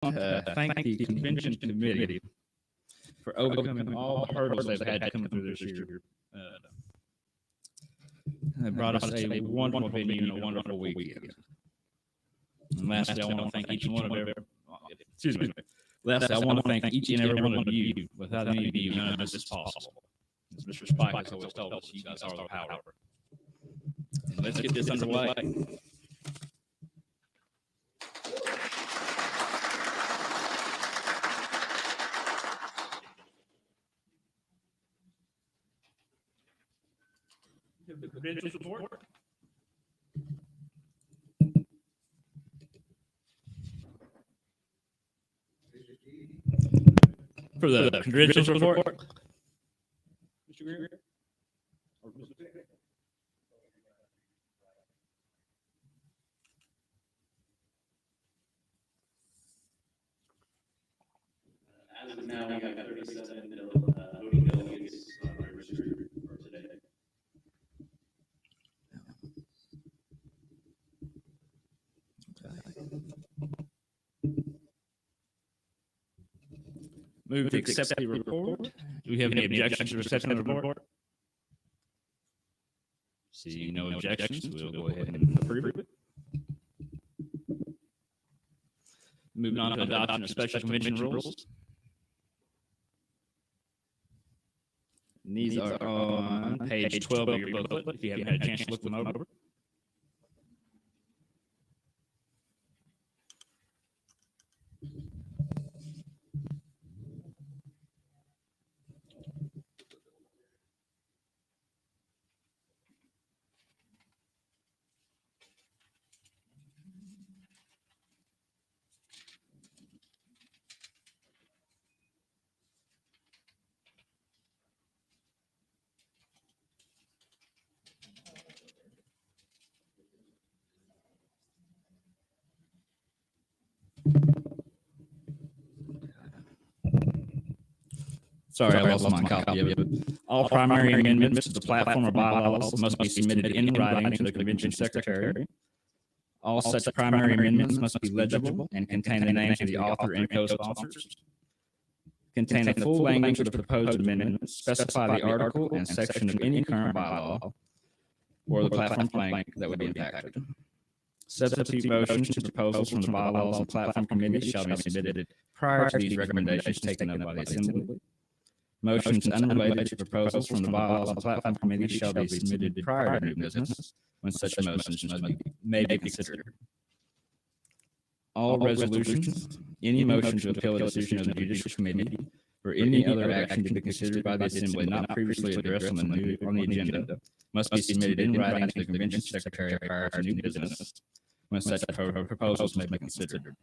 to thank the convention committee for overcoming all the hurdles they've had to come through this year. They brought us a wonderful venue and a wonderful weekend. And lastly, I want to thank each one of every. Excuse me. Lastly, I want to thank each and every one of you. Without any of you, none of this is possible. As Mr. Spike has always told us, you guys are the power. And let's get this underway. The credentials report. For the credentials report, Mr. Greer? Or Mr. Pickett? As of now, we have 37 voting delegates registered for today. Move to accept the report. Do we have any objections to accepting the report? See no objections, we'll go ahead and approve it. Moving on to adoption of special convention rules. These are on page 12 of your booklet, if you haven't had a chance to look them over. Sorry, I lost my copy of it. All primary amendments to the platform or bylaws must be submitted in writing to the convention secretary. All such primary amendments must be legible and contain the names of the author and co-sponsors. Contain the full language of the proposed amendment, specify the article and section of any current bylaw or the platform plank that would be impacted. Substitute motions to proposals from the bylaws and platform committee shall be submitted prior to these recommendations taken up by the Assembly. Motions unrelated to proposals from the bylaws and platform committee shall be submitted prior to new business when such motions may be considered. All resolutions, any motion to appeal a decision of the judicial committee, or any other action to be considered by the Assembly not previously addressed on the agenda, must be submitted in writing to the convention secretary prior to new business when such proposals may be considered.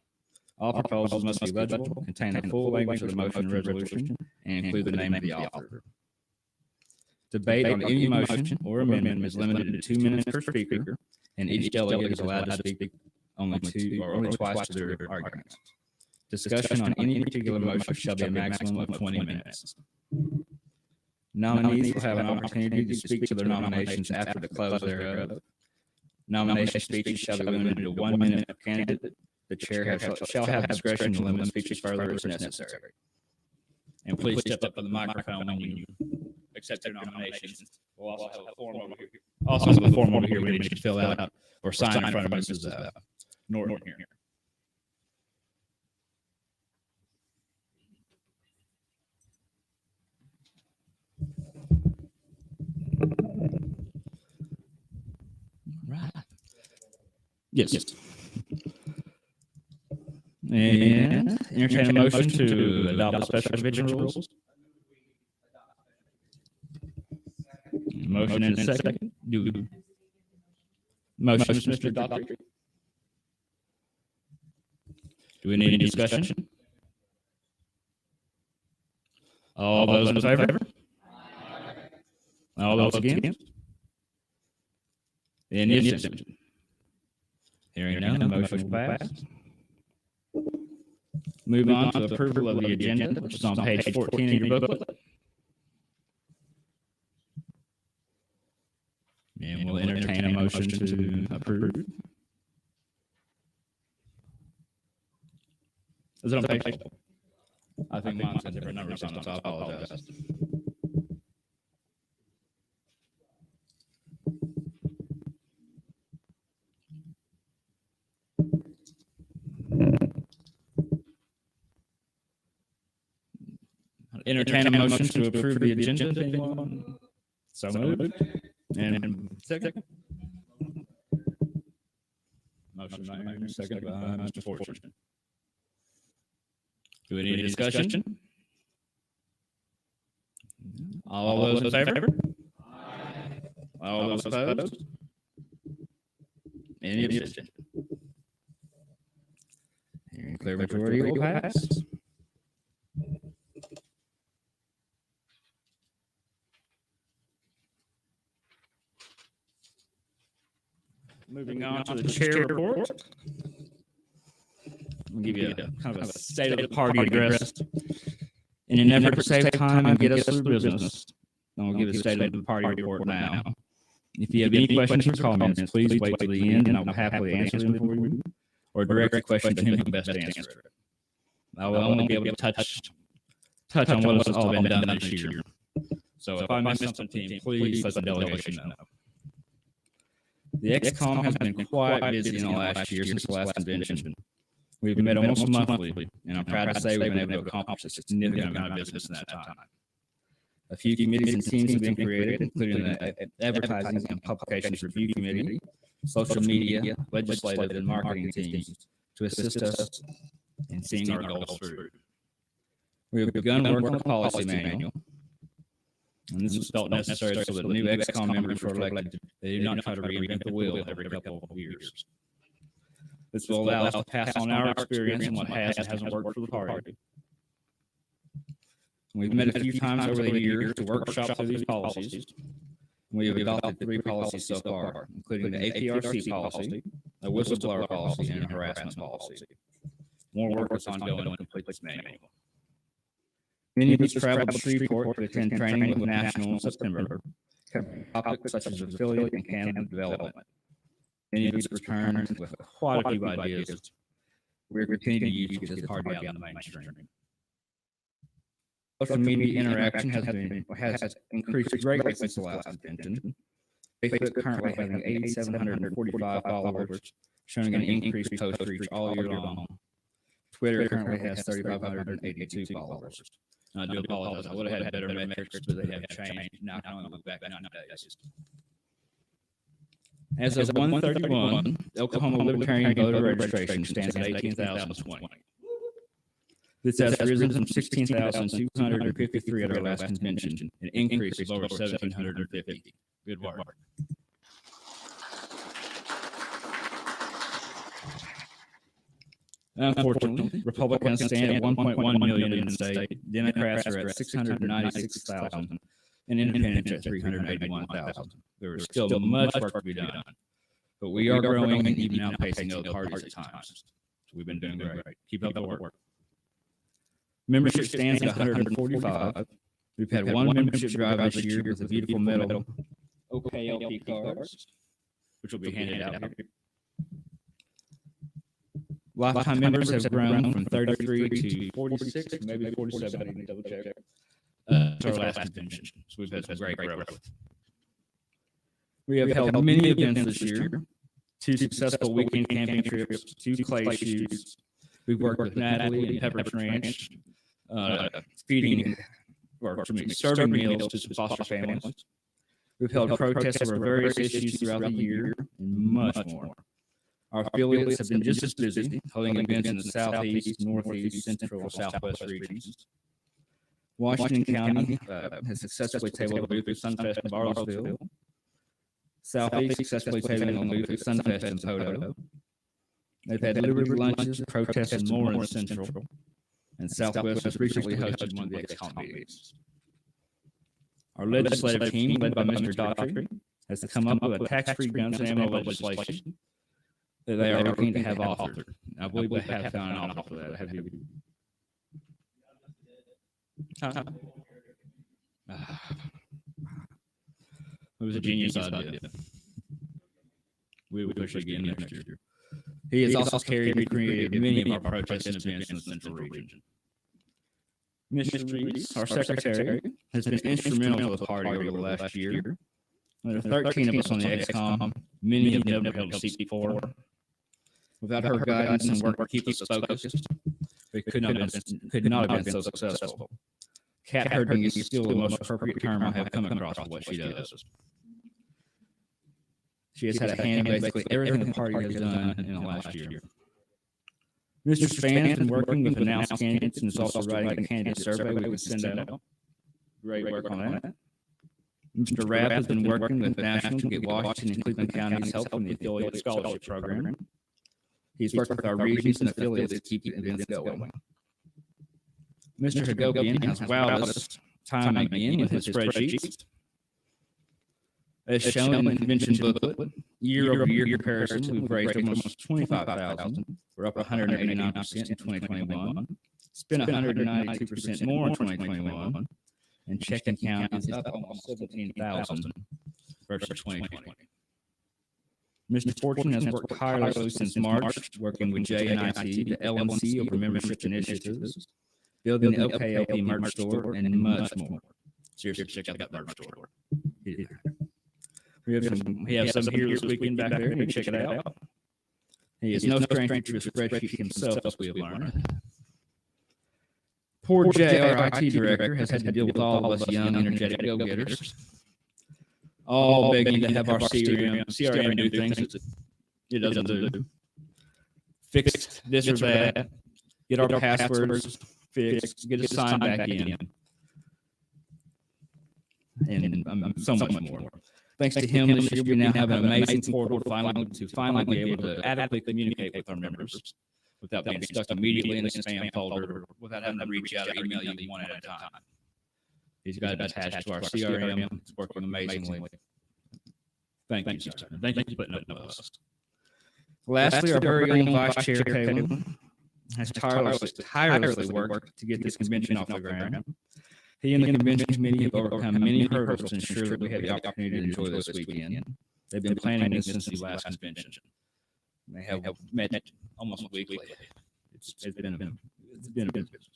All proposals must be legible, contain the full language of the motion and resolution, and include the name of the author. Debate on any motion or amendment is limited to 2 minutes per speaker, and each delegate is allowed to speak only twice to their arguments. Discussion on any particular motion shall be a maximum of 20 minutes. Nominees will have an opportunity to speak to their nominations after the close thereof. Nomination speeches shall be limited to 1 minute per candidate. The chair shall have discretion to limit speeches further as necessary. And please step up to the microphone when you accept your nominations. We'll also have a form over here. Also have a form over here we need you to fill out or sign in front of Mrs. Norton here. Right. Yes. And entertain a motion to adopt the special convention rules. Motion and a second. Motion, Mr. Daughtry. Do we need any discussion? All those in favor? All those against? Any abstention? Hearing none, the motion will pass. Move on to approval of the agenda, which is on page 14 of your booklet. And we'll entertain a motion to approve. Is it on page 4? I think mine's got different numbers on it, so I apologize. Entertain a motion to approve the agenda. Anyone? So moved. And second. Motion by Aaron, second by Mr. Fortune. Do we need a discussion? All those in favor? Aye. All those opposed? Any abstention? Hearing clear majority will pass. Moving on to the chair report. I'll give you kind of a state of the party address. In an effort to save time and get us through business, I'll give the state of the party report now. If you have any questions or comments, please wait till the end and I will happily answer them for you, or direct the question to him who best answer it. I will only be able to touch on what has all been done this year. So if I miss something, team, please let the delegation know. The XCOM has been quite busy in the last year since the last convention. We've met almost monthly, and I'm proud to say we've been able to accomplish a significant amount of business in that time. A few committees and teams have been created, including the Advertising and Publications Review Committee, Social Media, Legislative, and Marketing teams to assist us in seeing our goals through. We have begun work on a policy manual, and this was felt necessary so that new XCOM members were elected. They do not try to reinvent the wheel every couple of years. This will allow us to pass on our experience and what has and hasn't worked for the party. We've met a few times over the years to workshop through these policies. We have adopted 3 policies so far, including the APRC policy, a whistleblower policy, and a harassment policy. More work is ongoing to complete this manual. Many of us traveled to Shreveport to attend training with National in September, covering topics such as affiliate and candidate development. Many of us returned with quite a few ideas we're continuing to use to get this party out in the mainstream. Social media interaction has increased greatly since the last convention. Facebook currently having 8,745 followers, showing an increased post reach all year long. Twitter currently has 3,582 followers. I do apologize. I would have had better metrics, but they have changed. Now I can look back 90 days. As of 1/31, Oklahoma Libertarian voter registration stands at 18,020. This has risen from 16,253 at our last convention, an increase of over 1,750. Good work. Unfortunately, Republicans stand at 1.1 million in the state, Democrats are at 696,000, and Independents at 381,000. There is still much work to be done, but we are growing and even outpacing other parties at times. So we've been doing great. Keep up the work. Membership stands at 145. We've had one membership drive this year with the beautiful metal OKLP cards, which will be handed out here. Lifetime members have grown from 33 to 46, maybe 47. I need to double check. To our last convention. So we've had some great growth. We have held many events this year. 2 successful weekend camping trips, 2 clay shoots. We've worked with Natalie and Pepper's Ranch, serving meals to foster families. We've held protests over various issues throughout the year and much more. Our affiliates have been just as busy, holding events in the Southeast, Northeast, Central, and Southwest regions. Washington County has successfully tabled a booth at Sunfest in Bartlesville. Southeast successfully tabled a booth at Sunfest in Poto. They've had liberty lunches, protests, and more in Central. And Southwest has recently hosted one of the XCOM meetings. Our legislative team, led by Mr. Daughtry, has come up with a tax-free guns and ammo legislation that they are looking to have authored. I believe they have found an author for that. Have you? It was a genius idea. We would wish again next year. He has also carried and created many of our protests and events in the central region. Mr. Reese, our secretary, has been instrumental to the party over the last year. There are 13 of us on the XCOM. Many have never held a seat before. Without her guidance and work to keep us focused, we could not have been so successful. Cat herding is still the most appropriate term I have come across for what she does. She has had a hand in basically everything the party has done in the last year. Mr. Span has been working with announced candidates and is also writing a candidate survey we can send out. Great work on that. Mr. Rapp has been working with National to get Washington and Cleveland counties help in the affiliate scholarship program. He's worked with our regions and affiliates to keep the events going. Mr. Hagopian has wowed us time and again with his spreadsheets. As shown in the convention booklet, year-over-year comparison, we've raised almost $25,000. We're up 189% in 2021. Spent 192% more in 2021. And checking count is up almost 17,000 versus 2020. Mr. Fortune has worked tirelessly since March, working with JNIT, the LNC over membership initiatives, building the OKLP merch store, and much more. Seriously, check out that merch store. We have some here this weekend back there, and you check it out. He is no stranger to a spreadsheet himself, as we have learned. Poor Jay, our IT director, has had to deal with all of us young, energetic go-getters, all begging to have our CRM do things it doesn't do. Fix this or that, get our passwords fixed, get us signed back in, and so much more. Thanks to him this year, we now have an amazing portal to finally be able to adequately communicate with our members without being stuck immediately in the spam folder, without having to reach out or email you one at a time. He's got it attached to our CRM. It's working amazingly. Thank you, sir. Thank you for putting up with us. Lastly, our very own Vice Chair, Caleb, has tirelessly worked to get this convention off the ground. He and the convention committee have overcome many hurdles to ensure that we had the opportunity to enjoy this weekend. They've been planning this since the last convention. They have met almost weekly. It's been a business.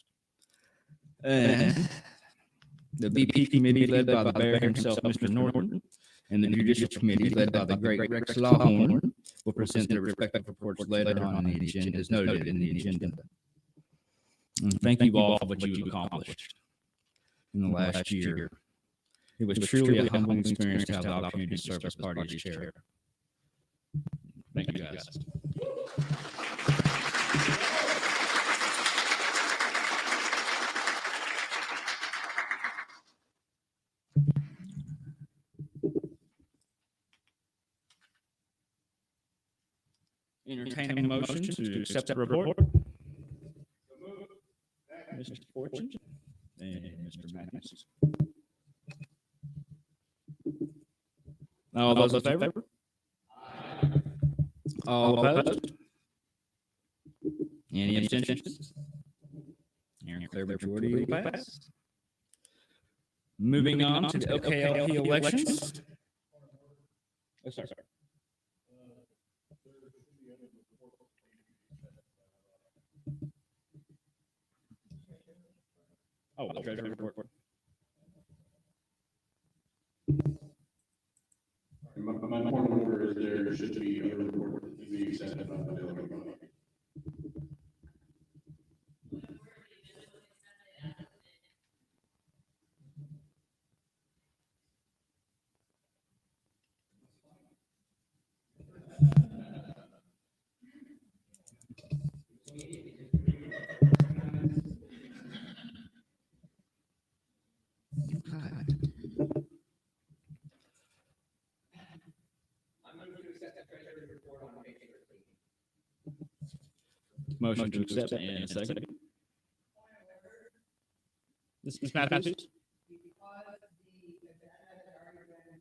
The VP committee, led by the bear himself, Mr. Norton, and the judicial committee, led by the great Rex Lawhorn, will present their respective reports later on in the agenda, as noted in the agenda. Thank you all for what you've accomplished in the last year. It was truly a humbling experience to have the opportunity to serve as party chair. Thank you, guys. Entertain a motion to accept the report. Mr. Fortune and Mr. Magnus. All those in favor? All opposed? Any abstentions? Hearing a clear majority will pass. Moving on to the OKLP elections. Oh, sorry. Oh, treasury report. My point of order is there should be a report that we accepted on the building. Motion to accept and a second. This is Matthews. Because the agenda has already been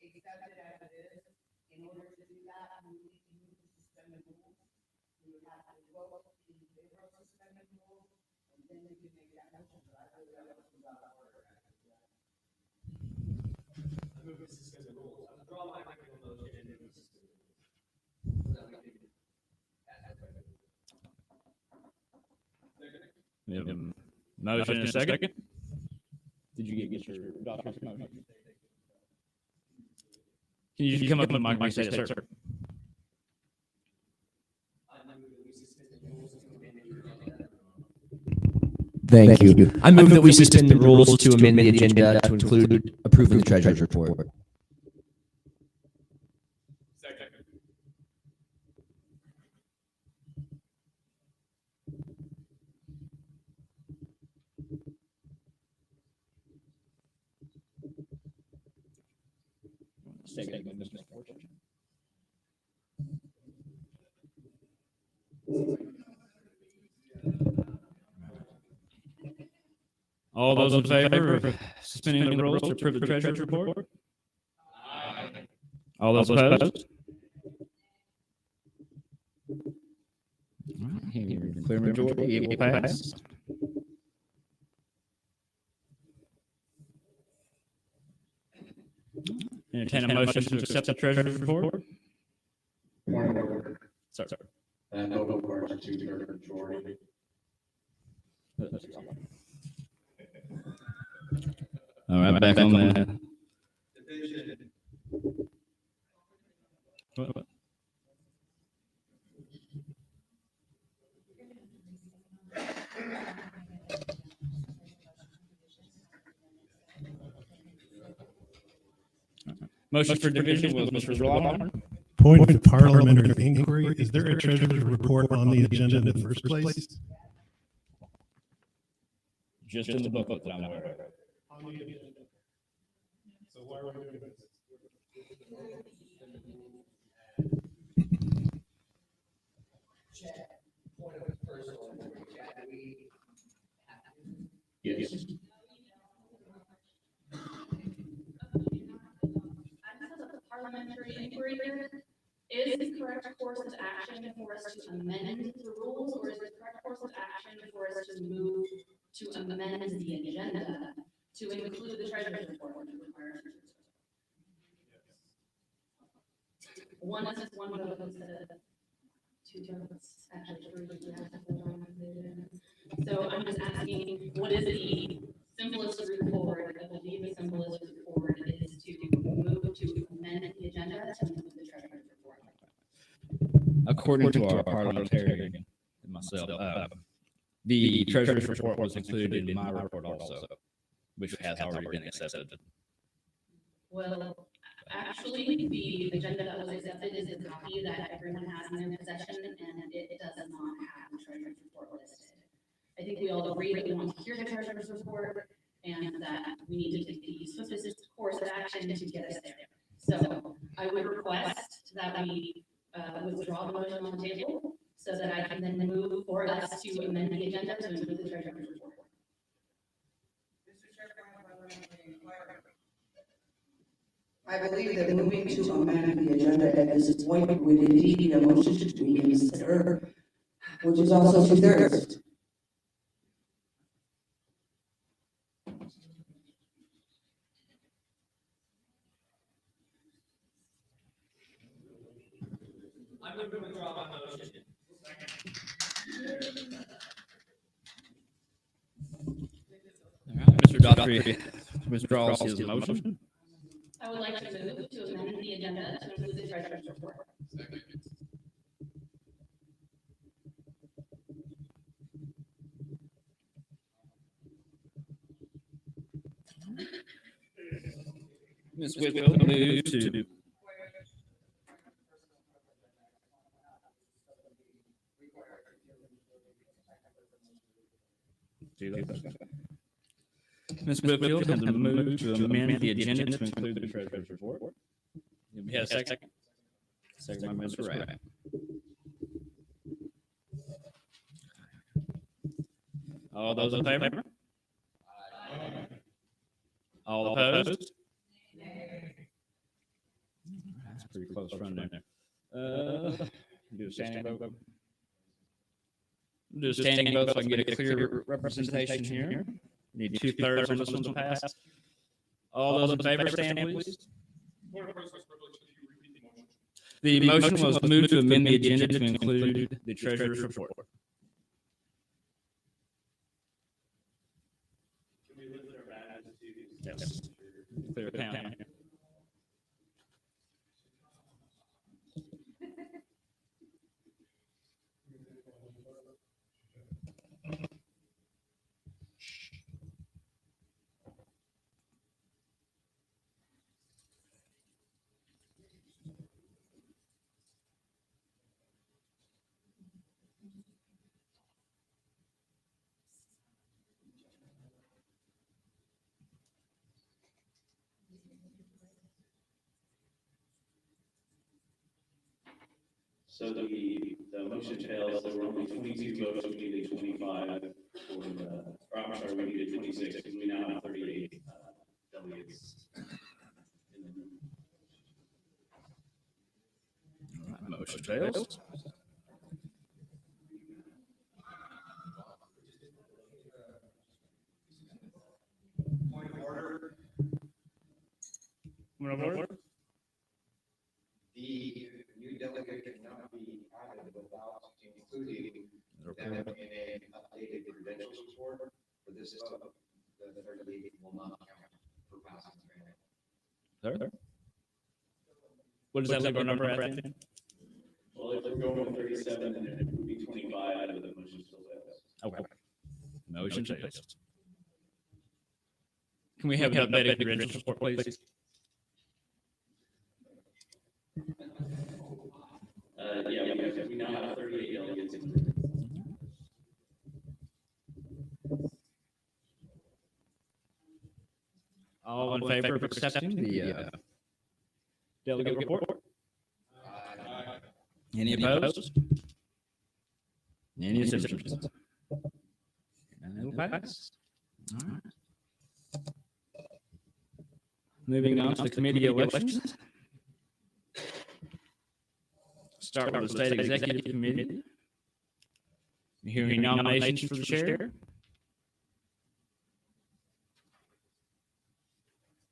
accepted as it is, in order to do that, we need to move to suspend the rules. We would have to vote in favor of suspending the rules, and then we can make that motion, but I really don't know about that order. I move to suspend the rules. I withdraw my motion and move to suspend the rules. So that we can pass We have a motion and a second. Did you get your doctor's motion? Can you come up with the mic and say it, sir? Thank you. I move that we suspend the rules to amend the agenda to include approving the treasurer's report. All those in favor of suspending the rules to approve the treasurer's report? Aye. All those opposed? Clear majority, it will pass. Entertain a motion to accept the treasurer's report. Point of order. Sorry. And no requires a two-thirds majority. All right, back on that. What? Motion for division was Mr. Lawler. Point of parliamentary inquiry. Is there a treasurer's report on the agenda in the first place? Just in the booklet that I'm aware of. So why are we doing this? Yes. Parliamentary inquiry is the correct course of action for us to amend the rules, or is the correct course of action for us to move to amend the agenda to include the treasurer's report? One is one vote instead of two votes, actually three. We have to vote on it. So I'm just asking, what is the simplest route forward? I believe the simplest route forward is to move to amend the agenda to include the treasurer's report. According to our parliamentarian and myself, the treasurer's report was included in my report also, which has already been accepted. Well, actually, the agenda that was accepted is a copy that everyone has in their possession, and it does not have the treasurer's report listed. I think we all agree that we want to hear the treasurer's report and that we need to take the swiftest course of action to get us there. So I would request that we withdraw the motion on the table so that I can then move for us to amend the agenda to include the treasurer's report. I believe that moving to amend the agenda at this point would indeed be a motion to reconsider, which is also two-thirds. I'm going to withdraw my motion. Mr. Daughtry withdraws his motion. I would like to move to amend the agenda to include the treasurer's report. Ms. Whitfield moves to. Ms. Whitfield has moved to amend the agenda to include the treasurer's report. We have a second. Second by Mr. Rapp. All those in favor? All opposed? That's pretty close run there. Do a standing vote. Do a standing vote so I can get a clear representation here. Need two-thirds on this one to pass. All those in favor, stand, please. The motion was moved to amend the agenda to include the treasurer's report. Yes. Clear account. So the motion fails, there were only 22 votes, we needed 25 for the, or I'm sorry, we needed 26, because we now have 38 delegates in the room. Motion fails. Point of order, Point of order. the new delegate cannot be added without including them in an updated credentials report. For this vote, the third league will not count for passing the grant. There. What does that leave our number at then? Well, if we're going with 37, then it would be 25, but the motion still fails. Okay. Motion fails. Can we have an updated credentials report, please? Yeah, we now have 38 delegates in the room. All in favor of accepting the delegate report? Any opposed? Any abstentions? And it will pass. All right. Moving on to the committee elections. Start with the state executive committee. Hearing nominations for the chair.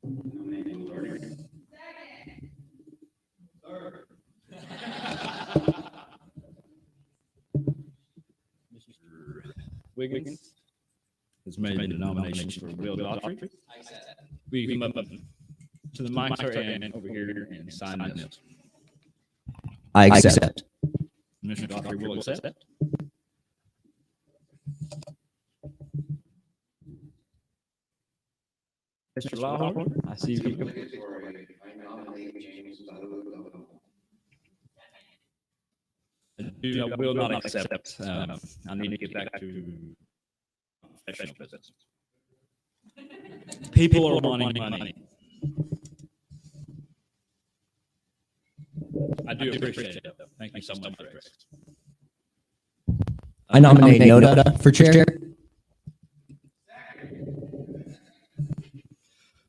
Nominating Lord. Mr. Wiggins has made the nominations for Will Daughtry. We can come up to the mic and over here and sign this. I accept. Mr. Daughtry will accept. Mr. Lawhorn, I see you. Obligatory, I nominate James Bowden. I will not accept. I need to get back to professional business. People are wanting money. I do appreciate it. Thank you so much, Rex. I nominate Noda for chair.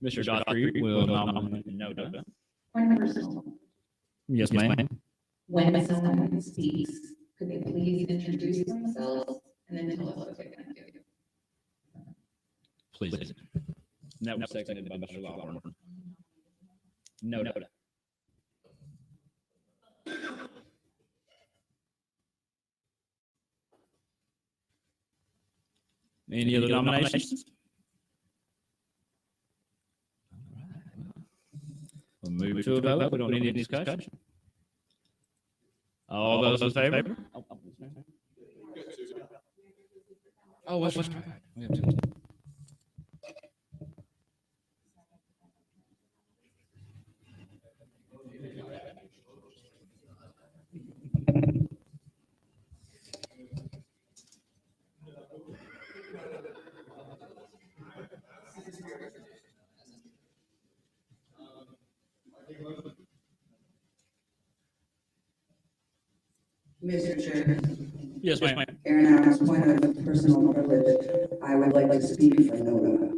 Mr. Daughtry will nominate Noda. One personal. Yes, ma'am. When someone speaks, could they please introduce themselves and then tell us what they're going to do? Please. And that was seconded by Mr. Lawhorn. Noda. Any other nominations? We'll move to a vote. We don't need any discussion. All those in favor? Oh, that's right. We have two. Mr. Chair, Yes, ma'am. Aaron Adams, point of personal privilege, I would like to speak for Noda.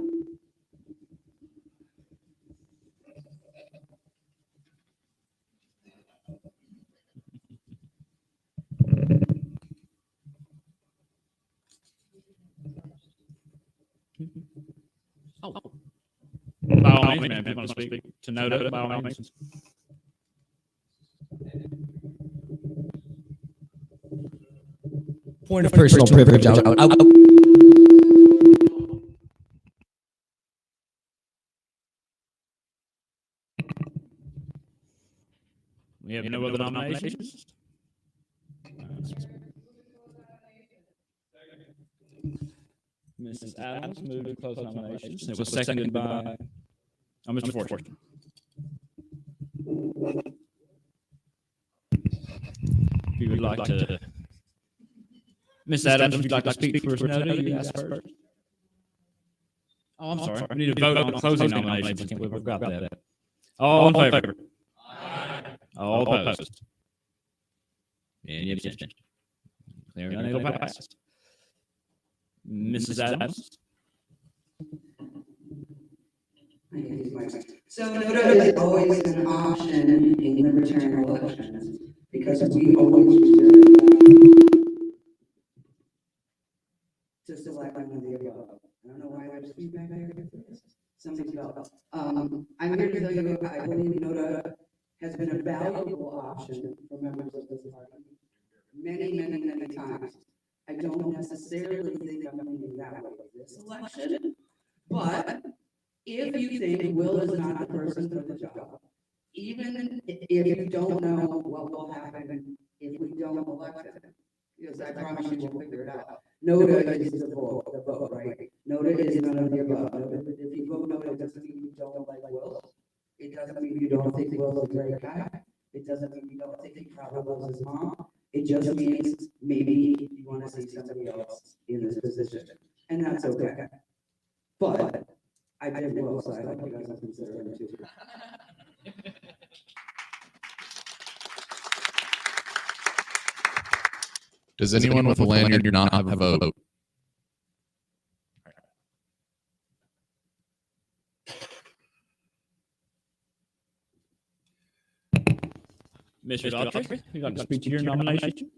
By all means, ma'am, if you want to speak to Noda, by all means. Point of personal privilege. have no other nominations? Mrs. Adams moved to close nominations. It was seconded by Mr. Fortune. If you would like to, Ms. Adams, would you like to speak first? No, you asked first. Oh, I'm sorry. We need to vote on closing nominations. I can't believe we forgot that. All in favor? All opposed? Any abstention? Clear and it'll pass. Mrs. Adams? So NOTA is always an option in libertarian elections because we always reserve to select one of the above. I don't know why there's feedback there. Something's about. I'm here to tell you, I believe NOTA has been a valuable option for members of this party many times. I don't necessarily think I'm leaning that way this election, but if you think Will is not the person for the job, even if you don't know what will happen if we don't elect him, because I promise you we'll figure it out. NOTA is the vote, right? NOTA is none of the above. If you vote NOTA, it doesn't mean you don't like Will. It doesn't mean you don't think Will's a great guy. It doesn't mean you don't think he probably loves his mom. It just means maybe you want to see somebody else in this position, and that's okay. But I did Will, so I hope you guys will consider him too. Does anyone with a lanyard not have a vote? Mr. Daughtry, you'd like to speak to your nomination?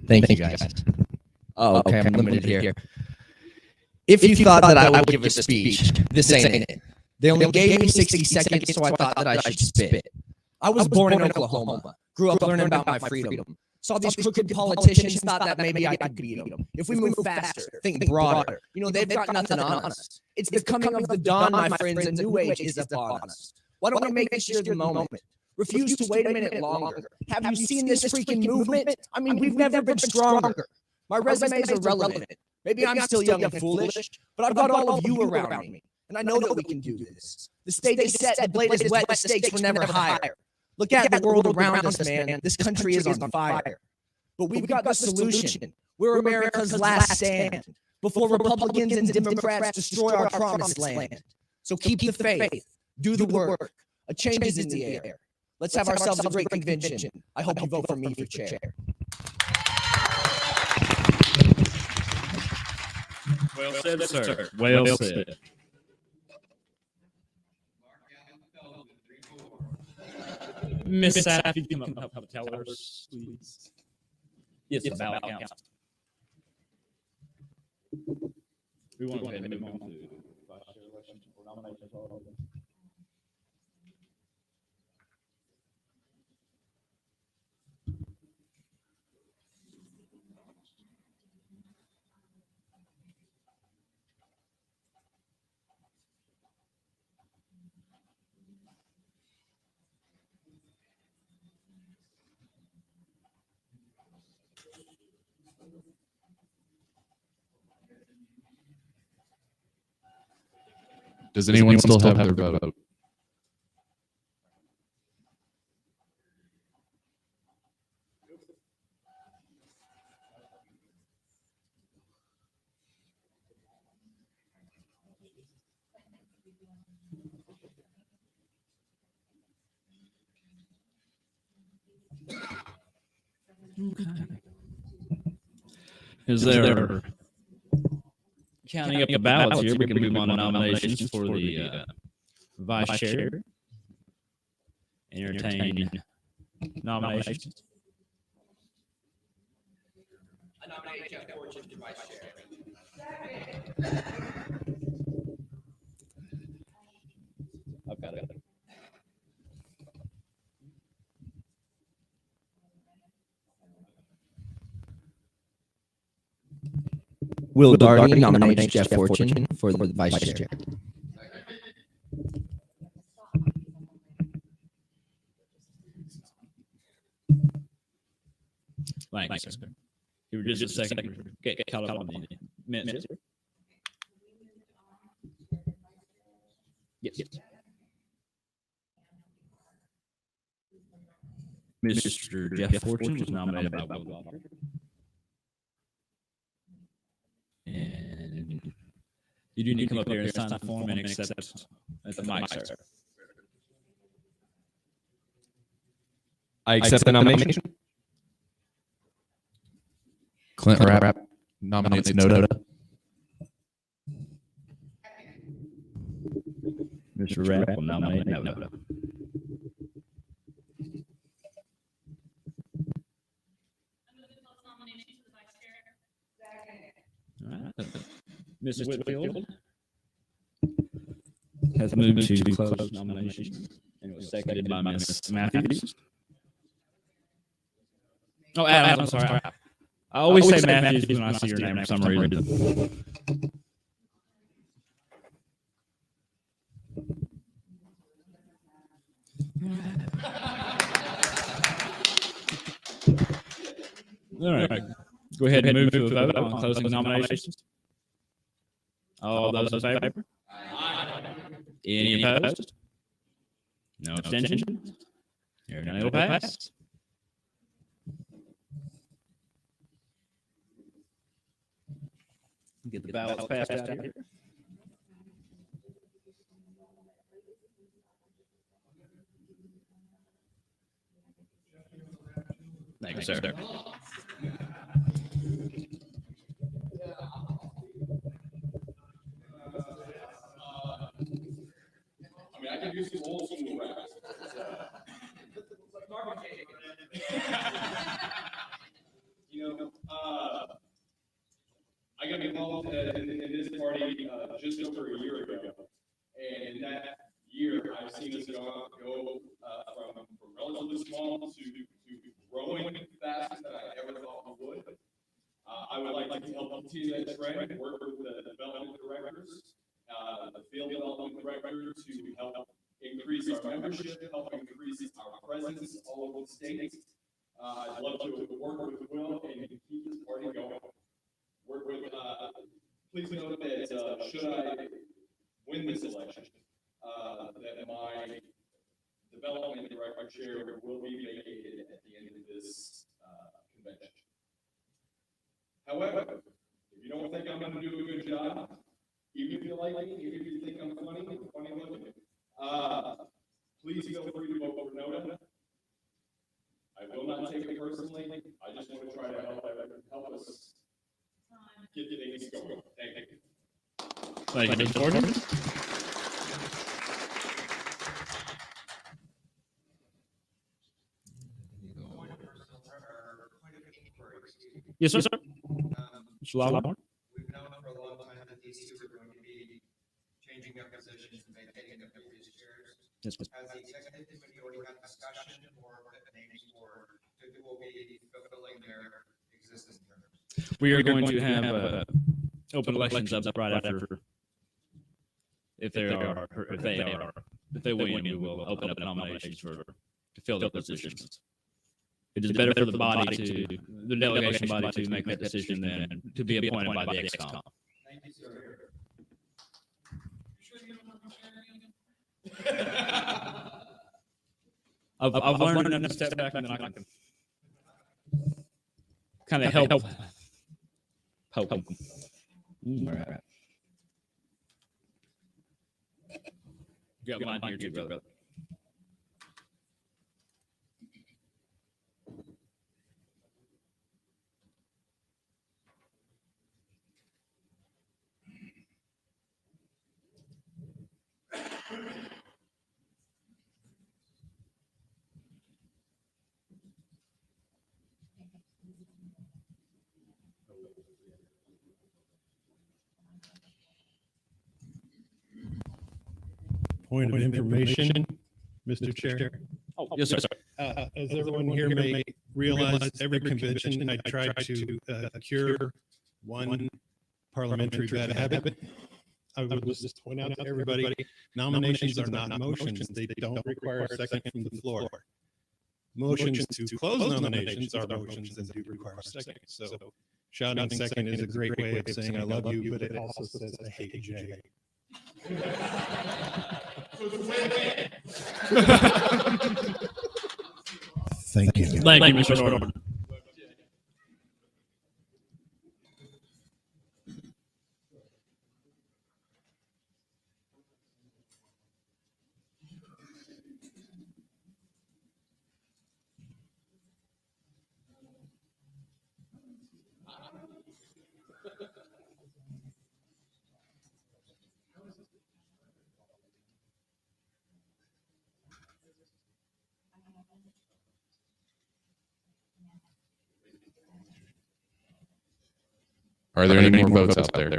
Thank you, guys. Oh, okay, I'm limited here. If you thought that I would give a speech, this ain't it. They only gave me 60 seconds, so I thought that I should spit. I was born in Oklahoma, grew up learning about my freedom. Saw these crooked politicians, thought that maybe I could beat them. If we move faster, think broader. You know, they've got nothing on us. It's the coming of the dawn, my friends, a new age is upon us. Why don't we make this year the moment? Refuse to wait a minute longer. Have you seen this freaking movement? I mean, we've never been stronger. My resume is irrelevant. Maybe I'm still young and foolish, but I've got all of you around me. And I know that we can do this. The stage is set, the blade is wet, the stakes were never higher. Look at the world around us, man. This country is on fire. But we've got the solution. We're America's last stand before Republicans and Democrats destroy our promised land. So keep the faith, do the work. A change is in the air. Let's have ourselves a great convention. I hope you vote for me for chair. Well said, sir. Well said. Miss Sapp, if you come up and tell us, please. Yes, the ballot counts. We want to go ahead and move on to vice chair elections or nominations. Does anyone still have their vote? Is there, counting up the ballots here, we can move on to nominations for the vice chair. Entertain nominations. I nominate Jeff Fortune for vice chair. I've got it. Will Darney nominates Jeff Fortune for the vice chair. Thank you, sir. You were just a second. Get caught up on the minutes. Yes. Mr. Jeff Fortune was nominated by Will Goddard. And you do need to come up here and sign the form and accept at the mic, sir. I accept the nomination. Clint Rapp nominates Noda. Mr. Rapp will nominate Noda. All right. Mrs. Whitfield has moved to close nominations and was seconded by Ms. Matthews. Oh, Adams, I'm sorry. I always say Matthews when I see your name for some reason. All right. Go ahead and move to a vote on closing nominations. All those in favor? Any opposed? No abstention? Hearing none, it'll pass. Get the ballots passed out here. Thank you, sir. I can use some old school raps. I got involved in this party just over a year ago, and in that year, I've seen us go from relatively small to growing faster than I ever thought we would. I would like to help continue that trend, work with the development directors, the field development director to help increase our membership, help increase our presence all over the state. I'd love to work with Will and keep this party going. Work with, please note that should I win this election, that my development director chair will be vacated at the end of this convention. However, if you don't think I'm going to do a good job, even if you like me, even if you think I'm funny looking, please feel free to vote for Noda. I will not take it personally. I just want to try to help us get things going. Thank you. Thank you, Mr. Gordon. Yes, sir. Mr. Lawler. We've known for a long time that these two are going to be changing their positions and vacating their previous chairs. Yes, sir. Has the executive committee already had discussion or names for who will be fulfilling their existing terms? We are going to have open elections up right after. If they win, we will open up nominations to fill the positions. It is better for the delegation body to make that decision than to be appointed by the XCOM. Thank you, sir. I've learned enough to step back and then I can kind of help. All right. You got mine here too, brother. Point of information, Mr. Chair. Oh, yes, sir. As everyone here may realize, every convention I try to cure one parliamentary bad habit. I would just point out to everybody, nominations are not motions. They don't require a second from the floor. Motions to close nominations are motions and do require a second. So shouting second is a great way of saying I love you, but it also says I hate Jay. Thank you. Thank you, Mr. Norman. Are there any more votes out there?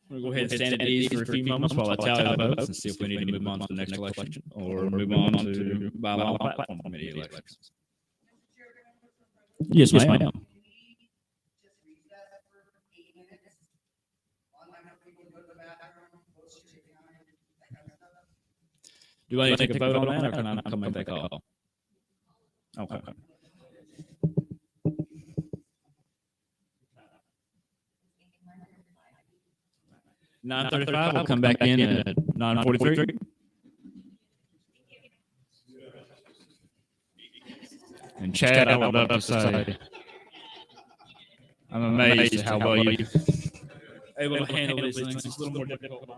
We'll go ahead and stand at ease for a few moments while I tally the votes and see if we need to move on to the next election or move on to bylaw platform committee elections. Yes, ma'am. Just recess for 8 minutes. Long enough for people to go to the bathroom, post your chicken on it, that kind of stuff. Do I need to take a vote on that, or can I come and take all? Okay. 9:35. We'll come back in at 9:43. And Chad, I would love to say, I'm amazed at how well you're able to handle these things. It's a little more difficult.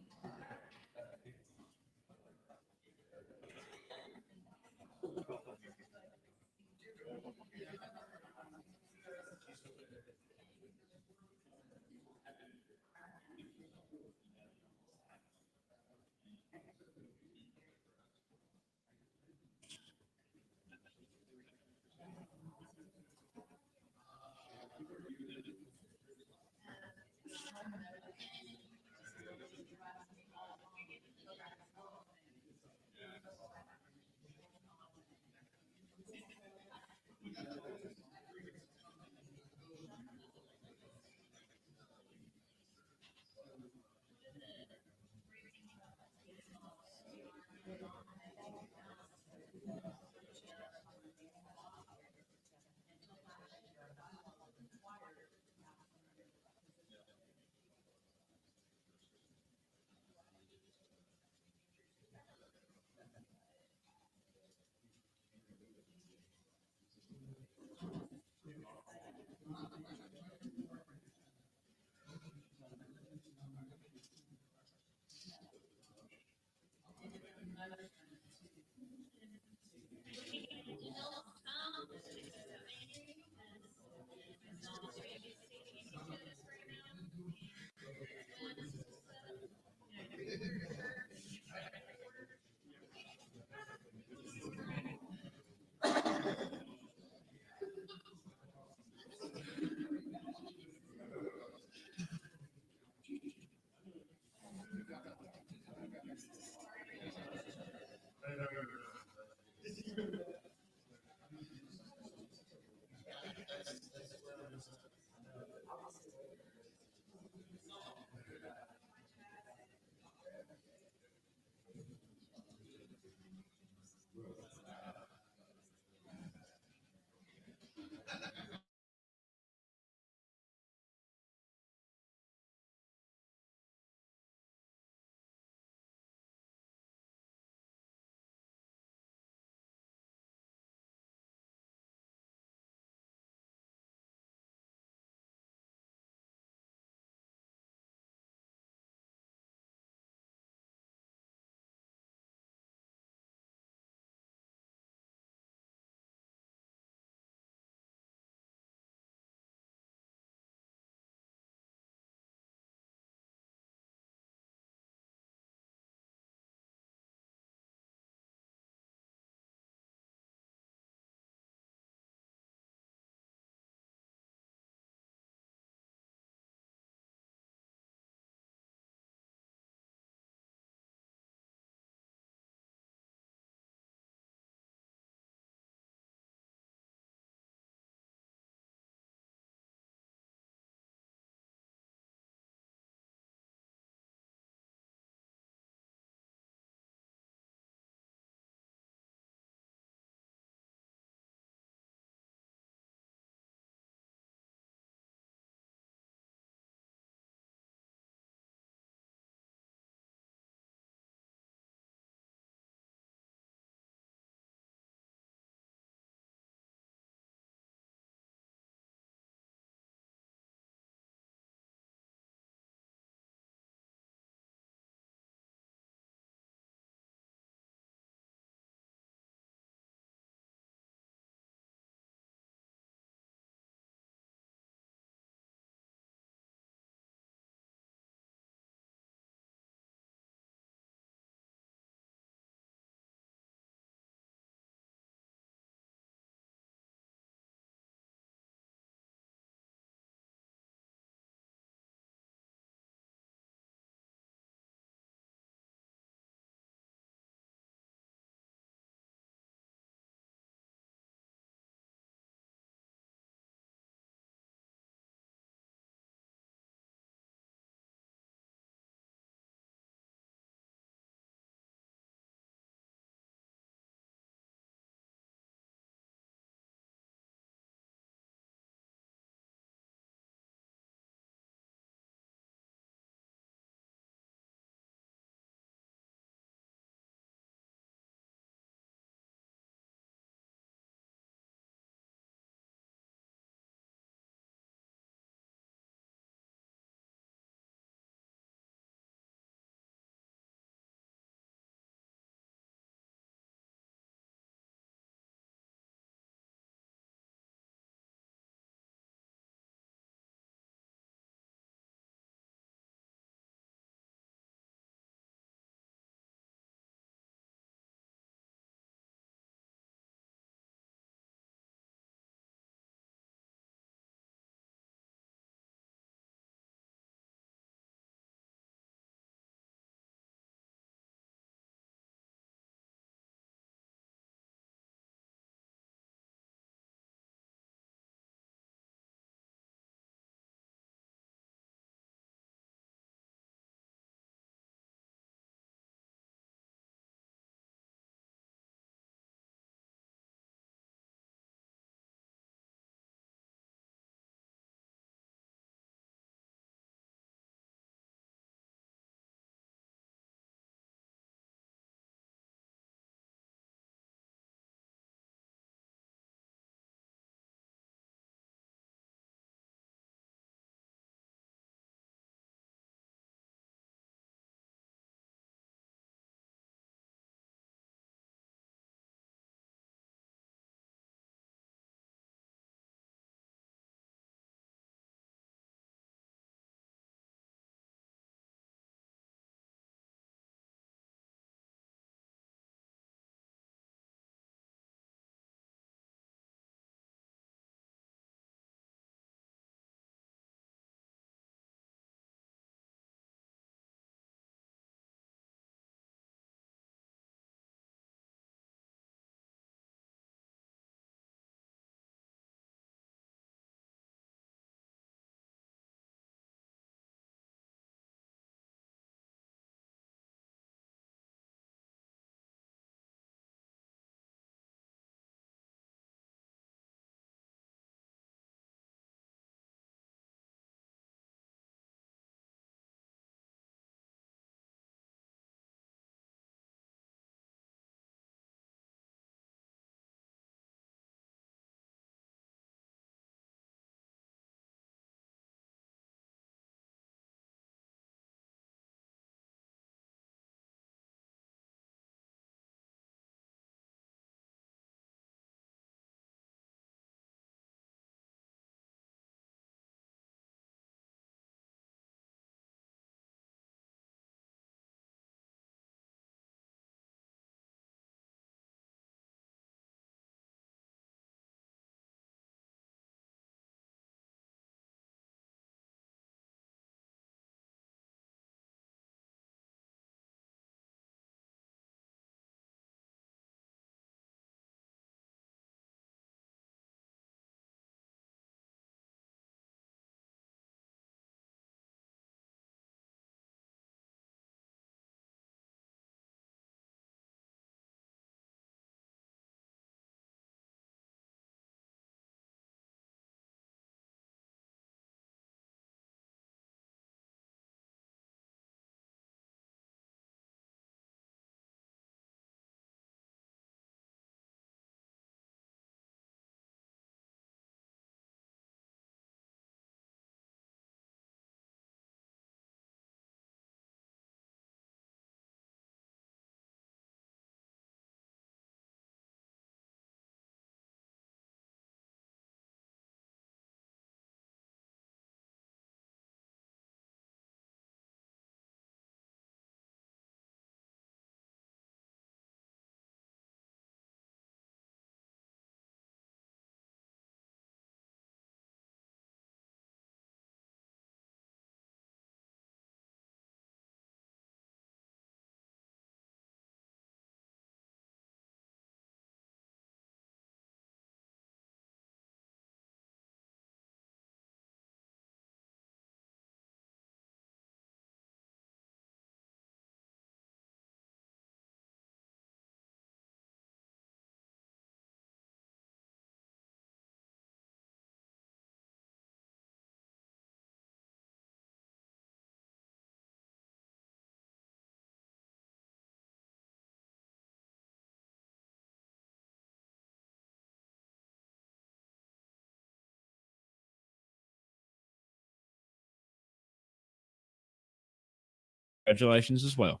Congratulations as well.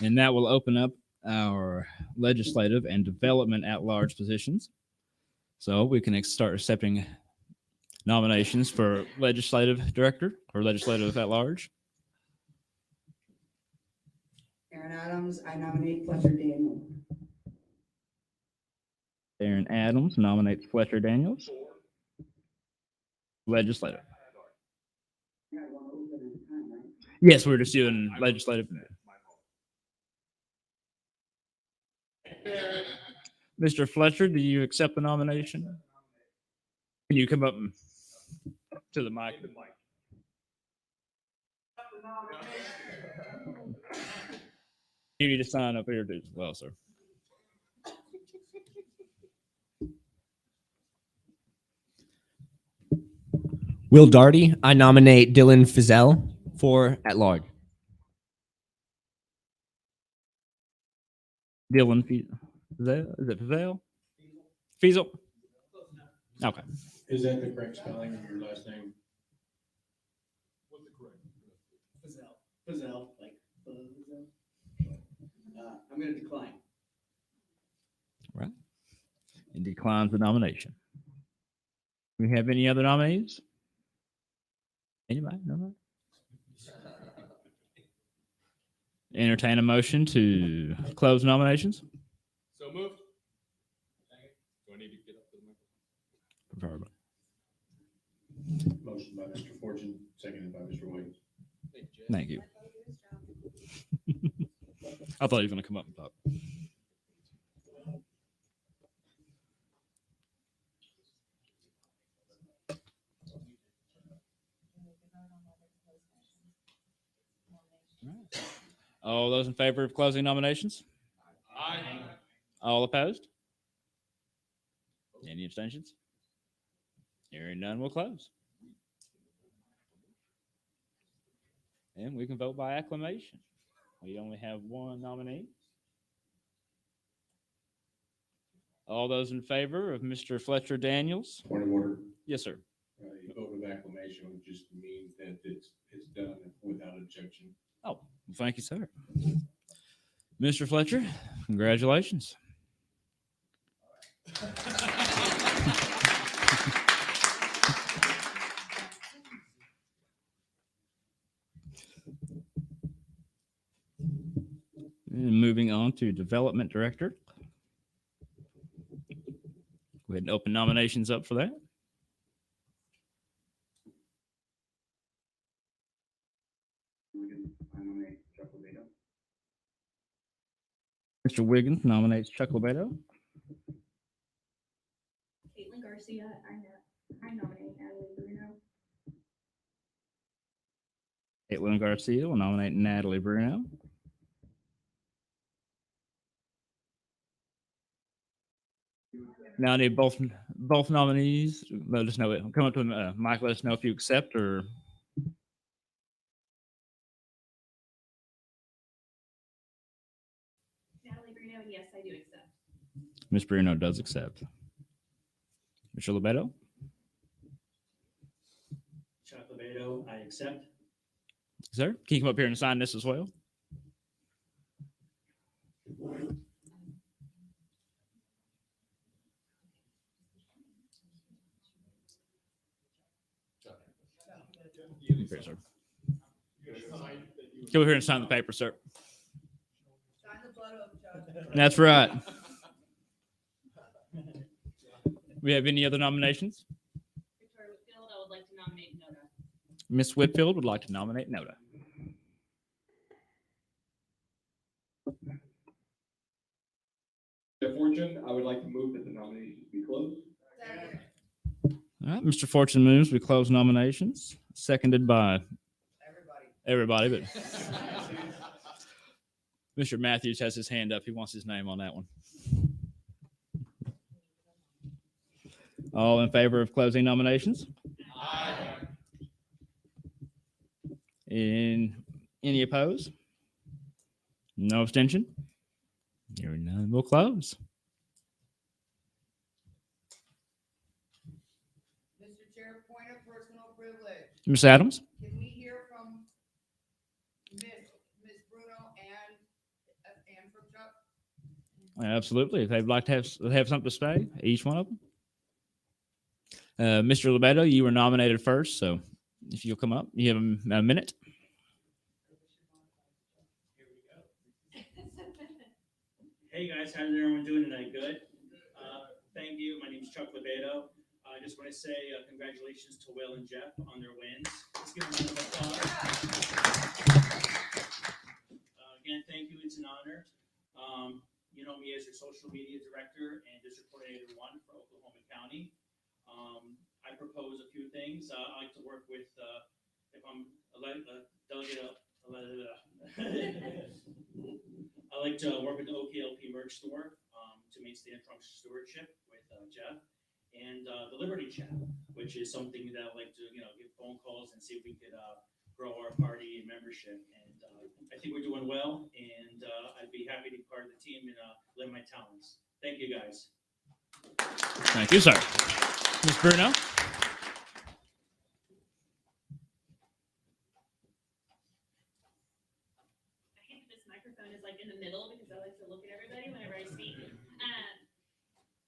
And that will open up our legislative and development at large positions. So we can start accepting nominations for legislative director or legislative at large. Aaron Adams, I nominate Fletcher Daniel. Aaron Adams nominates Fletcher Daniels. Legislative. I got one open at a time, right? Yes, we're just doing legislative. Mr. Fletcher, do you accept the nomination? Can you come up to the mic? You need to sign up here as well, sir. Will Darty, I nominate Dylan Fizel for at large. Dylan Fizel? Is it Fizel? Fizel? Okay. Is that the correct spelling of your last name? Fazell, like, I'm gonna decline. Right. And declines the nomination. Do we have any other nominees? Anybody? Nobody? Entertain a motion to close nominations. So moved. Do I need to get up to the Preferably. Motion by Mr. Fortune, seconded by Mr. Williams. microphone? Thank you. I thought he was going to come up and talk. All those in favor of closing nominations? Aye. All opposed? Any abstentions? Hearing none, we'll close. And we can vote by acclamation. We only have one nominee. All those in favor of Mr. Fletcher Daniels? Point of order. Yes, sir. A vote of acclamation would just mean that it's done without objection. Oh, well, thank you, sir. Mr. Fletcher, congratulations. And moving on to Development Director. Go ahead and open nominations up for that. Mr. Wiggins nominates Chuck Lebedo. Caitlin Garcia, I nominate Natalie Bruno. Caitlin Garcia will nominate Natalie Bruno. Now I need both nominees. Let us know. Come up to the mic. Let us know if you accept or. Natalie Bruno, yes, I do accept. Ms. Bruno does accept. Mr. Lebedo? Chuck Lebedo, I accept. Sir, can you come up here and sign this as well? Here, sir. Come over here and sign the paper, sir. Sign the blood oath, Judge. That's right. We have any other nominations? Victoria Whitfield, I would like to nominate Noda. Miss Whitfield would like to nominate Noda. Fortune, I would like to move that the nominations be closed. Second. All right, Mr. Fortune moves. We close nominations. Seconded by everybody, but Mr. Matthews has his hand up. He wants his name on that one. All in favor of closing nominations? Aye. Any opposed? No abstention? Hearing none, we'll close. Mr. Chair, point of personal privilege. Ms. Adams? Can we hear from Ms. Bruno and from Chuck? Absolutely. If they'd like to have something to say, each one of them. Mr. Lebedo, you were nominated first, so if you'll come up, you have a minute. Hey guys, how's everyone doing tonight? Good? Thank you. My name is Chuck Lebedo. I just want to say congratulations to Will and Jeff on their wins. Let's give them a round of applause. Again, thank you. It's an honor. You know me as your social media director and district coordinator 1 for Oklahoma County. I propose a few things. I like to work with, if I'm delegate, I like to work with the OKLP merch store to maintain Trump stewardship with Jeff, and the Liberty Chat, which is something that I like to, get phone calls and see if we could grow our party and membership. And I think we're doing well, and I'd be happy to be part of the team and lend my talents. Thank you, guys. Thank you, sir. Ms. Bruno? Microphone is like in the middle because I like to look at everybody whenever I speak.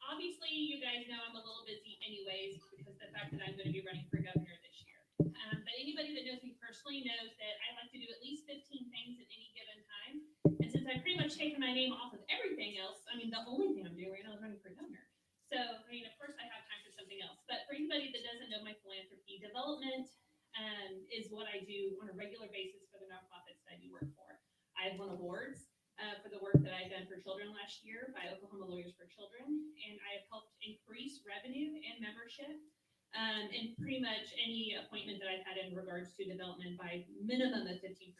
Obviously, you guys know I'm a little busy anyways because of the fact that I'm going to be running for governor this year. But anybody that knows me personally knows that I like to do at least 15 things at any given time. And since I've pretty much taken my name off of everything else, I mean, the only thing I'm doing right now is running for governor. So, I mean, of course I have time for something else. But for anybody that doesn't know my philanthropy, development is what I do on a regular basis for the nonprofits that I do work for. I've won awards for the work that I've done for children last year by Oklahoma Lawyers for Children, and I have helped increase revenue and membership and pretty much any appointment that I've had in regards to development by minimum of 15%.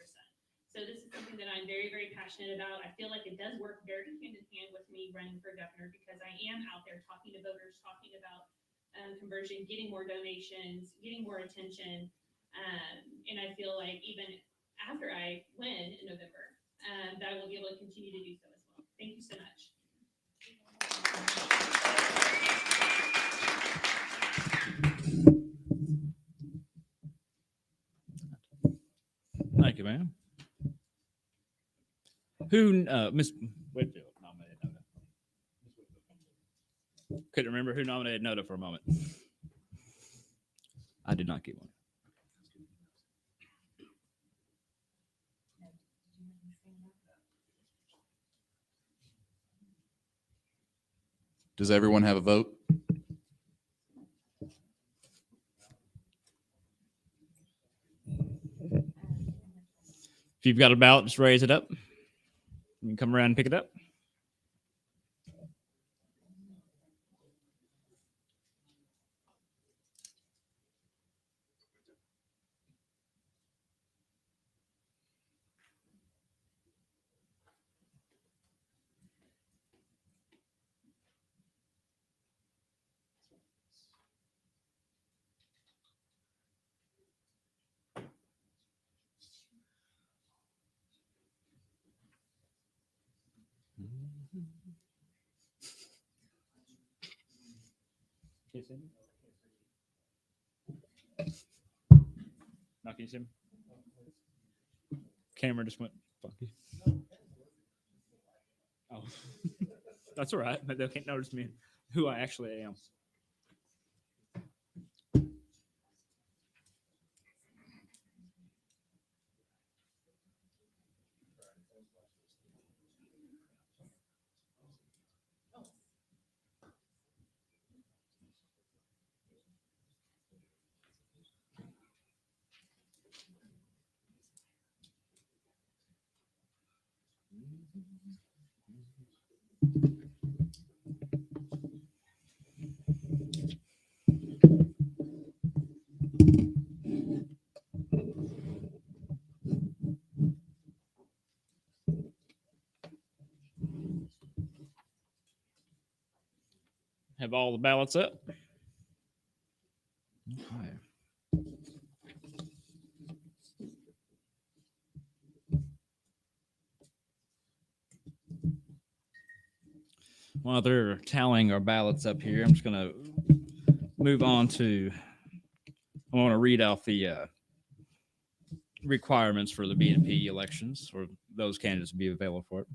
So this is something that I'm very, very passionate about. I feel like it does work very hand in hand with me running for governor because I am out there talking to voters, talking about conversion, getting more donations, getting more attention, and I feel like even after I win in November, that I will be able to continue to do so as well. Thank you so much. Thank you, ma'am. Who, Ms. Whitfield nominated Noda? Couldn't remember who nominated Noda for a moment. I did not get one. Does everyone have a vote? If you've got a ballot, just raise it up. You can come around and pick it up. Now can you see me? Camera just went funky. Oh, that's all right. But they can't notice me who I actually am. Have all the ballots up. Okay. While they're tallying our ballots up here, I'm just going to move on to, I want to read off the requirements for the B&P elections for those candidates to be available for it.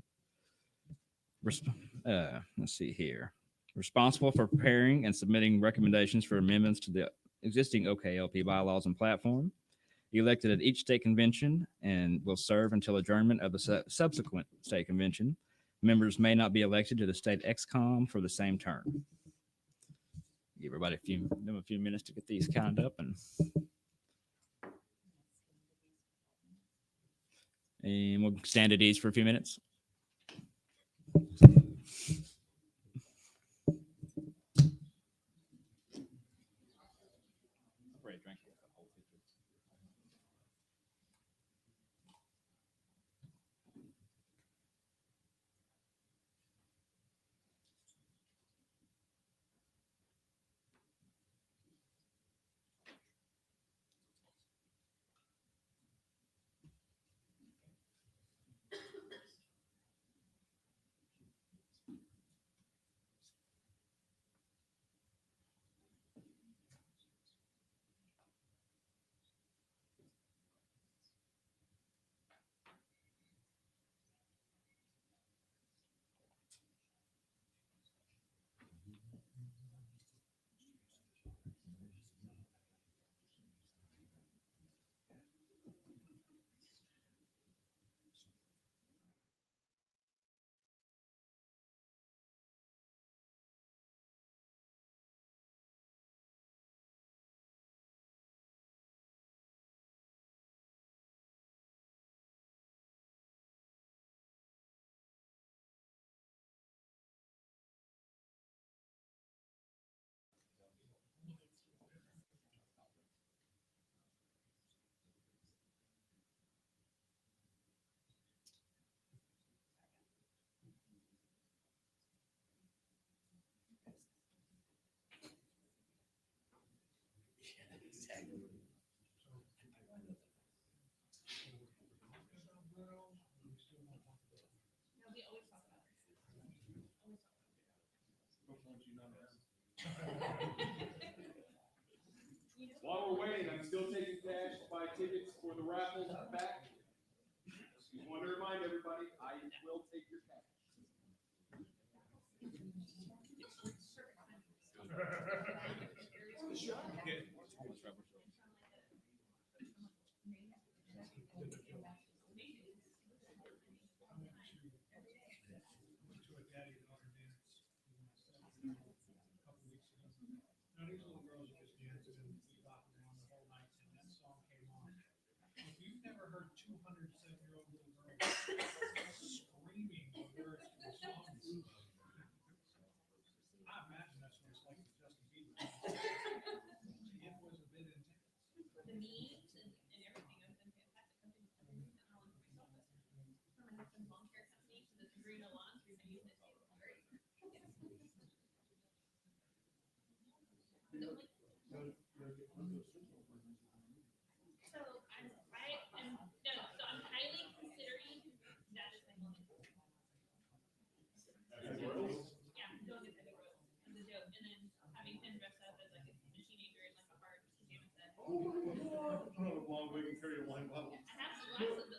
Let's see here. Responsible for preparing and submitting recommendations for amendments to the existing OKLP bylaws and platform. Elected at each state convention and will serve until adjournment of the subsequent state convention. Members may not be elected to the state XCOM for the same term. Give everybody a few minutes to get these conned up, and we'll stand at ease for a few minutes. While we're waiting, I'm still taking cash to buy tickets for the raffle back. Just want to remind everybody, I will take your cash.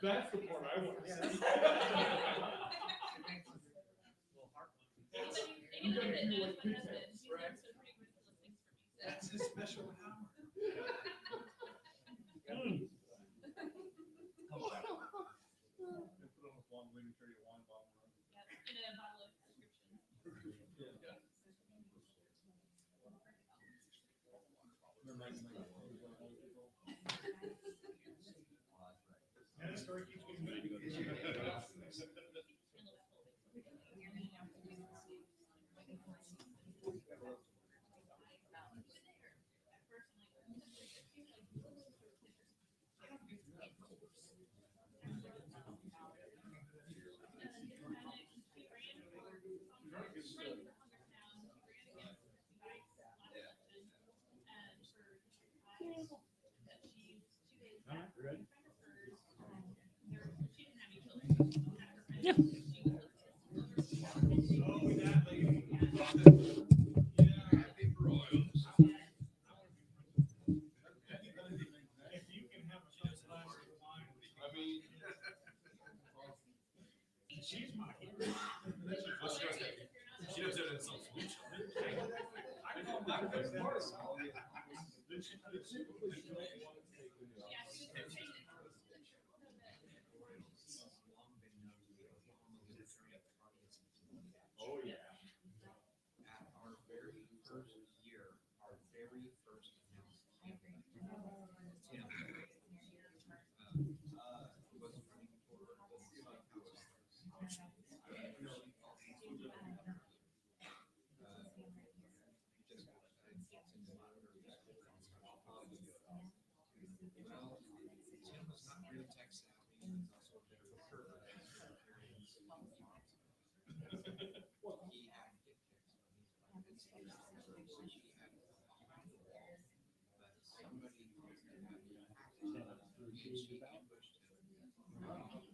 That's the part I want to see. That's his special power. Oh, yeah. At our very first year, our very first announcement. Tim. Was running for the city council. Well, Tim was not very tech savvy, and was also a bit of a pervert. He had to get kicked from these benefits. He had to but somebody had she ambushed him in his interview.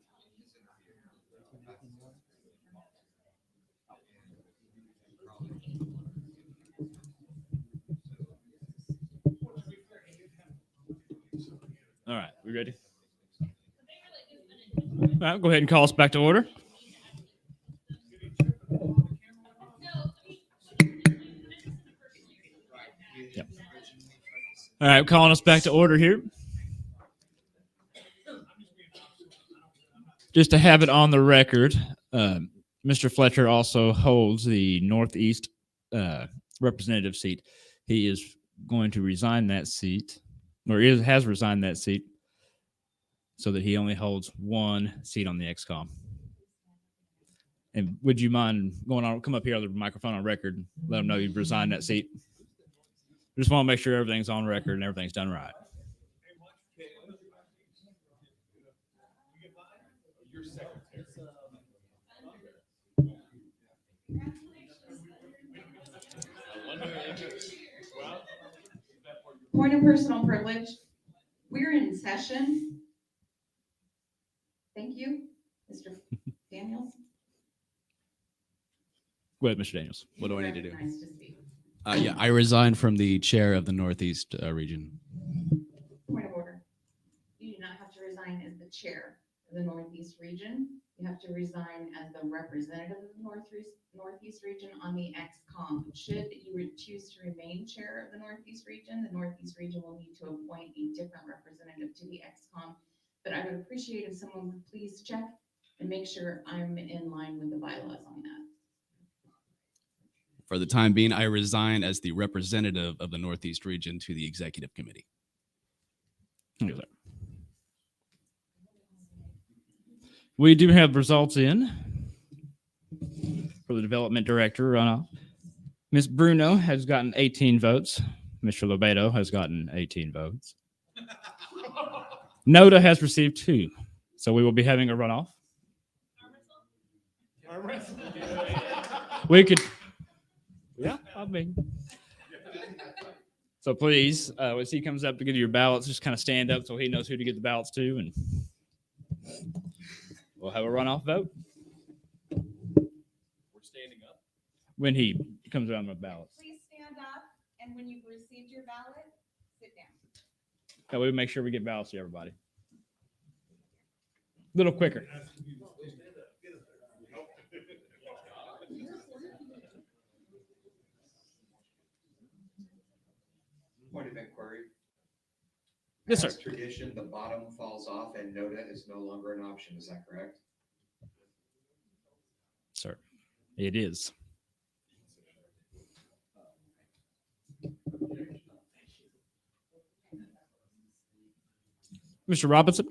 All right, we ready? All right, go ahead and call us back to order. Yep. All right, calling us back to order here. Just to have it on the record, Mr. Fletcher also holds the Northeast representative seat. He is going to resign that seat, or has resigned that seat, so that he only holds one seat on the XCOM. And would you mind come up here on the microphone on record, and let them know you've resigned that seat? Just want to make sure everything's on record and everything's done right. Point of personal privilege. We're in session. Thank you, Mr. Daniels. Go ahead, Mr. Daniels. What do I need to do? Recognized to speak. Yeah, I resigned from the chair of the Northeast region. Point of order. You do not have to resign as the chair of the Northeast region. You have to resign as the representative of the Northeast region on the XCOM. Should you choose to remain chair of the Northeast region will need to appoint a different representative to the XCOM. But I would appreciate if someone would please check and make sure I'm in line with the bylaws on that. For the time being, I resign as the representative of the Northeast region to the executive committee. We do have results in for the development director runoff. Ms. Bruno has gotten 18 votes. Mr. Lobedo has gotten 18 votes. Noda has received 2. So we will be having a runoff. We could. Yeah, I mean. So please, as he comes up to give you your ballots, just kind of stand up so he knows who to get the ballots to, and we'll have a runoff vote. We're standing up. When he comes around with ballots. Please stand up, and when you've received your ballot, sit down. That way we make sure we get ballots to everybody. A little quicker. Point of inquiry. Yes, sir. As tradition, the bottom falls off and NODA is no longer an option. Is that correct? Sir, it is. Mr. Robinson?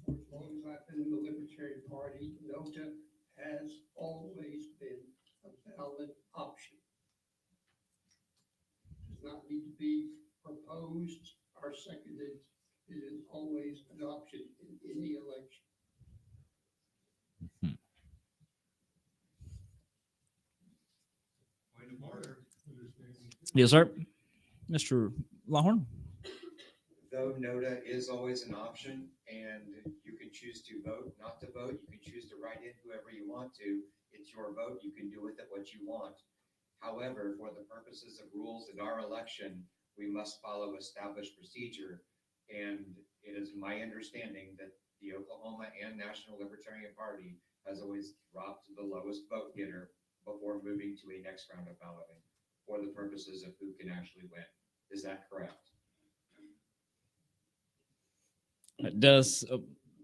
As long as I've been in the Libertarian Party, NOTA has always been a valid option. Does not need to be proposed or seconded. It is always an option in any election. Point of order. Yes, sir. Mr. Lawhorn? Though NOTA is always an option and you can choose to vote, not to vote, you can choose to write in whoever you want to. It's your vote. You can do with it what you want. However, for the purposes of rules in our election, we must follow established procedure. And it is my understanding that the Oklahoma and National Libertarian Party has always dropped the lowest vote getter before moving to a next round of balloting for the purposes of who can actually win. Is that correct? Does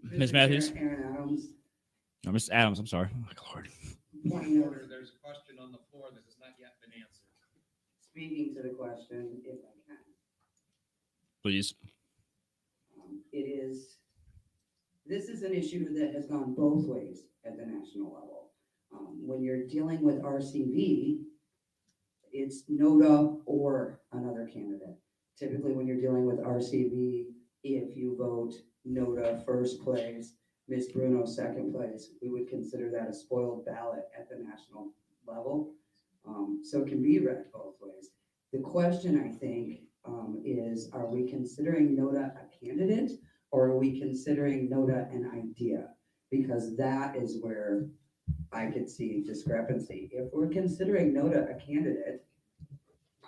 Ms. Mr. Matthews? Chair, Aaron Adams. No, Ms. Adams, I'm sorry. Oh, my Lord. Point of order, there's a question on the floor that has not yet been answered. speaking to the question, if I can. Please. This is an issue that has gone both ways at the national level. When you're dealing with RCV, it's NODA or another candidate. Typically, when you're dealing with RCV, if you vote NODA first place, Ms. Bruno second place, we would consider that a spoiled ballot at the national level. So it can be read both ways. The question, I think, is, are we considering NODA a candidate, or are we considering NODA an idea? Because that is where I could see discrepancy. If we're considering NODA a candidate,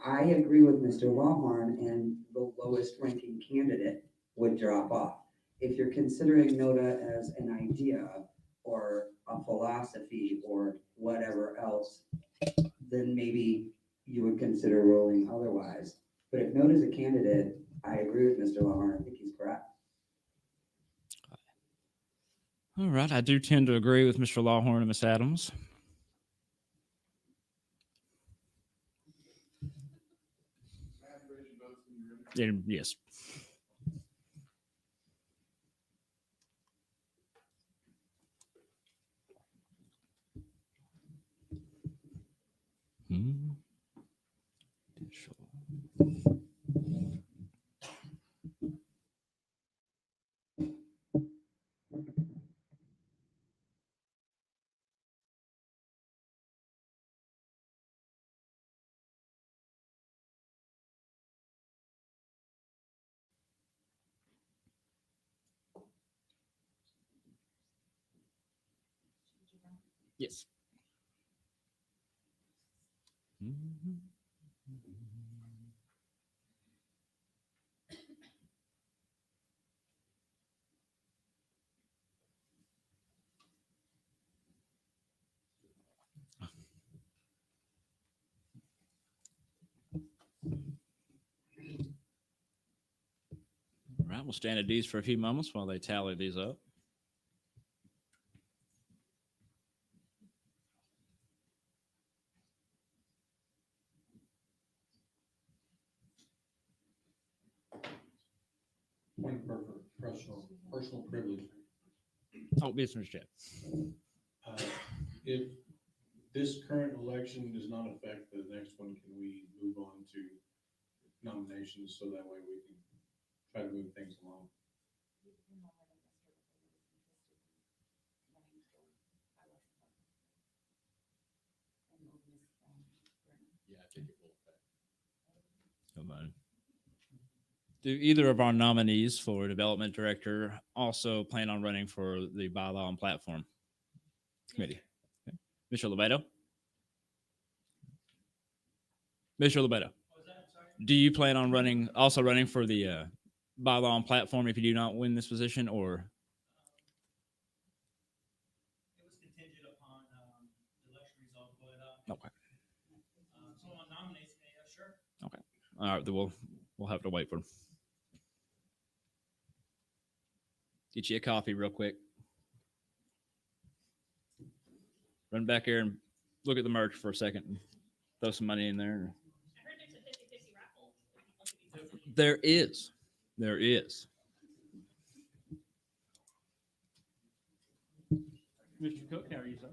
I agree with Mr. Lawhorn, and the lowest ranking candidate would drop off. If you're considering NODA as an idea or a philosophy or whatever else, then maybe you would consider ruling otherwise. But if NODA is a candidate, I agree with Mr. Lawhorn. I think he's correct. All right. I do tend to agree with Mr. Lawhorn and Ms. Adams. Yes. Yes. All right. We'll stand at these for a few moments while they tally these up. Point of personal privilege. Oh, yes, Mr. Chad. If this current election does not affect the next one, can we move on to nominations so that way we can try to move things along? Yeah, I think it will affect. Come on. Do either of our nominees for development director also plan on running for the bylaw and platform committee? Okay. Mr. Lebedo? Mr. Lebedo, do you plan on also running for the bylaw and platform if you do not win this position, or? It was contingent upon the election result, but Okay. someone nominates me, sure. Okay. All right. Then we'll have to wait for him. Get you a coffee real quick. Run back here and look at the merch for a second and throw some money in there. I heard there's a 50-50 raffle. There is. There is. Mr. Cook, how are you, sir?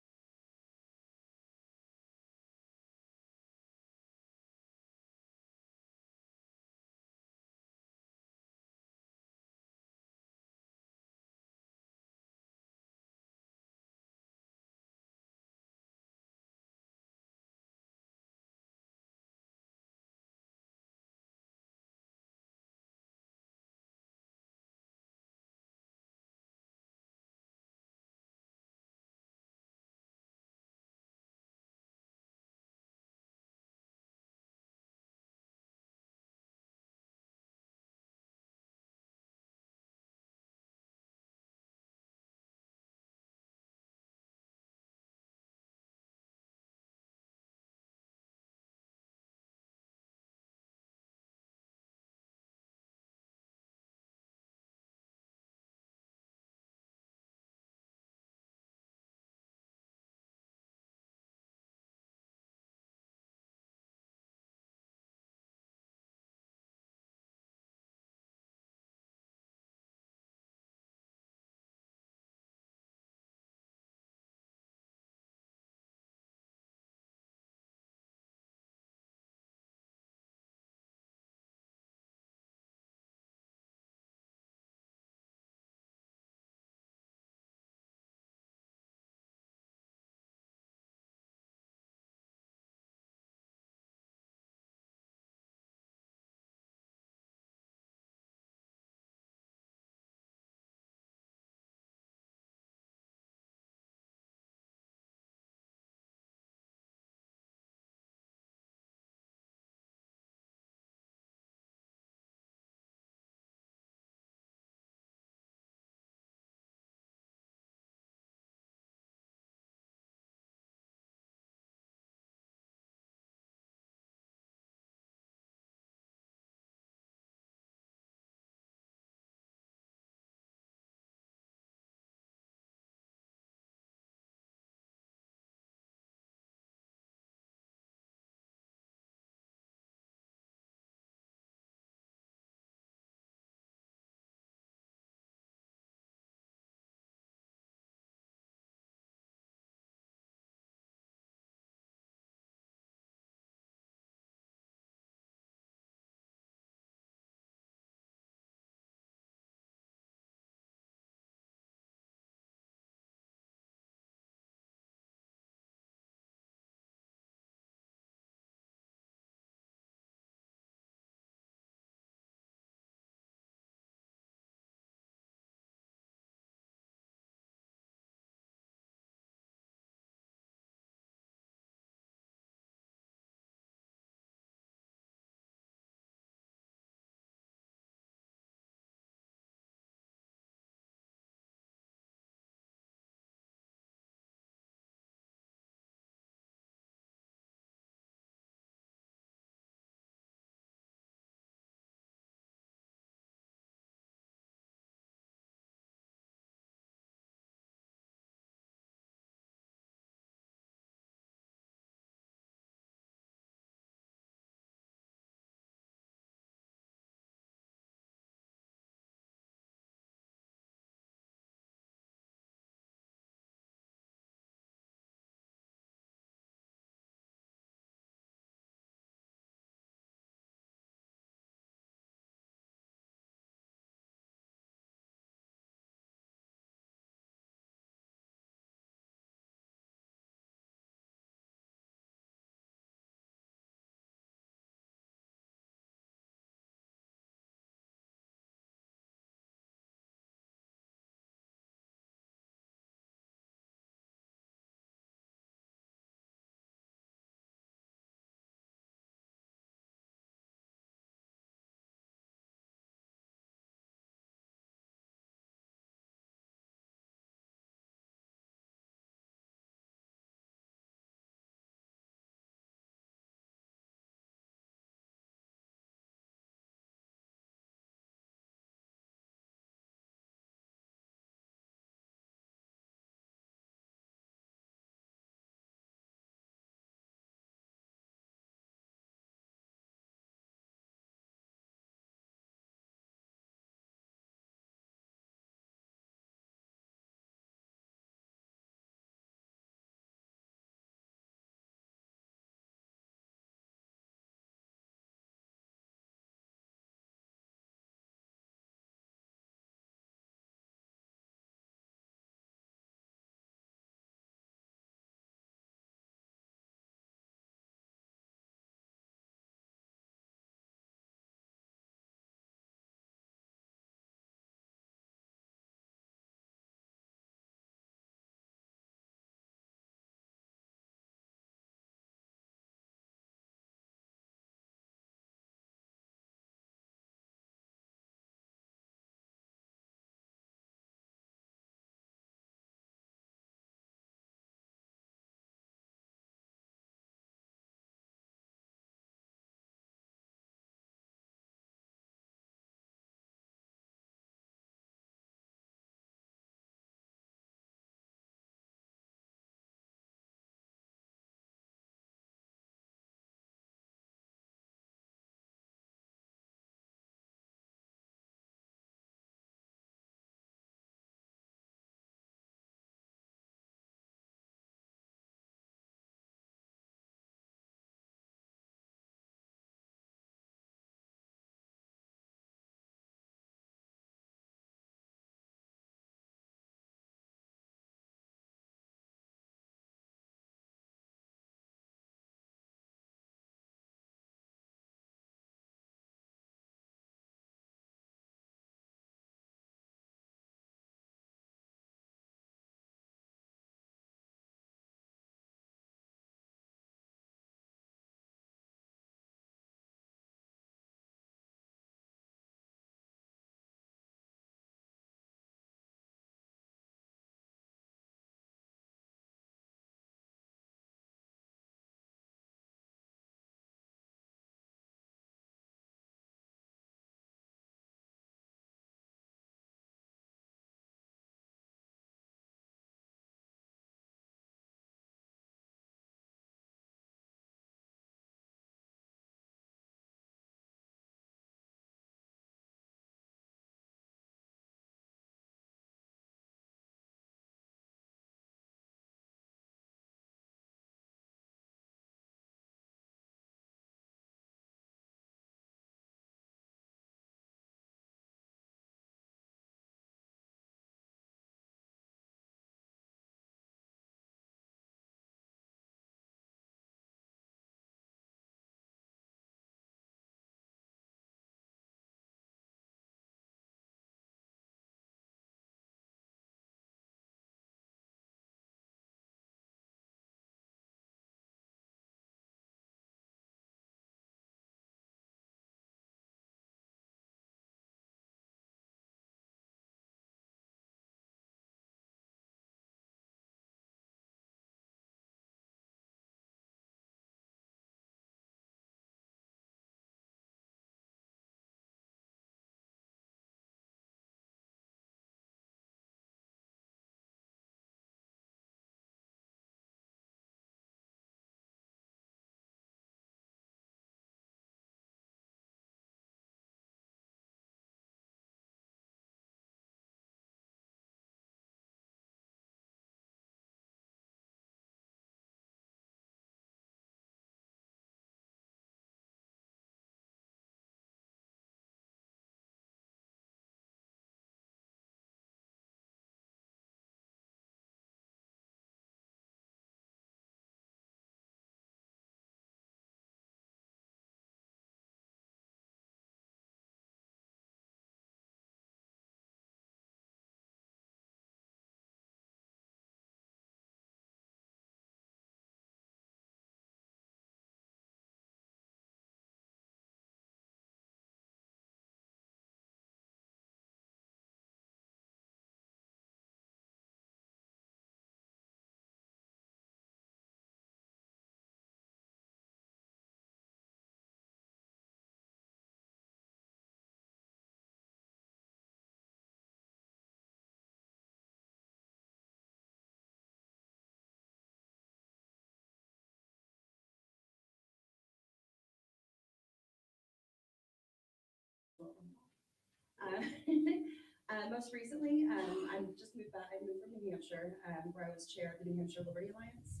Most recently, I just moved back. I moved from New Hampshire, where I was chair of the New Hampshire Liberty Alliance,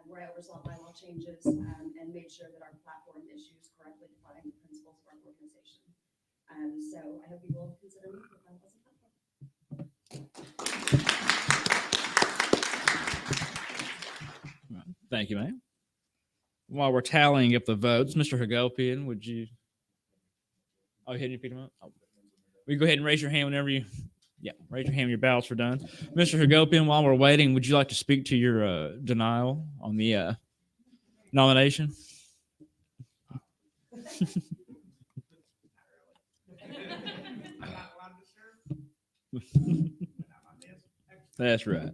where I oversaw bylaw changes and made sure that our platform issues correctly define the principles of our organization. So I hope you will consider me for bylaws and platform. Thank you, ma'am. While we're tallying up the votes, Mr. Hagopian, would you? Oh, you hadn't picked him up? Oh. We go ahead and raise your hand whenever you. Yeah, raise your hand when your ballots are done. Mr. Hagopian, while we're waiting, would you like to speak to your denial on the nomination? That's right.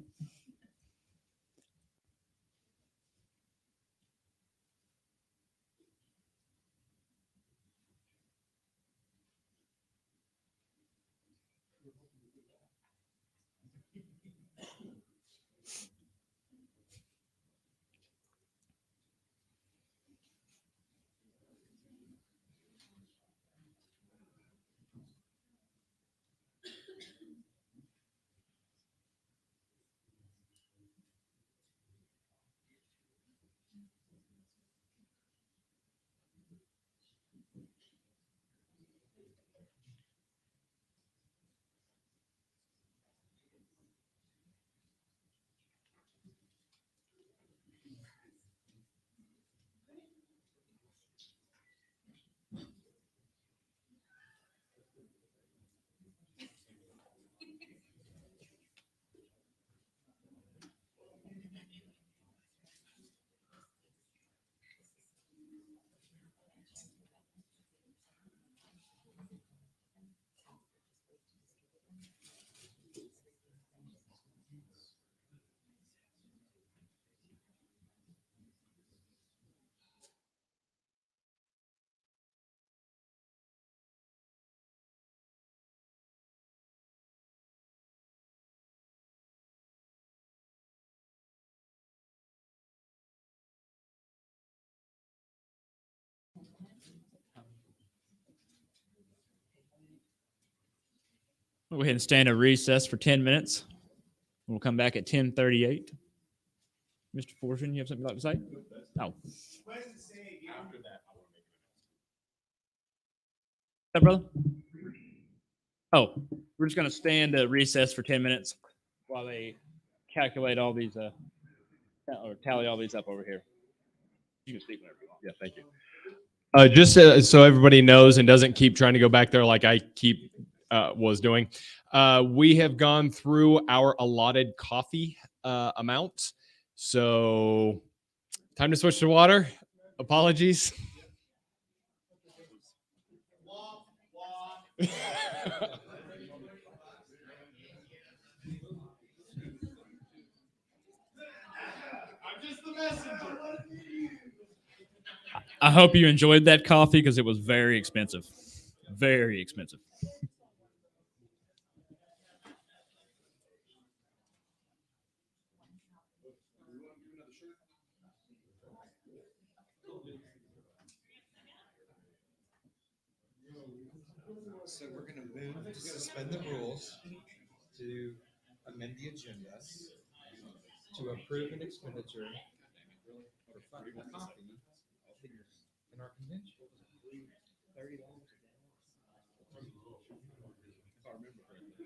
We'll go ahead and stand at recess for 10 minutes. We'll come back at 10:38. Mr. Fortune, you have something you'd like to say? Oh. After that, I want to make What's up, brother? Oh, we're just going to stand at recess for 10 minutes while they calculate all these, or tally all these up over here. You can speak whenever you want. Yeah, thank you. Just so everybody knows and doesn't keep trying to go back there like I was doing, we have gone through our allotted coffee amount. So time to switch to water. Apologies. I hope you enjoyed that coffee because it was very expensive. Very expensive. So we're going to move to suspend the rules, to amend the agenda, to approve an expenditure for coffee in our convention. $30 if I remember correctly.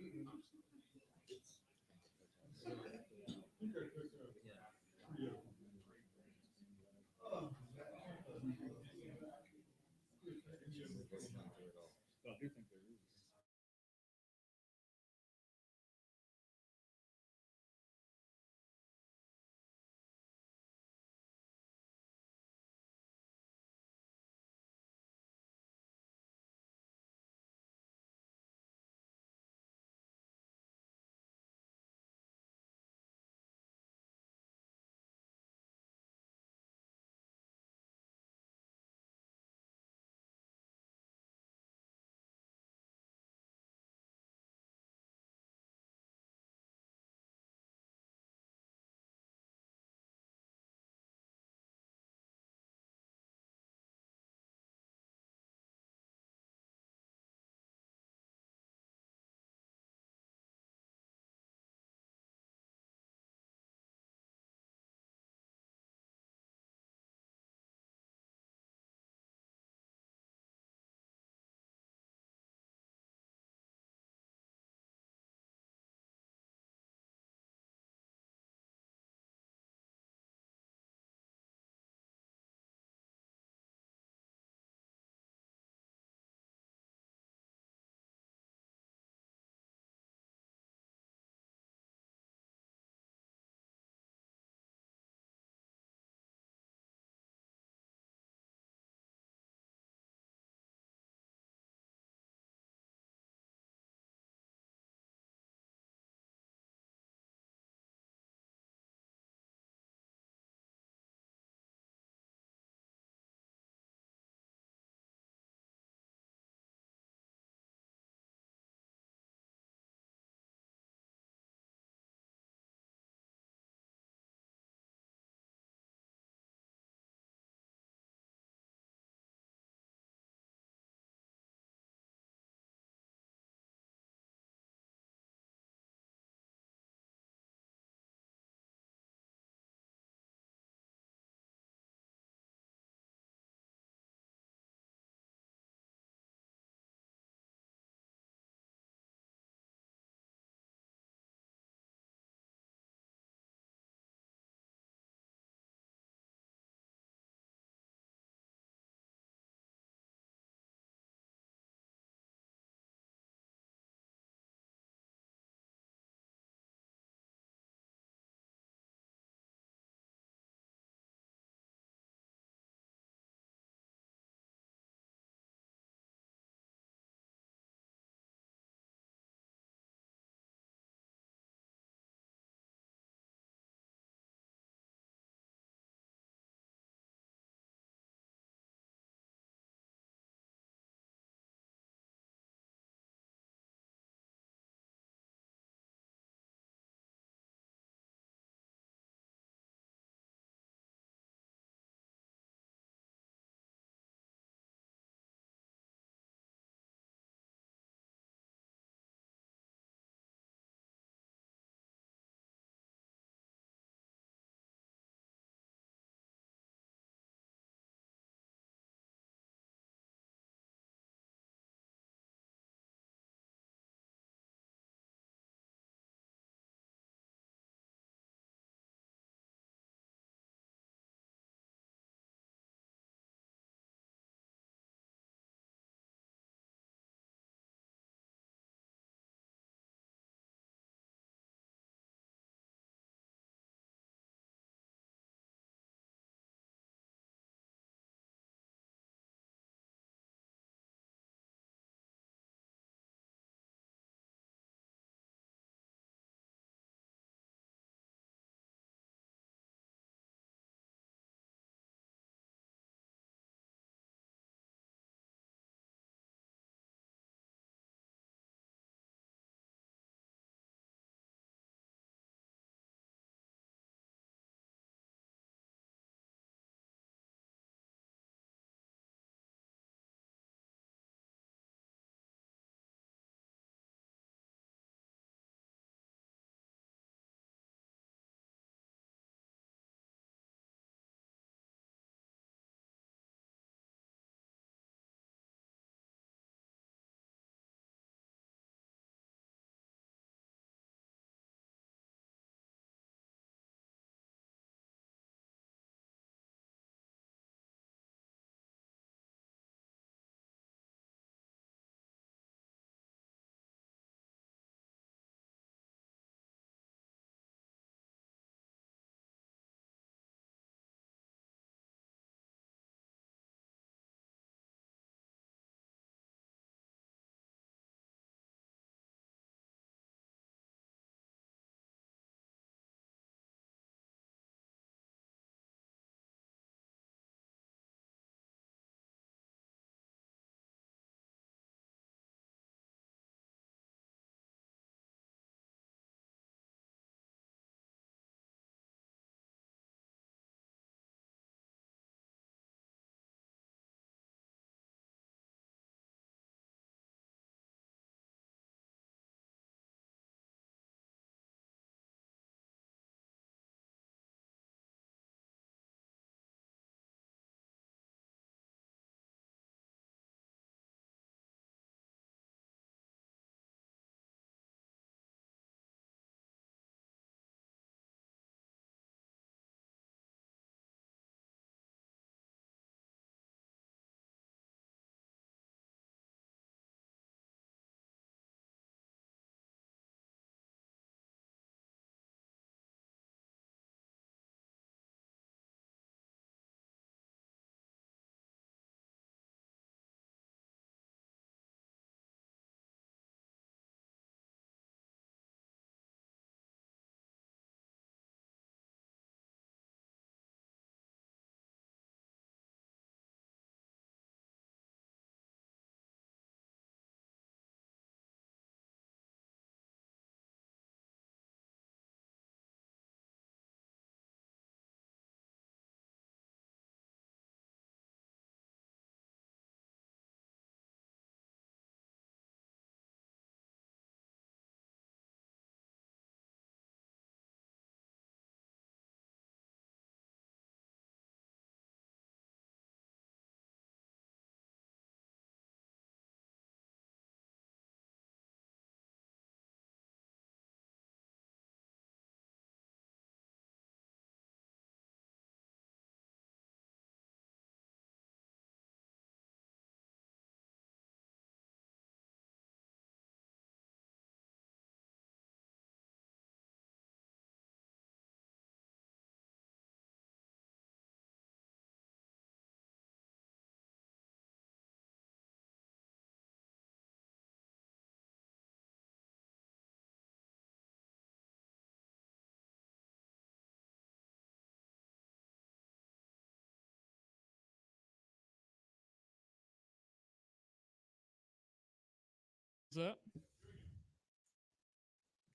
What's up?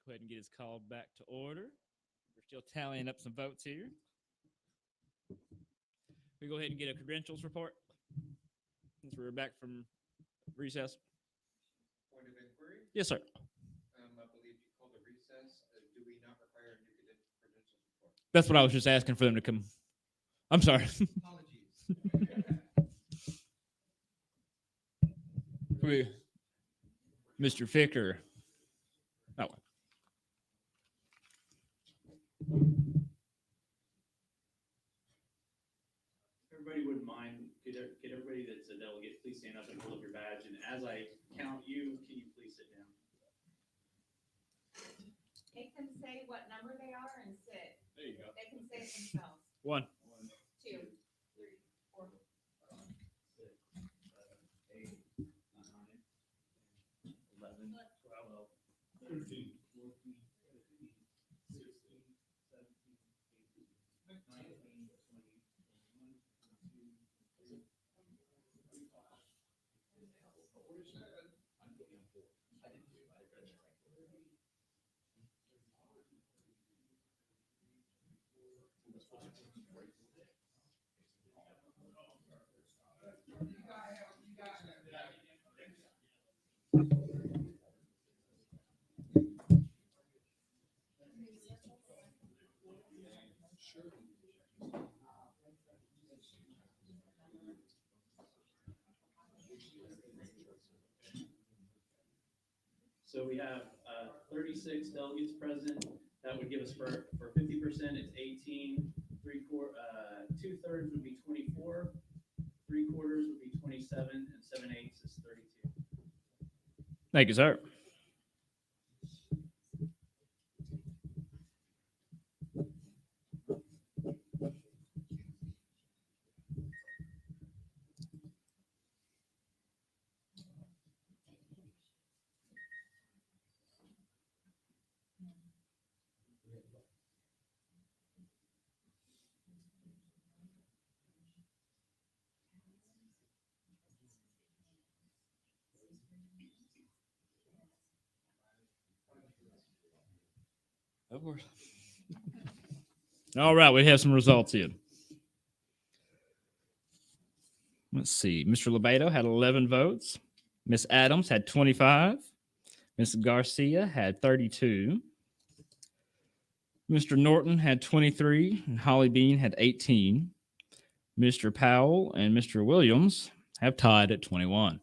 Go ahead and get his call back to order. We're still tallying up some votes here. We go ahead and get a credentials report since we're back from recess. Point of inquiry? Yes, sir. I believe you called a recess. Do we not require a new credentials report? That's what I was just asking for them to come. I'm sorry. Mr. Ficker. Oh. Everybody wouldn't mind, could everybody that's a delegate, please stand up and hold up your badge, and as I count you, can you please sit down? Make them say what number they are and sit. There you go. They can say it themselves. 1. 2, 3, 4. 6, 7, 8, 9, 11, 12, 13, 14, 15, 16, 17, 18, 19, 20, 21, 22, 23, 25. I'm putting on 4. I didn't do it. I read it right. So we have 36 delegates present. That would give us for 50%, it's 18. 2/3 would be 24. 3/4 would be 27, and 7/8 is 32. Thank you, sir. Of course. All right, we have some results here. Let's see. Mr. Lebedo had 11 votes. Miss Adams had 25. Miss Garcia had 32. Mr. Norton had 23, and Holly Bean had 18. Mr. Powell and Mr. Williams have tied at 21.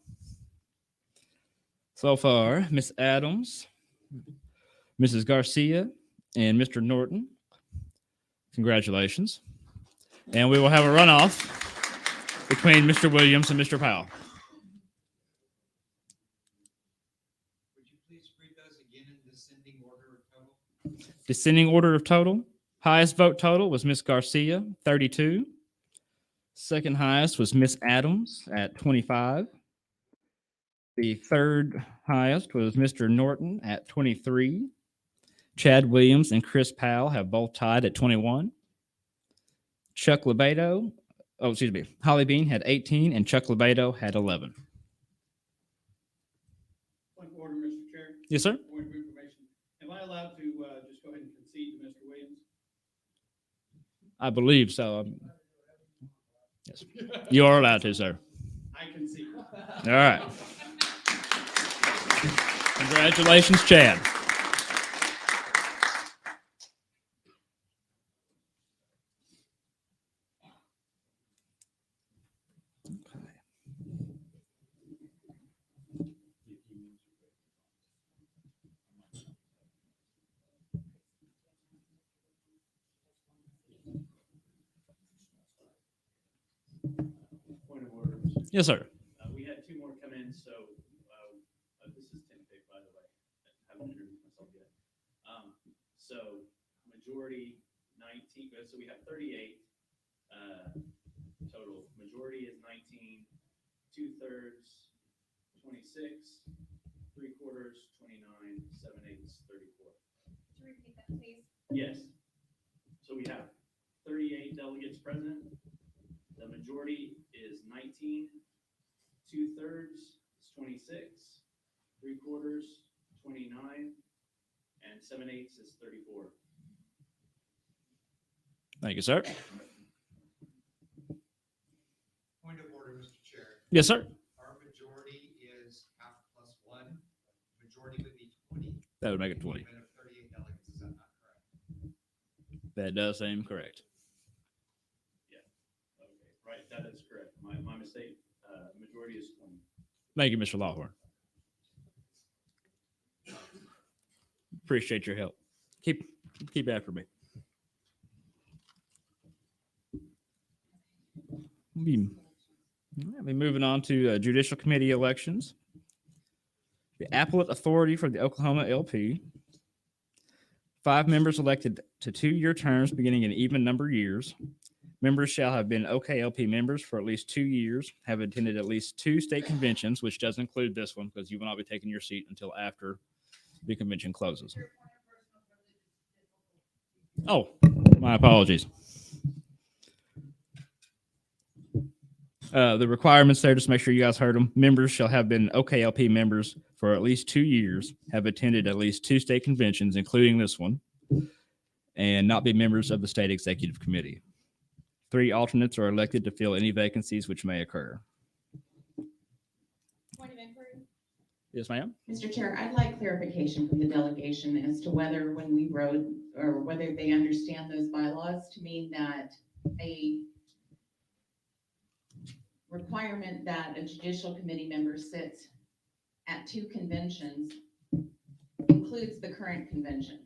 So far, Miss Adams, Mrs. Garcia, and Mr. Norton, congratulations. And we will have a runoff between Mr. Williams and Mr. Powell. Would you please read those again in descending order of total? Descending order of total. Highest vote total was Miss Garcia, 32. Second highest was Miss Adams at 25. The third highest was Mr. Norton at 23. Chad Williams and Chris Powell have both tied at 21. Chuck Lebedo, Holly Bean had 18 and Chuck Lebedo had 11. Point of order, Mr. Chair. Yes, sir. Point of information. Am I allowed to just go ahead and concede to Mr. Williams? I believe so. Yes. You are allowed to, sir. I concede. All right. Congratulations, Chad. Point of order. Yes, sir. We had 2 more come in, so this is Tim Pick, by the way. I haven't introduced myself yet. So majority 19, so we have 38 total. Majority is 19, 2/3, 26, 3/4, 29, 7/8, 34. Could you repeat that, please? Yes. So we have 38 delegates present. The majority is 19. 2/3 is 26. 3/4, 29, and 7/8 is 34. Thank you, sir. Point of order, Mr. Chair. Yes, sir. Our majority is half plus one. Majority would be 20. That would make it 20. Even of 38 delegates, is that not correct? That does seem correct. Yeah. Okay. Right. That is correct. My mistake. Majority is 20. Thank you, Mr. Lawhorn. Appreciate your help. Keep after me. We'll be moving on to judicial committee elections. The appellate authority for the Oklahoma LP. 5 members elected to 2-year terms beginning in even number years. Members shall have been OKLP members for at least 2 years, have attended at least 2 state conventions, which does include this one because you will not be taking your seat until after the convention closes. Oh, my apologies. The requirements there, just make sure you guys heard them. Members shall have been OKLP members for at least 2 years, have attended at least 2 state conventions, including this one, and not be members of the state executive committee. 3 alternates are elected to fill any vacancies which may occur. Point of inquiry. Yes, ma'am. Mr. Chair, I'd like clarification from the delegation as to whether when we wrote or whether they understand those bylaws to mean that a requirement that a judicial committee member sits at 2 conventions includes the current convention.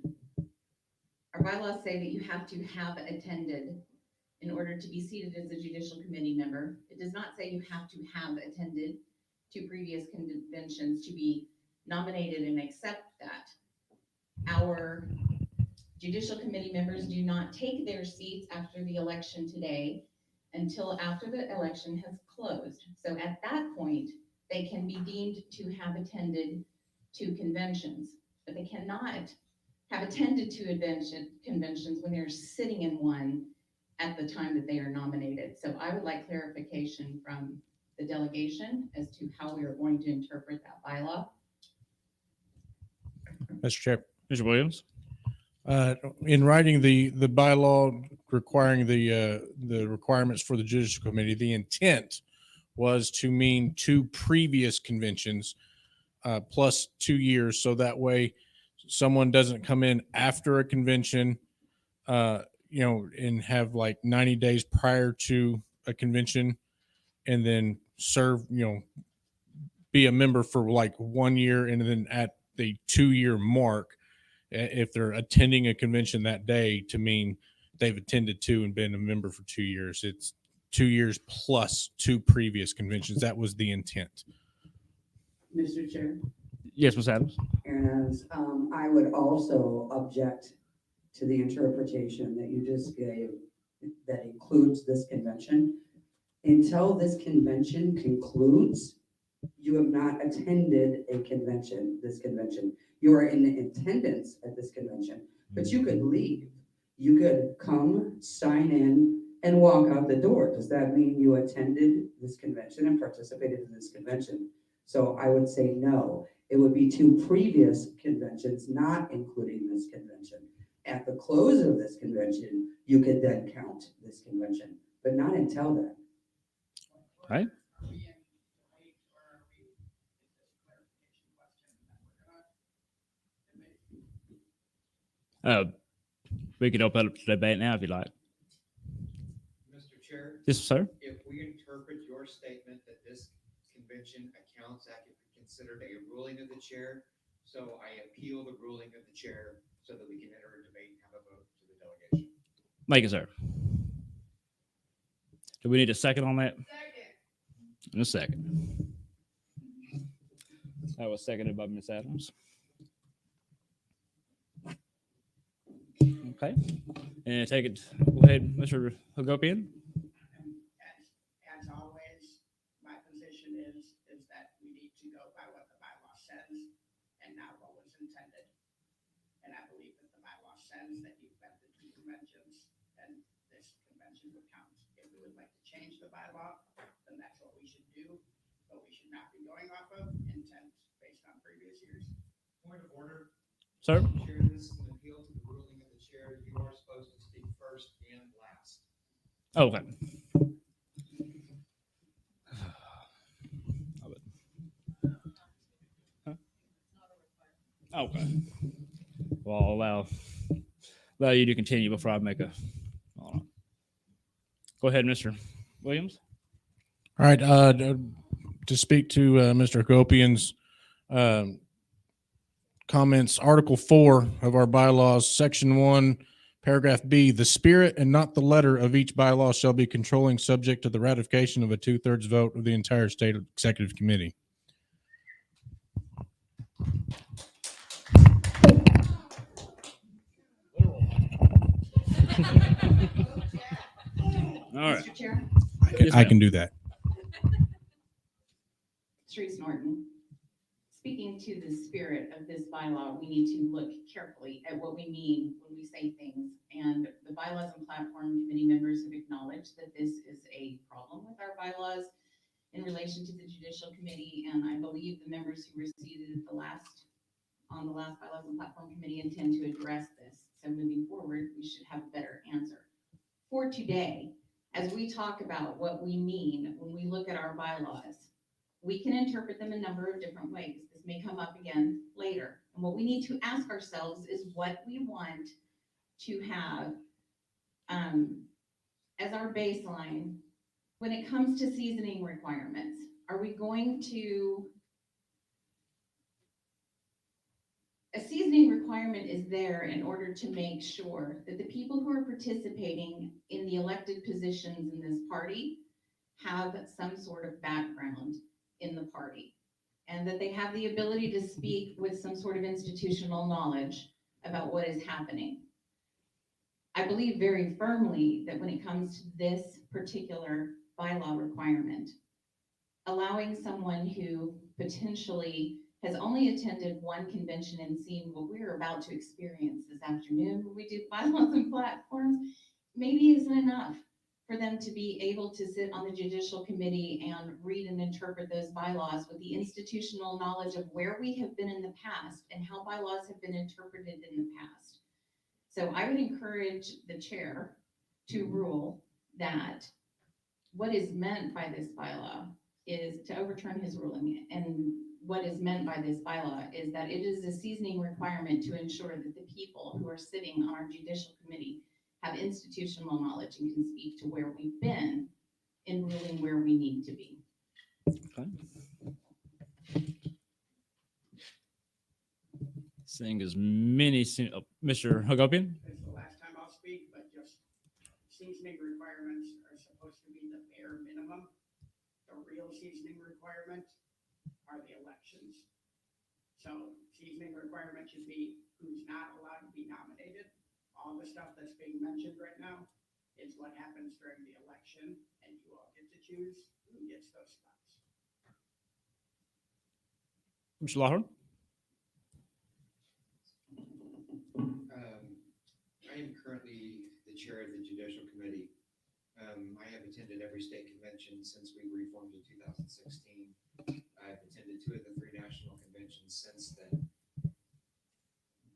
Our bylaws say that you have to have attended in order to be seated as a judicial committee member. It does not say you have to have attended 2 previous conventions to be nominated and accept that. Our judicial committee members do not take their seats after the election today until after the election has closed. So at that point, they can be deemed to have attended 2 conventions, but they cannot have attended 2 conventions when they're sitting in one at the time that they are nominated. So I would like clarification from the delegation as to how we are going to interpret that bylaw. Mr. Chair. Mr. Williams. In writing the bylaw requiring the requirements for the judicial committee, the intent was to mean 2 previous conventions plus 2 years, so that way someone doesn't come in after a convention, and have like 90 days prior to a convention, and then serve, be a member for like 1 year, and then at the 2-year mark, if they're attending a convention that day, to mean they've attended 2 and been a member for 2 years. It's 2 years plus 2 previous conventions. That was the intent. Mr. Chair. Yes, Ms. Adams. Aaron Adams, I would also object to the interpretation that you just gave that includes this convention. Until this convention concludes, you have not attended a convention, this convention. You are in attendance at this convention, but you could leave. You could come, sign in, and walk out the door. Does that mean you attended this convention and participated in this convention? So I would say no. It would be 2 previous conventions, not including this convention. At the close of this convention, you could then count this convention, but not until then. Right. We could open up the debate now if you like. Mr. Chair? Yes, sir. If we interpret your statement that this convention accounts that could be considered a ruling of the chair, so I appeal the ruling of the chair so that we can enter a debate and have a vote to the delegation. Thank you, sir. Do we need a second on that? In a second. That was seconded by Ms. Adams. Okay. And take it. Go ahead, Mr. Hagopian. As always, my position is that we need to go by what the bylaw says and not what was intended. And I believe that the bylaw says that you've been to 2 conventions, and this convention would count. If we would like to change the bylaw, then that's what we should do, but we should not be going off of intent based on previous Point of order. Sir? Chair, this is an appeal to the ruling of the chair. You are supposed to speak first and last. Okay. Okay. Well, I'll allow you to continue before I make a. Hold on. Go ahead, Mr. Williams. All right. To speak to Mr. Hagopian's comments, Article 4 of our bylaws, Section 1, Paragraph B, the spirit and not the letter of each bylaw shall be controlling, subject to the ratification of a 2/3 vote of the entire state executive committee. All right. Mr. Chair? I can do that. Therese Norton. Speaking to the spirit of this bylaw, we need to look carefully at what we mean when we say things. And the bylaws and platform committee members have acknowledged that this is a problem with our bylaws in relation to the judicial committee. And I believe the members who were seated at on the last bylaws and platform committee intend to address this. So moving forward, we should have a better answer. For today, as we talk about what we mean when we look at our bylaws, we can interpret them a number of different ways. This may come up again later. And what we need to ask ourselves is what we want to have as our baseline when it comes to seasoning requirements. Are we going to... A seasoning requirement is there in order to make sure that the people who are participating in the elected positions in this party have some sort of background in the party, and that they have the ability to speak with some sort of institutional knowledge about what is happening. I believe very firmly that when it comes to this particular bylaw requirement, allowing someone who potentially has only attended one convention and seen what we're about to experience this afternoon when we do bylaws and platforms, maybe isn't enough for them to be able to sit on the judicial committee and read and interpret those bylaws with the institutional knowledge of where we have been in the past and how bylaws have been interpreted in the past. So I would encourage the chair to rule that what is meant by this bylaw is to overturn his ruling. And what is meant by this bylaw is that it is a seasoning requirement to ensure that the people who are sitting on our judicial committee have institutional knowledge and can speak to where we've been in ruling where we need to be. Okay. Seeing as many, Mr. Hagopian? It's the last time I'll speak, but just seasoning requirements are supposed to be the bare minimum. The real seasoning requirement are the elections. So seasoning requirement should be who's not allowed to be nominated. All the stuff that's being mentioned right now is what happens during the election, and you all get to choose who gets those spots. Mr. Lawhorn? I am currently the chair of the Judicial Committee. I have attended every state convention since we reformed in 2016. I've attended 2 of the 3 national conventions since then.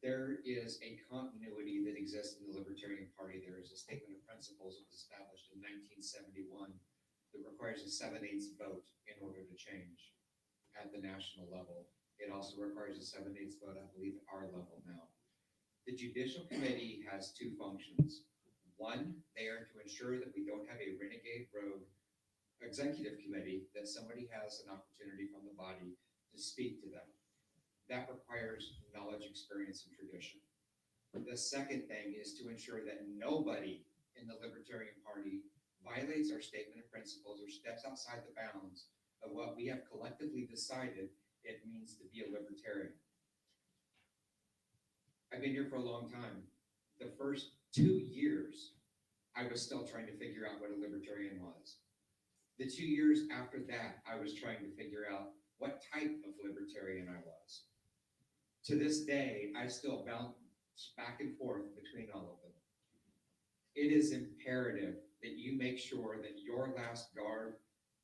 There is a continuity that exists in the Libertarian Party. There is a statement of principles that was established in 1971 that requires a 7/8 vote in order to change at the national level. It also requires a 7/8 vote, I believe, at our level now. The Judicial Committee has 2 functions. One, they are to ensure that we don't have a renegade rogue executive committee, that somebody has an opportunity from the body to speak to them. That requires knowledge, experience, and tradition. The second thing is to ensure that nobody in the Libertarian Party violates our statement of principles or steps outside the bounds of what we have collectively decided it means to be a libertarian. I've been here for a long time. The first 2 years, I was still trying to figure out what a libertarian was. The 2 years after that, I was trying to figure out what type of libertarian I was. To this day, I still bounce back and forth between all of them. It is imperative that you make sure that your last guard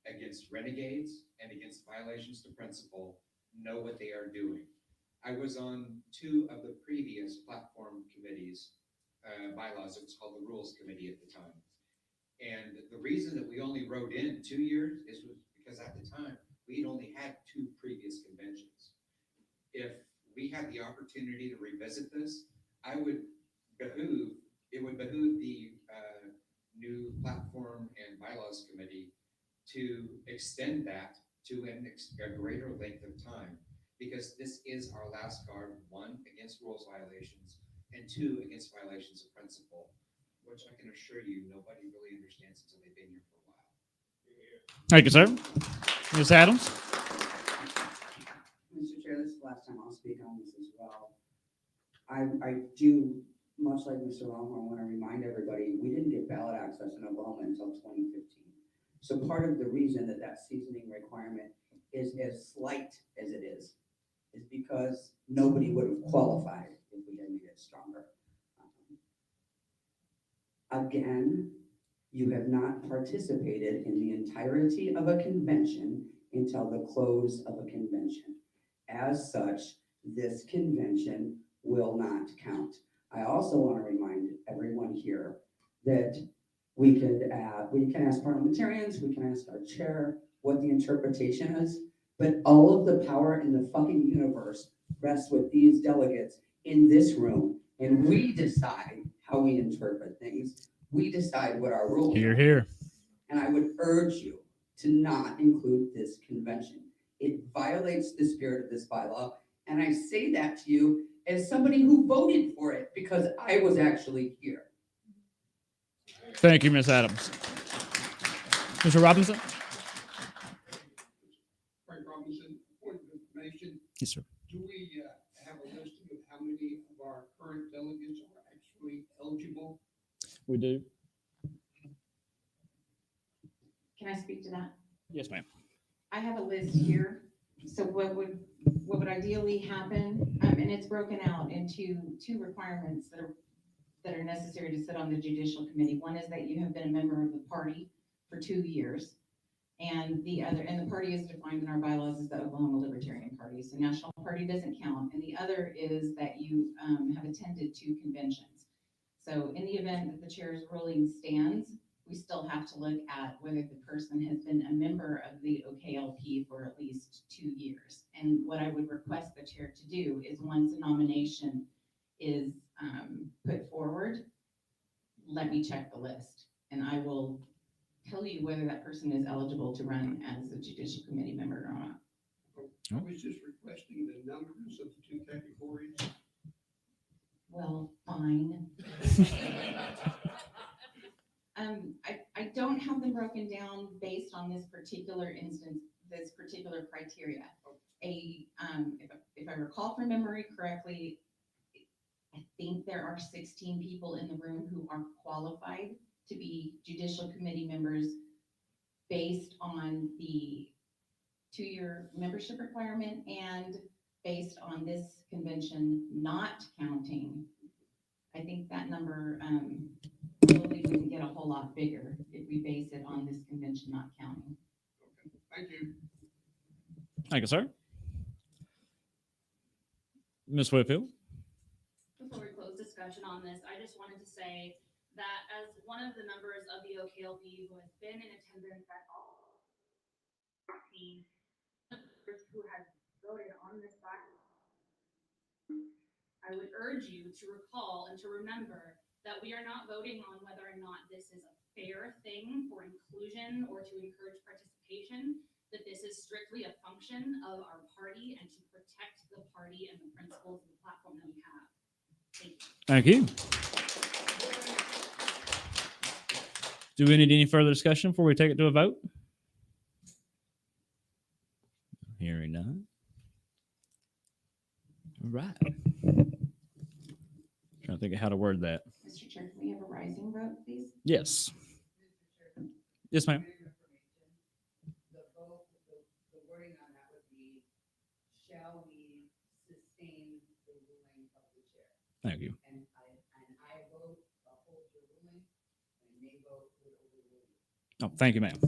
against renegades and against violations to principle know what they are doing. I was on 2 of the previous platform committees, bylaws. It was called the Rules Committee at the time. And the reason that we only wrote in 2 years was because at the time, we had only had 2 previous conventions. If we had the opportunity to revisit this, it would behoove the new platform and bylaws committee to extend that to a greater length of time, because this is our last guard, 1, against rules violations, and 2, against violations of principle, which I can assure you, nobody really understands until they've been here for a while. Thank you, sir. Ms. Adams? Mr. Chair, this is the last time I'll speak on this as well. I do, much like Mr. Longhorn, want to remind everybody, we didn't get ballot access in Oklahoma until 2015. So part of the reason that that seasoning requirement is as slight as it is because nobody would have qualified if we had made it stronger. Again, you have not participated in the entirety of a convention until the close of a convention. As such, this convention will not count. I also want to remind everyone here that we can ask parliamentarians, we can ask our chair what the interpretation is, but all of the power in the fucking universe rests with these delegates in this room, and we decide how we interpret things. We decide what our rules Here, are. here. And I would urge you to not include this convention. It violates the spirit of this bylaw, and I say that to you as somebody who voted for it because I was actually here. Thank you, Ms. Adams. Mr. Robinson? Frank Robinson, point of information. Yes, sir. Do we have a listing of how many of our current delegates are actually eligible? We do. Can I speak to that? Yes, ma'am. I have a list here. So what would ideally happen, and it's broken out into 2 requirements that are necessary to sit on the judicial committee. One is that you have been a member of the party for 2 years. And the party is defined in our bylaws as the Oklahoma Libertarian Party. So national party doesn't count. And the other is that you have attended 2 conventions. So in the event that the chair's ruling stands, we still have to look at whether the person has been a member of the OKLP for at least 2 years. And what I would request the chair to do is once a nomination is put forward, let me check the list. And I will tell you whether that person is eligible to run as a judicial committee member or not. I was just requesting the numbers of the 2 categories. Well, fine. I don't have them broken down based on this particular instance, this particular criteria. If I recall from memory correctly, I think there are 16 people in the room who are qualified to be judicial committee members based on the 2-year membership requirement and based on this convention not counting. I think that number probably wouldn't get a whole lot bigger if we base it on this convention not counting. Okay. Thank you. Thank you, sir. Ms. Whitfield? Before we close discussion on this, I just wanted to say that as one of the members of the OKLP who has been in attendance at all who has voted on this document, I would urge you to recall and to remember that we are not voting on whether or not this is a fair thing for inclusion or to encourage participation, that this is strictly a function of our party and to protect the party and the principles of the platform that we have. Thank you. Thank you. Do we need any further discussion before we take it to a vote? Hearing none. All right. Trying to think of how to word that. Mr. Chair, can we have a rising vote, please? Yes. Yes, ma'am. The wording on that would be, shall we sustain the ruling of the chair? Thank you. And I vote uphold your ruling, and they vote would overrule you. Oh, thank you, ma'am.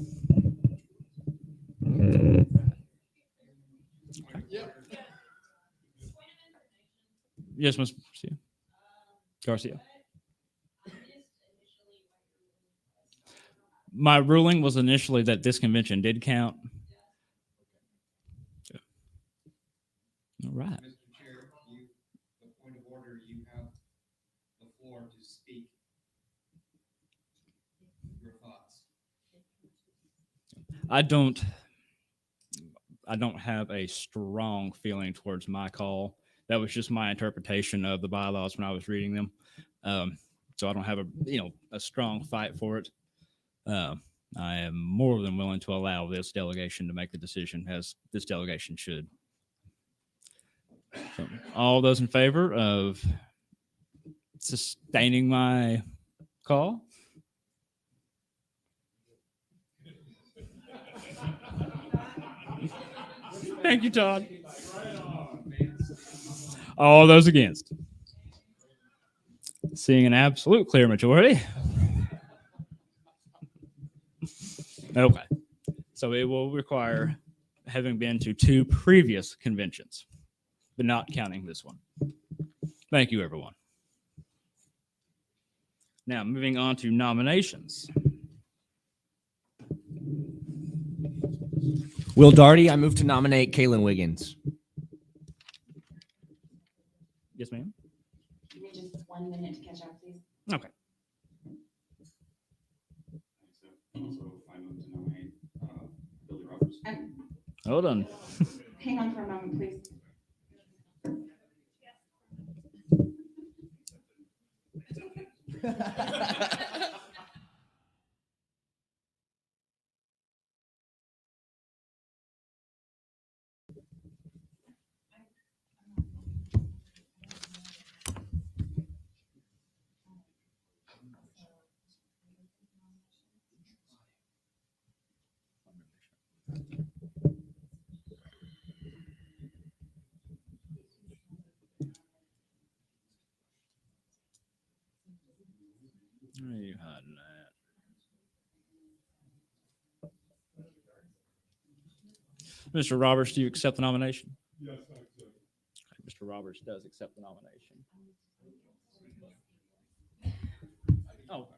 Yeah. Yes, Ms. Garcia. My ruling was initially that this convention did count. All right. Mr. Chair, the point of order, you have the floor to speak your thoughts. I don't have a strong feeling towards my call. That was just my interpretation of the bylaws when I was reading them. So I don't have a strong fight for it. I am more than willing to allow this delegation to make the decision, as this delegation should. So, all those in favor of sustaining my call? Thank you, Todd. All those against? Seeing an absolute clear majority. Okay. So it will require having been to 2 previous conventions, but not counting this one. Thank you, everyone. Now, moving on to nominations. Will Darty, I move to nominate Kaylin Wiggins. Yes, ma'am. Give me just 1 minute to catch up, please. Okay. Also, I move to nominate Billy Roberts. Hold on. Hang on for a moment, please. Where are you hiding at? Mr. Roberts, do you accept the nomination? Yes, I accept. Mr. Roberts does accept the nomination. Oh.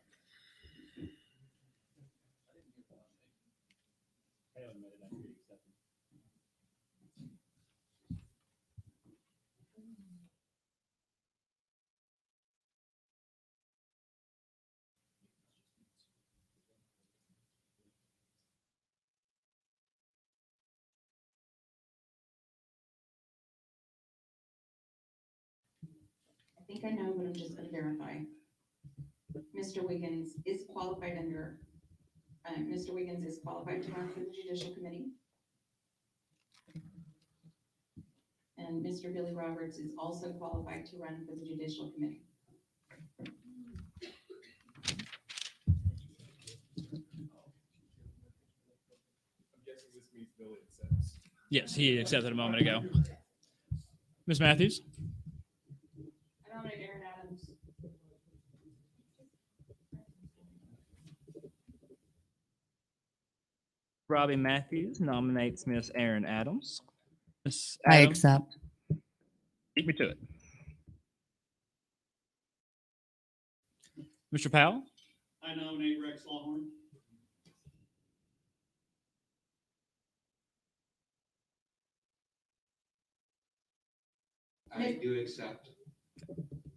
I think I know, but I'm just going to verify. Mr. Wiggins is qualified under, Mr. Wiggins is qualified to run for the Judicial Committee. And Mr. Billy Roberts is also qualified to run for the Judicial Committee. I'm guessing this means Billy accepts. Yes, he accepted a moment ago. Ms. Matthews? I nominate Aaron Adams. Robbie Matthews nominates Miss Erin Adams. Miss I Adams, accept. beat me to it. Mr. Powell? I nominate Rex Lawhorn. I do accept.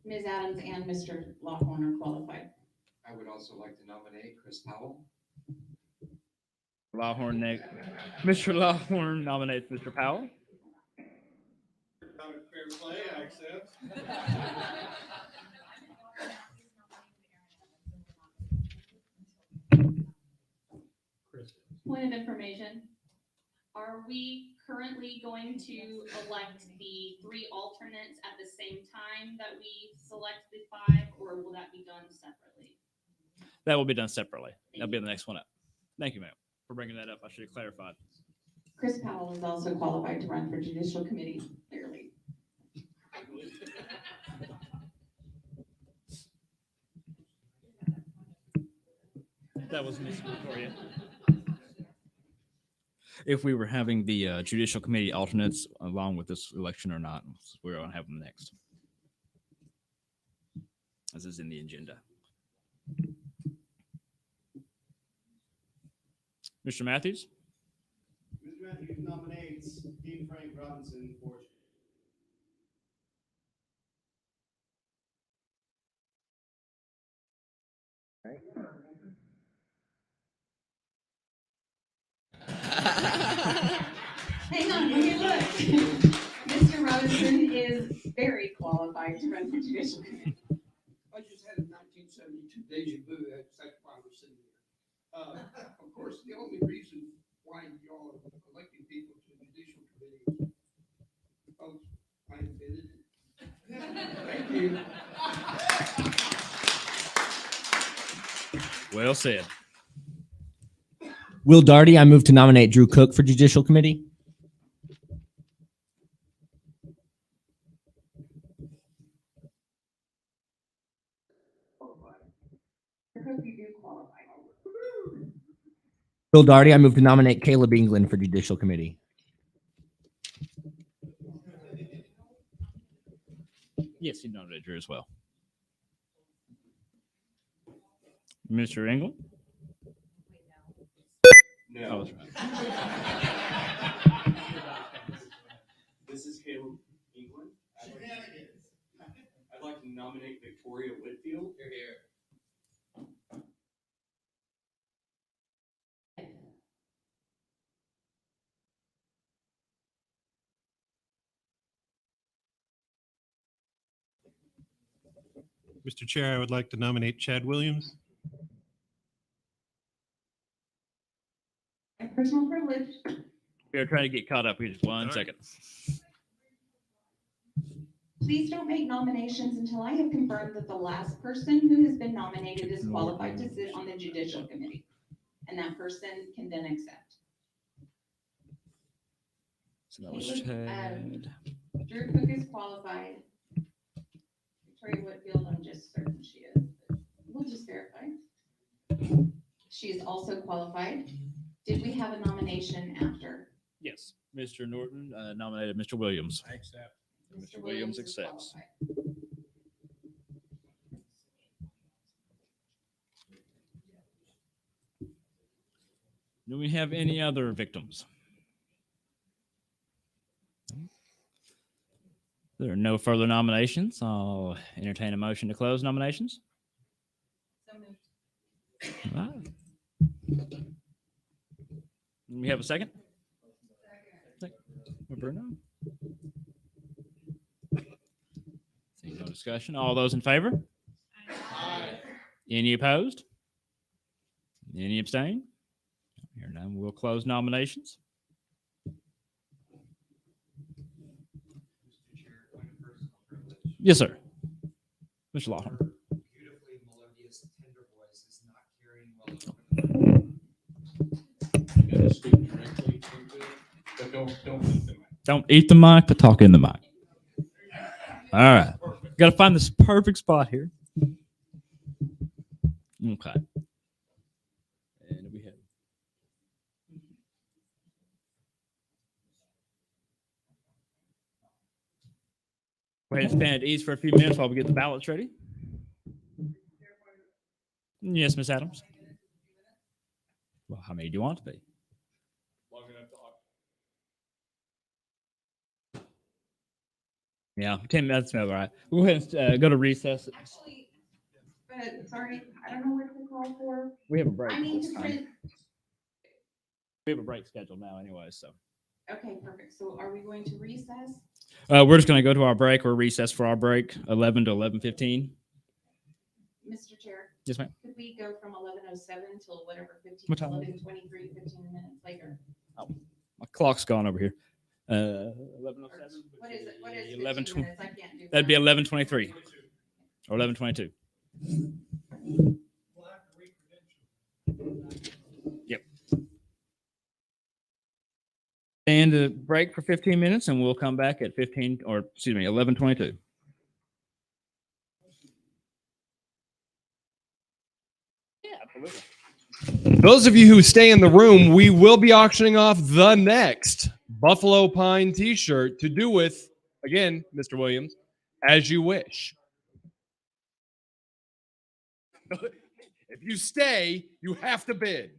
Ms. Adams and Mr. Lawhorn are qualified. I would also like to nominate Chris Powell. Mr. Lawhorn nominates Mr. Powell. Out of fair play, I accept. Point of information. Are we currently going to elect the 3 alternates at the same time that we select the 5, or will that be done separately? That will be done separately. That'll be the next one up. Thank you, ma'am, for bringing that up. I should have clarified. Chris Powell is also qualified to run for Judicial Committee, clearly. That was Miss Victoria. If we were having the Judicial Committee alternates along with this election or not, we're going to have them next. as is in the agenda. Mr. Matthews? Mr. Matthews nominates Dean Frank Robinson for. Hang on, let me look. Mr. Robinson is very qualified to run the judicial committee. I just had a 1972 deja vu, that's why we're sitting here. Of course, the only reason why y'all are electing people to the judicial committee is, folks, I invented it. Thank you. Well said. Will Darty, I move to nominate Drew Cook for Judicial Committee. Bill Darty, I move to nominate Caleb England for Judicial Committee. Yes, he nominated Drew as well. Mr. Engel? No. Oh, that's right. This is Caleb England. I'd like to nominate Victoria Whitfield. Here. Mr. Chair, I would like to nominate Chad Williams. Personal privilege. We are trying to get caught up here. Just one second. Please don't make nominations until I have confirmed that the last person who has been nominated is qualified to sit on the judicial committee. And that person can then accept. So that was Chad. Drew Cook is qualified. Victoria Whitfield, I'm just certain she is. But we'll just verify. She is also qualified. Did we have a nomination after? Yes. Mr. Norton nominated Mr. Williams. I accept. Mr. Williams is accepts. qualified. Do we have any other victims? There are no further nominations. I'll entertain a motion to close nominations. So moved. All right. We have a second? Second. Bruno? Seeing no discussion. All those in favor? Aye. Any opposed? Any abstain? Here none. We'll close nominations. Yes, sir. Mr. Lawhorn. Beautifully melodious, tender voice is not carrying well. You gotta speak directly into it, but don't eat the mic. Don't eat the mic, but talk in the mic. All right. Got to find this perfect spot here. Okay. And we have. Go ahead and stand at ease for a few minutes while we get the ballots ready. Yes, Miss Adams. Well, how many do you want to be? Long enough to talk. Yeah, 10 minutes. All right. We'll go ahead and go to recess. Actually, but sorry, I don't know what to call for. We have a break. I need this to time. print. We have a break scheduled now anyway, so. Okay, perfect. So are we going to recess? We're just going to go to our break or recess for our break, 11 to 11:15. Mr. Chair? Yes, ma'am. Could we go from 11:07 till whatever 15, What time? 11:23, 15 minutes later? My clock's gone over here. 11:07. What is it? What is 11, 15 minutes? I can't do That'd be that. 11:23 or 11:22. Yep. And a break for 15 minutes, and we'll come back at 11:22. Yeah, absolutely. Those of you who stay in the room, we will be auctioning off the next Buffalo Pine t-shirt to do with, again, Mr. Williams, as you wish. If you stay, you have to bid.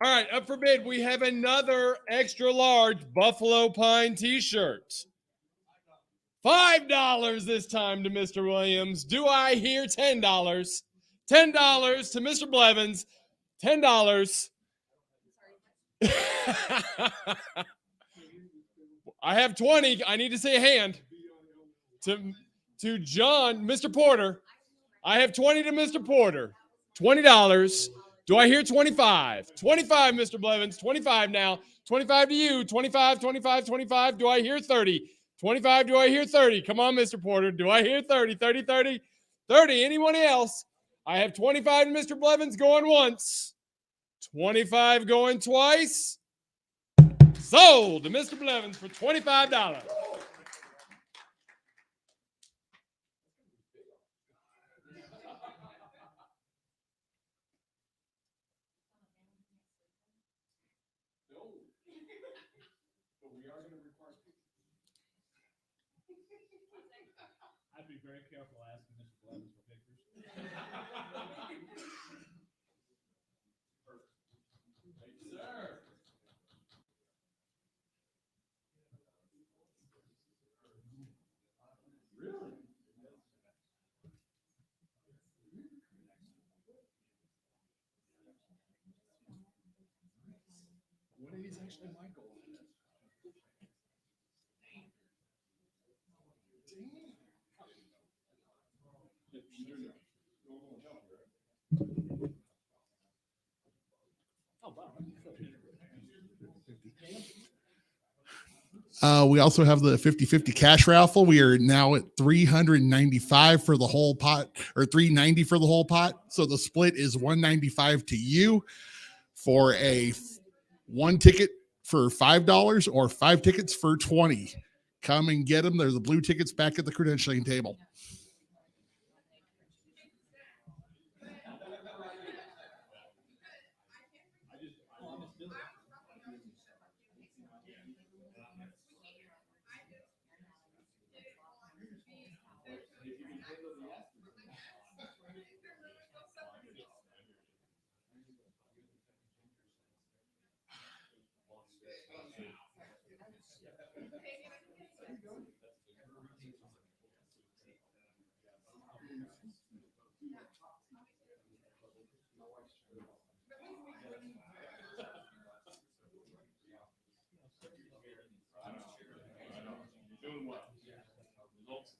All right, up for bid, we have another extra large Buffalo Pine t-shirt. $5 this time to Mr. Williams. Do I hear $10? $10 to Mr. Blevins. $10. I have 20. I need to see a hand. To John, Mr. Porter. I have 20 to Mr. Porter. $20. Do I hear 25? 25, Mr. Blevins. 25 now. 25 to you. 25, 25, 25. Do I hear 30? 25, do I hear 30? Come on, Mr. Porter. Do I hear 30? 30, 30, 30. Anyone else? I have 25 to Mr. Blevins going once. 25 going twice. Sold to Mr. Blevins for $25. I'd be very careful asking Mr. Blevins for pictures. Sir. Really? What is actually my goal? We also have the 50-50 cash raffle. We are now at 395 for the whole pot, or 390 for the whole pot. So the split is 195 to you for a one ticket for $5 or 5 tickets for 20. Come and get them. They're the blue tickets back at the credentialing table. Doing well. Results.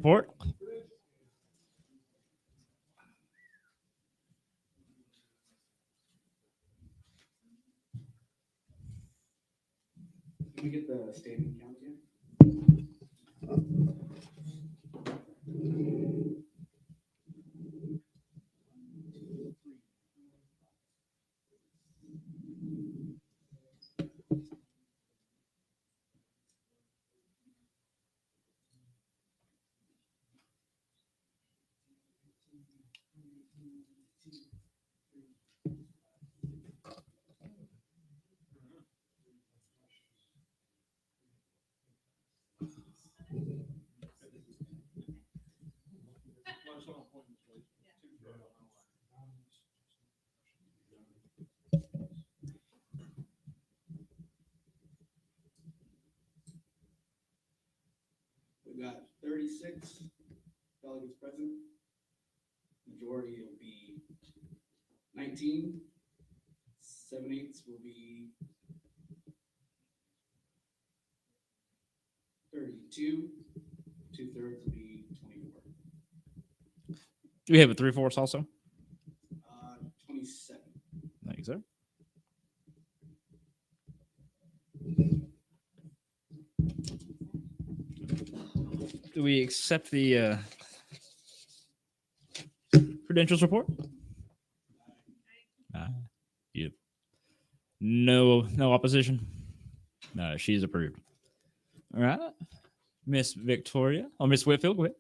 report. Can we get the standing count here? We've got 36 delegates present. Majority will be 19. 7/8 will be 32. 2/3 will be 24. Do we have a 3/4 also? 27. Thank you, sir. Do we accept the credentials report? You. No opposition. No, she's approved. All right, Miss Victoria or Miss Whitfield, go ahead.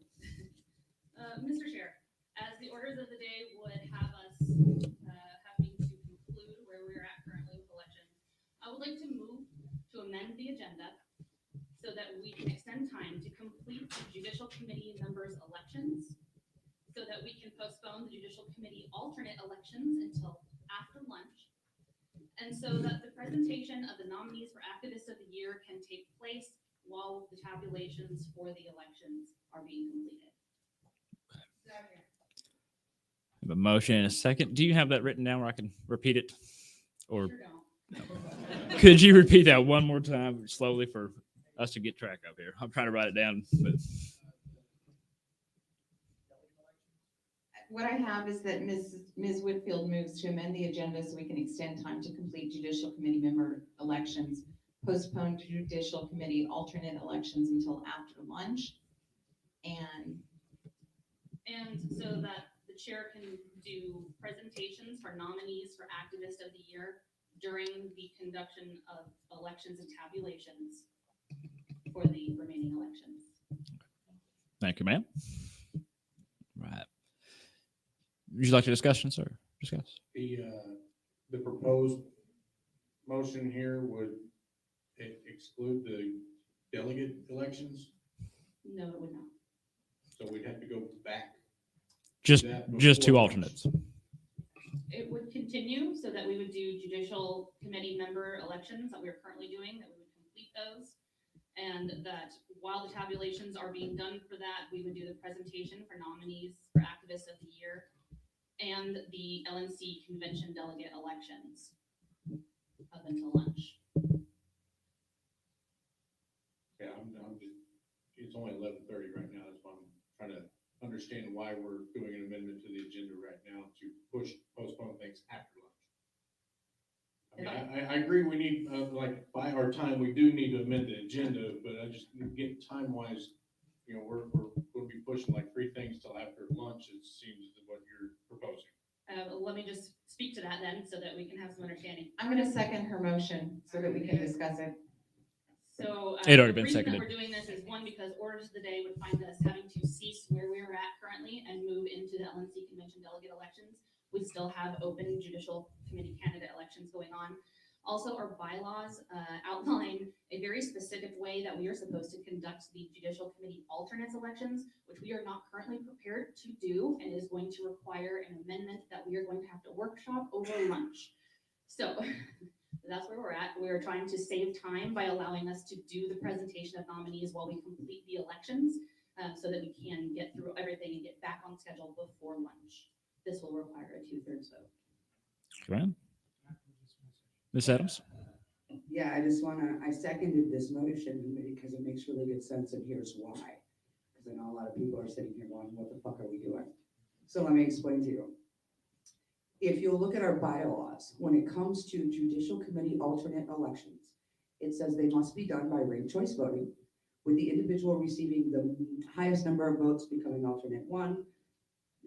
Mr. Chair, as the orders of the day would have us having to conclude where we're at currently with elections, I would like to move to amend the agenda so that we can extend time to complete the judicial committee members' elections, so that we can postpone the judicial committee alternate elections until after lunch, and so that the presentation of the nominees for Activist of the Year can take place while the tabulations for the elections are being completed. I have a motion and a second. Do you have that written down where I can repeat it? Or could you repeat that one more time slowly for us to get track of here? I'm trying to write it down. But What I have is that Ms. Whitfield moves to amend the agenda so we can extend time to complete judicial committee member elections, postpone judicial committee alternate elections until after lunch, and so that the chair can do presentations for nominees for Activist of the Year during the conduction of elections and tabulations for the remaining elections. thank you, ma'am. Right. Would you like to discussion, sir? Discuss. The proposed motion here would exclude the delegate elections, No, it would not. so we'd have to go back. Just two before- alternates. It would continue so that we would do judicial committee member elections that we're currently doing, that we would complete those. And that while the tabulations are being done for that, we would do the presentation for nominees for Activist of the Year and the LNC convention delegate elections up until lunch. Yeah, I'm just, it's only 11:30 right now, that's why I'm trying to understand why we're doing an amendment to the agenda right now to postpone things after lunch. I mean, I agree we need, like, by our time, we do need to amend the agenda, but I just get time-wise, you know, we're going to be pushing like 3 things till after lunch, it seems is what you're proposing. Let me just speak to that then so that we can have some understanding. I'm going to second her motion so that we can discuss it. So It already the been reason seconded. that we're doing this is one, because orders of the day would find us having to cease where we're at currently and move into the LNC convention delegate elections. We still have open judicial committee candidate elections going on. Also, our bylaws outline a very specific way that we are supposed to conduct the judicial committee alternates elections, which we are not currently prepared to do, and is going to require an amendment that we are going to have to workshop over lunch. So that's where we're at. We're trying to save time by allowing us to do the presentation of nominees while we complete the elections, so that we can get through everything and get back on schedule before lunch. This will require a 2/3 vote. Right. Ms. Adams? Yeah, I seconded this motion because it makes really good sense, and here's why. because I know a lot of people are sitting here going, what the fuck are we doing? So let me explain to you. If you look at our bylaws, when it comes to judicial committee alternate elections, it says they must be done by ranked choice voting, with the individual receiving the highest number of votes becoming alternate 1,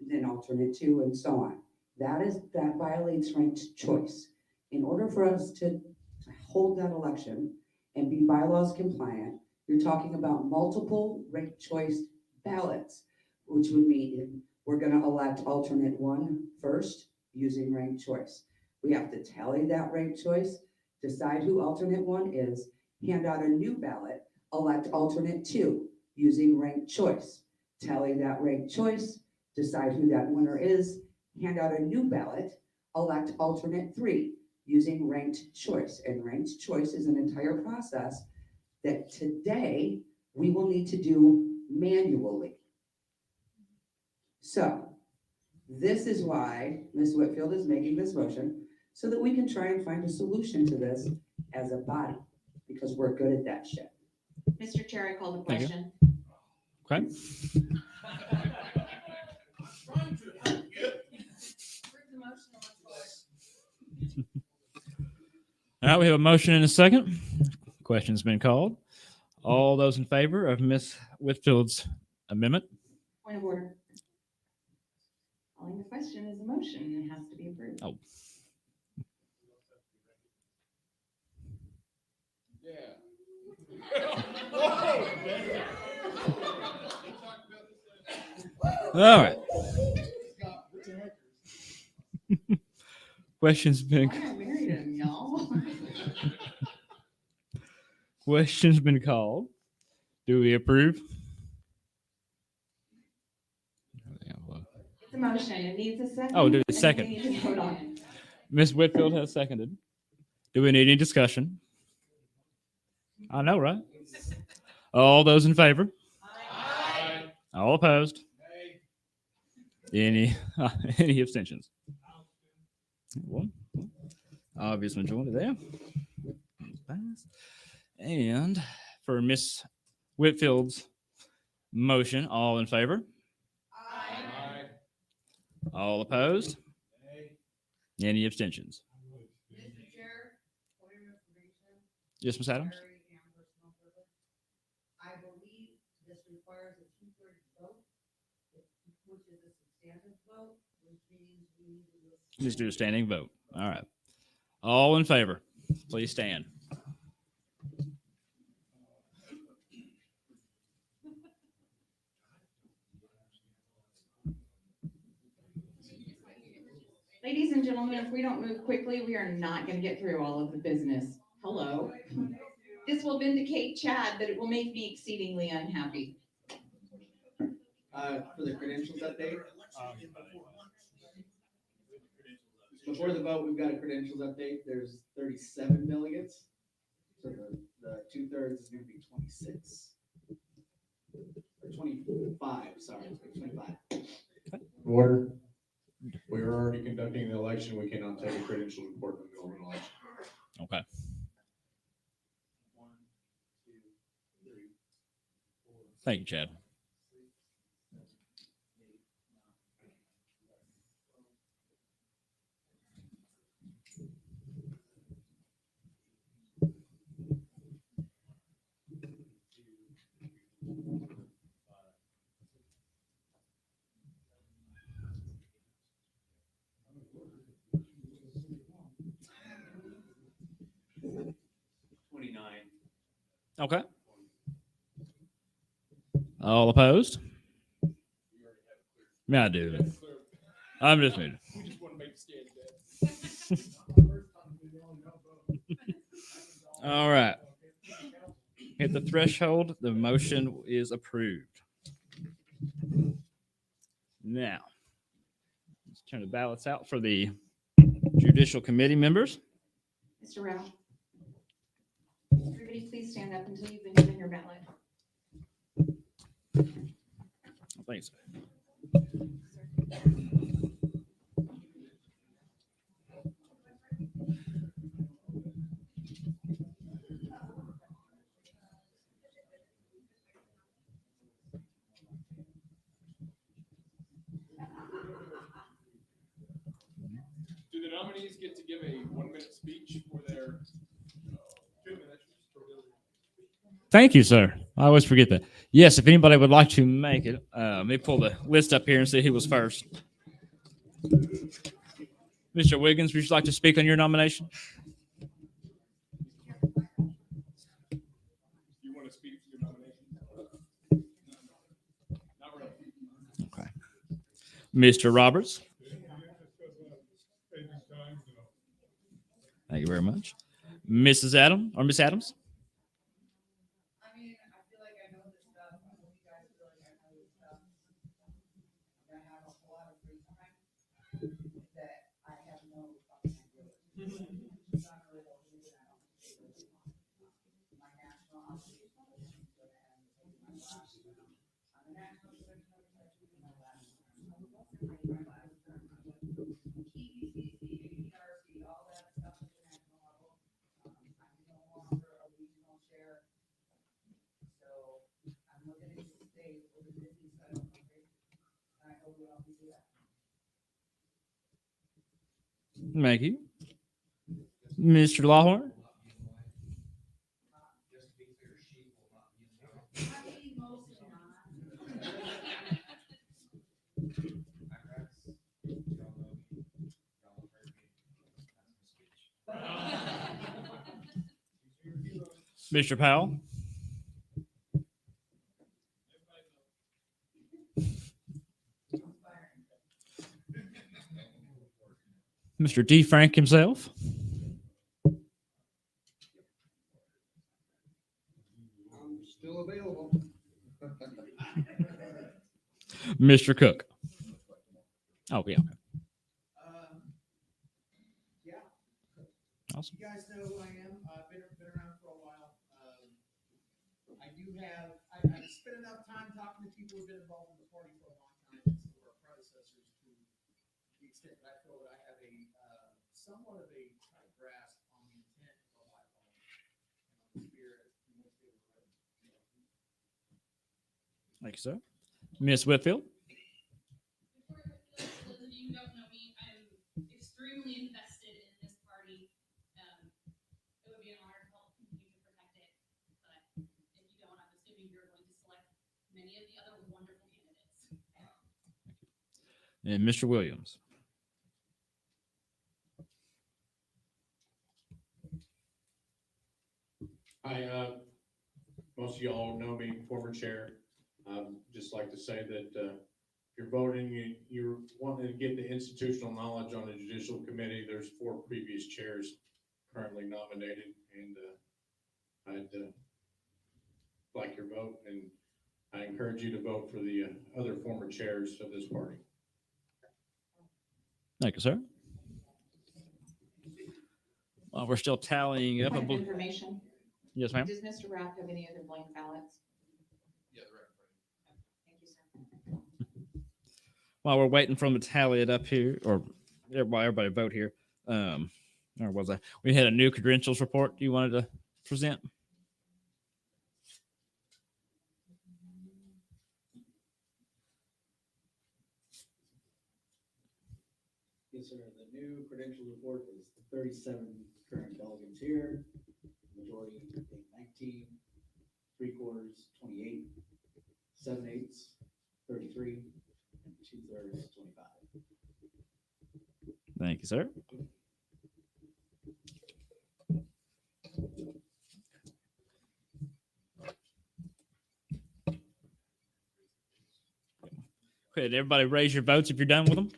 then alternate 2, and so on. That violates ranked choice. In order for us to hold that election and be bylaws compliant, you're talking about multiple ranked choice ballots, which would mean we're going to elect alternate 1 first using ranked choice. We have to tally that ranked choice, decide who alternate 1 is, hand out a new ballot, elect alternate 2 using ranked choice, tally that ranked choice, decide who that winner is, hand out a new ballot, elect alternate 3 using ranked choice. And ranked choice is an entire process that today we will need to do manually. So this is why Ms. Whitfield is making this motion, so that we can try and find a solution to this as a body, because we're good at that shit. Mr. Chair, I call the Thank you. question. Okay. All right, we have a motion and a second. Question's been called. All those in favor of Ms. Whitfield's amendment? Point of order. Calling the question is a motion and it has to be approved. Oh. All right. Question's been Why I married him, y'all? question's been called. Do we approve? It's a motion. It needs a second. Oh, do a and second. We need to vote on it. Ms. Whitfield has seconded. Do we need any discussion? I know, right? All those in favor? Aye. All opposed? Any abstentions? One. Obvious majority there. And for Ms. Whitfield's motion, all in favor? Aye. All opposed? Any abstentions? Mr. Chair, point of information. Yes, Ms. Adams? Very personal privilege. I believe this requires a 2/3 vote, which is a substantive vote, which means we need to do a. Just do a standing vote. All right. All in favor, please stand. Ladies and gentlemen, if we don't move quickly, we are not going to get through all of the business. Hello. This will vindicate Chad, but it will make me exceedingly unhappy. For the credentials update. Before the vote, we've got a credentials update. There's 37 delegates. So the 2/3 is going to be 26. Or 25, sorry, 25. Order. We are already conducting the election. We cannot take a credential report in the middle of an election. Okay. Thank you, Chad. Okay. All opposed? Yeah, I do. I'm just muted. We just want to make it All right. Hit the threshold. The motion is approved. Now, let's turn the ballots out for the Judicial Committee members. Mr. Rao. Everybody please stand up until you've been given your ballot. Thanks. nominees get to give a 1-minute speech for their 2 minutes. Thank you, sir. I always forget that. Yes, if anybody would like to make it, let me pull the list up here and see who was first. Mr. Wiggins, would you like to speak on your nomination? You want to speak to your nomination? Not really. Okay. Mr. Roberts. Thank you very much. Mrs. Adams or Miss Adams? I mean, I feel like I know this stuff. I hope you guys feel like I know this stuff. I have a lot of free time that I have no fucking idea. So I'm really hoping that I don't take this on. My national obligation is going to end my last term. I'm a national section of the my last term. My last term. EBCC, ERC, all that stuff at the national level. I'm no longer a regional chair. So I'm looking at the state with a busy federal country. And I hope we all can do that. Thank you. Mr. Lawhorn? Mr. Powell? Mr. D. Frank himself? I'm still available. Mr. Cook? Oh, yeah. Yeah. Awesome. You guys know who I am. I've been around for a while. I do have, I've spent enough time talking to people who've been involved in the party for a long time, and some of our predecessors, to the extent that I feel that I have a somewhat of a tight grasp on the intent of my bylaw and on the spirit in which they were written. Thank you, sir. Miss Whitfield? For those of you who don't know me, I'm extremely invested in this party. It would be an honor to help continue to protect it. But if you don't, I'm assuming you're going to select many of the other wonderful candidates. And Mr. Williams? Hi, most of y'all know me, former chair. Just like to say that if you're voting, you're wanting to get the institutional knowledge on the judicial committee. There's 4 previous chairs currently nominated, and I'd like your vote, and I encourage you to vote for the other former chairs of this party. Thank you, sir. We're still tallying up. Point of information. Yes, ma'am. Does Mr. Rapp have any other blank ballots? Yeah, right. Thank you, sir. While we're waiting for them to tally it up here, or while everybody vote here, or was I? We had a new credentials report you wanted to present. Yes, sir. The new credentials report is 37 current delegates here. Majority being 19, 3/4, 28, 7/8, 33, and 2/3, 25. Thank you, sir. Okay, everybody raise your votes if you're done with them.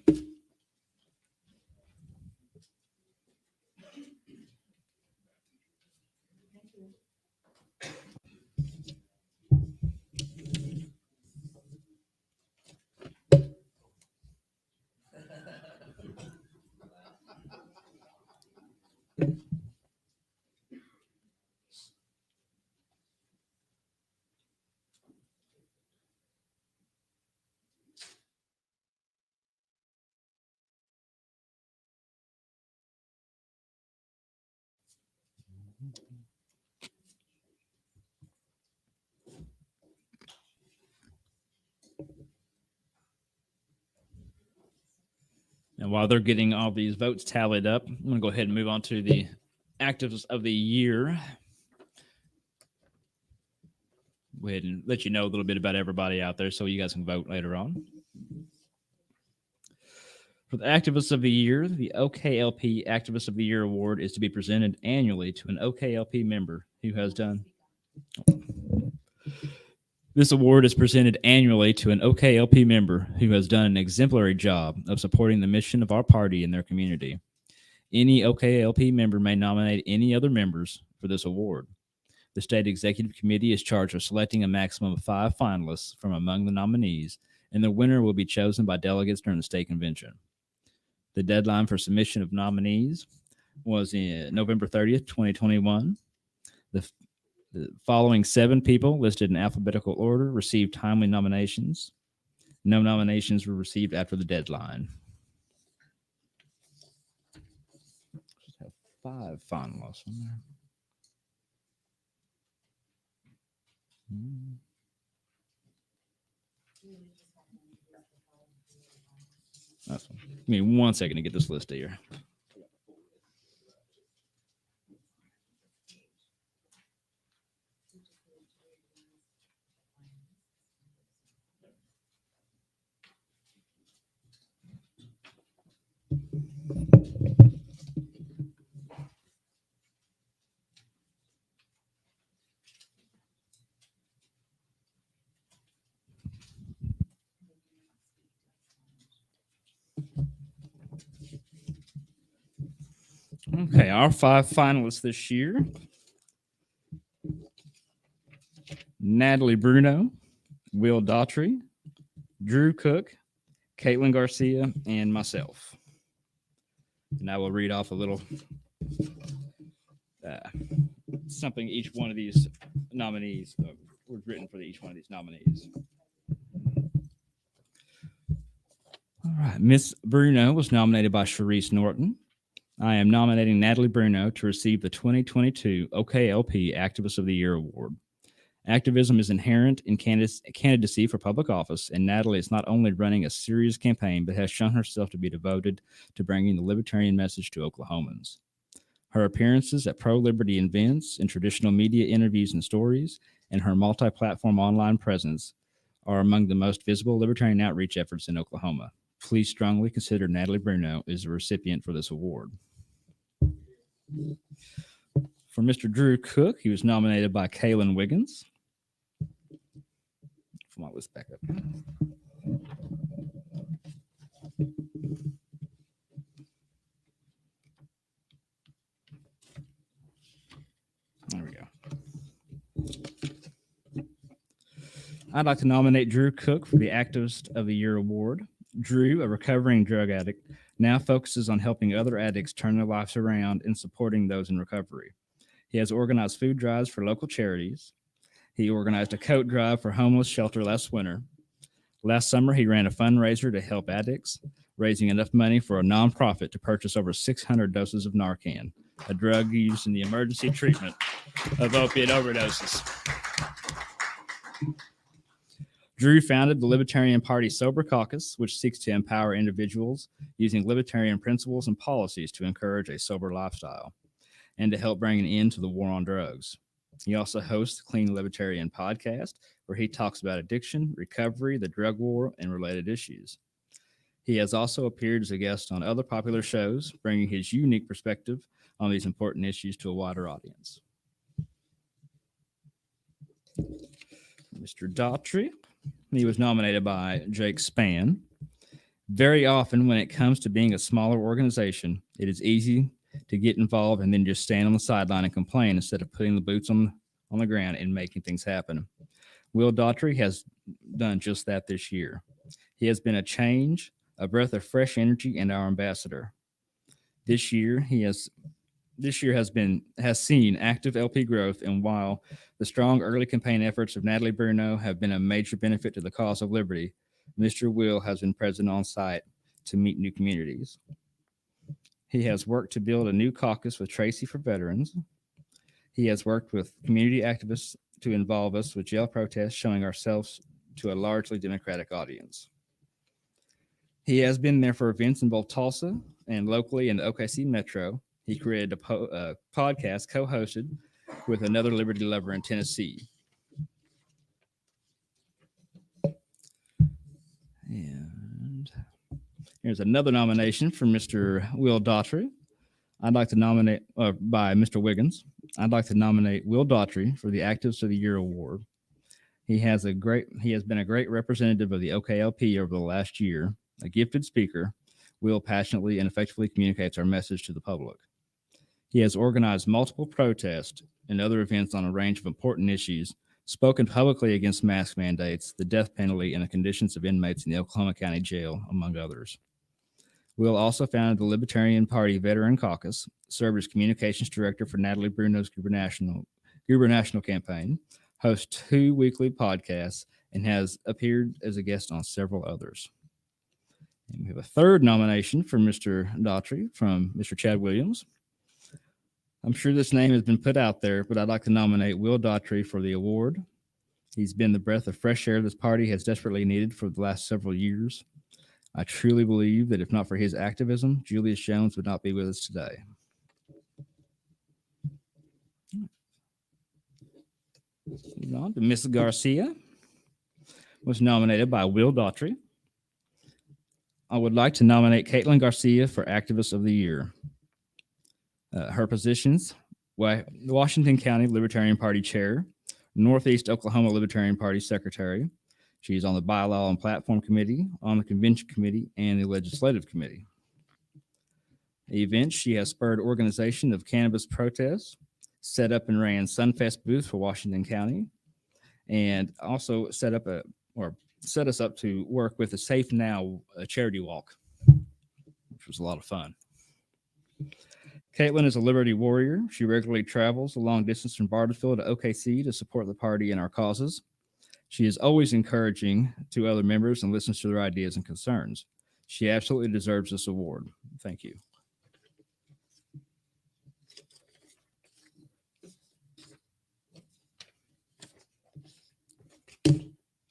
And while they're getting all these votes tallied up, I'm going to go ahead and move on to the actives of the year. Go ahead and let you know a little bit about everybody out there so you guys can vote later on. For the Activists of the Year, the OKLP Activist of the Year Award is to be presented annually to an OKLP member who has done. This award is presented annually to an OKLP member who has done an exemplary job of supporting the mission of our party in their community. Any OKLP member may nominate any other members for this award. The state executive committee is charged with selecting a maximum of 5 finalists from among the nominees, and the winner will be chosen by delegates during the state convention. The deadline for submission of nominees was in November 30th, 2021. The following 7 people listed in alphabetical order received timely nominations. No nominations were received after the deadline. Just have 5 finalists on there. That's one. Give me 1 second to get this list here. Okay, our 5 finalists this year: Natalie Bruno, Will Daughtry, Drew Cook, Caitlin Garcia, and myself. And I will read off a little something each one of these nominees was written for each one of these nominees. All right, Miss Bruno was nominated by Sharice Norton. I am nominating Natalie Bruno to receive the 2022 OKLP Activist of the Year Award. Activism is inherent in candidacy for public office, and Natalie is not only running a serious campaign, but has shown herself to be devoted to bringing the libertarian message to Oklahomans. Her appearances at pro-liberty events and traditional media interviews and stories, and her multi-platform online presence are among the most visible libertarian outreach efforts in Oklahoma. Please strongly consider Natalie Bruno as a recipient for this award. For Mr. Drew Cook, he was nominated by Kaylin Wiggins. Come on, let's back up. There we go. I'd like to nominate Drew Cook for the Activist of the Year Award. Drew, a recovering drug addict, now focuses on helping other addicts turn their lives around and supporting those in recovery. He has organized food drives for local charities. He organized a coat drive for homeless shelter last winter. Last summer, he ran a fundraiser to help addicts, raising enough money for a nonprofit to purchase over 600 doses of Narcan, a drug used in the emergency treatment of opiate overdoses. Drew founded the Libertarian Party Sober Caucus, which seeks to empower individuals using libertarian principles and policies to encourage a sober lifestyle and to help bring an end to the war on drugs. He also hosts the Clean Libertarian podcast, where he talks about addiction, recovery, the drug war, and related issues. He has also appeared as a guest on other popular shows, bringing his unique perspective on these important issues to a wider audience. Mr. Daughtry, he was nominated by Jake Spann. Very often when it comes to being a smaller organization, it is easy to get involved and then just stand on the sideline and complain instead of putting the boots on the ground and making things happen. Will Daughtry has done just that this year. He has been a change, a breath of fresh energy, and our ambassador. This year has seen active LP growth, and while the strong early campaign efforts of Natalie Bruno have been a major benefit to the cause of liberty, Mr. Will has been present on site to meet new communities. He has worked to build a new caucus with Tracy for veterans. He has worked with community activists to involve us with jail protests, showing ourselves to a largely Democratic audience. He has been there for events in both Tulsa and locally in the OKC Metro. He created a podcast co-hosted with another liberty lover in Tennessee. And here's another nomination for Mr. Will Daughtry. I'd like to nominate, by Mr. Wiggins. I'd like to nominate Will Daughtry for the Activist of the Year award. He has been a great representative of the OKLP over the last year. A gifted speaker, Will passionately and effectively communicates our message to the public. He has organized multiple protests and other events on a range of important issues, spoken publicly against mask mandates, the death penalty, and the conditions of inmates in the Oklahoma County Jail, among others. Will also founded the Libertarian Party Veteran Caucus, served as communications director for Natalie Bruno's gubernatorial campaign, hosts 2 weekly podcasts, and has appeared as a guest on several others. And we have a third nomination for Mr. Daughtry from Mr. Chad Williams. I'm sure this name has been put out there, but I'd like to nominate Will Daughtry for the award. He's been the breath of fresh air this party has desperately needed for the last several years. I truly believe that if not for his activism, Julius Jones would not be with us today. Moving on to Ms. Garcia, was nominated by Will Daughtry. I would like to nominate Caitlin Garcia for Activist of the Year. Her positions: Washington County Libertarian Party Chair, Northeast Oklahoma Libertarian Party Secretary. She's on the Bylaw and Platform Committee, on the Convention Committee, and the Legislative Committee. Events: she has spurred organization of cannabis protests, set up and ran Sunfest booths for Washington County, and also set us up to work with the Safe Now charity walk, which was a lot of fun. Caitlin is a Liberty warrior. She regularly travels a long distance from Bartlesville to OKC to support the party and our causes. She is always encouraging to other members and listens to their ideas and concerns. She absolutely deserves this award. Thank you.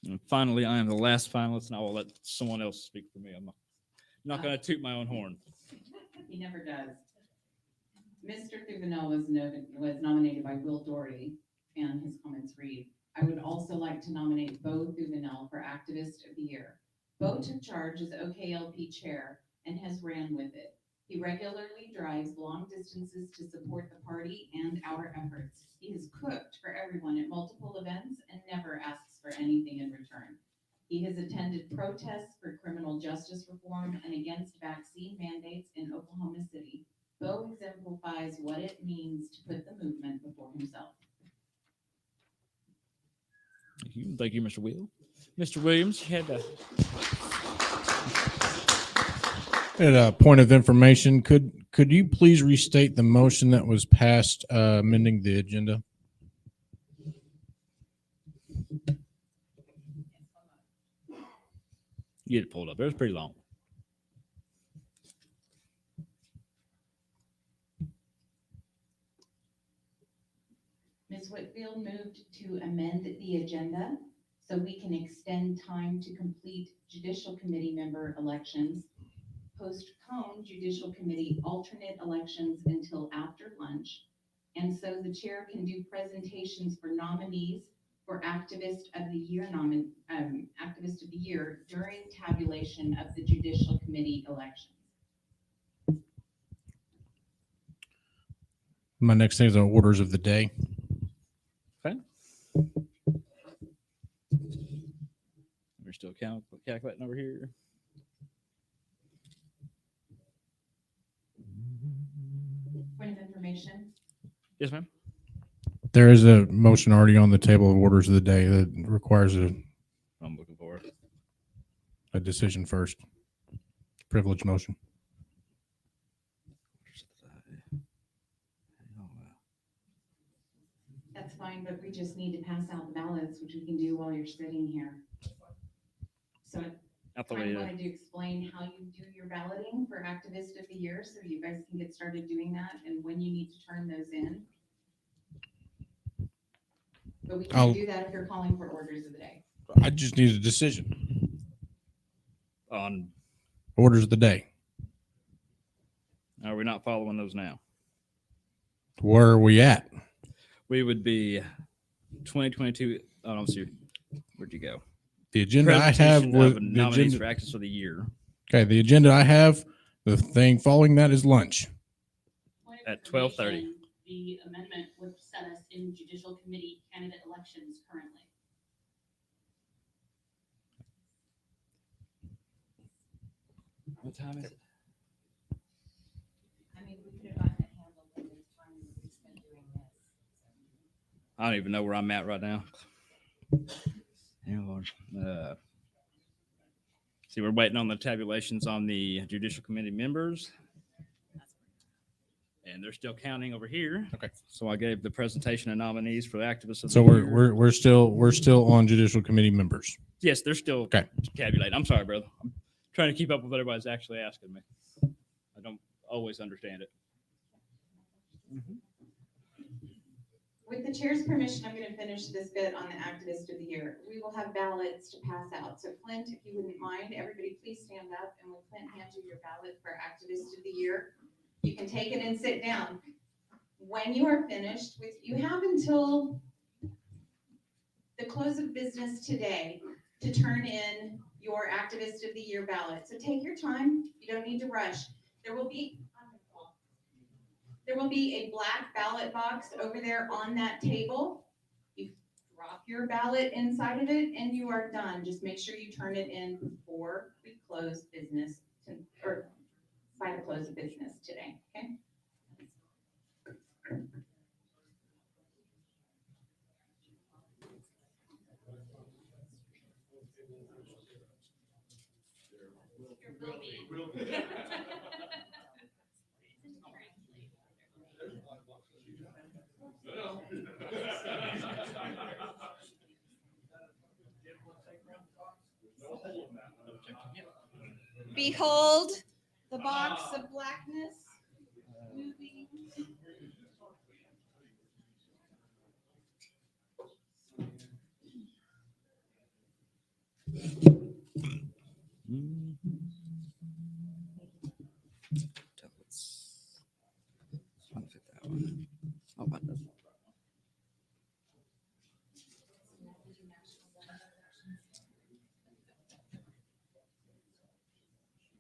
And finally, I am the last finalist, and I will let someone else speak for me. I'm not going to toot my own horn. He never does. Mr. Thuvenel was nominated by Will Daughtry, and his comments read, I would also like to nominate Bo Thuvenel for Activist of the Year. Bo took charge as OKLP chair and has ran with it. He regularly drives long distances to support the party and our efforts. He has cooked for everyone at multiple events and never asks for anything in return. He has attended protests for criminal justice reform and against vaccine mandates in Oklahoma City. Bo exemplifies what it means to put the movement before himself. Thank you, Mr. Will. Mr. Williams, you had to. At a point of information, could you please restate the motion that was passed amending the agenda? You get it pulled up. It was pretty long. Ms. Whitfield moved to amend the agenda so we can extend time to complete judicial committee member elections, postpone judicial committee alternate elections until after lunch, and so the chair can do presentations for nominees for Activist of the Year during tabulation of the judicial committee elections. My next thing is on orders of the day. Okay. We're still calculating over here. Point of information. Yes, ma'am. There is a motion already on the table of orders of the day that requires I'm looking for a decision first. Privilege motion. That's fine, but we just need to pass out the ballots, which we can do while you're sitting here. So I wanted to explain how you do your balloting for Activist of the Year so you guys can get started doing that and when you need to turn those in. But we can't do that if you're calling for orders of the day. I just need a decision. On Orders of the day. Are we not following those now? Where are we at? We would be 2022. Oh, I'm sorry. Where'd you go? The agenda I have Presentation with of the nominees agenda. for actors for the year Okay, the agenda I have, the thing following that is lunch. Point of at 12:30. information, The amendment would set us in judicial committee candidate elections currently. What time is it? I mean, we could have gotten it handled in the time we've been doing this. I don't even know where I'm at right now. See, we're waiting on the tabulations on the judicial committee members. And they're still counting over here. Okay. So I gave the presentation of nominees for the activists of So the year. we're still on judicial committee members. Yes, they're still Okay. tabulating. I'm sorry, brother. I'm trying to keep up with what everybody's actually asking me. I don't always understand it. With the chair's permission, I'm gonna finish this bit on the activist of the year. We will have ballots to pass out. So Clint, if you wouldn't mind, everybody please stand up, and when Clint hands you your ballot for activist of the year, you can take it and sit down. When you are finished with, you have until the close of business today to turn in your activist of the year ballot. So take your time. You don't need to rush. There will be a black ballot box over there on that table. You drop your ballot inside of it and you are done. Just make sure you turn it in before we close business or by the close of business today, okay? Behold the box of blackness moving.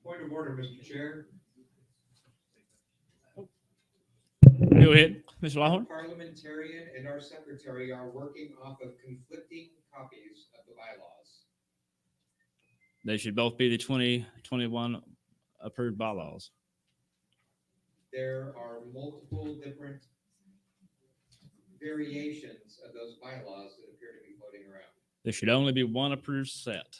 Point of order, Mr. Chair. Go ahead, Mr. Lawhorn. Parliamentarian and our secretary are working off of conflicting copies of the bylaws. They should both be the 2021 approved bylaws. There are multiple different variations of those bylaws that appear to be floating around. There should only be one approved set.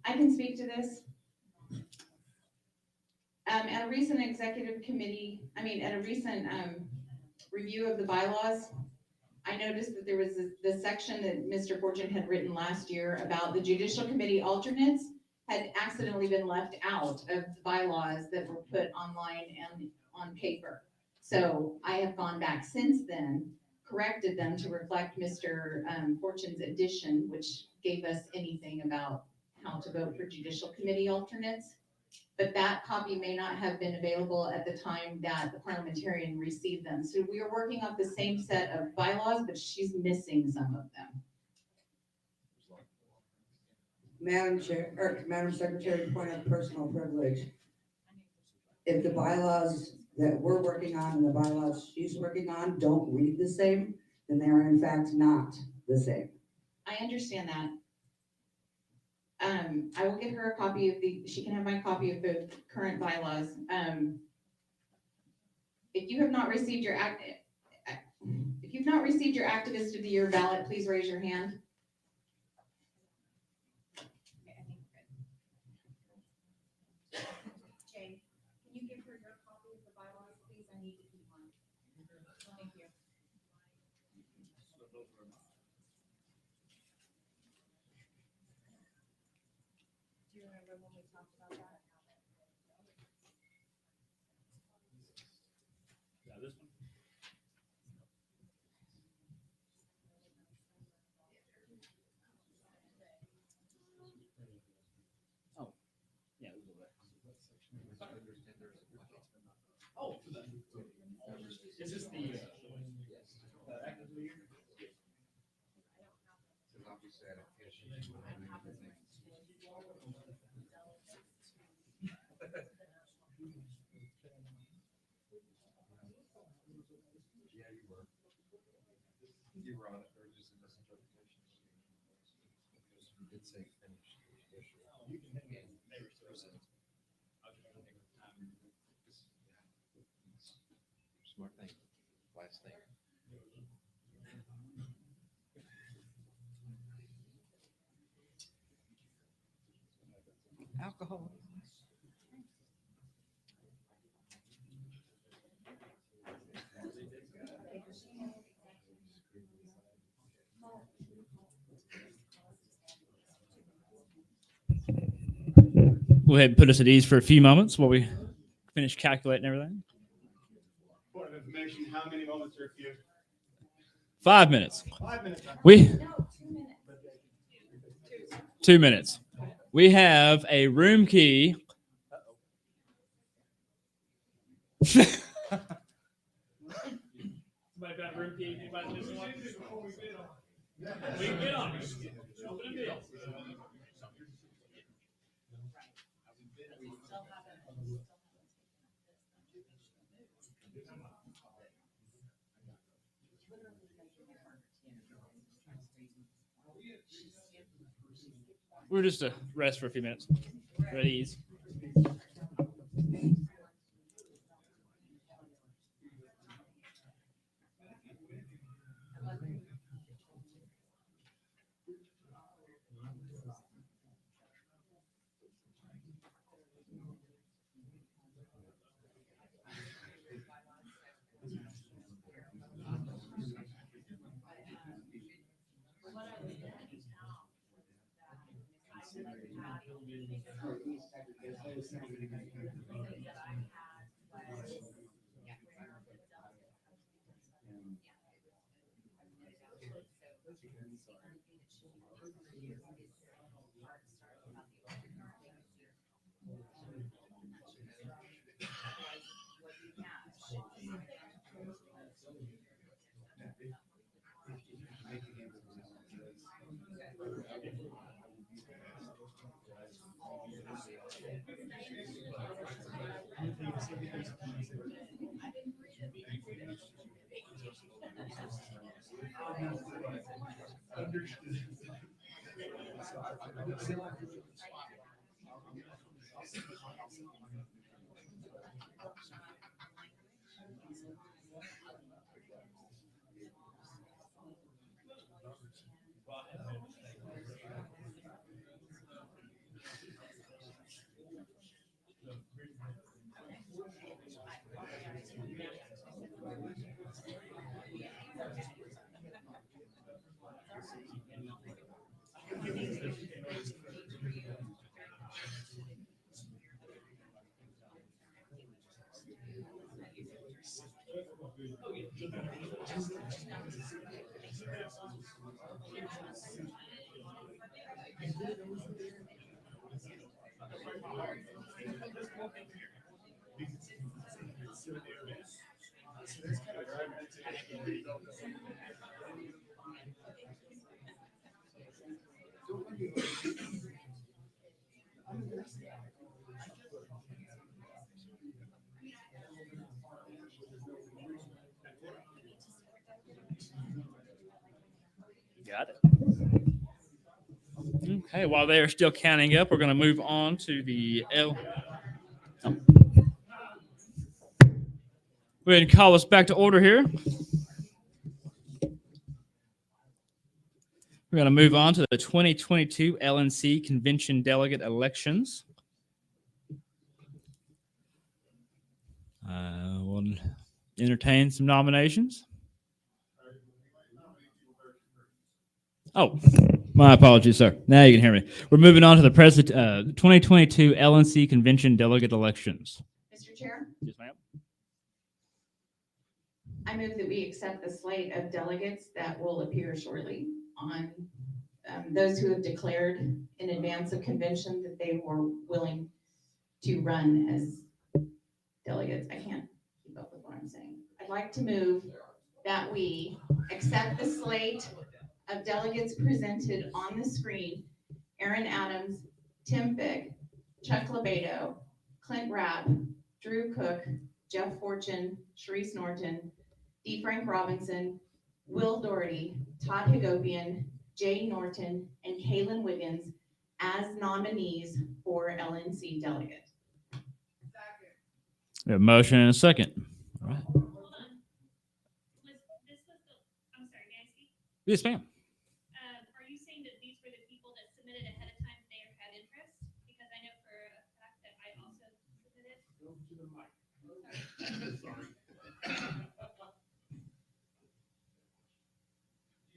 I can speak to this. At a recent executive committee, at a recent review of the bylaws, I noticed that there was the section that Mr. Fortune had written last year about the judicial committee alternates had accidentally been left out of the bylaws that were put online and on paper. So I have gone back since then, corrected them to reflect Mr. Fortune's addition, which gave us anything about how to vote for judicial committee alternates. But that copy may not have been available at the time that the parliamentarian received them. So we are working off the same set of bylaws, but she's missing some of them. Madam Chair, or Madam Secretary, point of personal privilege. If the bylaws that we're working on and the bylaws she's working on don't read the same, then they are in fact not the same. I understand that. I will get her a copy of she can have my copy of the current bylaws. If you have not received your Activist of the Year ballot, please raise your hand. Jane, can you give her your copy of the bylaws, please? I need to keep one. Thank you. Do you remember when we talked about that? Yeah, this one. Oh, yeah. Oh, is this the active of the year? You were on it, or just a misinterpretation? You did say finish. You can hit me. Maybe so. Smart thing, last thing. Alcohol. Go ahead and put us at ease for a few moments while we finish calculating everything. Point of information, how many moments are a few? 5 minutes. 5 minutes. We No, 2 minutes. 2 minutes. We have a room key. Somebody got a room key? Anybody missing one? We can get on it. Open a deal. We're just to rest for a few minutes. Ready, ease. Got it. Okay, while they are still counting up, we're going to move on to the L. Oh. Go ahead and call us back to order here. We're going to move on to the 2022 LNC Convention Delegate Elections. We'll entertain some nominations. Oh, my apologies, sir. Now you can hear me. We're moving on to the 2022 LNC Convention Delegate Elections. Mr. Chair, Yes, ma'am. I move that we accept the slate of delegates that will appear shortly on those who have declared in advance of convention that they were willing to run as delegates. I can't keep up with what I'm saying. I'd like to move that we accept the slate of delegates presented on the screen: Aaron Adams, Tim Fick, Chuck Lebedo, Clint Rapp, Drew Cook, Jeff Fortune, Sharice Norton, D. Frank Robinson, Will Doherty, Todd Hagopian, Jay Norton, and Kaylin Wiggins as nominees for LNC delegate. We have a motion and a second. All right. Yes, ma'am. Are you saying that these were the people that submitted ahead of time they had interest? Because I know for a fact that I also submitted. Go to the mic. Sorry.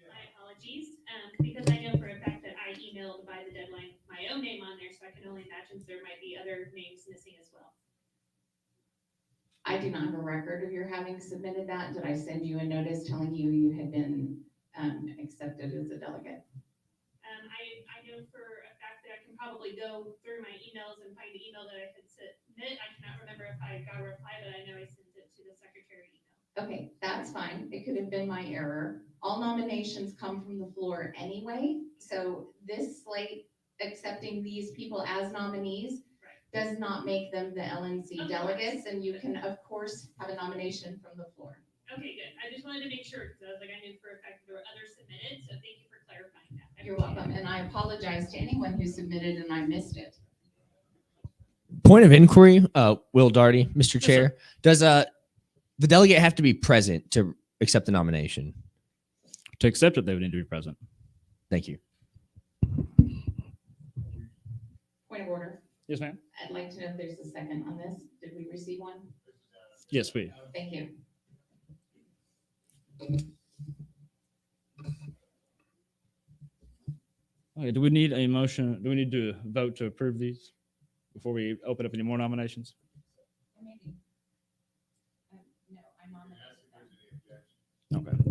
My apologies, because I know for a fact that I emailed by the deadline my own name on there, so I can only imagine there might be other names missing as well. I do not have a record of your having submitted that. Did I send you a notice telling you you had been accepted as a delegate? I know for a fact that I can probably go through my emails and find the email that I had submit. I cannot remember if I got a reply, but I know I sent it to the secretary email. Okay, that's fine. It could have been my error. All nominations come from the floor anyway. So this slate, accepting these people as nominees, does not make them the LNC delegates, and you can, of course, have a nomination from the floor. Okay, good. I just wanted to make sure, because I was like, I knew for a fact that there were others submitted, so thank you for clarifying that. You're welcome, and I apologize to anyone who submitted and I missed it. Point of inquiry, Will Darty, Mr. Chair. Does the delegate have to be present to accept the nomination? To accept it, they would need to be present. Thank you. Point of order. Yes, ma'am. I'd like to know if there's a second on this. Did we receive one? Yes, we. Thank you. Okay, do we need a motion? Do we need to vote to approve these before we open up any more nominations? Maybe. No, I'm on the.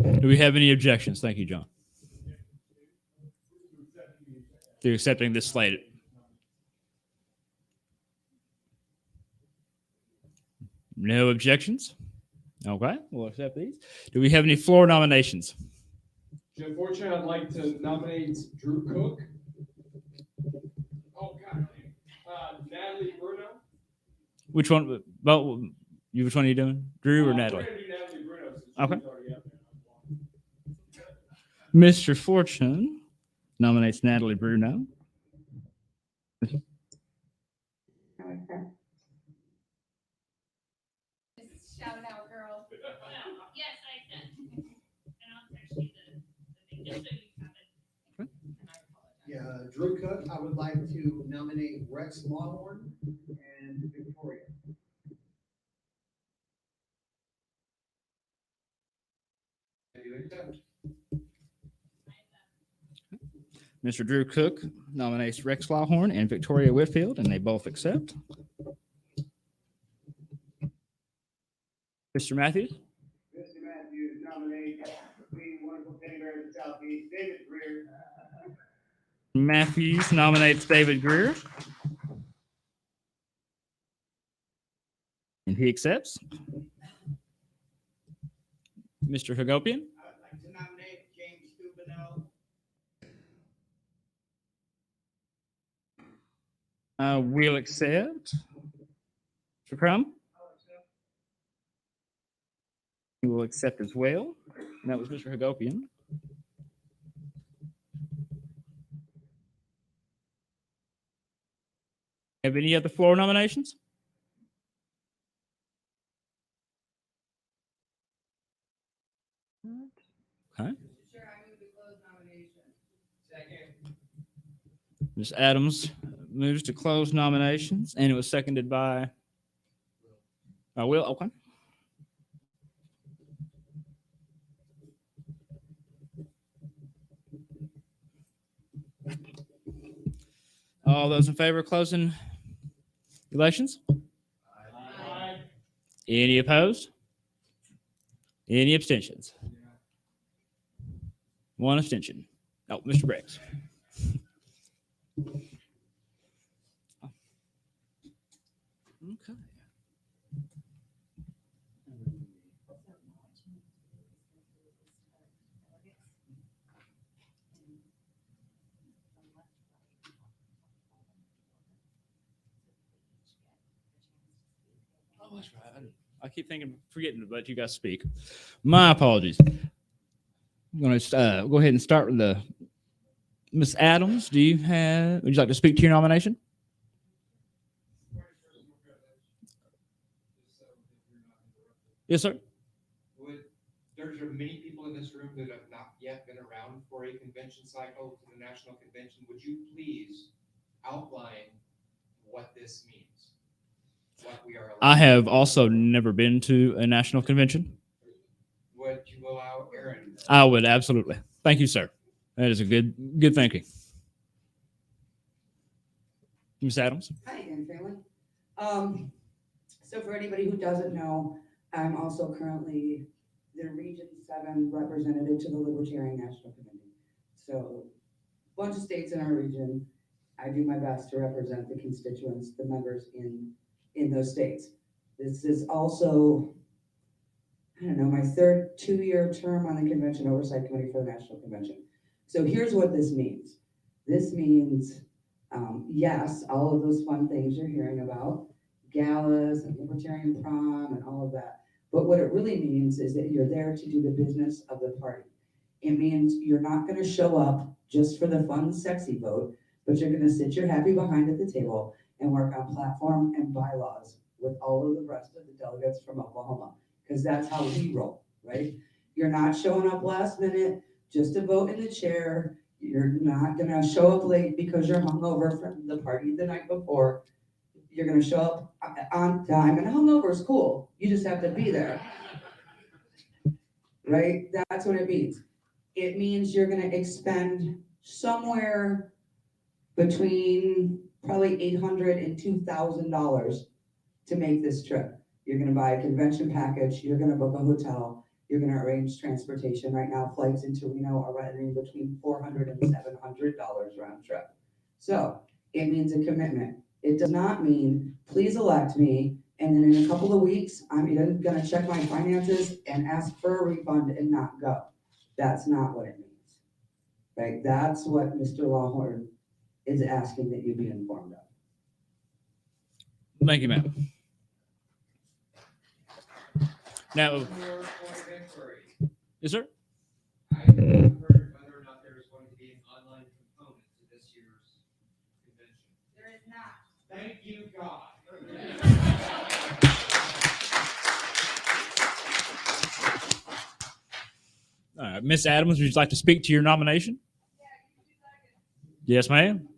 Okay. Do we have any objections? Thank you, John. To accepting this slate. No objections? Okay, we'll accept these. Do we have any floor nominations? Jeff Fortune, I'd like to nominate Drew Cook. Oh, God. Natalie Bruno. Which one? Well, which one are you doing? Drew or Natalie? We're going to do Natalie Bruno since Okay. she's already up there. Mr. Fortune nominates Natalie Bruno. Shout it out, girl. Yes, I can. And I'll text you the thing, just so you have it. Yeah, Drew Cook, I would like to nominate Rex Lawhorn and Victoria. Mr. Drew Cook nominates Rex Lawhorn and Victoria Whitfield, and they both accept. Mr. Matthews? Mr. Matthews nominate the wonderful teddy bear of the Southeast, David Greer. Matthews nominates David Greer. And he accepts. Mr. Hagopian? I'd like to nominate James Stubino. We'll accept. Mr. Crum? He will accept as well. And that was Mr. Hagopian. Have any other floor nominations? Okay. Sure, I move to close nomination. Second. Ms. Adams moves to close nominations, and it was seconded by Will. Okay. All those in favor of closing elections? Aye. Any opposed? Any abstentions? One abstention. Oh, Mr. Briggs. Okay. Oh, that's right. I keep forgetting to let you guys speak. My apologies. I'm going to go ahead and start with the Miss Adams. Would you like to speak to your nomination? Yes, sir. There's many people in this room that have not yet been around for a convention cycle to the national convention. Would you please outline what this means? What we are. I have also never been to a national convention. Would you allow Aaron? I would, absolutely. Thank you, sir. That is a good thinking. Ms. Adams. Hi again, family. So for anybody who doesn't know, I'm also currently the Region 7 representative to the Libertarian National Committee. So a bunch of states in our region, I do my best to represent the constituents, the members in those states. This is also, I don't know, my third 2-year term on the Convention Oversight Committee for the National Convention. So here's what this means. This means, yes, all of those fun things you're hearing about, galas and Libertarian prom and all of that. But what it really means is that you're there to do the business of the party. It means you're not going to show up just for the fun, sexy vote, but you're going to sit your happy behind at the table and work on platform and bylaws with all of the rest of the delegates from Oklahoma, because that's how we roll, right? You're not showing up last minute just to vote in the chair. You're not going to show up late because you're hungover from the party the night before. You're going to show up on time, and hungover is cool. You just have to be there, right? That's what it means. It means you're going to expend somewhere between probably $800 and $2,000 to make this trip. You're going to buy a convention package. You're going to book a hotel. You're going to arrange transportation. Right now, flights into Reno are running between $400 and $700 round trip. So it means a commitment. It does not mean, please elect me, and then in a couple of weeks, I'm either going to check my finances and ask for a refund and not go. That's not what it means, right? That's what Mr. Lawhorn is asking that you be informed of. Thank you, ma'am. Now, yes, sir. I have heard whether or not there is going to be an online component to this year's convention. There is not. Thank you, God. Miss Adams, would you like to speak to your nomination? Yes, ma'am.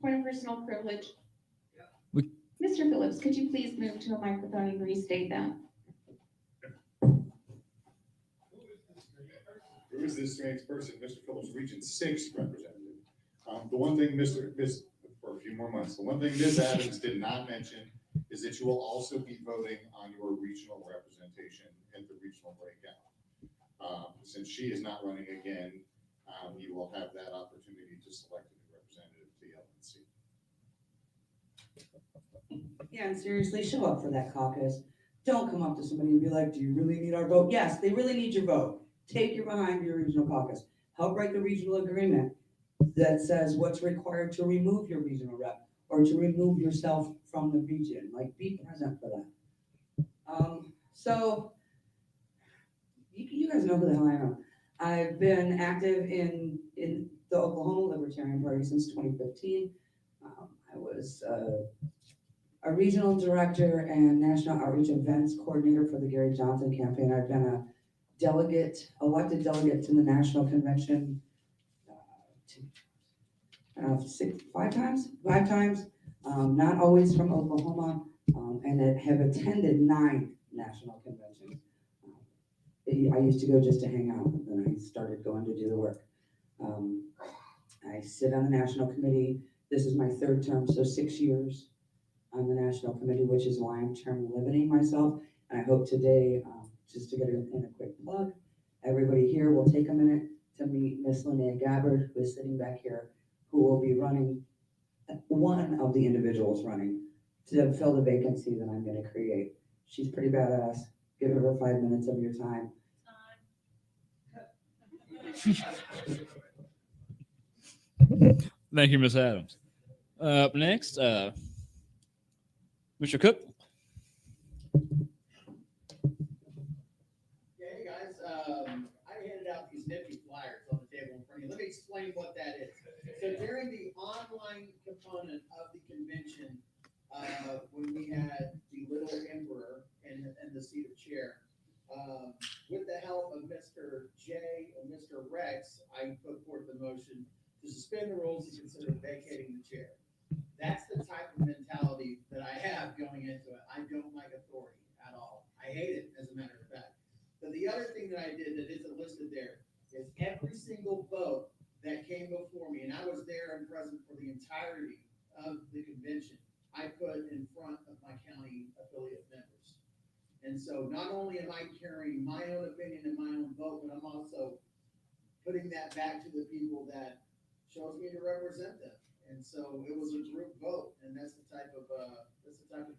Point of personal privilege. We- Mr. Phillips, could you please move to a microphone and restate that? Who is this strange person? Mr. Phillips, Region 6 representative. The one thing, for a few more months, the one thing Ms. Adams did not mention is that you will also be voting on your regional representation at the regional breakout. Since she is not running again, you will have that opportunity to select a new representative to the LNC. Yeah, and seriously, show up for that caucus. Don't come up to somebody and be like, do you really need our vote? Yes, they really need your vote. Take your behind to your regional caucus. Help write the regional agreement that says what's required to remove your regional rep or to remove yourself from the region. Like, be present for that. So you guys know who the hell I've been active in the Oklahoma Libertarian Party since 2015. I was a regional director and national outreach events coordinator for the Gary Johnson campaign. I've been a elected delegate to the national convention five times, not always from Oklahoma, and have attended 9 national conventions. I used to go just to hang out, and then I started going to do the work. I sit on the national committee. This is my 3rd term, so 6 years on the national committee, which is why I'm term limiting myself. And I hope today, just to get in a quick plug, everybody here will take a minute to meet Miss Linnea Gabbard, who is sitting back here, who will be running, one of the individuals running to fill the vacancy that I'm going to create. She's pretty badass. Give her 5 minutes of your time. Thank you, Ms. Adams. Up next, Mr. Cook. Hey guys, I handed out these nifty flyers on the table in front of you. Let me explain what that is. So during the online component of the convention, when we had the little emperor and the seat of chair, with the help of Mr. J and Mr. Rex, I put forth the motion to suspend the rules and consider vacating the chair. That's the type of mentality that I have going into it. I don't like authority at all. I hate it, as a matter of fact. But the other thing that I did that isn't listed there is every single vote that came before me, and I was there and present for the entirety of the convention, I put in front of my county affiliate members. And so not only am I carrying my own opinion and my own vote, but I'm also putting that back to the people that chose me to represent them. And so it was a group vote, and that's the type of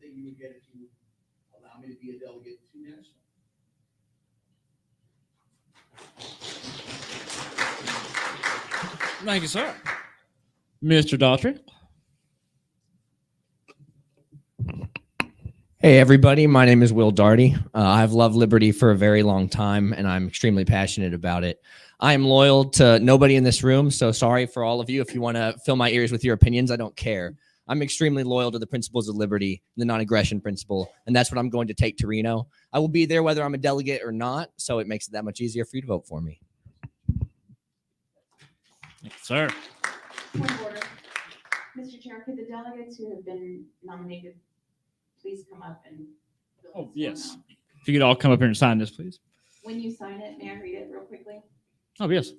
thing you would get if you allow me to be a delegate to national. Thank you, sir. Mr. Daughtry. Hey, everybody. My name is Will Daugherty. I've loved liberty for a very long time, and I'm extremely passionate about it. I am loyal to nobody in this room, so sorry for all of you. If you want to fill my ears with your opinions, I don't care. I'm extremely loyal to the principles of liberty, the non-aggression principle, and that's what I'm going to take to Reno. I will be there whether I'm a delegate or not, so it makes it that much easier for you to vote for me. Yes, sir. Point of order. Mr. Chair, could the delegates who have been nominated please come up and fill Oh, this yes. one out? If you could all come up here and sign this, please. When you sign it, may I read it real quickly? Oh, yes.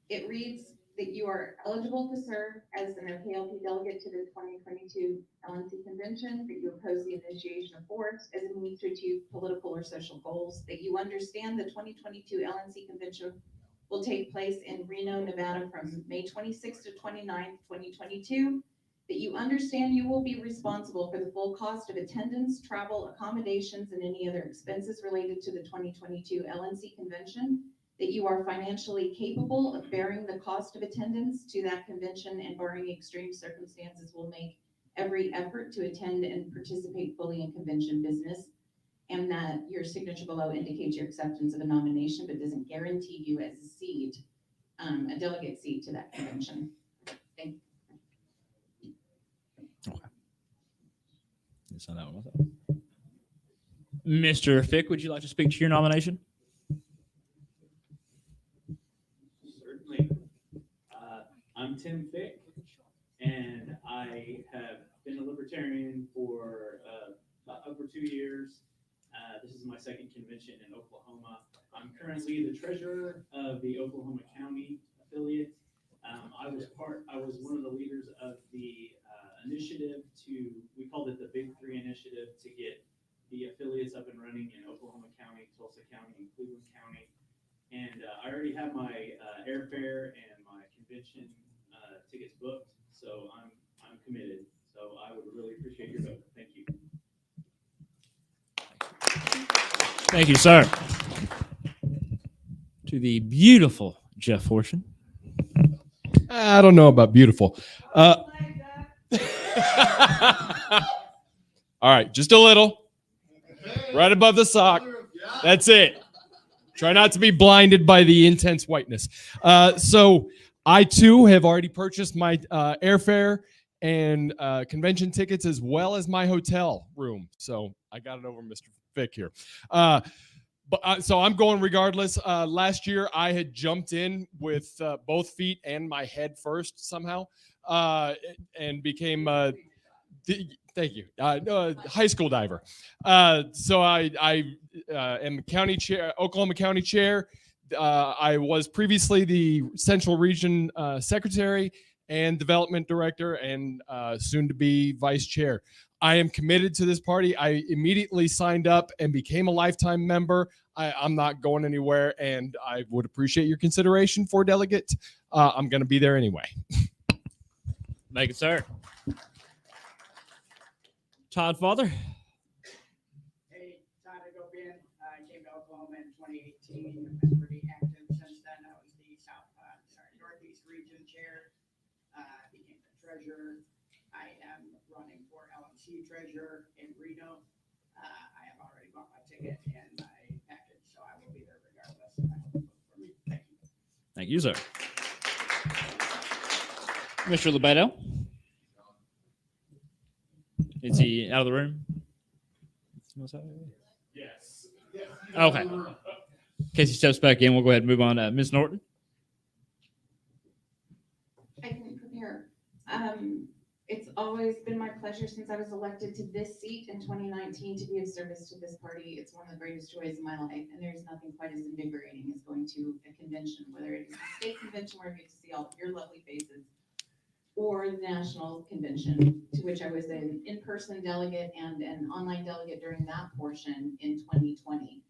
It reads that you are eligible to serve as an OKLP delegate to the 2022 LNC convention, that you oppose the initiation of force as a means to achieve political or social goals, that you understand the 2022 LNC convention will take place in Reno, Nevada from May 26th to 29th, 2022, that you understand you will be responsible for the full cost of attendance, travel, accommodations, and any other expenses related to the 2022 LNC convention, that you are financially capable of bearing the cost of attendance to that convention and barring extreme circumstances will make every effort to attend and participate fully in convention business, and that your signature below indicates your acceptance of a nomination but doesn't guarantee you as a seat, a delegate seat to that convention. Thank you. Okay. That's not that one. Mr. Fick, would you like to speak to your nomination? Certainly. I'm Tim Fick, and I have been a libertarian for about over 2 years. This is my second convention in Oklahoma. I'm currently the treasurer of the Oklahoma County affiliate. I was one of the leaders of the initiative we called it the Big Three Initiative, to get the affiliates up and running in Oklahoma County, Tulsa County, and Cleveland County. And I already have my airfare and my convention tickets booked, so I'm committed. So I would really appreciate your vote. Thank you. Thank you, sir. To the beautiful Jeff Fortune. I don't know about beautiful. All right, just a little. Right above the sock. That's it. Try not to be blinded by the intense whiteness. So I too have already purchased my airfare and convention tickets as well as my hotel room. So I got it over Mr. Fick here. So I'm going regardless. Last year I had jumped in with both feet and my head first somehow, and became thank you, high school diver. So I am county chair, Oklahoma County chair. I was previously the Central Region secretary and development director, and soon to be vice chair. I am committed to this party. I immediately signed up and became a lifetime member. I'm not going anywhere, and I would appreciate your consideration for delegate. I'm going to be there anyway. Thank you, sir. Todd Father. Hey, Todd, I came to Oklahoma in 2018. I've been pretty active since then. I was the Northeast Region Chair. Became the treasurer. I am running for LMC treasurer in Reno. I have already bought my ticket and my package, so I will be there regardless. I hope you vote for me. Thank you. Thank you, sir. Mr. Lebedo. Is he out of the room? Yes. Okay. In case he steps back in, we'll go ahead and move on. Ms. Norton. I can prepare. It's always been my pleasure since I was elected to this seat in 2019 to be of service to this party. It's one of the greatest joys of my life, and there's nothing quite as invigorating as going to a convention, whether it is a state convention where you get to see all of your lovely faces, or the national convention, to which I was an in-person delegate and an online delegate during that portion in 2020.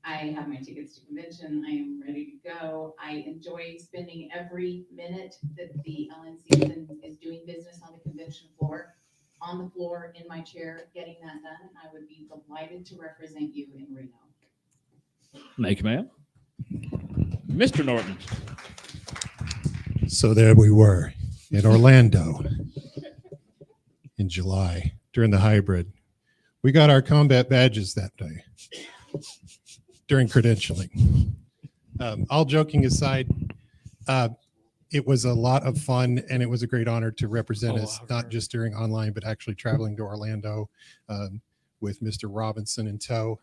I have my tickets to convention. I am ready to go. I enjoy spending every minute that the LNC is doing business on the convention floor, on the floor, in my chair, getting that done. I would be delighted to represent you in Reno. Thank you, ma'am. Mr. Norton. So there we were in Orlando in July during the hybrid. We got our combat badges that day during credentialing. All joking aside, it was a lot of fun, and it was a great honor to represent us, not just during online, but actually traveling to Orlando with Mr. Robinson in tow.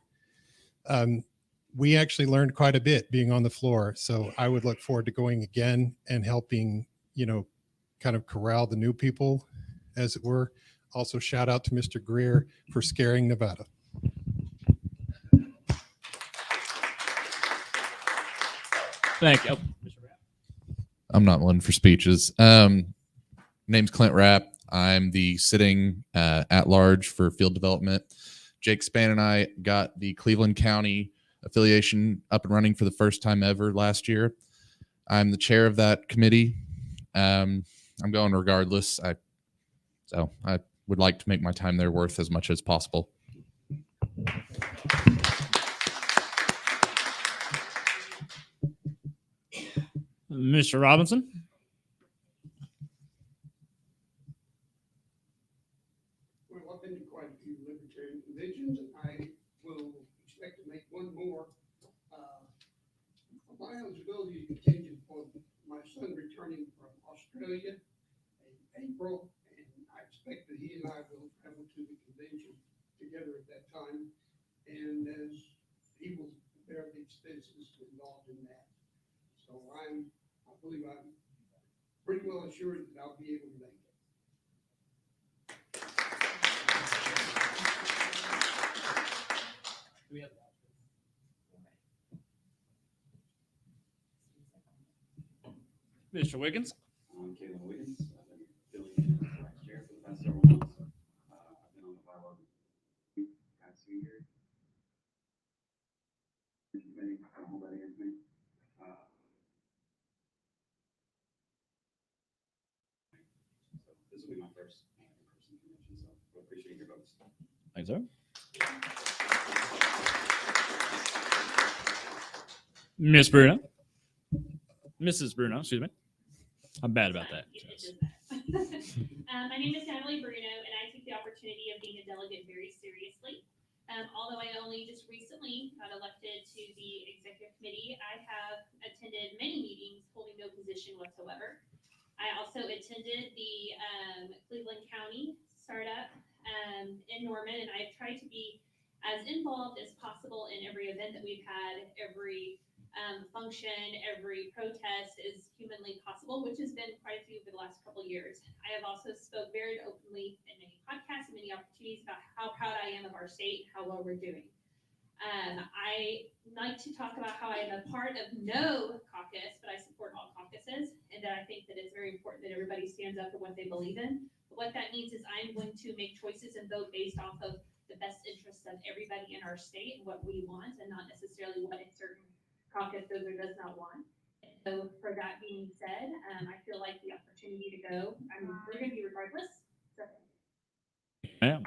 We actually learned quite a bit being on the floor. So I would look forward to going again and helping, kind of corral the new people, as it were. Also, shout out to Mr. Greer for scaring Nevada. Thank you. I'm not one for speeches. Name's Clint Rapp. I'm the sitting at large for field development. Jake Spann and I got the Cleveland County affiliation up and running for the first time ever last year. I'm the chair of that committee. I'm going regardless. So I would like to make my time there worth as much as possible. Mr. Robinson. Well, I've been to quite a few libertarian conventions, and I will expect to make one more. My eligibility is contingent upon my son returning from Australia in April, and I expect that he and I will travel to the convention together at that time, and as he will bear the expenses involved in that. So I believe I'm pretty well assured that I'll be able to make it. Mr. Wiggins. I'm Caleb Wiggins. I've been filling in as vice chair for the past several months. I've been on the bylaw the past 2 years. Committee, I don't hold that against me. So this will be my first in-person convention, so I appreciate your votes. Thanks, sir. Miss Bruno. Mrs. Bruno, excuse me. I'm bad about that. My name is Natalie Bruno, and I take the opportunity of being a delegate very seriously. Although I only just recently got elected to the executive committee, I have attended many meetings holding no position whatsoever. I also attended the Cleveland County startup in Norman, and I've tried to be as involved as possible in every event that we've had, every function, every protest as humanly possible, which has been quite a few over the last couple of years. I have also spoke very openly in many podcasts and many opportunities about how proud I am of our state, how well we're doing. I like to talk about how I am a part of no caucus, but I support all caucuses, and that I think that it's very important that everybody stands up for what they believe in. But what that means is I'm going to make choices and vote based off of the best interests of everybody in our state and what we want, and not necessarily what a certain caucus does or does not want. So for that being said, I feel like the opportunity to go, we're going to be regardless. So. Ma'am.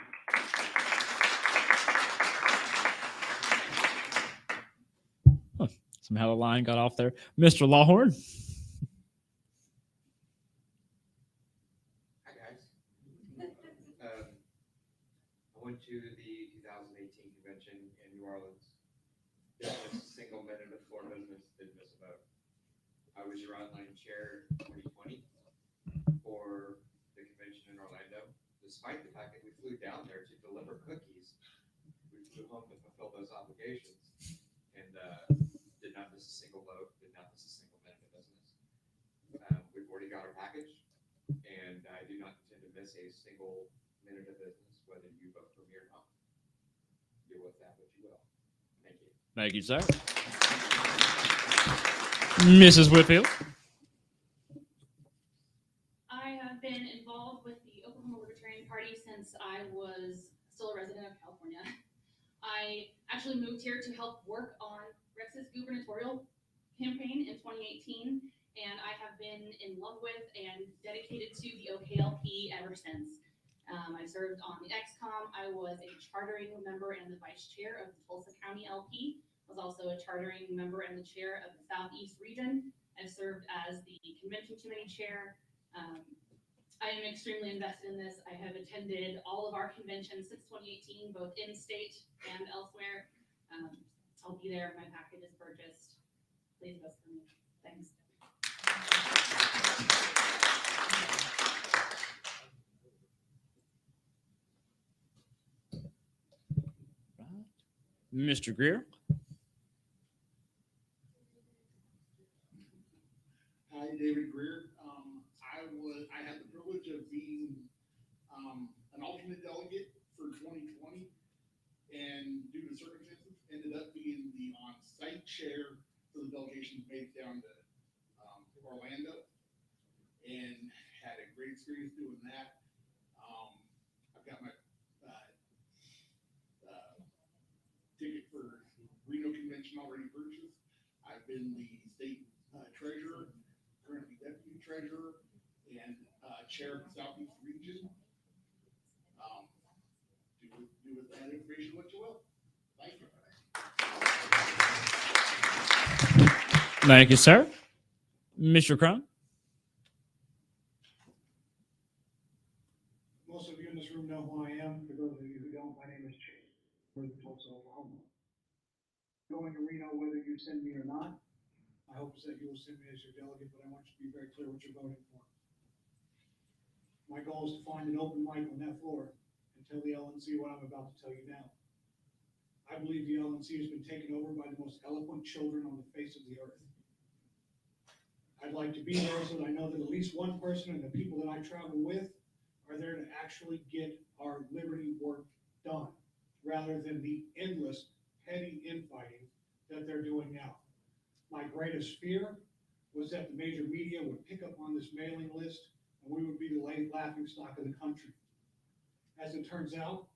Huh. Somehow the line got off there. Mr. Lawhorn. Hi, guys. I went to the 2018 convention in New Orleans. Didn't miss a single minute of floor business, didn't miss a vote. I was your online chair 2020 for the convention in Orlando. Despite the fact that we flew down there to deliver cookies, we flew home to fulfill those obligations and did not miss a single vote, did not miss a single minute of business. We've already got our package, and I do not intend to miss a single minute of business, whether you vote for me or not. Do with that what you will. Thank you. Thank you, sir. Mrs. Whitfield. I have been involved with the Oklahoma Libertarian Party since I was still a resident of California. I actually moved here to help work on Rex's gubernatorial campaign in 2018, and I have been in love with and dedicated to the OKLP ever since. I served on the XCOM. I was a chartering member and the vice chair of the Tulsa County LP. I was also a chartering member and the chair of the Southeast region. I've served as the convention committee chair. I am extremely invested in this. I have attended all of our conventions since 2018, both in state and elsewhere. I'll be there. My package is purchased. Please vote for me. Thanks. Mr. Greer. Hi, David Greer. I had the privilege of being an alternate delegate for 2020, and due to circumstances, ended up being the on-site chair for the delegation made it down to Orlando, and had a great experience doing that. I've got my ticket for Reno Convention already purchased. I've been the state treasurer, currently deputy treasurer, and chair of the Southeast region. Do with that information what you will. Thank you. Thank you, sir. Mr. Crum. Most of you in this room know who I am. For those of you who don't, my name is Chase. We're in Tulsa, Oklahoma. Going to Reno, whether you send me or not, I hope that you will send me as your delegate, but I want you to be very clear what you're voting for. My goal is to find an open mic on that floor and tell the LNC what I'm about to tell you now. I believe the LNC has been taken over by the most eloquent children on the face of the earth. I'd like to be there so that I know that at least one person and the people that I travel with are there to actually get our liberty work done, rather than the endless petty infighting that they're doing now. My greatest fear was that the major media would pick up on this mailing list and we would be the laughing stock of the country. As it turns out,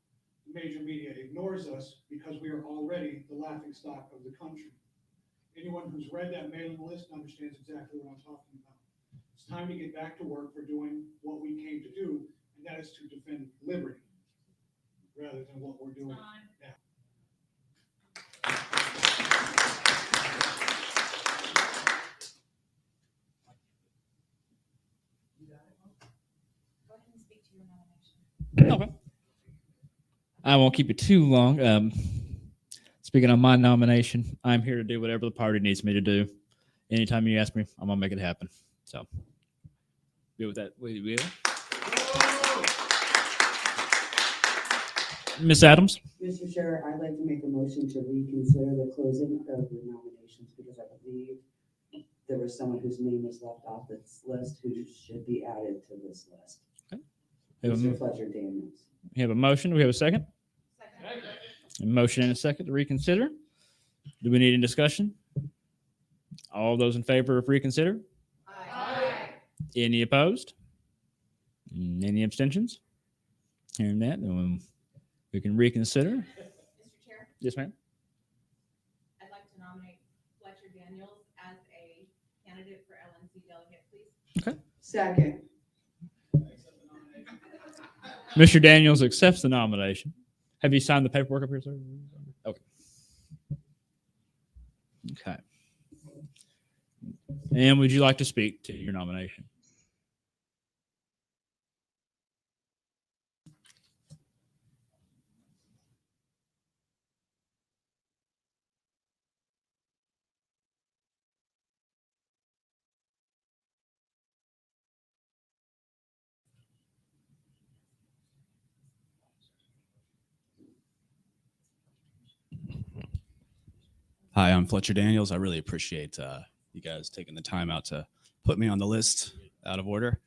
the major media ignores us because we are already the laughing stock of the country. Anyone who's read that mailing list understands exactly what I'm talking about. It's time to get back to work for doing what we came to do, and that is to defend liberty, rather than what we're doing now. Go ahead and speak to your nomination. Okay. I won't keep it too long. Speaking of my nomination, I'm here to do whatever the party needs me to do. Anytime you ask me, I'm gonna make it happen. So, be with that. We will. Miss Adams. Mr. Chair, I'd like to make a motion to reconsider the closing of the nominations because I believe there was someone whose name was left off this list who should be added to this list. Okay. Mr. Fletcher Daniels. We have a motion. Do we have a second? Second. A motion and a second to reconsider. Do we need any discussion? All those in favor of reconsider? Aye. Any opposed? Any abstentions? Hearing that, we can reconsider. Mr. Chair, Yes, ma'am. I'd like to nominate Fletcher Daniels as a candidate for LNC delegate, please. Okay. Second. Mr. Daniels accepts the nomination. Have you signed the paperwork up here, sir? Okay. Okay. And would you like to speak to your nomination? Hi, I'm Fletcher Daniels. I really appreciate you guys taking the time out to put me on the list out of order.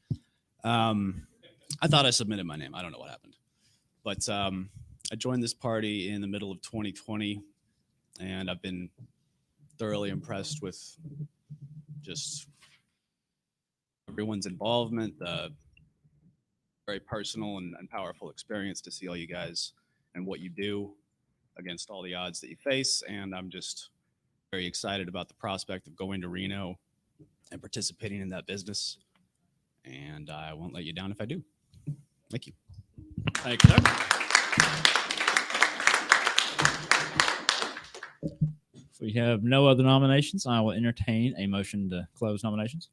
I thought I submitted my name. I don't know what happened. But I joined this party in the middle of 2020, and I've been thoroughly impressed with just everyone's involvement, very personal and powerful experience to see all you guys and what you do against all the odds that you face. And I'm just very excited about the prospect of going to Reno and participating in that business. And I won't let you down if I do. Thank you. Thank you, sir. If we have no other nominations, I will entertain a motion to close nominations.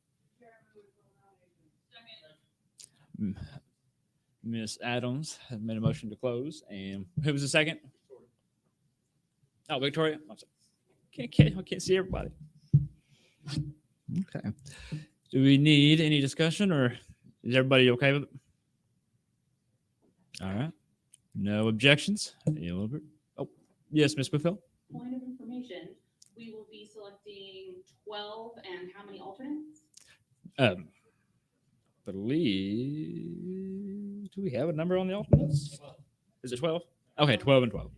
Ms. Adams has made a motion to close. And who was the second? Oh, Victoria. I'm sorry. I can't see everybody. Okay. Do we need any discussion, or is everybody okay with it? All right. No objections. Oh, yes, Ms. Whitfield. Point of information, we will be selecting 12 and how many alternates? Believe, do we have a number on the alternates? Is it 12? Okay, 12 and 12.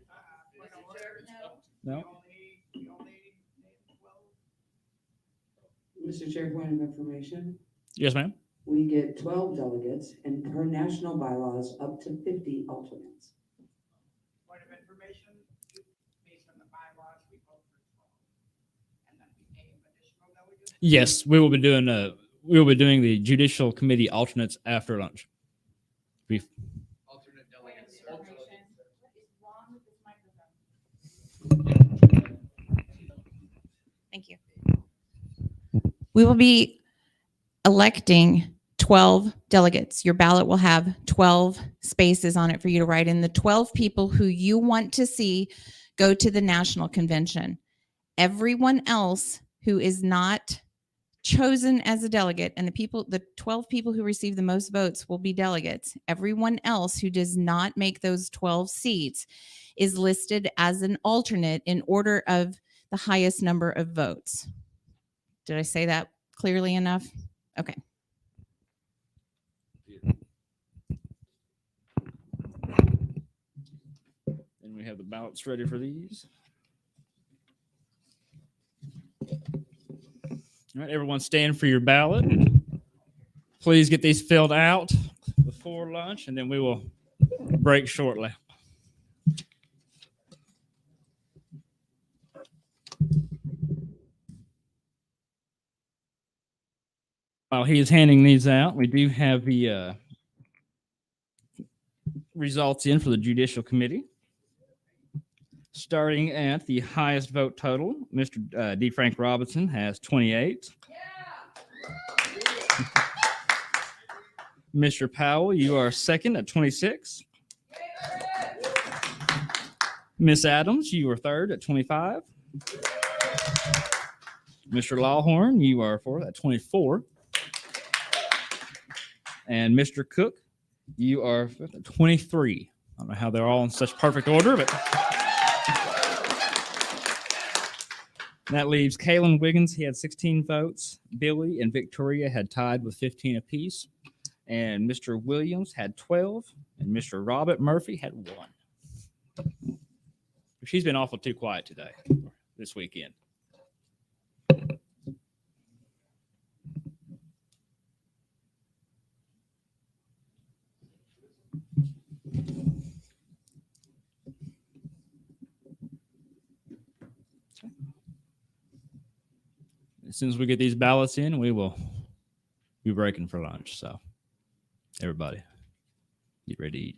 No? Mr. Chair, point of information. Yes, ma'am. We get 12 delegates and per national bylaws up to 50 alternates. Point of information, based on the bylaws, we vote for 12. And then we name additional delegates. Yes, we will be doing the judicial committee alternates after lunch. Alternate delegates. What is wrong with this microphone? Thank you. We will be electing 12 delegates. Your ballot will have 12 spaces on it for you to write in the 12 people who you want to see go to the national convention. Everyone else who is not chosen as a delegate, and the 12 people who receive the most votes will be delegates. Everyone else who does not make those 12 seats is listed as an alternate in order of the highest number of votes. Did I say that clearly enough? Okay. And we have the ballots ready for these. All right, everyone stand for your ballot. Please get these filled out before lunch, and then we will break shortly. While he is handing these out, we do have the results in for the Judicial Committee. Starting at the highest vote total, Mr. D. Frank Robinson has 28. Mr. Powell, you are second at 26. Miss Adams, you are third at 25. Mr. Lawhorn, you are fourth at 24. And Mr. Cook, you are fifth at 23. I don't know how they're all in such perfect order, but that leaves Kalen Wiggins. He had 16 votes. Billy and Victoria had tied with 15 apiece. And Mr. Williams had 12. And Mr. Robert Murphy had 1. She's been awful too quiet today, this weekend. As soon as we get these ballots in, we will be breaking for lunch. So everybody, get ready to eat.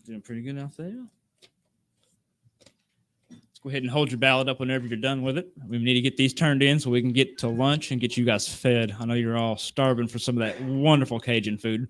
Doing pretty good out there. Let's go ahead and hold your ballot up whenever you're done with it. We need to get these turned in so we can get to lunch and get you guys fed. I know you're all starving for some of that wonderful Cajun food.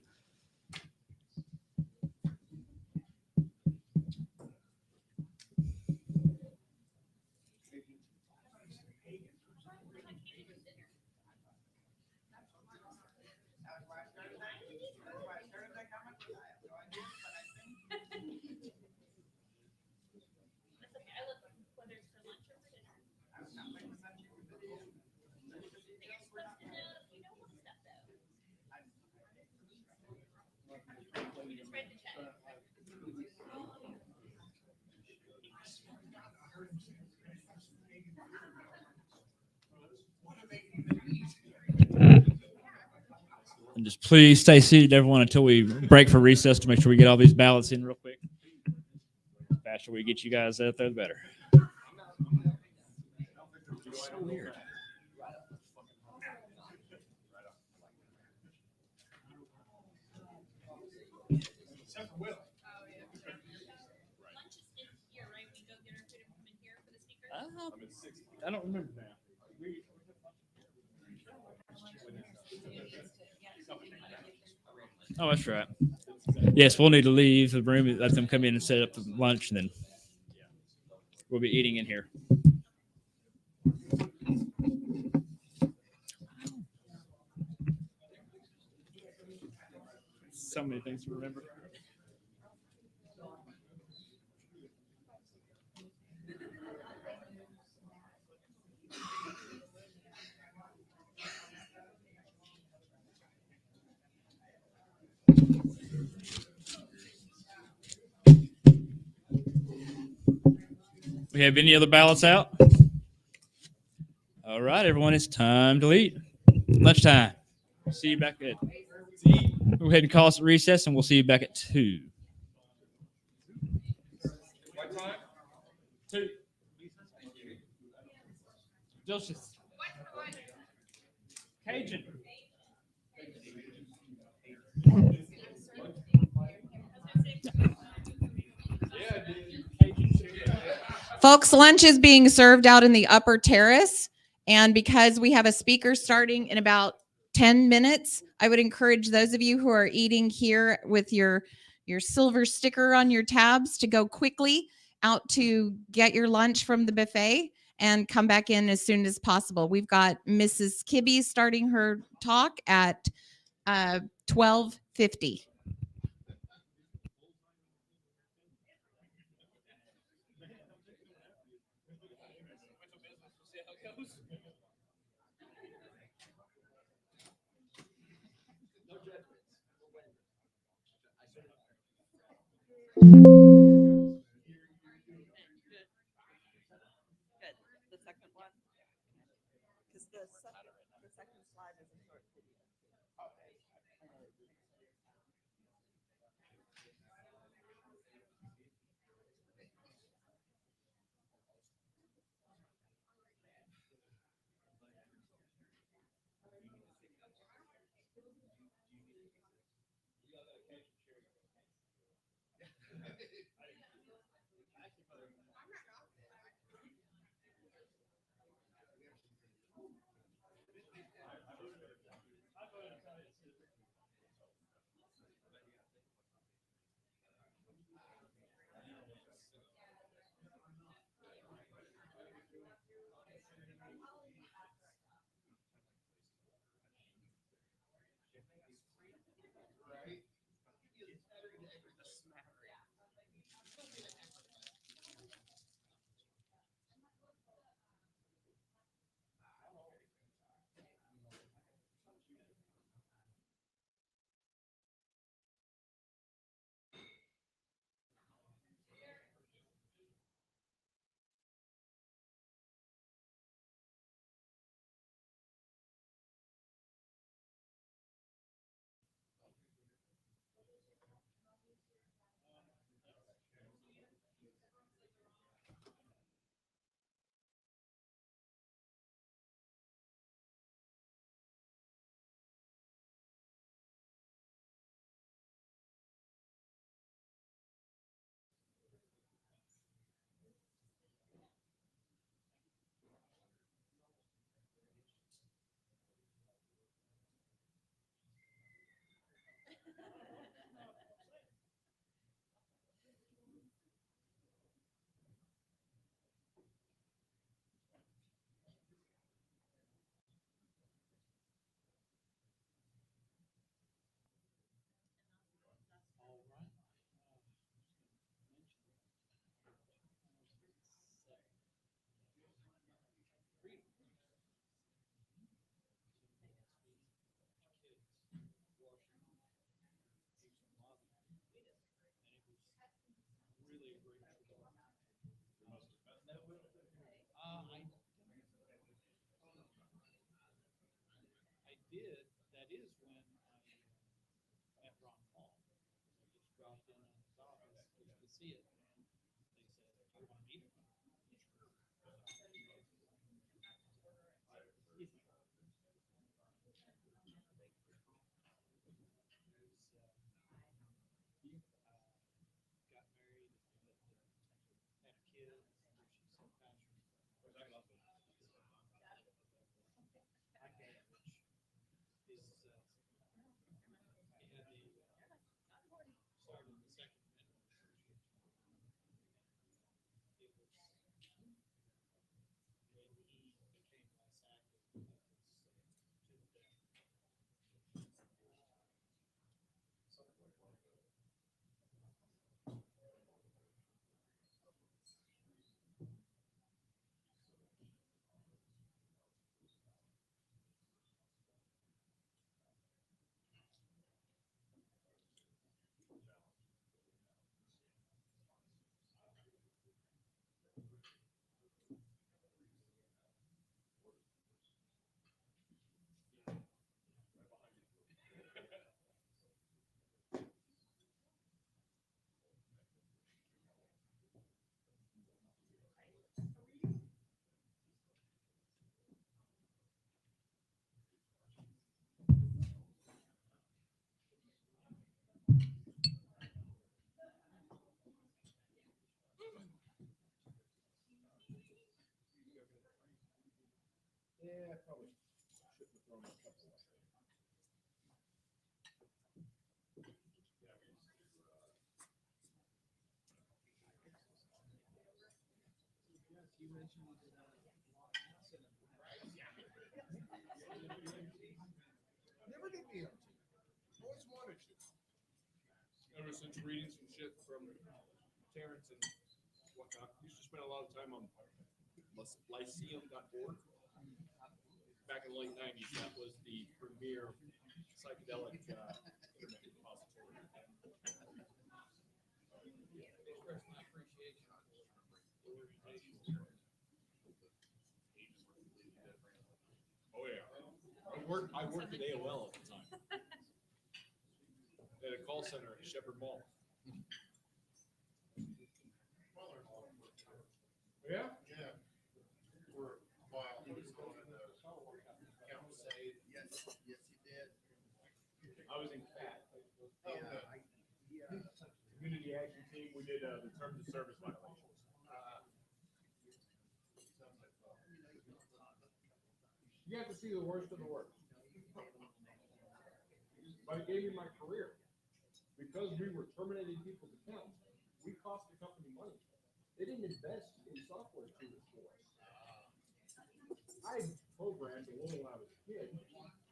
And just please stay seated, everyone, until we break for recess to make sure we get all these ballots in real quick. The faster we get you guys out there, the better. It's so weird. I don't remember now. Oh, that's right. Yes, we'll need to leave the room, let them come in and set up the lunch, and then we'll be eating in here. So many things to remember. We have any other ballots out? All right, everyone, it's time to eat. Lunchtime. See you back at. Go ahead and call us at recess, and we'll see you back at 2. What time? 2. Delicious. Cajun. Folks, lunch is being served out in the upper terrace. And because we have a speaker starting in about 10 minutes, I would encourage those of you who are eating here with your silver sticker on your tabs to go quickly out to get your lunch from the buffet and come back in as soon as possible. We've got Mrs. Kibbe starting her talk at 12:50. see it. They said, "Do you want to meet?" Got married, had kids. She's so passionate. My dad, which is he had the started the Second Amendment. It was when he became less active. It was to the death. Yeah, probably should have thrown a couple away. You mentioned you did Never did the MT. Always wanted to. Ever since reading some shit from Terrence and whatnot, used to spend a lot of time on lyceum.org. Back in the late 90s, that was the premier psychedelic internet repository. express my appreciation for the organization. Oh yeah. I worked at AOL at the time. At a call center at Shepherd Mall. Yeah? Yeah. For a while, he was going to count say, yes, yes, he did. I was in CAT. Yeah. Community action team, we did the terms of service violations. You have to see the worst of the worst. But it gave me my career. Because we were terminating people's accounts, we cost the company money. They didn't invest in software tools for us. I programmed a little when I was a kid.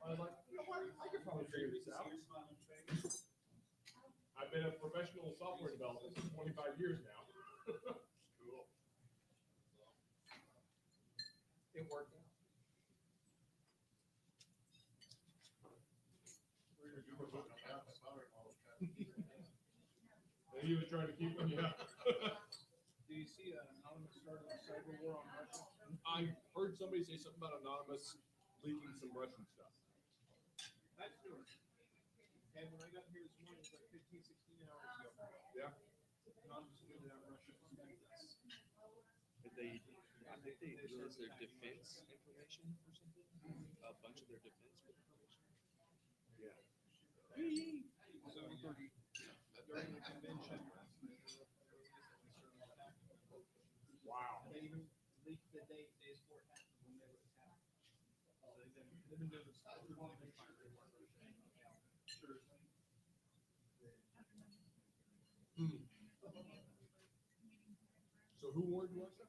I was like, you know what? I could probably figure this out. I've been a professional software developer for 25 years now. Cool. It worked out. He was trying to keep them, yeah. Do you see an anonymous starting a cyber war on Russia? I heard somebody say something about Anonymous leaking some Russian stuff. That's true. And when I got here this morning, it was like 15, 16 hours ago. Yeah. Anonymous figured out Russia was doing this. I think they released their defense information or something. A bunch of their defense information. Yeah. 7:30 during the convention. Wow. And they even leaked the days before it happened when they were attacked. So they've been doing this. So who warned Russia?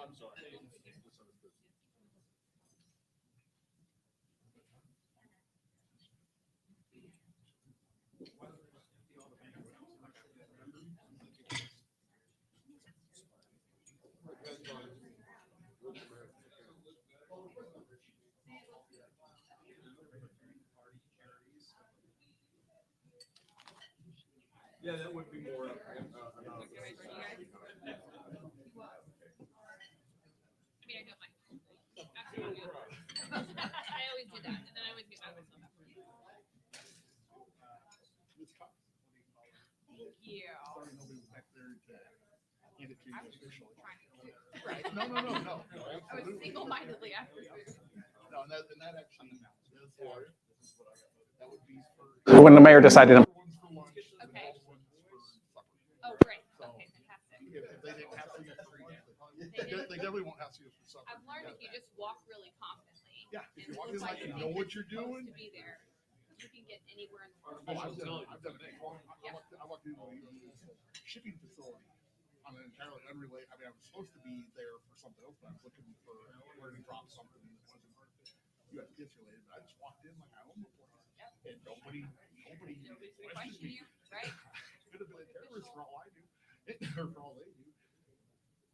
I'm sorry. Yeah, that would be more. I mean, I don't mind. Absolutely. I always do that, and then I always get mad at myself after. hand it to you officially. Right. No, I was absolutely. single-mindedly after. No, and that actually, that would be for. When the mayor decided to. One's for lunch, and Okay. all the ones for supper. Oh, great. Okay, fantastic. If they didn't have to, they didn't- definitely won't have to for supper. I've learned if you just walk really confidently. Yeah, if you and walk look in like you you're know what you're supposed doing. To be there, you can get anywhere in the world. Oh, I've done it. I walked into a shipping facility on an entirely unrelated. I mean, I was supposed to be there for something else, but I was looking for where to drop something that wasn't U.S. kids related. But I just walked in like I own the place, and nobody questioned me. Right. Could have been a terrorist for all I knew, or for all they knew.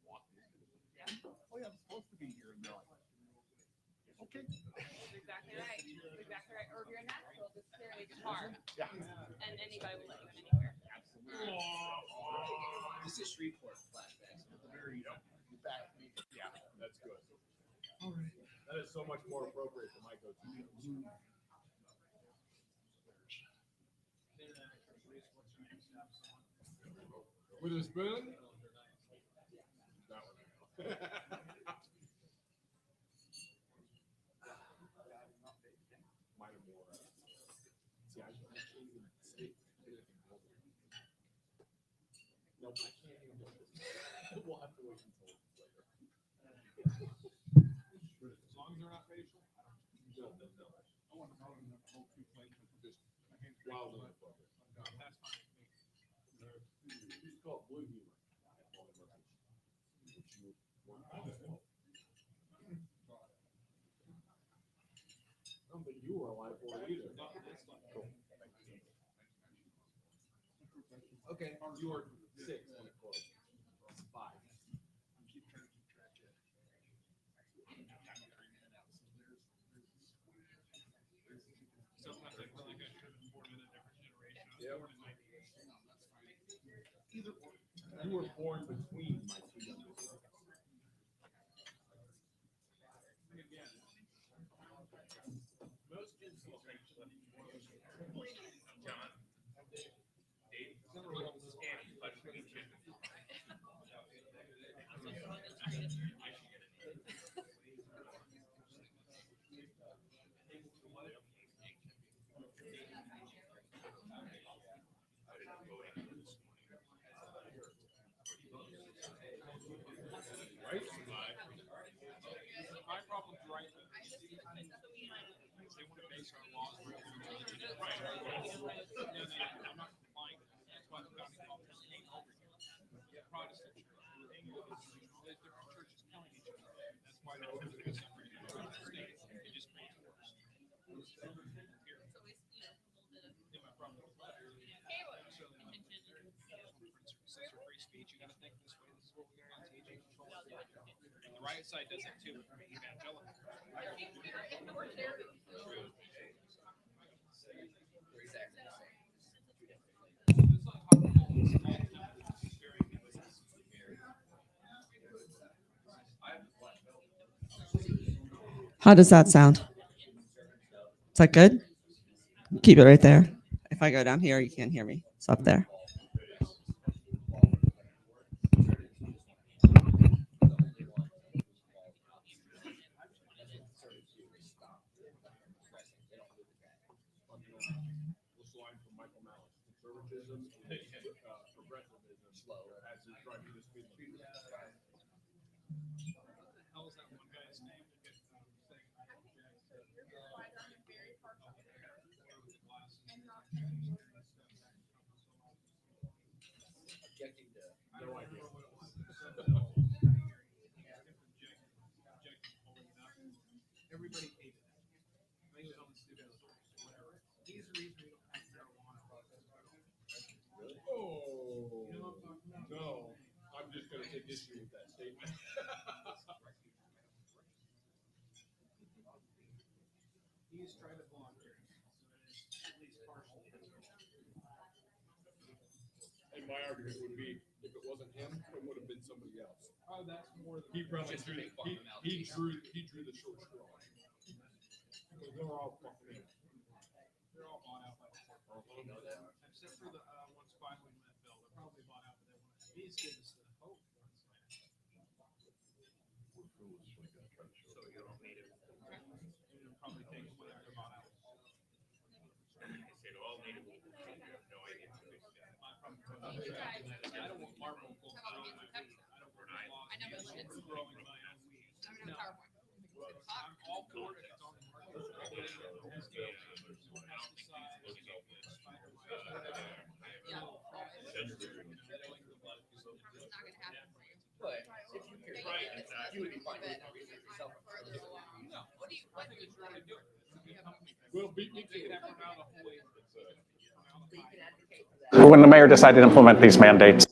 Walked in. Oh yeah, I'm supposed to be here, and they're like, okay. That's exactly right. That's exactly right. Or if you're a natural, just carry a guitar. Yeah. And anybody will let you in anywhere. Absolutely. This is Shreveport flashbacks at the very back. Yeah, that's good. All right. That is so much more appropriate for my go-to. With a spoon? That one. Mine are more. See, I can't even say anything else. Nope, I can't even do this. We'll have to wait until later. As long as they're not facial. No. I want to know the whole two plates with just wildly inappropriate. That's fine. It's called blue humor. I don't think you were alive for it either. Cool. Okay, you were 6 when it closed. 5. Keep trying to keep track of it. Sometimes I feel like I should have born in a different generation. I was born in 98. No, that's fine. Either or. You were born between my two youngest. Again, most institutions, John, Dave, right? My problem's right. They want to base our laws around right. I'm not complying. That's why the founding fathers came over here. Protestant church, Anglican church, all these different churches killing each other. That's why they're typically separated from the states. It just makes it worse. Yeah, my problem is that. Free speech, you got to think this way. This is what we're going to teach and control. And the right side does it too. Evangelical. How does that sound? Is that good? Keep it right there. If I go down here, you can't hear me. It's up there. Everybody hated it. They was on the studios, whatever. He's the reason we don't have marijuana. Oh, you know what I'm talking about? No, I'm just going to take issue with that statement. He's tried to block it, so it is at least partially. And my argument would be, if it wasn't him, it would have been somebody else. Oh, that's more. He probably drew. He drew the short straw. Because they're all fucking in. They're all bought out by the corporate. Except for the one spy we let bill. They're probably bought out, but they want to. He's given us the hope. When the mayor decided to implement these mandates.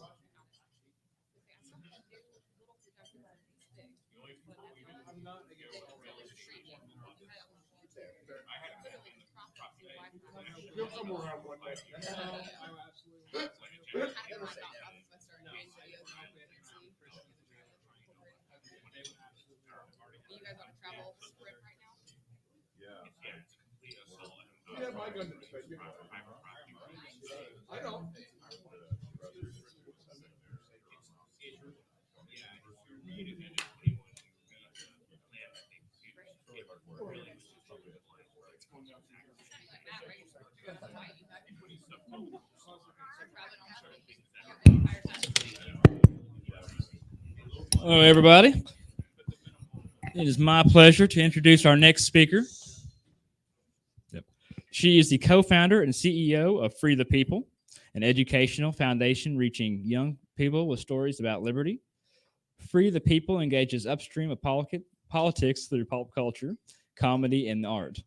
Hello, everybody. It is my pleasure to introduce our next speaker. She is the co-founder and CEO of Free the People, an educational foundation reaching young people with stories about liberty. Free the People engages upstream of politics through pop culture, comedy, and art.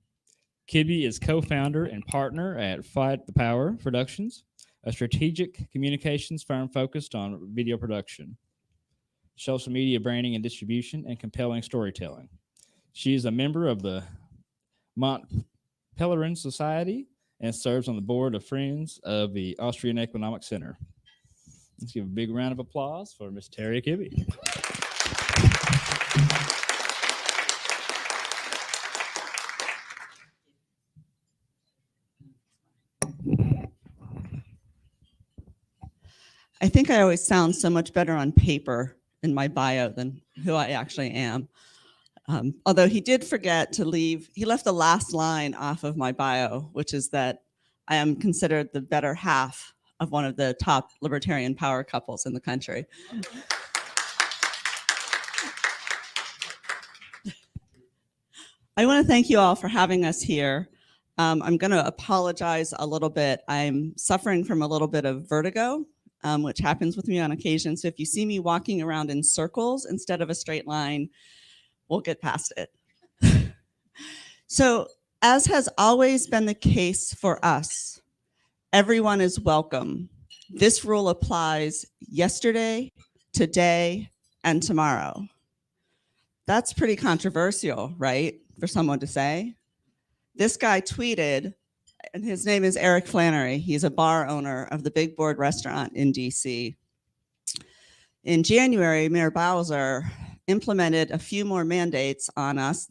Kibbe is co-founder and partner at Fight the Power Productions, a strategic communications firm focused on video production, social media branding and distribution, and compelling storytelling. She is a member of the Mont Pelerin Society and serves on the board of Friends of the Austrian Economic Center. Let's give a big round of applause for Ms. Terry Kibbe. I think I always sound so much better on paper in my bio than who I actually am. Although he did forget to leave, he left the last line off of my bio, which is that I am considered the better half of one of the top libertarian power couples in the country. I want to thank you all for having us here. I'm going to apologize a little bit. I'm suffering from a little bit of vertigo, which happens with me on occasion. So if you see me walking around in circles instead of a straight line, we'll get past it. So, as has always been the case for us, everyone is welcome. This rule applies yesterday, today, and tomorrow. That's pretty controversial, right, for someone to say? This guy tweeted, and his name is Eric Flannery. He's a bar owner of the Big Board restaurant in DC. In January, Mayor Bowser implemented a few more mandates on us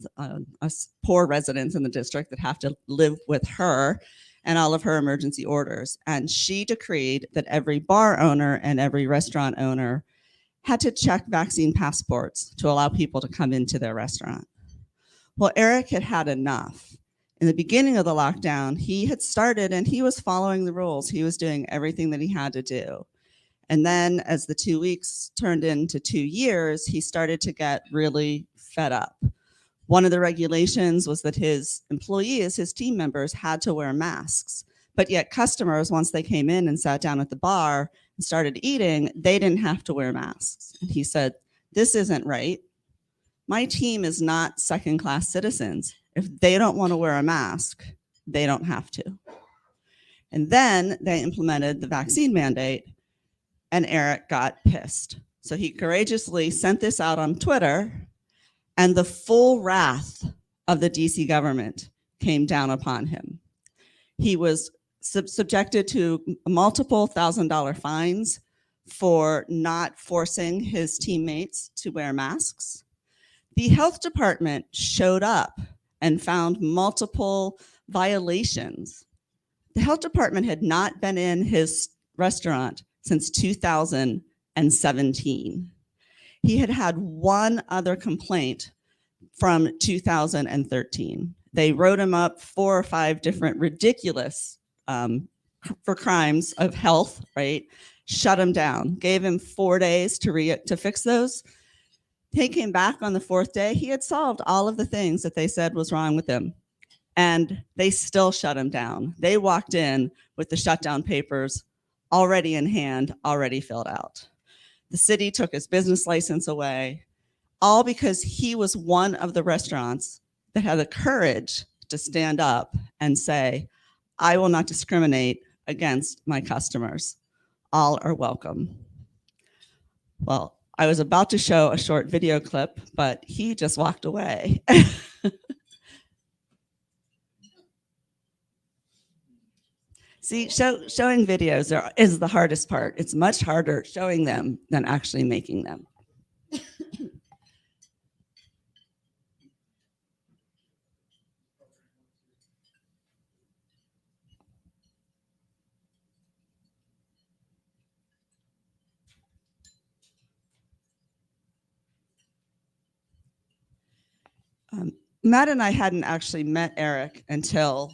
poor residents in the district that have to live with her and all of her emergency orders. And she decreed that every bar owner and every restaurant owner had to check vaccine passports to allow people to come into their restaurant. Well, Eric had had enough. In the beginning of the lockdown, he had started and he was following the rules. He was doing everything that he had to do. And then as the 2 weeks turned into 2 years, he started to get really fed up. One of the regulations was that his employees, his team members, had to wear masks. But yet customers, once they came in and sat down at the bar and started eating, they didn't have to wear masks. And he said, this isn't right. My team is not second-class citizens. If they don't want to wear a mask, they don't have to. And then they implemented the vaccine mandate, and Eric got pissed. So he courageously sent this out on Twitter, and the full wrath of the DC government came down upon him. He was subjected to multiple $1,000 fines for not forcing his teammates to wear masks. The health department showed up and found multiple violations. The health department had not been in his restaurant since 2017. He had had one other complaint from 2013. They wrote him up 4 or 5 different ridiculous for crimes of health, right? Shut him down, gave him 4 days to fix those. He came back on the fourth day. He had solved all of the things that they said was wrong with him, and they still shut him down. They walked in with the shutdown papers already in hand, already filled out. The city took his business license away, all because he was one of the restaurants that had the courage to stand up and say, I will not discriminate against my customers. All are welcome. Well, I was about to show a short video clip, but he just walked away. See, showing videos is the hardest part. It's much harder showing them than actually making them. Matt and I hadn't actually met Eric until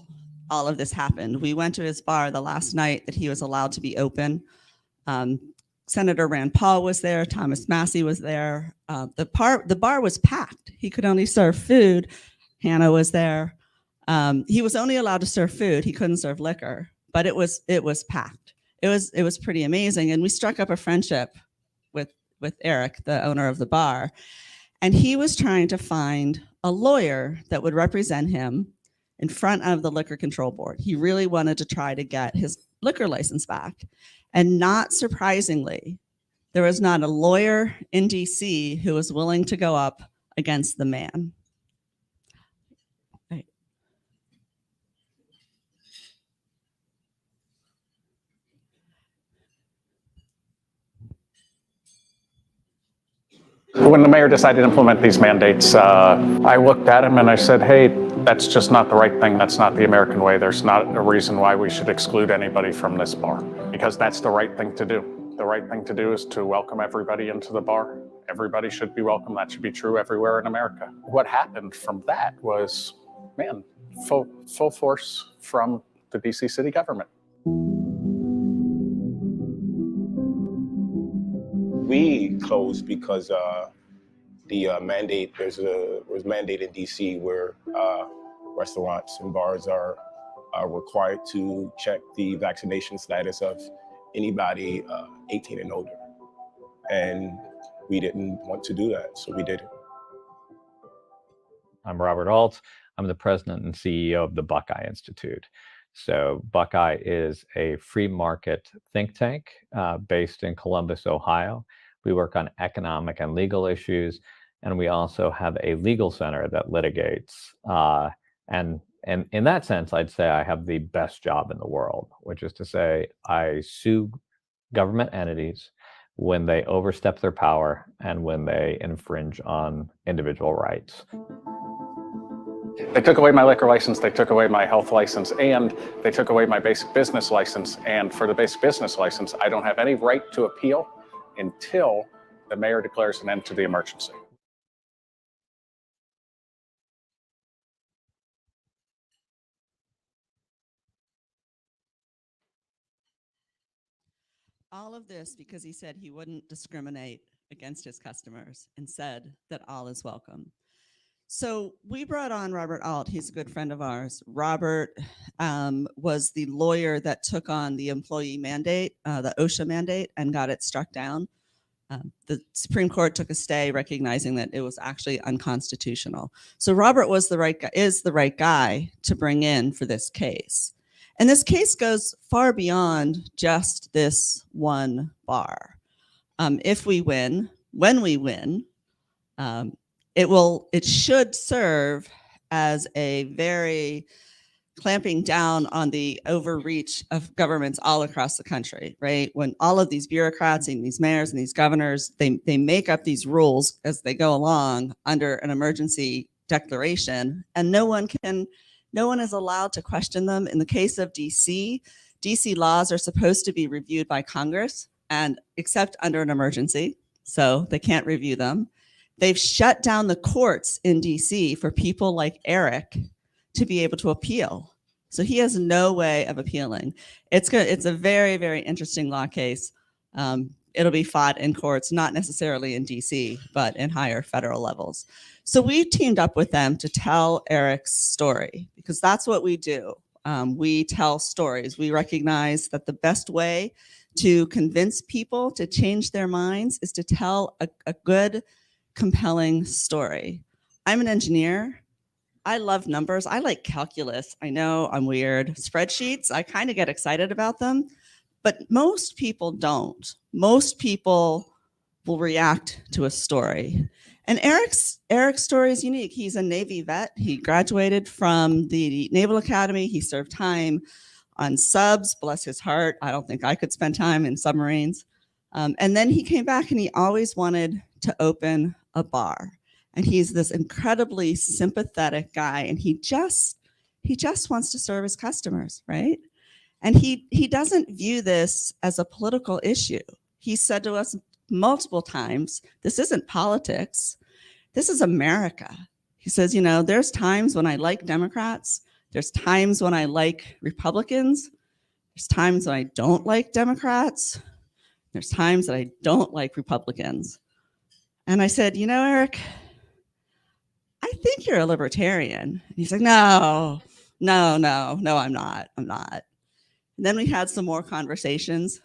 all of this happened. We went to his bar the last night that he was allowed to be open. Senator Rand Paul was there. Thomas Massey was there. The bar was packed. He could only serve food. Hannah was there. He was only allowed to serve food. He couldn't serve liquor, but it was packed. It was pretty amazing. And we struck up a friendship with Eric, the owner of the bar. And he was trying to find a lawyer that would represent him in front of the Liquor Control Board. He really wanted to try to get his liquor license back. And not surprisingly, there was not a lawyer in DC who was willing to go up against the man. Right. When the mayor decided to implement these mandates, I looked at him and I said, hey, that's just not the right thing. That's not the American way. There's not a reason why we should exclude anybody from this bar, because that's the right thing to do. The right thing to do is to welcome everybody into the bar. Everybody should be welcome. That should be true everywhere in America. What happened from that was, man, full force from the DC city government. We closed because the mandate, was mandate in DC where restaurants and bars are required to check the vaccination status of anybody 18 and older. And we didn't want to do that, so we did it. I'm Robert Alt. I'm the president and CEO of the Buckeye Institute. So Buckeye is a free market think tank based in Columbus, Ohio. We work on economic and legal issues, and we also have a legal center that litigates. And in that sense, I'd say I have the best job in the world, which is to say I sue government entities when they overstep their power and when they infringe on individual rights. They took away my liquor license, they took away my health license, and they took away my basic business license. And for the basic business license, I don't have any right to appeal until the mayor declares an end to the emergency. All of this because he said he wouldn't discriminate against his customers and said that all is welcome. So we brought on Robert Alt. He's a good friend of ours. Robert was the lawyer that took on the employee mandate, the OSHA mandate, and got it struck down. The Supreme Court took a stay recognizing that it was actually unconstitutional. So Robert was is the right guy to bring in for this case. And this case goes far beyond just this one bar. If we win, when we win, it should serve as a very clamping down on the overreach of governments all across the country, right? When all of these bureaucrats and these mayors and these governors, they make up these rules as they go along under an emergency declaration, and no one is allowed to question them. In the case of DC laws are supposed to be reviewed by Congress, and except under an emergency, so they can't review them. They've shut down the courts in DC for people like Eric to be able to appeal. So he has no way of appealing. It's a very, very interesting law case. it'll be fought in courts, not necessarily in DC, but in higher federal levels. So we teamed up with them to tell Eric's story, because that's what we do. We tell stories. We recognize that the best way to convince people to change their minds is to tell a good, compelling story. I'm an engineer. I love numbers. I like calculus. I know I'm weird. Spreadsheets, I kind of get excited about them, but most people don't. Most people will react to a story. And Eric's story is unique. He's a Navy vet. He graduated from the Naval Academy. He served time on subs, bless his heart. I don't think I could spend time in submarines. And then he came back and he always wanted to open a bar. And he's this incredibly sympathetic guy, and he just wants to serve his customers, right? And he doesn't view this as a political issue. He said to us multiple times, this isn't politics, this is America. He says, you know, there's times when I like Democrats, there's times when I like Republicans, there's times when I don't like Democrats, there's times that I don't like Republicans. And I said, you know, Eric, I think you're a libertarian. And he's like, no, I'm not. And then we had some more conversations,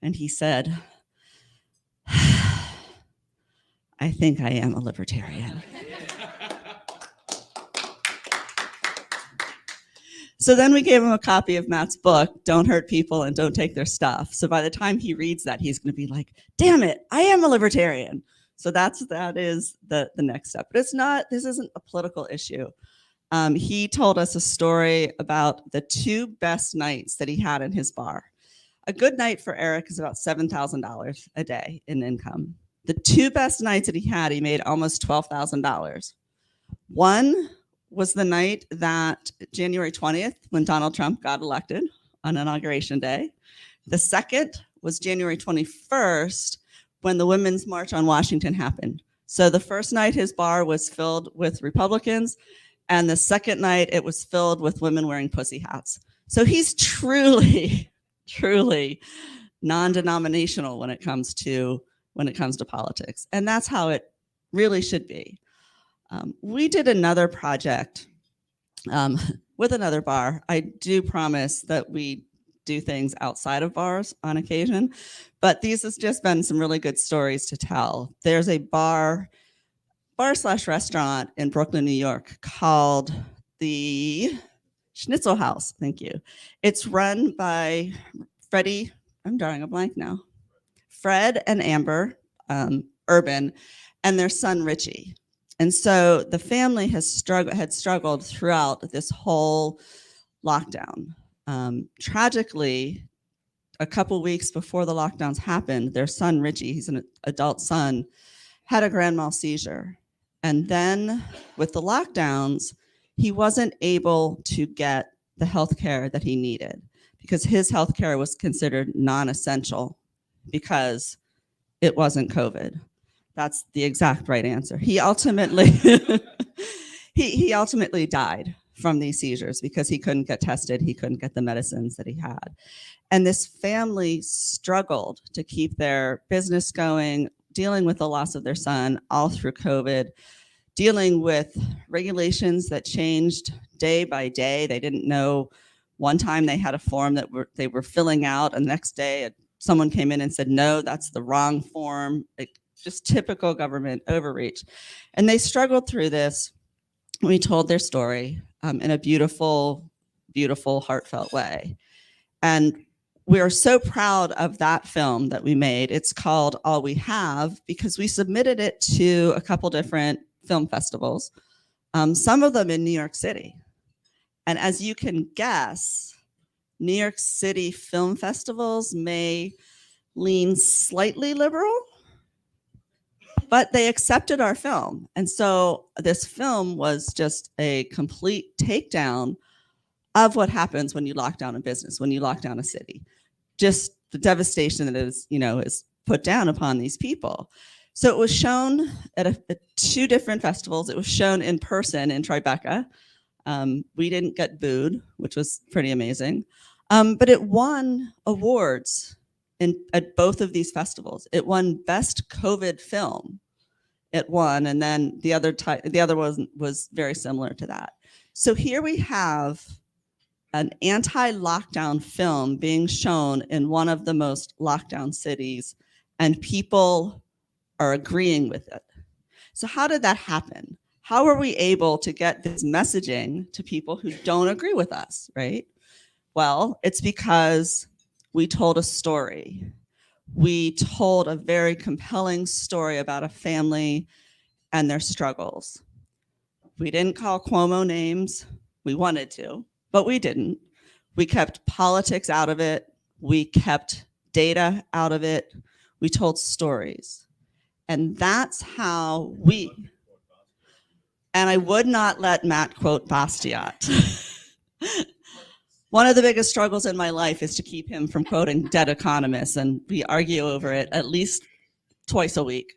and he said, I think I am a libertarian. So then we gave him a copy of Matt's book, Don't Hurt People and Don't Take Their Stuff. So by the time he reads that, he's going to be like, damn it, I am a libertarian. So that is the next step. But this isn't a political issue. He told us a story about the 2 best nights that he had in his bar. A good night for Eric is about $7,000 a day in income. The 2 best nights that he made almost $12,000. One was the night that January 20th, when Donald Trump got elected on Inauguration Day. The second was January 21st, when the Women's March on Washington happened. So the first night his bar was filled with Republicans, and the second night it was filled with women wearing pussy hats. So he's truly, truly non-denominational when it comes to politics. And that's how it really should be. We did another project with another bar. I do promise that we do things outside of bars on occasion, but these has just been some really good stories to tell. There's a bar/restaurant in Brooklyn, New York called the Schnitzel House. Thank you. It's run by Freddie, I'm drawing a blank now, Fred and Amber Urban, and their son Richie. And so the family had struggled throughout this whole lockdown. Tragically, a couple weeks before the lockdowns happened, their son Richie, he's an adult son, had a grand mal seizure. And then with the lockdowns, he wasn't able to get the health care that he needed because his health care was considered non-essential because it wasn't COVID. That's the exact right answer. He ultimately he ultimately died from these seizures because he couldn't get tested. He couldn't get the medicines that he had. And this family struggled to keep their business going, dealing with the loss of their son all through COVID, dealing with regulations that changed day by day. They didn't know. One time they had a form that they were filling out, and the next day someone came in and said, no, that's the wrong form. Just typical government overreach. And they struggled through this. We told their story in a beautiful, beautiful, heartfelt way. And we are so proud of that film that we made. It's called All We Have because we submitted it to a couple different film festivals, some of them in New York City. And as you can guess, New York City film festivals may lean slightly liberal, but they accepted our film. And so this film was just a complete takedown of what happens when you lock down a business, when you lock down a city, just the devastation that is put down upon these people. So it was shown at 2 different festivals. It was shown in person in Tribeca. We didn't get booed, which was pretty amazing. But it won awards at both of these festivals. It won Best COVID Film. It won, and then the other one was very similar to that. So here we have an anti-lockdown film being shown in one of the most lockdown cities, and people are agreeing with it. So how did that happen? How are we able to get this messaging to people who don't agree with us, right? Well, it's because we told a story. We told a very compelling story about a family and their struggles. We didn't call Cuomo names. We wanted to, but we didn't. We kept politics out of it. We kept data out of it. We told stories. And that's how and I would not let Matt quote Bastiat. One of the biggest struggles in my life is to keep him from quoting dead economists, and we argue over it at least twice a week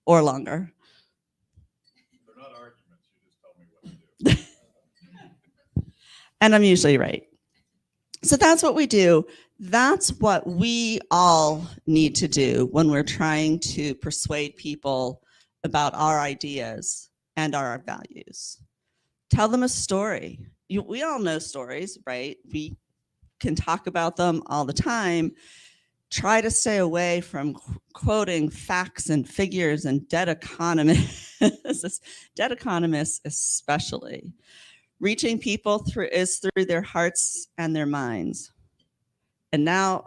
or longer. They're not arguments, you just tell me what to do. And I'm usually right. So that's what we do. That's what we all need to do when we're trying to persuade people about our ideas and our values. Tell them a story. We all know stories, right? We can talk about them all the time. Try to stay away from quoting facts and figures and dead economists, dead economists especially. Reaching people is through their hearts and their minds. And now,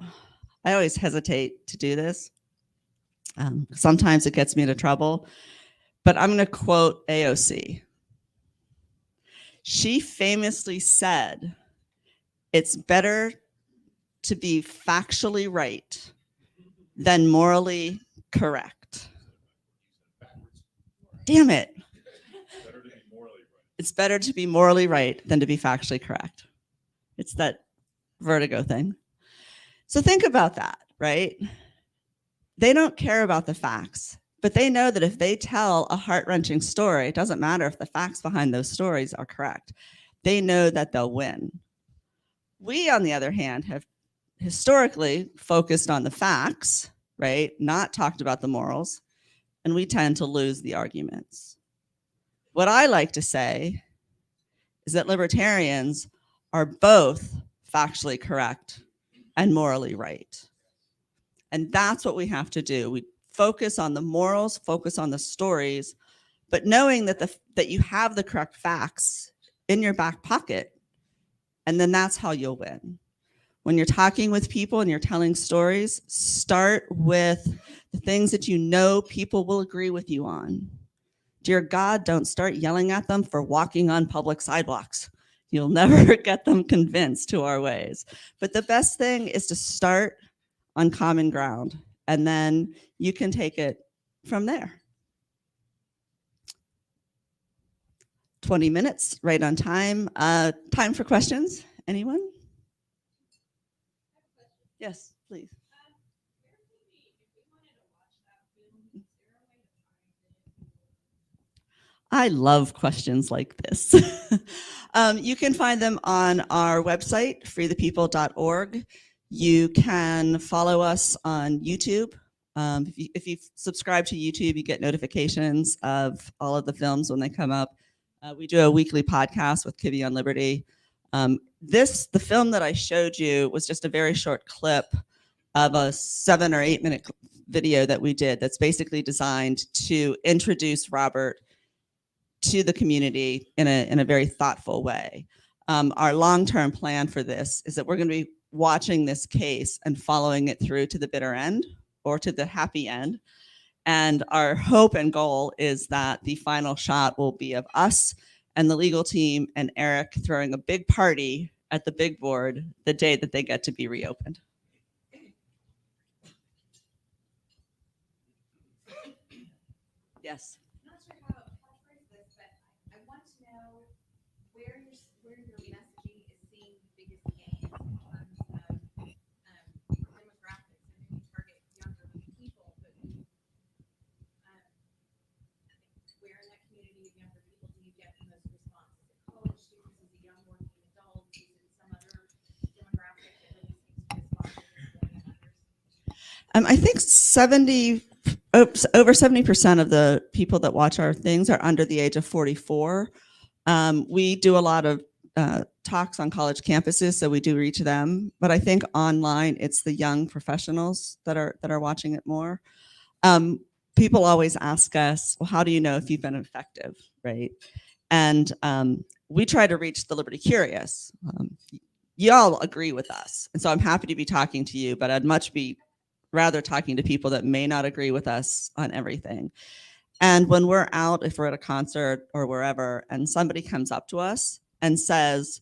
I always hesitate to do this. Sometimes it gets me into trouble, but I'm going to quote AOC. She famously said, "It's better to be factually right than morally correct." Damn it. It's better to be morally right than to be factually correct. It's that vertigo thing. So think about that, right? They don't care about the facts, but they know that if they tell a heart-wrenching story, it doesn't matter if the facts behind those stories are correct. They know that they'll win. We, on the other hand, have historically focused on the facts, right? Not talked about the morals, and we tend to lose the arguments. What I like to say is that libertarians are both factually correct and morally right. And that's what we have to do. We focus on the morals, focus on the stories, but knowing that that you have the correct facts in your back pocket, and then that's how you'll win. When you're talking with people and you're telling stories, start with the things that you know people will agree with you on. Dear God, don't start yelling at them for walking on public sidewalks. You'll never get them convinced to our ways. But the best thing is to start on common ground, and then you can take it from there. 20 minutes, right on time. Time for questions. Anyone? Yes, please. I love questions like this. You can find them on our website, freethepeople.org. You can follow us on YouTube. If you subscribe to YouTube, you get notifications of all of the films when they come up. We do a weekly podcast with Kibby on Liberty. The film that I showed you was just a very short clip of a 7 or 8 minute video that we did that's basically designed to introduce Robert to the community in a very thoughtful way. Our long-term plan for this is that we're going to be watching this case and following it through to the bitter end or to the happy end. And our hope and goal is that the final shot will be of us and the legal team and Eric throwing a big party at the big board the day that they get to be reopened. Yes. I'm not sure how to phrase this, but I want to know where your messaging is seeing the biggest gains in terms of demographics. I know you target younger people, but where in that community of younger people do you get the most response? Is it college students? Is it young working adults? Is it some other demographic that really seems to respond to this more than others? I think over 70% of the people that watch our things are under the age of 44. We do a lot of talks on college campuses, so we do reach them. But I think online, it's the young professionals that are watching it more. People always ask us, well, how do you know if you've been effective, right? And we try to reach the liberty curious. Y'all agree with us, and so I'm happy to be talking to you, but I'd much be rather talking to people that may not agree with us on everything. And when we're out, if we're at a concert or wherever, and somebody comes up to us and says,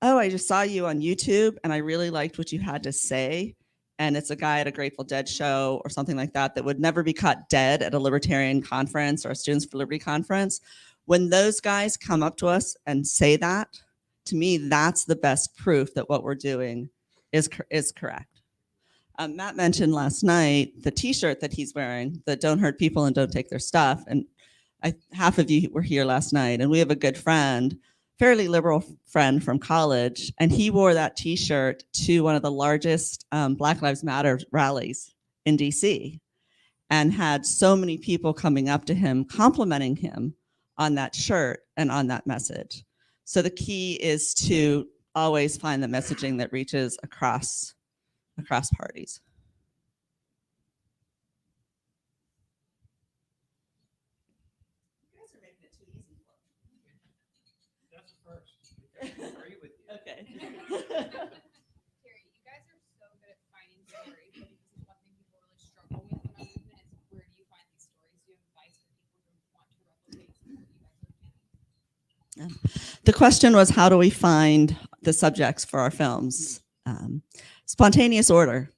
oh, I just saw you on YouTube and I really liked what you had to say, and it's a guy at a Grateful Dead show or something like that that would never be caught dead at a libertarian conference or a Students for Liberty conference, when those guys come up to us and say that, to me, that's the best proof that what we're doing is correct. Matt mentioned last night the t-shirt that he's wearing, that don't hurt people and don't take their stuff. And half of you were here last night, and we have a good friend, fairly liberal friend from college, and he wore that t-shirt to one of the largest Black Lives Matter rallies in DC, and had so many people coming up to him, complimenting him on that shirt and on that message. So the key is to always find the messaging that reaches across parties. You guys are making it too easy for me. That's the first. I agree with you. Okay. Terry, you guys are so good at finding stories. I think this is one thing people really struggle with in our movement is where do you find these stories? Do you have advice for people who want to replicate what you guys are doing? The question was, how do we find the subjects for our films? Spontaneous order.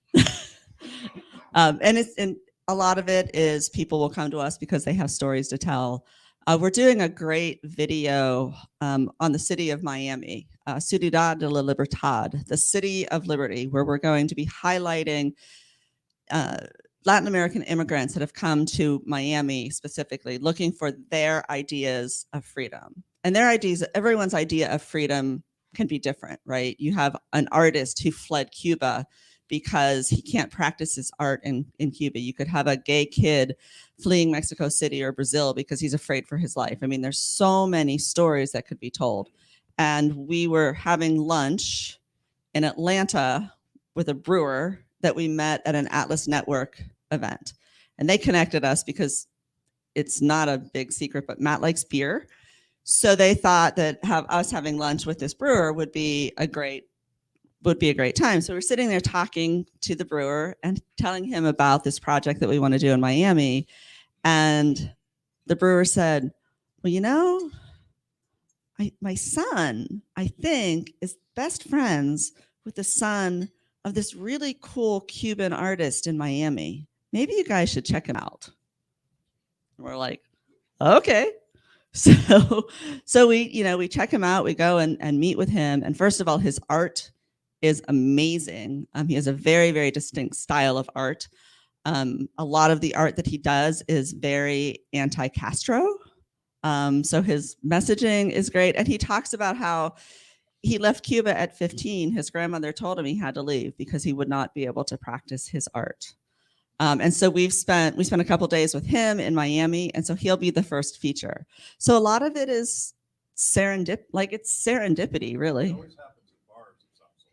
And a lot of it is people will come to us because they have stories to tell. We're doing a great video on the city of Miami, Ciudad de la Libertad, the city of liberty, where we're going to be highlighting Latin American immigrants that have come to Miami specifically, looking for their ideas of freedom. And their ideas, everyone's idea of freedom can be different, right? You have an artist who fled Cuba because he can't practice his art in Cuba. You could have a gay kid fleeing Mexico City or Brazil because he's afraid for his life. I mean, there's so many stories that could be told. And we were having lunch in Atlanta with a brewer that we met at an Atlas Network event. And they connected us because it's not a big secret, but Matt likes beer. So they thought that us having lunch with this brewer would be a great time. So we're sitting there talking to the brewer and telling him about this project that we want to do in Miami. And the brewer said, well, you know, my son, I think, is best friends with the son of this really cool Cuban artist in Miami. Maybe you guys should check him out. And we're like, okay. So we check him out, we go and meet with him. And first of all, his art is amazing. He has a very, very distinct style of art. A lot of the art that he does is very anti-Castro. So his messaging is great. And he talks about how he left Cuba at 15. His grandmother told him he had to leave because he would not be able to practice his art. And so we spent a couple days with him in Miami, and so he'll be the first feature. So a lot of it is serendipity, really. It always happens at bars.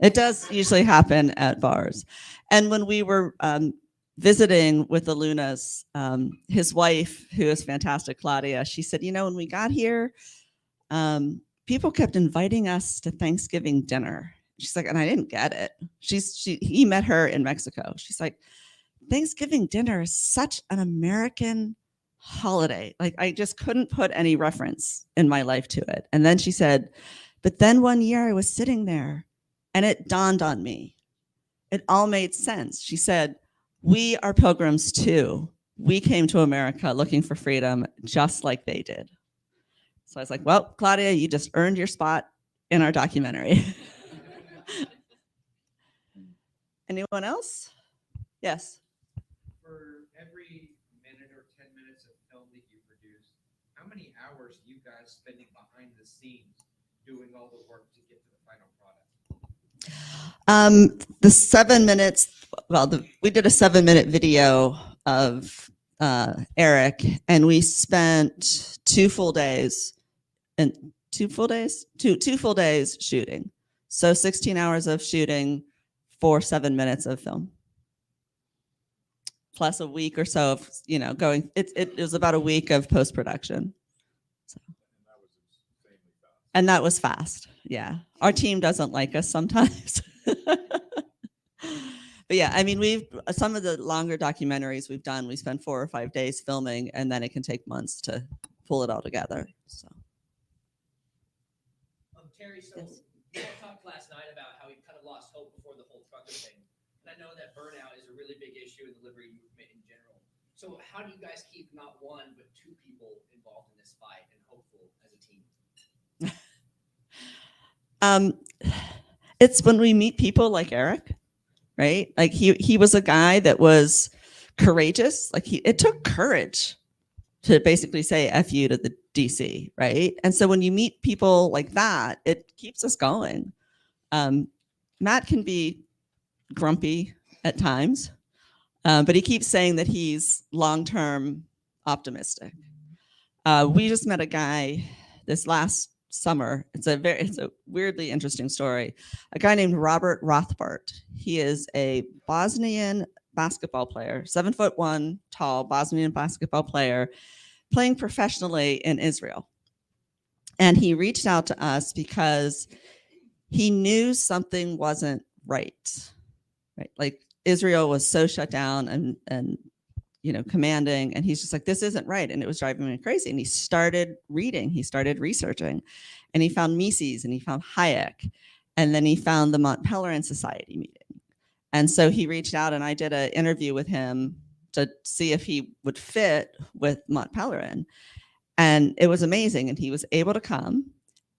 It does usually happen at bars. And when we were visiting with the Lunas, his wife, who is fantastic, Claudia, she said, you know, when we got here, people kept inviting us to Thanksgiving dinner. She's like, and I didn't get it. He met her in Mexico. She's like, Thanksgiving dinner is such an American holiday. Like, I just couldn't put any reference in my life to it. And then she said, but then one year I was sitting there and it dawned on me. It all made sense. She said, we are pilgrims too. We came to America looking for freedom just like they did. So I was like, well, Claudia, you just earned your spot in our documentary. Anyone else? Yes. For every minute or 10 minutes of film that you produce, how many hours do you guys spending behind the scenes doing all the work to get to the final product? The 7 minutes, well, we did a 7-minute video of Eric, and we spent 2 full days and 2 full days, two full days shooting. So 16 hours of shooting for 7 minutes of film. Plus a week or so of, going, it was about a week of post-production. So. And that was fast. Yeah. Our team doesn't like us sometimes. But yeah, I mean, some of the longer documentaries we've done, we spend 4 or 5 days filming, and then it can take months to pull it all together. So. Terry, so you all talked last night about how you kind of lost hope before the whole trucker thing. And I know that burnout is a really big issue in the liberty movement in general. So how do you guys keep not 1, but 2 people involved in this fight and hopeful as a team? It's when we meet people like Eric, right? Like he was a guy that was courageous. Like it took courage to basically say F you to the DC, right? And so when you meet people like that, it keeps us going. Matt can be grumpy at times, but he keeps saying that he's long-term optimistic. We just met a guy this last summer. It's a weirdly interesting story. A guy named Robert Rothbart. He is a Bosnian basketball player, 7'1" tall Bosnian basketball player, playing professionally in Israel. And he reached out to us because he knew something wasn't right? Like Israel was so shut down and commanding, and he's just like, this isn't right. And it was driving me crazy. And he started reading, he started researching, and he found Mises and he found Hayek. And then he found the Mont Pelerin Society meeting. And so he reached out, and I did an interview with him to see if he would fit with Mont Pelerin. And it was amazing. And he was able to come,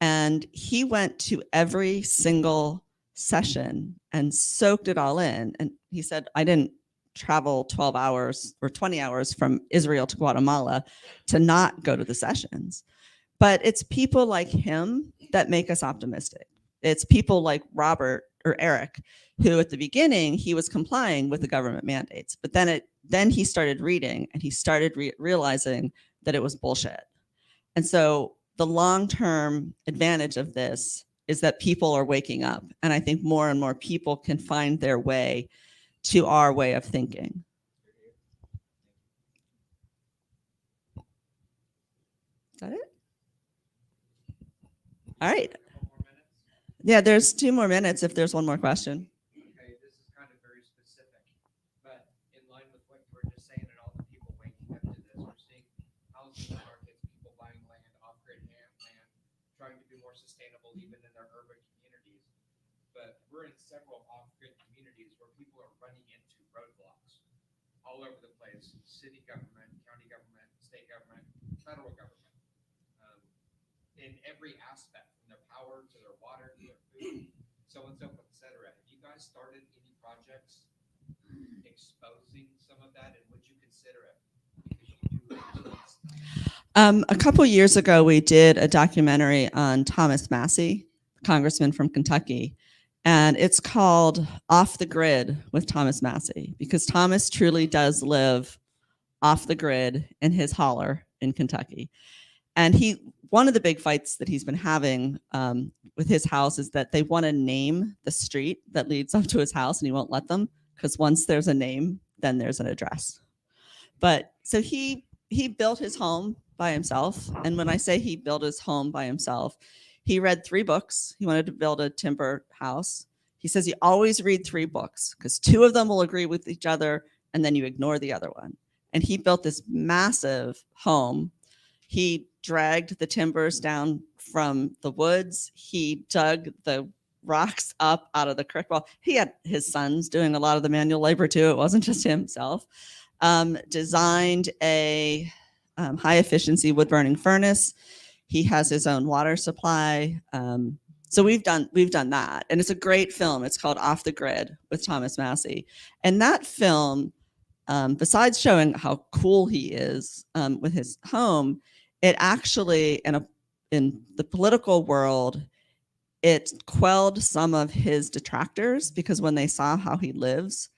and he went to every single session and soaked it all in. And he said, I didn't travel 12 hours or 20 hours from Israel to Guatemala to not go to the sessions. But it's people like him that make us optimistic. It's people like Robert or Eric, who at the beginning, he was complying with the government mandates, but then he started reading, and he started realizing that it was bullshit. And so the long-term advantage of this is that people are waking up. And I think more and more people can find their way to our way of thinking. Is that it? All right. Yeah, there's 2 more minutes if there's one more question. Okay, this is kind of very specific, but in line with what you were just saying and all the people waking up to this, we're seeing housing markets, people buying land, off-grid land, trying to be more sustainable even in their urban communities. But we're in several off-grid communities where people are running into roadblocks all over the place. City government, county government, state government, federal government. In every aspect, from their power to their water to their food, so on, so forth, et cetera. Have you guys started any projects exposing some of that, and would you consider it? Because you do. A couple years ago, we did a documentary on Thomas Massie, congressman from Kentucky, and it's called Off the Grid with Thomas Massie, because Thomas truly does live off the grid in his holler in Kentucky. And one of the big fights that he's been having with his house is that they want to name the street that leads up to his house, and he won't let them, because once there's a name, then there's an address. But so he built his home by himself. And when I say he built his home by himself, he read 3 books. He wanted to build a timber house. He says you always read 3 books, because 2 of them will agree with each other, and then you ignore the other one. And he built this massive home. He dragged the timbers down from the woods. He dug the rocks up out of the creek. Well, he had his sons doing a lot of the manual labor too. It wasn't just himself. Designed a high efficiency wood burning furnace. He has his own water supply. So we've done that. And it's a great film. It's called Off the Grid with Thomas Massie. And that film, besides showing how cool he is with his home, it actually, in the political world, it quelled some of his detractors because when they saw how he lives,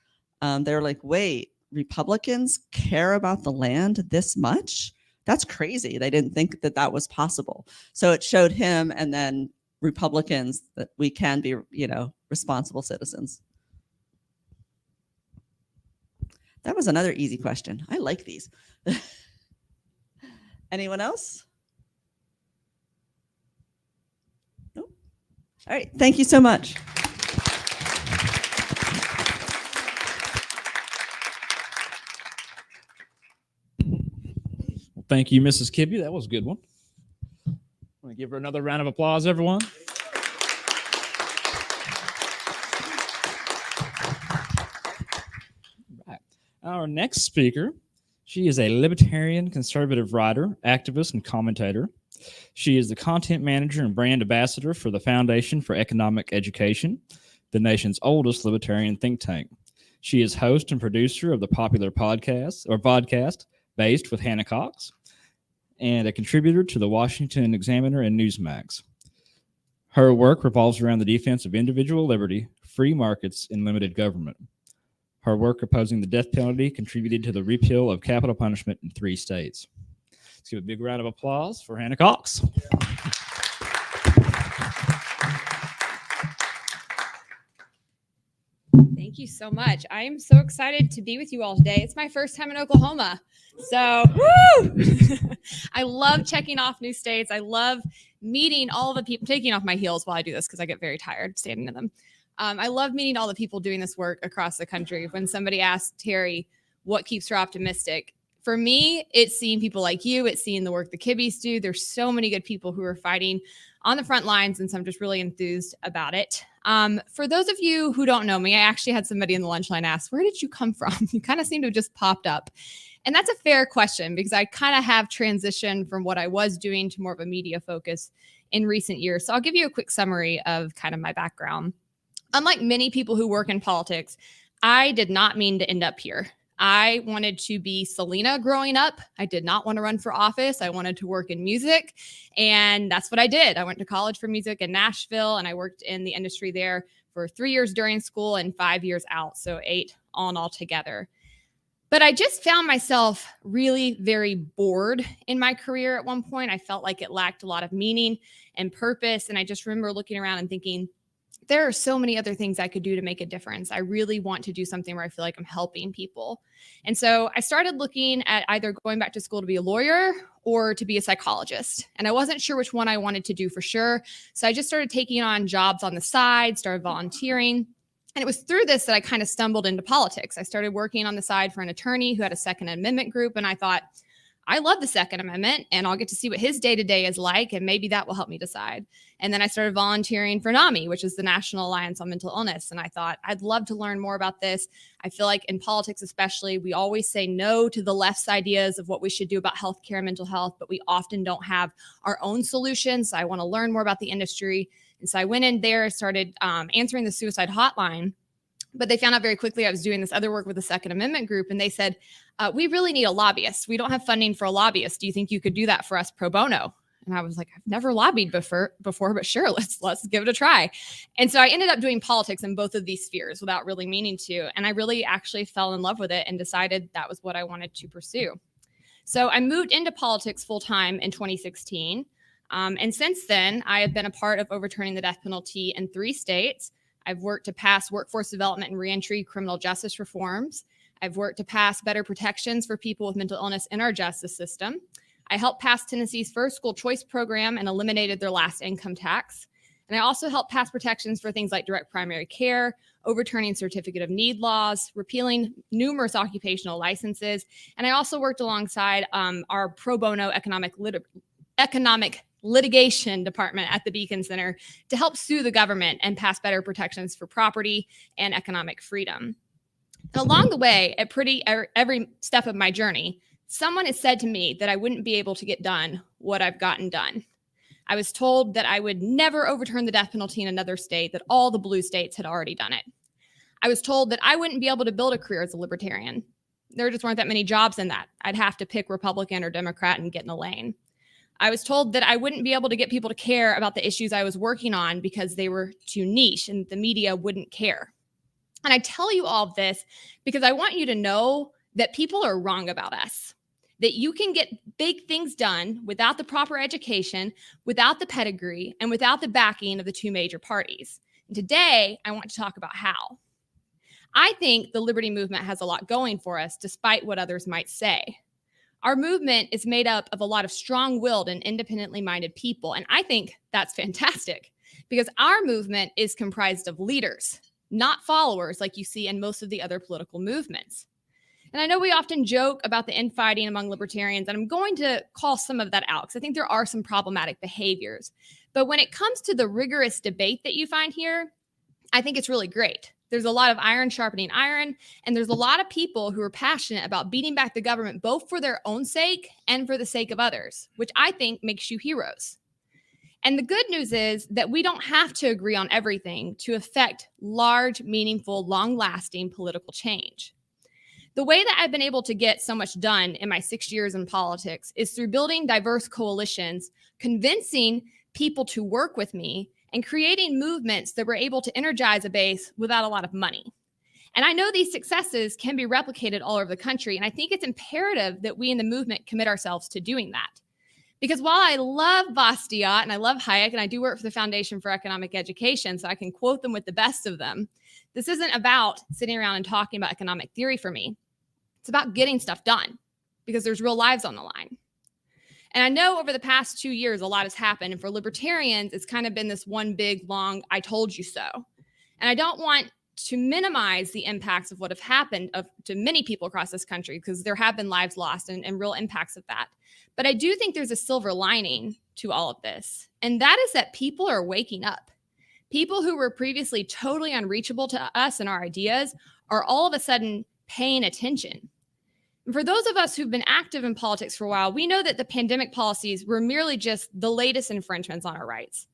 they're like, wait, Republicans care about the land this much? That's crazy. They didn't think that that was possible. So it showed him and then Republicans that we can be, responsible citizens. That was another easy question. I like these. Anyone else? Nope. All right. Thank you so much. Thank you, Mrs. Kibbe. That was a good one. I'm going to give her another round of applause, everyone. Right. Our next speaker, she is a libertarian conservative writer, activist, and commentator. She is the content manager and brand ambassador for the Foundation for Economic Education, the nation's oldest libertarian think tank. She is host and producer of the popular podcast Based with Hannah Cox, and a contributor to the Washington Examiner and Newsmax. Her work revolves around the defense of individual liberty, free markets, and limited government. Her work opposing the death penalty contributed to the repeal of capital punishment in 3 states. Let's give a big round of applause for Hannah Cox. Thank you so much. I am so excited to be with you all today. It's my first time in Oklahoma. So, woo! I love checking off new states. I love meeting all the people, taking off my heels while I do this because I get very tired standing in them. I love meeting all the people doing this work across the country. When somebody asked Terry, what keeps her optimistic? For me, it's seeing people like you. It's seeing the work the Kibbies do. There's so many good people who are fighting on the front lines, and so I'm just really enthused about it. For those of you who don't know me, I actually had somebody in the lunch line ask, where did you come from? You kind of seem to have just popped up. And that's a fair question because I kind of have transitioned from what I was doing to more of a media focus in recent years. So I'll give you a quick summary of kind of my background. Unlike many people who work in politics, I did not mean to end up here. I wanted to be Selena growing up. I did not want to run for office. I wanted to work in music, and that's what I did. I went to college for music in Nashville, and I worked in the industry there for 3 years during school and 5 years out, so 8 all in all together. But I just found myself really very bored in my career at one point. I felt like it lacked a lot of meaning and purpose, and I just remember looking around and thinking, there are so many other things I could do to make a difference. I really want to do something where I feel like I'm helping people. And so I started looking at either going back to school to be a lawyer or to be a psychologist. And I wasn't sure which one I wanted to do for sure. So I just started taking on jobs on the side, started volunteering. And it was through this that I kind of stumbled into politics. I started working on the side for an attorney who had a Second Amendment group. And I thought, I love the Second Amendment and I'll get to see what his day-to-day is like, and maybe that will help me decide. And then I started volunteering for NAMI, which is the National Alliance on Mental Illness. And I thought, I'd love to learn more about this. I feel like in politics especially, we always say no to the left's ideas of what we should do about healthcare and mental health, but we often don't have our own solutions. So I want to learn more about the industry. And so I went in there, started answering the suicide hotline. But they found out very quickly I was doing this other work with the Second Amendment group. And they said, we really need a lobbyist. We don't have funding for a lobbyist. Do you think you could do that for us pro bono? And I was like, I've never lobbied before, but sure, let's give it a try. And so I ended up doing politics in both of these spheres without really meaning to. And I really actually fell in love with it and decided that was what I wanted to pursue. So I moved into politics full time in 2016. And since then, I have been a part of overturning the death penalty in 3 states. I've worked to pass workforce development and reentry criminal justice reforms. I've worked to pass better protections for people with mental illness in our justice system. I helped pass Tennessee's first school choice program and eliminated their last income tax. And I also helped pass protections for things like direct primary care, overturning certificate of need laws, repealing numerous occupational licenses. And I also worked alongside our pro bono economic litigation department at the Beacon Center to help sue the government and pass better protections for property and economic freedom. And along the way, at every step of my journey, someone has said to me that I wouldn't be able to get done what I've gotten done. I was told that I would never overturn the death penalty in another state, that all the blue states had already done it. I was told that I wouldn't be able to build a career as a libertarian. There just weren't that many jobs in that. I'd have to pick Republican or Democrat and get in a lane. I was told that I wouldn't be able to get people to care about the issues I was working on because they were too niche and the media wouldn't care. And I tell you all of this because I want you to know that people are wrong about us, that you can get big things done without the proper education, without the pedigree, and without the backing of the two major parties. And today, I want to talk about how. I think the liberty movement has a lot going for us, despite what others might say. Our movement is made up of a lot of strong-willed and independently minded people, and I think that's fantastic because our movement is comprised of leaders, not followers like you see in most of the other political movements. And I know we often joke about the infighting among libertarians, and I'm going to call some of that out because I think there are some problematic behaviors. But when it comes to the rigorous debate that you find here, I think it's really great. There's a lot of iron sharpening iron, and there's a lot of people who are passionate about beating back the government, both for their own sake and for the sake of others, which I think makes you heroes. And the good news is that we don't have to agree on everything to affect large, meaningful, long-lasting political change. The way that I've been able to get so much done in my 6 years in politics is through building diverse coalitions, convincing people to work with me, and creating movements that were able to energize a base without a lot of money. And I know these successes can be replicated all over the country, and I think it's imperative that we in the movement commit ourselves to doing that. Because while I love Bastiat and I love Hayek, and I do work for the Foundation for Economic Education, so I can quote them with the best of them, this isn't about sitting around and talking about economic theory for me. It's about getting stuff done because there's real lives on the line. And I know over the past 2 years, a lot has happened. And for libertarians, it's kind of been this one big, long, I told you so. And I don't want to minimize the impacts of what have happened to many people across this country because there have been lives lost and real impacts of that. But I do think there's a silver lining to all of this. And that is that people are waking up. People who were previously totally unreachable to us and our ideas are all of a sudden paying attention. And for those of us who've been active in politics for a while, we know that the pandemic policies were merely just the latest infringements on our rights.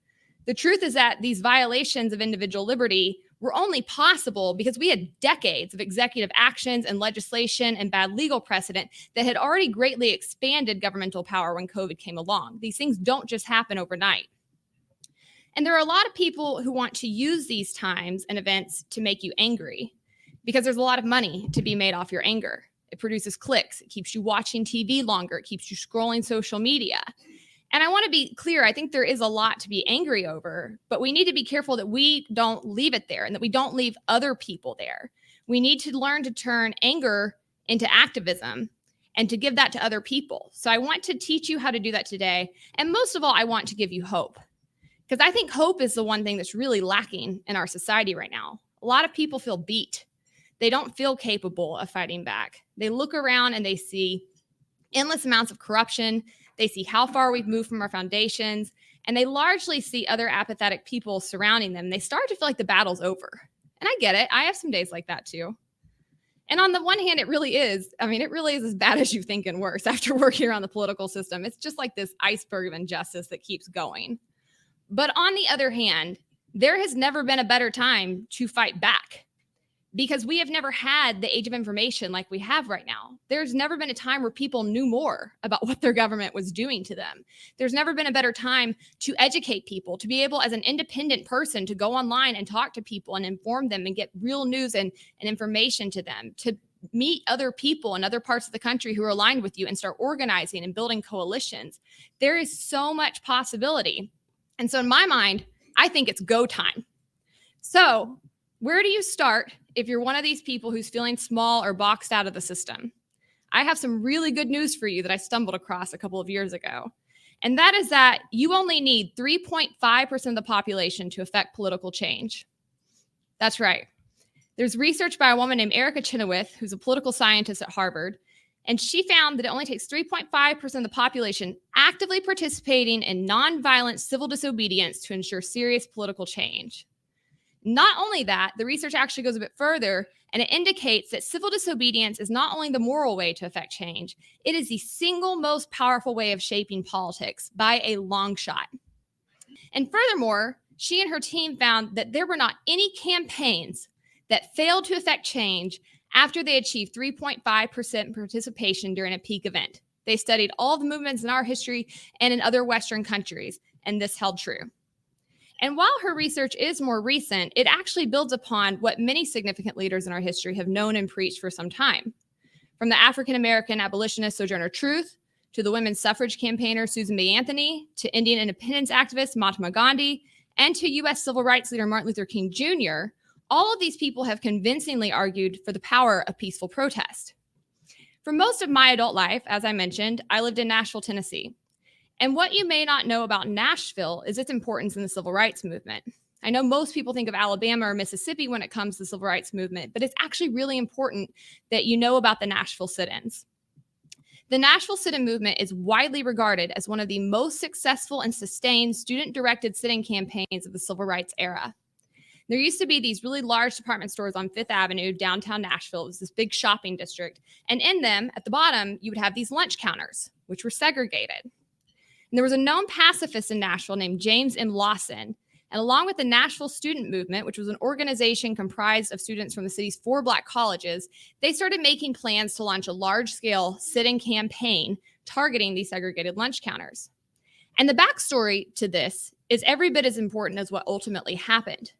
The truth is that these violations of individual liberty were only possible because we had decades of executive actions and legislation and bad legal precedent that had already greatly expanded governmental power when COVID came along. These things don't just happen overnight. And there are a lot of people who want to use these times and events to make you angry because there's a lot of money to be made off your anger. It produces clicks. It keeps you watching TV longer. It keeps you scrolling social media. And I want to be clear, I think there is a lot to be angry over, but we need to be careful that we don't leave it there and that we don't leave other people there. We need to learn to turn anger into activism and to give that to other people. So I want to teach you how to do that today. And most of all, I want to give you hope because I think hope is the one thing that's really lacking in our society right now. A lot of people feel beat. They don't feel capable of fighting back. They look around and they see endless amounts of corruption. They see how far we've moved from our foundations, and they largely see other apathetic people surrounding them. They start to feel like the battle's over. And I get it. I have some days like that too. And on the one hand, it really is. I mean, it really is as bad as you think and worse after working around the political system. It's just like this iceberg of injustice that keeps going. But on the other hand, there has never been a better time to fight back. Because we have never had the age of information like we have right now. There's never been a time where people knew more about what their government was doing to them. There's never been a better time to educate people, to be able as an independent person to go online and talk to people and inform them and get real news and information to them, to meet other people in other parts of the country who are aligned with you and start organizing and building coalitions. There is so much possibility. And so in my mind, I think it's go time. So where do you start if you're one of these people who's feeling small or boxed out of the system? I have some really good news for you that I stumbled across a couple of years ago. And that is that you only need 3.5% of the population to affect political change. That's right. There's research by a woman named Erica Chenoweth, who's a political scientist at Harvard. And she found that it only takes 3.5% of the population actively participating in nonviolent civil disobedience to ensure serious political change. Not only that, the research actually goes a bit further, and it indicates that civil disobedience is not only the moral way to affect change, it is the single most powerful way of shaping politics by a long shot. And furthermore, she and her team found that there were not any campaigns that failed to affect change after they achieved 3.5% participation during a peak event. They studied all the movements in our history and in other Western countries, and this held true. And while her research is more recent, it actually builds upon what many significant leaders in our history have known and preached for some time. From the African-American abolitionist Sojourner Truth, to the women's suffrage campaigner Susan B. Anthony, to Indian independence activist Mahatma Gandhi, and to U.S. civil rights leader Martin Luther King Jr., all of these people have convincingly argued for the power of peaceful protest. For most of my adult life, as I mentioned, I lived in Nashville, Tennessee. And what you may not know about Nashville is its importance in the civil rights movement. I know most people think of Alabama or Mississippi when it comes to the civil rights movement, but it's actually really important that you know about the Nashville sit-ins. The Nashville sit-in movement is widely regarded as one of the most successful and sustained student-directed sit-in campaigns of the civil rights era. There used to be these really large department stores on Fifth Avenue, downtown Nashville. It was this big shopping district. And in them, at the bottom, you would have these lunch counters, which were segregated. And there was a known pacifist in Nashville named James M. Lawson. And along with the Nashville Student Movement, which was an organization comprised of students from the city's 4 Black colleges, they started making plans to launch a large-scale sit-in campaign targeting these segregated lunch counters. And the backstory to this is every bit as important as what ultimately happened.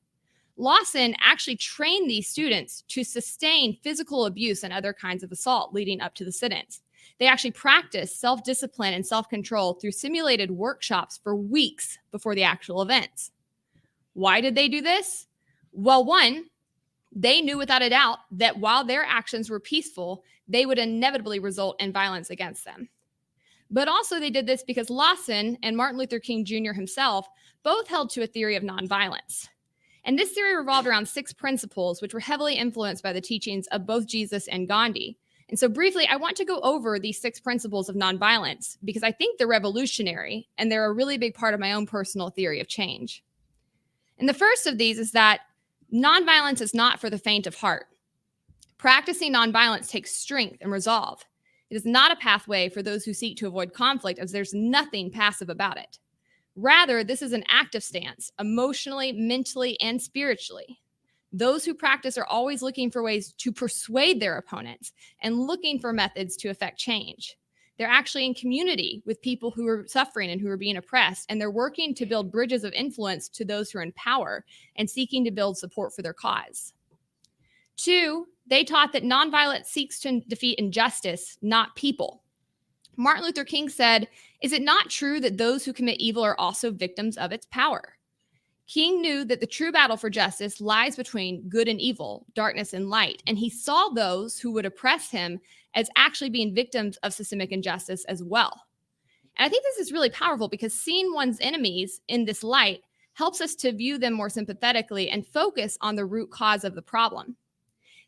Lawson actually trained these students to sustain physical abuse and other kinds of assault leading up to the sit-ins. They actually practiced self-discipline and self-control through simulated workshops for weeks before the actual events. Why did they do this? Well, one, they knew without a doubt that while their actions were peaceful, they would inevitably result in violence against them. But also they did this because Lawson and Martin Luther King Jr. himself both held to a theory of nonviolence. And this theory revolved around 6 principles, which were heavily influenced by the teachings of both Jesus and Gandhi. And so briefly, I want to go over these 6 principles of nonviolence because I think they're revolutionary and they're a really big part of my own personal theory of change. And the first of these is that nonviolence is not for the faint of heart. Practicing nonviolence takes strength and resolve. It is not a pathway for those who seek to avoid conflict, as there's nothing passive about it. Rather, this is an active stance, emotionally, mentally, and spiritually. Those who practice are always looking for ways to persuade their opponents and looking for methods to effect change. They're actually in community with people who are suffering and who are being oppressed, and they're working to build bridges of influence to those who are in power and seeking to build support for their cause. 2, they taught that nonviolence seeks to defeat injustice, not people. Martin Luther King said, "Is it not true that those who commit evil are also victims of its power?" King knew that the true battle for justice lies between good and evil, darkness and light, and he saw those who would oppress him as actually being victims of systemic injustice as well. And I think this is really powerful because seeing one's enemies in this light helps us to view them more sympathetically and focus on the root cause of the problem.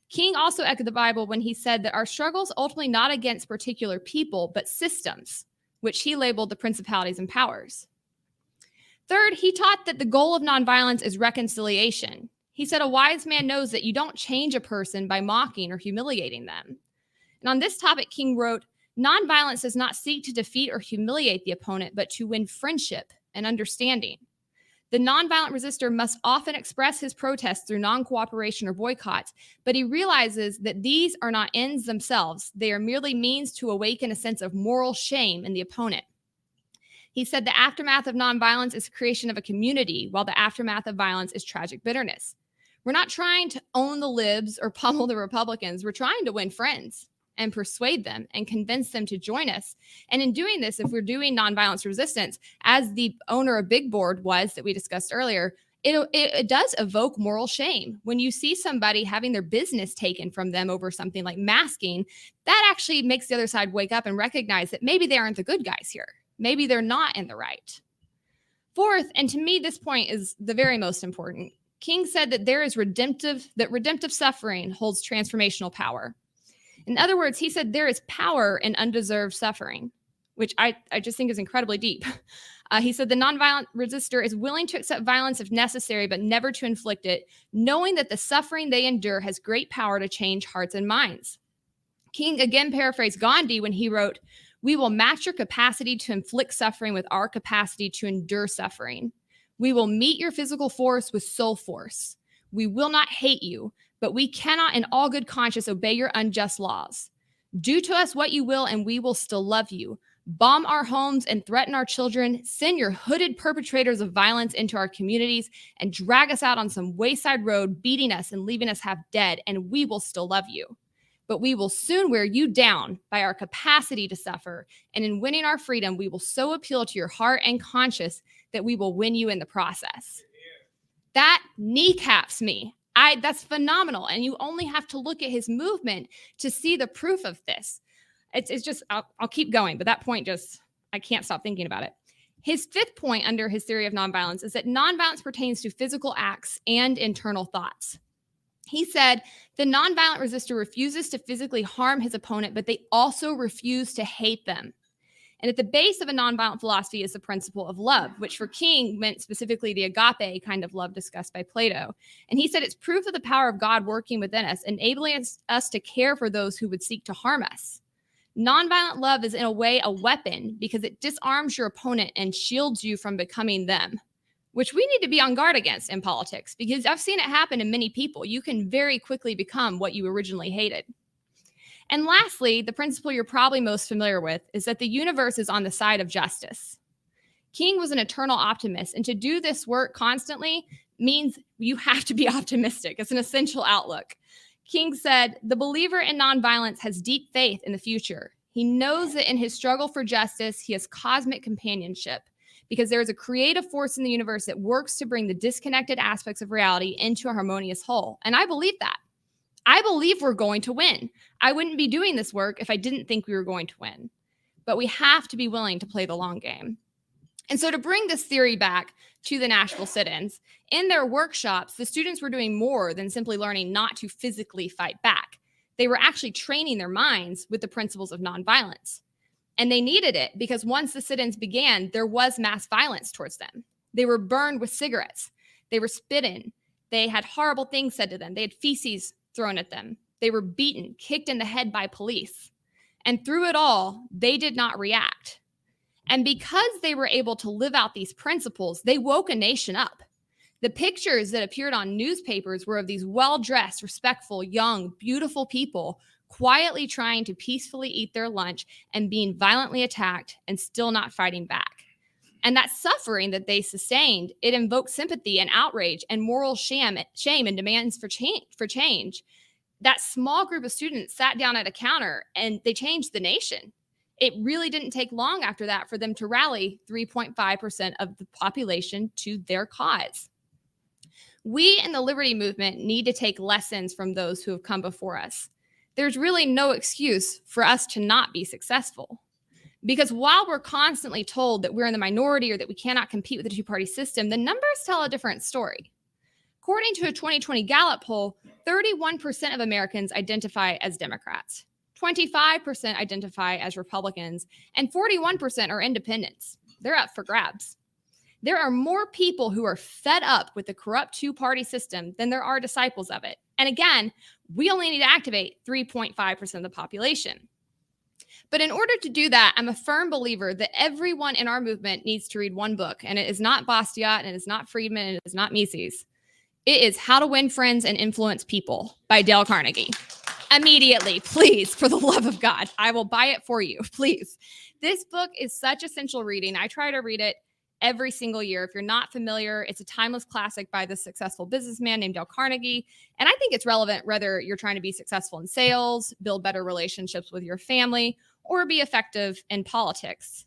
King also echoed the Bible when he said that our struggle is ultimately not against particular people, but systems, which he labeled the principalities and powers. 3rd, he taught that the goal of nonviolence is reconciliation. He said a wise man knows that you don't change a person by mocking or humiliating them. And on this topic, King wrote, "Nonviolence does not seek to defeat or humiliate the opponent, but to win friendship and understanding. The nonviolent resistor must often express his protest through non-cooperation or boycotts, but he realizes that these are not ends themselves. They are merely means to awaken a sense of moral shame in the opponent." He said the aftermath of nonviolence is the creation of a community, while the aftermath of violence is tragic bitterness. We're not trying to own the libs or pummel the Republicans. We're trying to win friends and persuade them and convince them to join us. And in doing this, if we're doing nonviolence resistance, as the owner of Big Board was that we discussed earlier, it does evoke moral shame. When you see somebody having their business taken from them over something like masking, that actually makes the other side wake up and recognize that maybe they aren't the good guys here. Maybe they're not in the right. 4th, and to me, this point is the very most important. King said that redemptive suffering holds transformational power. In other words, he said there is power in undeserved suffering, which I just think is incredibly deep. He said the nonviolent resistor is willing to accept violence if necessary, but never to inflict it, knowing that the suffering they endure has great power to change hearts and minds. King again paraphrased Gandhi when he wrote, "We will match your capacity to inflict suffering with our capacity to endure suffering. We will meet your physical force with soul force. We will not hate you, but we cannot in all good conscience obey your unjust laws. Do to us what you will, and we will still love you. Bomb our homes and threaten our children. Send your hooded perpetrators of violence into our communities and drag us out on some wayside road, beating us and leaving us half dead, and we will still love you. But we will soon wear you down by our capacity to suffer, and in winning our freedom, we will so appeal to your heart and conscience that we will win you in the process. That kneecaps me. That's phenomenal, and you only have to look at his movement to see the proof of this. It's just, I'll keep going, but that point just, I can't stop thinking about it. His fifth point under his theory of nonviolence is that nonviolence pertains to physical acts and internal thoughts. He said the nonviolent resistor refuses to physically harm his opponent, but they also refuse to hate them. And at the base of a nonviolent philosophy is the principle of love, which for King meant specifically the agape kind of love discussed by Plato. And he said it's proof of the power of God working within us, enabling us to care for those who would seek to harm us. Nonviolent love is in a way a weapon because it disarms your opponent and shields you from becoming them, which we need to be on guard against in politics because I've seen it happen in many people. You can very quickly become what you originally hated. And lastly, the principle you're probably most familiar with is that the universe is on the side of justice. King was an eternal optimist, and to do this work constantly means you have to be optimistic. It's an essential outlook. King said, the believer in nonviolence has deep faith in the future. He knows that in his struggle for justice, he has cosmic companionship because there is a creative force in the universe that works to bring the disconnected aspects of reality into a harmonious whole. And I believe that. I believe we're going to win. I wouldn't be doing this work if I didn't think we were going to win. But we have to be willing to play the long game. And so to bring this theory back to the Nashville sit-ins, in their workshops, the students were doing more than simply learning not to physically fight back. They were actually training their minds with the principles of nonviolence. And they needed it because once the sit-ins began, there was mass violence towards them. They were burned with cigarettes. They were spit in. They had horrible things said to them. They had feces thrown at them. They were beaten, kicked in the head by police. And through it all, they did not react. And because they were able to live out these principles, they woke a nation up. The pictures that appeared on newspapers were of these well-dressed, respectful, young, beautiful people quietly trying to peacefully eat their lunch and being violently attacked and still not fighting back. And that suffering that they sustained, it invoked sympathy and outrage and moral shame and demands for change. That small group of students sat down at a counter and they changed the nation. It really didn't take long after that for them to rally 3.5% of the population to their cause. We in the liberty movement need to take lessons from those who have come before us. There's really no excuse for us to not be successful. Because while we're constantly told that we're in the minority or that we cannot compete with the two-party system, the numbers tell a different story. According to a 2020 Gallup poll, 31% of Americans identify as Democrats, 25% identify as Republicans, and 41% are independents. They're up for grabs. There are more people who are fed up with the corrupt two-party system than there are disciples of it. And again, we only need to activate 3.5% of the population. But in order to do that, I'm a firm believer that everyone in our movement needs to read one book, and it is not Bastiat, and it is not Friedman, and it is not Mises. It is How to Win Friends and Influence People by Dale Carnegie. Immediately, please, for the love of God, I will buy it for you, please. This book is such essential reading. I try to read it every single year. If you're not familiar, it's a timeless classic by the successful businessman named Dale Carnegie. And I think it's relevant whether you're trying to be successful in sales, build better relationships with your family, or be effective in politics.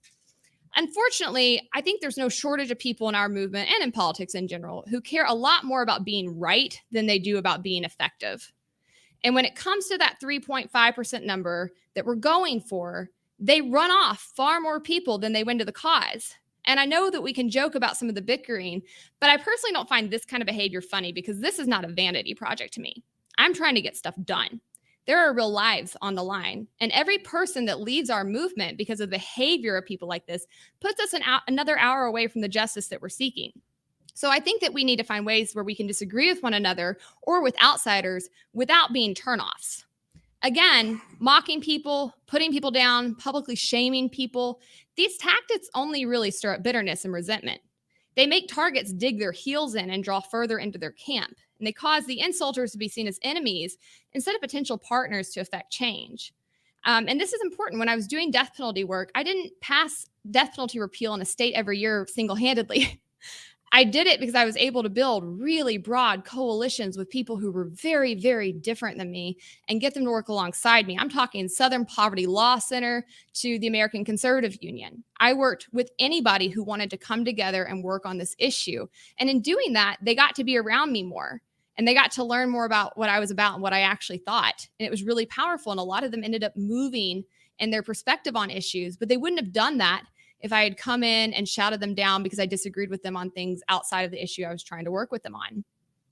Unfortunately, I think there's no shortage of people in our movement and in politics in general who care a lot more about being right than they do about being effective. And when it comes to that 3.5% number that we're going for, they run off far more people than they win to the cause. And I know that we can joke about some of the bickering, but I personally don't find this kind of behavior funny because this is not a vanity project to me. I'm trying to get stuff done. There are real lives on the line. And every person that leaves our movement because of the behavior of people like this puts us another hour away from the justice that we're seeking. So I think that we need to find ways where we can disagree with one another or with outsiders without being turnoffs. Again, mocking people, putting people down, publicly shaming people, these tactics only really stir up bitterness and resentment. They make targets dig their heels in and draw further into their camp. And they cause the insulters to be seen as enemies instead of potential partners to effect change. And this is important. When I was doing death penalty work, I didn't pass death penalty repeal in a state every year single-handedly. I did it because I was able to build really broad coalitions with people who were very, very different than me and get them to work alongside me. I'm talking Southern Poverty Law Center to the American Conservative Union. I worked with anybody who wanted to come together and work on this issue. And in doing that, they got to be around me more. And they got to learn more about what I was about and what I actually thought. And it was really powerful. And a lot of them ended up moving in their perspective on issues, but they wouldn't have done that if I had come in and shouted them down because I disagreed with them on things outside of the issue I was trying to work with them on.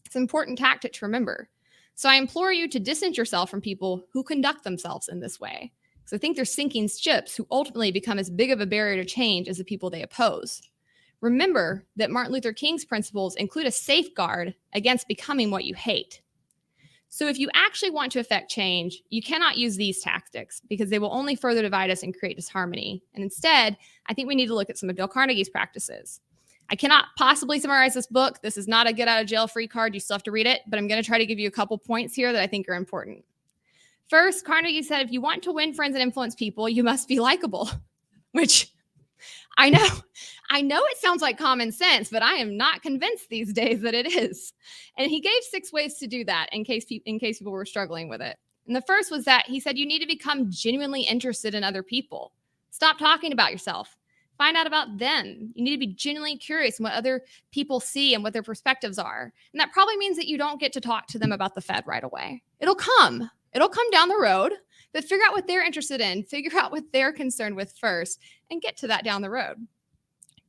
It's an important tactic to remember. So I implore you to distance yourself from people who conduct themselves in this way. Because I think they're sinking ships who ultimately become as big of a barrier to change as the people they oppose. Remember that Martin Luther King's principles include a safeguard against becoming what you hate. So if you actually want to affect change, you cannot use these tactics because they will only further divide us and create disharmony. And instead, I think we need to look at some of Dale Carnegie's practices. I cannot possibly summarize this book. This is not a get out of jail free card. You still have to read it, but I'm going to try to give you a couple points here that I think are important. First, Carnegie said, if you want to win friends and influence people, you must be likable, which I know it sounds like common sense, but I am not convinced these days that it is. And he gave 6 ways to do that in case people were struggling with it. And the first was that he said, you need to become genuinely interested in other people. Stop talking about yourself. Find out about them. You need to be genuinely curious in what other people see and what their perspectives are. And that probably means that you don't get to talk to them about the Fed right away. It'll come down the road. But figure out what they're interested in, figure out what they're concerned with first, and get to that down the road.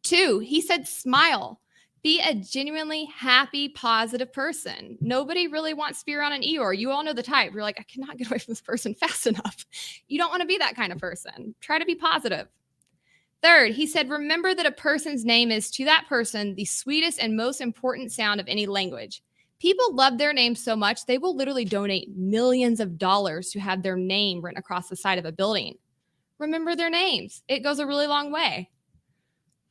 2, he said, smile. Be a genuinely happy, positive person. Nobody really wants to be around an Eeyore. You all know the type. You're like, I cannot get away from this person fast enough. You don't want to be that kind of person. Try to be positive. 3rd, he said, remember that a person's name is, to that person, the sweetest and most important sound of any language. People love their name so much, they will literally donate millions of dollars to have their name written across the side of a building. Remember their names. It goes a really long way.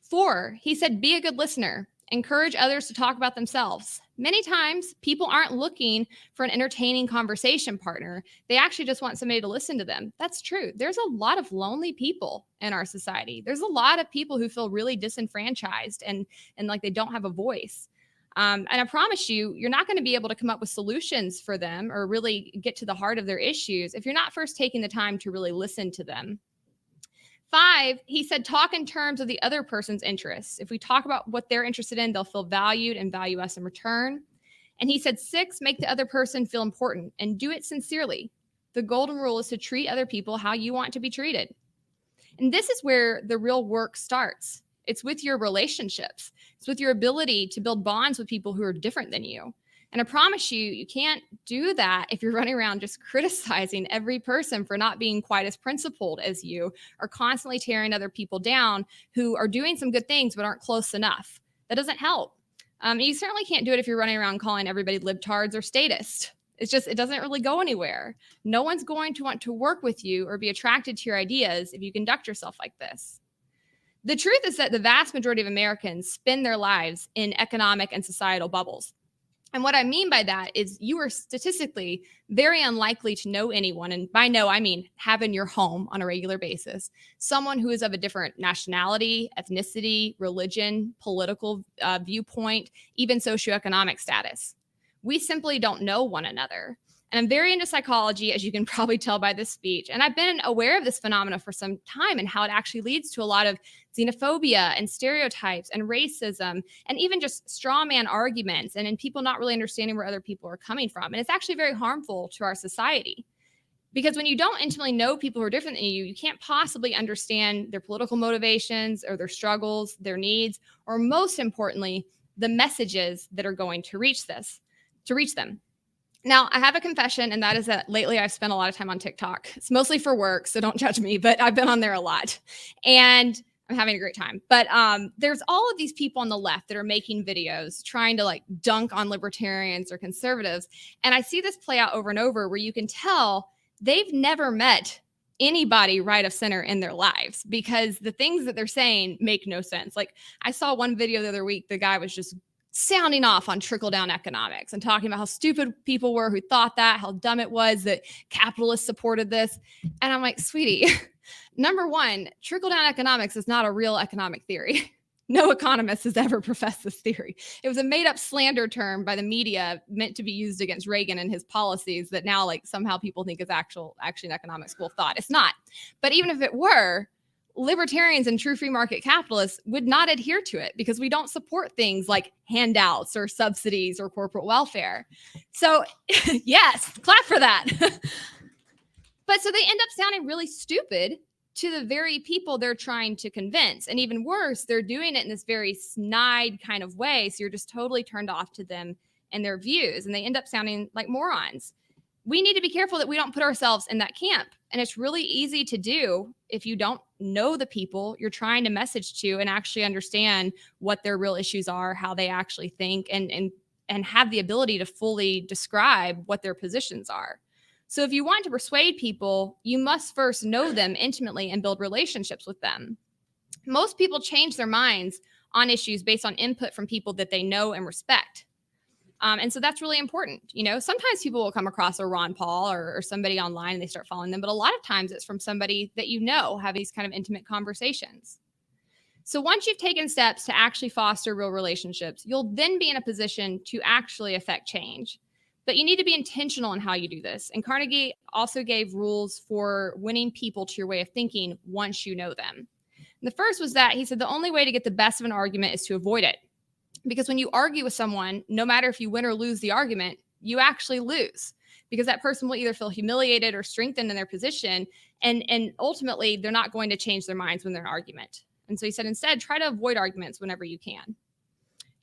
4, he said, be a good listener. Encourage others to talk about themselves. Many times, people aren't looking for an entertaining conversation partner. They actually just want somebody to listen to them. That's true. There's a lot of lonely people in our society. There's a lot of people who feel really disenfranchised and like they don't have a voice. And I promise you, you're not going to be able to come up with solutions for them or really get to the heart of their issues if you're not first taking the time to really listen to them. 5, he said, talk in terms of the other person's interests. If we talk about what they're interested in, they'll feel valued and value us in return. And he said, 6, make the other person feel important and do it sincerely. The golden rule is to treat other people how you want to be treated. And this is where the real work starts. It's with your relationships. It's with your ability to build bonds with people who are different than you. And I promise you, you can't do that if you're running around just criticizing every person for not being quite as principled as you, or constantly tearing other people down who are doing some good things but aren't close enough. That doesn't help. You certainly can't do it if you're running around calling everybody libtards or statist. It doesn't really go anywhere. No one's going to want to work with you or be attracted to your ideas if you conduct yourself like this. The truth is that the vast majority of Americans spend their lives in economic and societal bubbles. And what I mean by that is you are statistically very unlikely to know anyone, and by know, I mean have in your home on a regular basis, someone who is of a different nationality, ethnicity, religion, political viewpoint, even socioeconomic status. We simply don't know one another. And I'm very into psychology, as you can probably tell by this speech. And I've been aware of this phenomena for some time and how it actually leads to a lot of xenophobia and stereotypes and racism and even just straw man arguments and in people not really understanding where other people are coming from. And it's actually very harmful to our society. Because when you don't intimately know people who are different than you, you can't possibly understand their political motivations or their struggles, their needs, or most importantly, the messages that are going to reach them. Now, I have a confession, and that is that lately I've spent a lot of time on TikTok. It's mostly for work, so don't judge me, but I've been on there a lot. And I'm having a great time. But there's all of these people on the left that are making videos trying to like dunk on libertarians or conservatives. And I see this play out over and over where you can tell they've never met anybody right of center in their lives because the things that they're saying make no sense. Like I saw one video the other week, the guy was just sounding off on trickle-down economics and talking about how stupid people were who thought that, how dumb it was that capitalists supported this. And I'm like, sweetie, number one, trickle-down economics is not a real economic theory. No economist has ever professed this theory. It was a made-up slander term by the media meant to be used against Reagan and his policies that now like somehow people think is actually an economic school of thought. It's not. But even if it were, libertarians and true free market capitalists would not adhere to it because we don't support things like handouts or subsidies or corporate welfare. So yes, clap for that. But so they end up sounding really stupid to the very people they're trying to convince. And even worse, they're doing it in this very snide kind of way. So you're just totally turned off to them and their views, and they end up sounding like morons. We need to be careful that we don't put ourselves in that camp. And it's really easy to do if you don't know the people you're trying to message to and actually understand what their real issues are, how they actually think, and have the ability to fully describe what their positions are. So if you want to persuade people, you must first know them intimately and build relationships with them. Most people change their minds on issues based on input from people that they know and respect. And so that's really important. You know, sometimes people will come across a Ron Paul or somebody online and they start following them, but a lot of times it's from somebody that you know, have these kind of intimate conversations. So once you've taken steps to actually foster real relationships, you'll then be in a position to actually affect change. But you need to be intentional in how you do this. And Carnegie also gave rules for winning people to your way of thinking once you know them. And the first was that he said the only way to get the best of an argument is to avoid it. Because when you argue with someone, no matter if you win or lose the argument, you actually lose. Because that person will either feel humiliated or strengthened in their position. And ultimately, they're not going to change their minds when they're in an argument. And so he said, instead, try to avoid arguments whenever you can.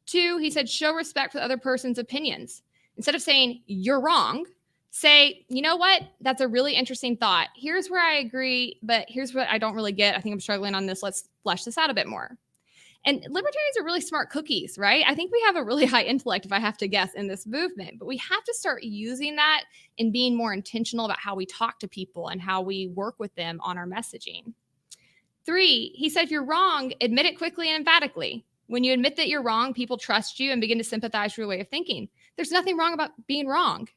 2, he said, show respect for the other person's opinions. Instead of saying, you're wrong, say, you know what? That's a really interesting thought. Here's where I agree, but here's what I don't really get. I think I'm struggling on this. Let's flesh this out a bit more. And libertarians are really smart cookies, right? I think we have a really high intellect, if I have to guess, in this movement. But we have to start using that and being more intentional about how we talk to people and how we work with them on our messaging. 3, he said, if you're wrong, admit it quickly and emphatically. When you admit that you're wrong, people trust you and begin to sympathize with your way of thinking. There's nothing wrong about being wrong.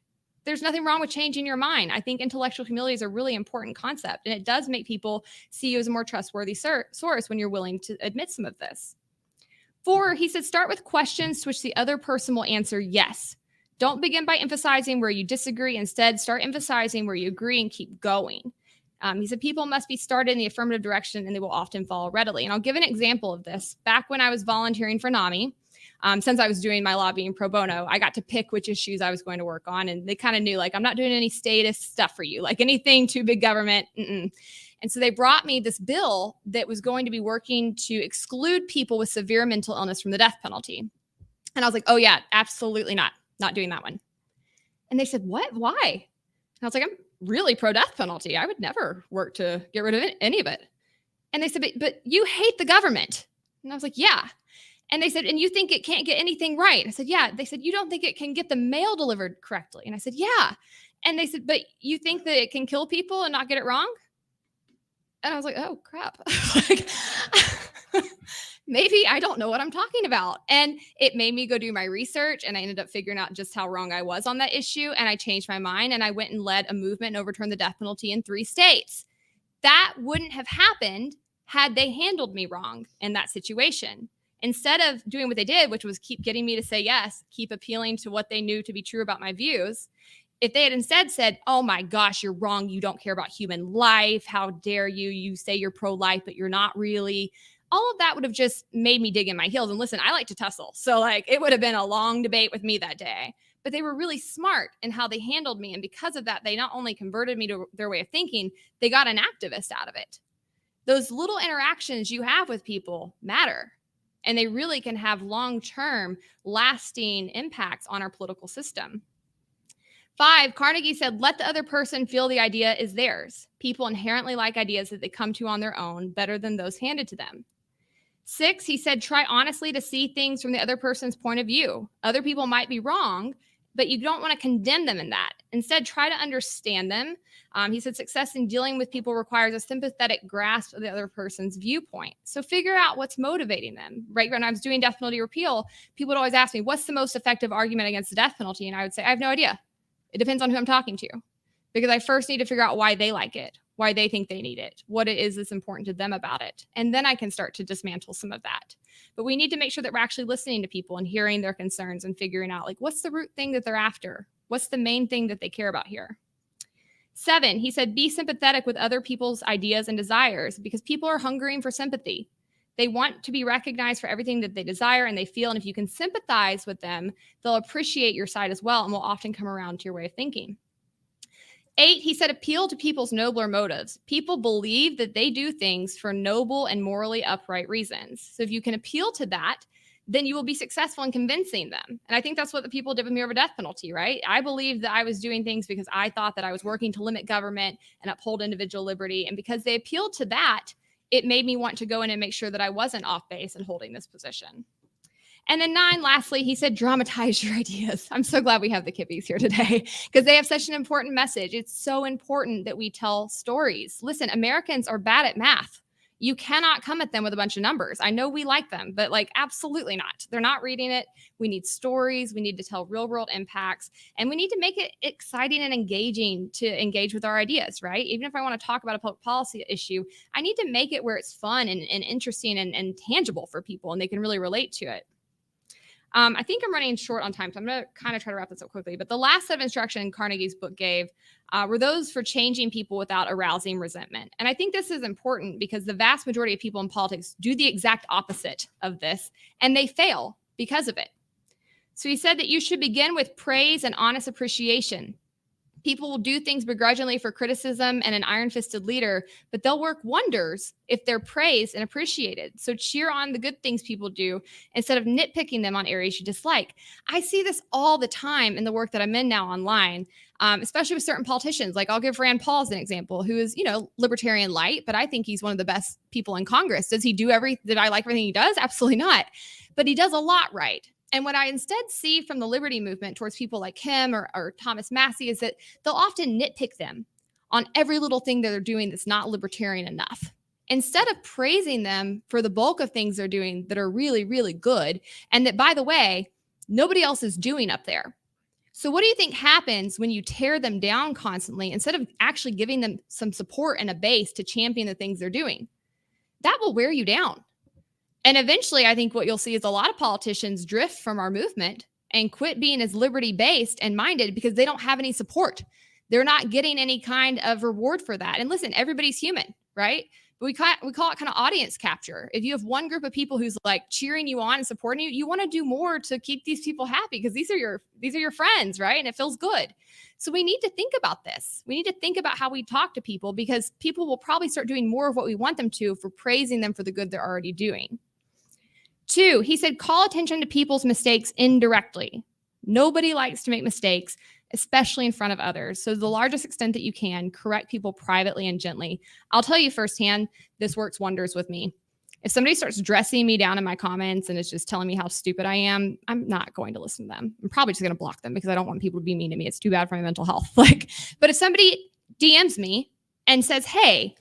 There's nothing wrong with changing your mind. I think intellectual humility is a really important concept, and it does make people see you as a more trustworthy source when you're willing to admit some of this. 4, he said, start with questions to which the other person will answer yes. Don't begin by emphasizing where you disagree. Instead, start emphasizing where you agree and keep going. He said, people must be started in the affirmative direction and they will often follow readily. And I'll give an example of this. Back when I was volunteering for NAMI, since I was doing my lobbying pro bono, I got to pick which issues I was going to work on. And they kind of knew, like, I'm not doing any statist stuff for you, like anything too big government. And so they brought me this bill that was going to be working to exclude people with severe mental illness from the death penalty. And I was like, oh yeah, absolutely not doing that one. And they said, what? Why? And I was like, I'm really pro death penalty. I would never work to get rid of any of it. And they said, but you hate the government. And I was like, yeah. And they said, and you think it can't get anything right? I said, yeah. They said, you don't think it can get the mail delivered correctly? And I said, yeah. And they said, but you think that it can kill people and not get it wrong? And I was like, oh crap. Like, maybe I don't know what I'm talking about. And it made me go do my research, and I ended up figuring out just how wrong I was on that issue. And I changed my mind, and I went and led a movement and overturned the death penalty in 3 states. That wouldn't have happened had they handled me wrong in that situation. Instead of doing what they did, which was keep getting me to say yes, keep appealing to what they knew to be true about my views, if they had instead said, oh my gosh, you're wrong, you don't care about human life, how dare you, you say you're pro-life, but you're not really, all of that would have just made me dig in my heels. And listen, I like to tussle. So like, it would have been a long debate with me that day. But they were really smart in how they handled me. And because of that, they not only converted me to their way of thinking, they got an activist out of it. Those little interactions you have with people matter. And they really can have long-term, lasting impacts on our political system. 5, Carnegie said, let the other person feel the idea is theirs. People inherently like ideas that they come to on their own better than those handed to them. 6, he said, try honestly to see things from the other person's point of view. Other people might be wrong, but you don't want to condemn them in that. Instead, try to understand them. He said success in dealing with people requires a sympathetic grasp of the other person's viewpoint. So figure out what's motivating them. Right when I was doing death penalty repeal, people would always ask me, what's the most effective argument against the death penalty? And I would say, I have no idea. It depends on who I'm talking to, because I first need to figure out why they like it, why they think they need it, what it is that's important to them about it. And then I can start to dismantle some of that. But we need to make sure that we're actually listening to people and hearing their concerns and figuring out, like, what's the root thing that they're after? What's the main thing that they care about here? 7, he said, be sympathetic with other people's ideas and desires, because people are hungering for sympathy. They want to be recognized for everything that they desire and they feel. And if you can sympathize with them, they'll appreciate your side as well and will often come around to your way of thinking. 8, he said, appeal to people's nobler motives. People believe that they do things for noble and morally upright reasons. So if you can appeal to that, then you will be successful in convincing them. And I think that's what the people did with me over death penalty, right? I believed that I was doing things because I thought that I was working to limit government and uphold individual liberty. And because they appealed to that, it made me want to go in and make sure that I wasn't off base and holding this position. And then 9, lastly, he said, dramatize your ideas. I'm so glad we have the Kippies here today because they have such an important message. It's so important that we tell stories. Listen, Americans are bad at math. You cannot come at them with a bunch of numbers. I know we like them, but like absolutely not. They're not reading it. We need stories. We need to tell real world impacts, and we need to make it exciting and engaging to engage with our ideas, right? Even if I want to talk about a public policy issue, I need to make it where it's fun and interesting and tangible for people and they can really relate to it. I think I'm running short on time, so I'm going to kind of try to wrap this up quickly. But the last set of instruction Carnegie's book gave were those for changing people without arousing resentment. And I think this is important because the vast majority of people in politics do the exact opposite of this, and they fail because of it. So he said that you should begin with praise and honest appreciation. People will do things begrudgingly for criticism and an iron-fisted leader, but they'll work wonders if they're praised and appreciated. So cheer on the good things people do instead of nitpicking them on areas you dislike. I see this all the time in the work that I'm in now online, especially with certain politicians. Like I'll give Rand Paul as an example, who is, libertarian light, but I think he's one of the best people in Congress. Did I like everything he does? Absolutely not. But he does a lot right. And what I instead see from the liberty movement towards people like him or Thomas Massey is that they'll often nitpick them on every little thing that they're doing that's not libertarian enough, instead of praising them for the bulk of things they're doing that are really, really good. And that, by the way, nobody else is doing up there. So what do you think happens when you tear them down constantly instead of actually giving them some support and a base to champion the things they're doing? That will wear you down. And eventually, I think what you'll see is a lot of politicians drift from our movement and quit being as liberty-based and minded because they don't have any support. They're not getting any kind of reward for that. And listen, everybody's human, right? But we call it kind of audience capture. If you have one group of people who's like cheering you on and supporting you, you want to do more to keep these people happy because these are your friends, right? And it feels good. So we need to think about this. We need to think about how we talk to people because people will probably start doing more of what we want them to if we're praising them for the good they're already doing. 2, he said, call attention to people's mistakes indirectly. Nobody likes to make mistakes, especially in front of others. So to the largest extent that you can, correct people privately and gently. I'll tell you firsthand, this works wonders with me. If somebody starts dressing me down in my comments and is just telling me how stupid I am, I'm not going to listen to them. I'm probably just going to block them because I don't want people to be mean to me. It's too bad for my mental health. But if somebody DMs me and says, hey,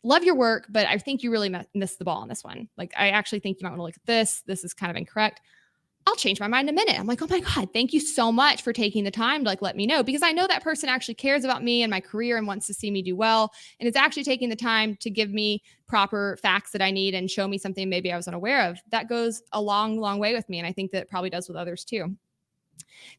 love your work, but I think you really missed the ball on this one. Like, I actually think you might want to look at this. This is kind of incorrect. I'll change my mind in a minute. I'm like, oh my God, thank you so much for taking the time to let me know, because I know that person actually cares about me and my career and wants to see me do well. And it's actually taking the time to give me proper facts that I need and show me something maybe I was unaware of. That goes a long, long way with me. And I think that it probably does with others too.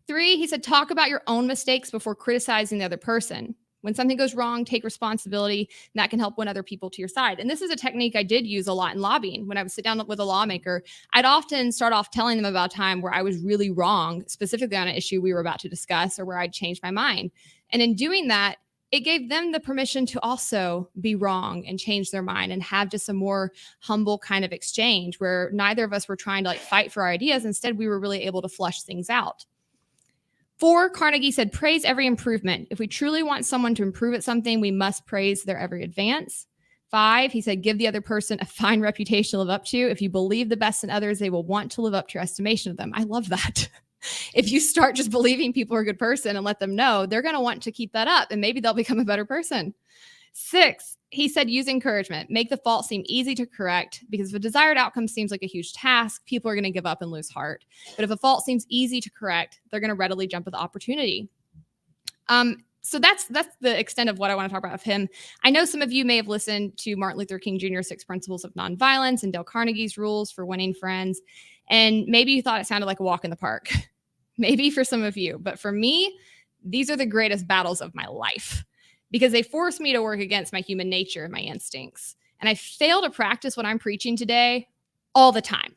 3, he said, talk about your own mistakes before criticizing the other person. When something goes wrong, take responsibility, and that can help win other people to your side. And this is a technique I did use a lot in lobbying. When I would sit down with a lawmaker, I'd often start off telling them about a time where I was really wrong, specifically on an issue we were about to discuss or where I'd changed my mind. And in doing that, it gave them the permission to also be wrong and change their mind and have just a more humble kind of exchange where neither of us were trying to fight for our ideas. Instead, we were really able to flush things out. 4, Carnegie said, praise every improvement. If we truly want someone to improve at something, we must praise their every advance. 5, he said, give the other person a fine reputation to live up to. If you believe the best in others, they will want to live up to your estimation of them. I love that. If you start just believing people are a good person and let them know, they're going to want to keep that up and maybe they'll become a better person. 6, he said, use encouragement. Make the fault seem easy to correct, because if a desired outcome seems like a huge task, people are going to give up and lose heart. But if a fault seems easy to correct, they're going to readily jump at the opportunity. So that's the extent of what I want to talk about of him. I know some of you may have listened to Martin Luther King Jr.'s 6 Principles of Nonviolence and Dale Carnegie's Rules for Winning Friends. And maybe you thought it sounded like a walk in the park. Maybe for some of you. But for me, these are the greatest battles of my life, because they force me to work against my human nature and my instincts. And I fail to practice what I'm preaching today all the time.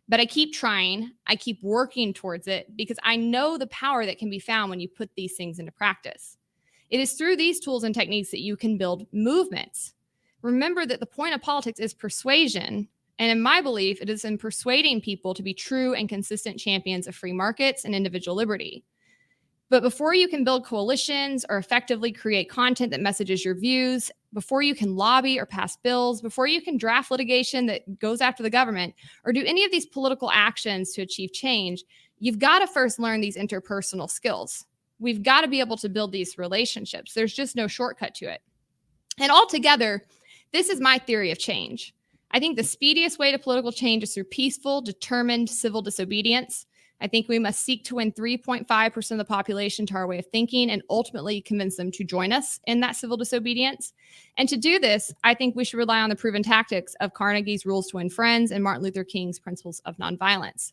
But I keep trying. I keep working towards it because I know the power that can be found when you put these things into practice. It is through these tools and techniques that you can build movements. Remember that the point of politics is persuasion. And in my belief, it is in persuading people to be true and consistent champions of free markets and individual liberty. But before you can build coalitions or effectively create content that messages your views, before you can lobby or pass bills, before you can draft litigation that goes after the government, or do any of these political actions to achieve change, you've got to first learn these interpersonal skills. We've got to be able to build these relationships. There's just no shortcut to it. And altogether, this is my theory of change. I think the speediest way to political change is through peaceful, determined civil disobedience. I think we must seek to win 3.5% of the population to our way of thinking and ultimately convince them to join us in that civil disobedience. And to do this, I think we should rely on the proven tactics of Carnegie's Rules to Win Friends and Martin Luther King's Principles of Nonviolence.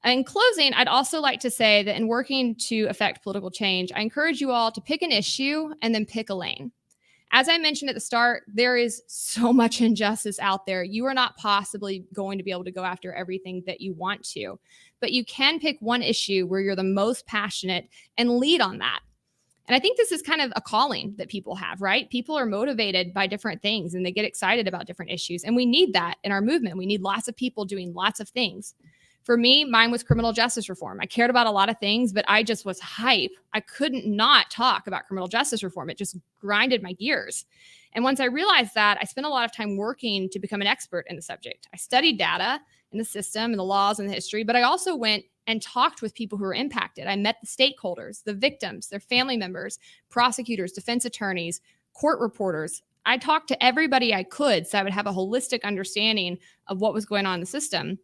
In closing, I'd also like to say that in working to affect political change, I encourage you all to pick an issue and then pick a lane. As I mentioned at the start, there is so much injustice out there. You are not possibly going to be able to go after everything that you want to, but you can pick one issue where you're the most passionate and lead on that. And I think this is kind of a calling that people have, right? People are motivated by different things and they get excited about different issues. And we need that in our movement. We need lots of people doing lots of things. For me, mine was criminal justice reform. I cared about a lot of things, but I just was hype. I couldn't not talk about criminal justice reform. It just grinded my gears. And once I realized that, I spent a lot of time working to become an expert in the subject. I studied data and the system and the laws and the history, but I also went and talked with people who were impacted. I met the stakeholders, the victims, their family members, prosecutors, defense attorneys, court reporters. I talked to everybody I could so I would have a holistic understanding of what was going on in the system.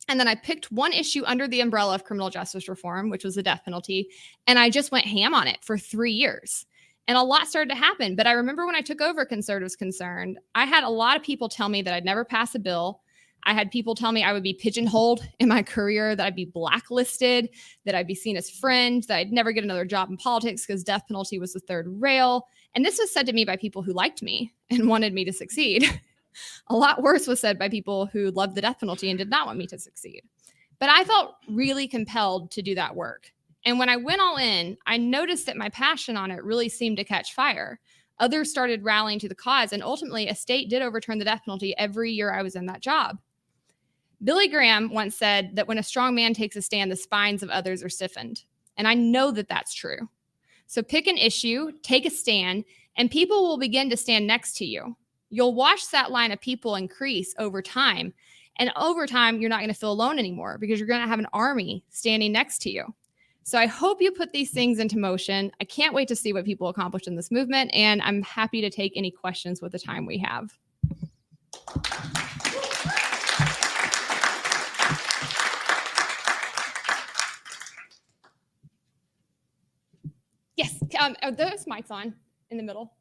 And then I picked one issue under the umbrella of criminal justice reform, which was the death penalty. And I just went ham on it for 3 years. And a lot started to happen. But I remember when I took over Conservatives Concerned, I had a lot of people tell me that I'd never pass a bill. I had people tell me I would be pigeonholed in my career, that I'd be blacklisted, that I'd be seen as fringe, that I'd never get another job in politics because death penalty was the third rail. And this was said to me by people who liked me and wanted me to succeed. A lot worse was said by people who loved the death penalty and did not want me to succeed. But I felt really compelled to do that work. And when I went all in, I noticed that my passion on it really seemed to catch fire. Others started rallying to the cause, and ultimately a state did overturn the death penalty every year I was in that job. Billy Graham once said that when a strong man takes a stand, the spines of others are stiffened. And I know that that's true. So pick an issue, take a stand, and people will begin to stand next to you. You'll watch that line of people increase over time. And over time, you're not going to feel alone anymore because you're going to have an army standing next to you. So I hope you put these things into motion. I can't wait to see what people accomplish in this movement. And I'm happy to take any questions with the time we have. Yes. Are those mics on in the middle?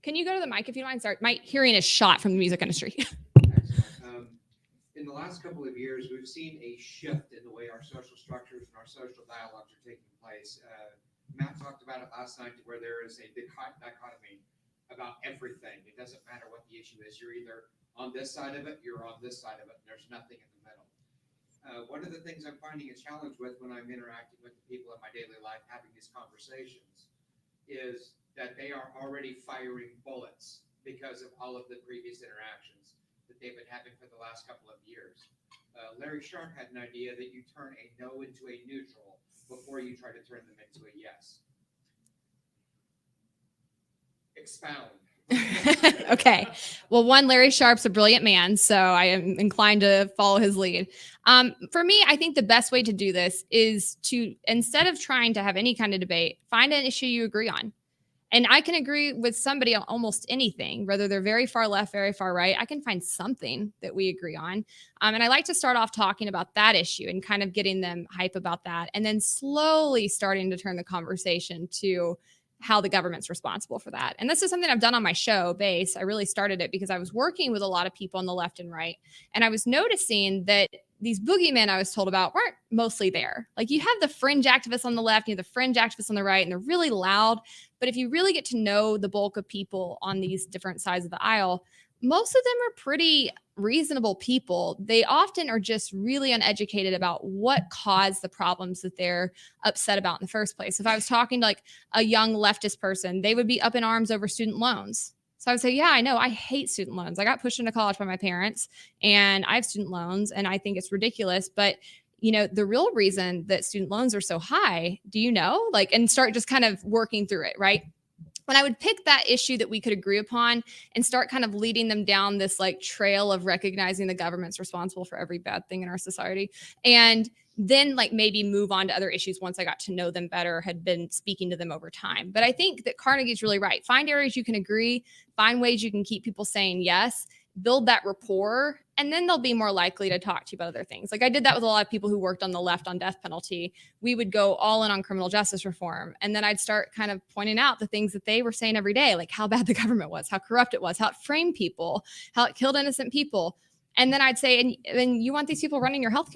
Can you go to the mic if you don't mind? Sorry, my hearing is shot from the music industry. Excellent. In the last couple of years, we've seen a shift in the way our social structures and our social dialogues are taking place. Matt talked about it last night, where there is a big dichotomy about everything. It doesn't matter what the issue is. You're either on this side of it, you're on this side of it, and there's nothing in the middle. One of the things I'm finding a challenge with when I'm interacting with the people in my daily life, having these conversations, is that they are already firing bullets because of all of the previous interactions that they've been having for the last couple of years. Larry Sharp had an idea that you turn a no into a neutral before you try to turn them into a yes. Expound. Okay. Well, one, Larry Sharp's a brilliant man, so I am inclined to follow his lead. For me, I think the best way to do this is to, instead of trying to have any kind of debate, find an issue you agree on. And I can agree with somebody on almost anything, whether they're very far left, very far right. I can find something that we agree on. And I like to start off talking about that issue and kind of getting them hype about that. And then slowly starting to turn the conversation to how the government's responsible for that. And this is something I've done on my show, Base. I really started it because I was working with a lot of people on the left and right. And I was noticing that these boogeymen I was told about weren't mostly there. Like, you have the fringe activists on the left, you have the fringe activists on the right, and they're really loud. But if you really get to know the bulk of people on these different sides of the aisle, most of them are pretty reasonable people. They often are just really uneducated about what caused the problems that they're upset about in the first place. If I was talking to like a young leftist person, they would be up in arms over student loans. So I would say, yeah, I know, I hate student loans. I got pushed into college by my parents and I have student loans and I think it's ridiculous. But you know, the real reason that student loans are so high, do you know? Like, and start just kind of working through it, right? When I would pick that issue that we could agree upon and start kind of leading them down this like trail of recognizing the government's responsible for every bad thing in our society. And then like maybe move on to other issues once I got to know them better, had been speaking to them over time. But I think that Carnegie's really right. Find areas you can agree, find ways you can keep people saying yes, build that rapport, and then they'll be more likely to talk to you about other things. Like I did that with a lot of people who worked on the left on death penalty. We would go all in on criminal justice reform. And then I'd start kind of pointing out the things that they were saying every day, like how bad the government was, how corrupt it was, how it framed people, how it killed innocent people. And then I'd say, and then you want these people running your healthcare?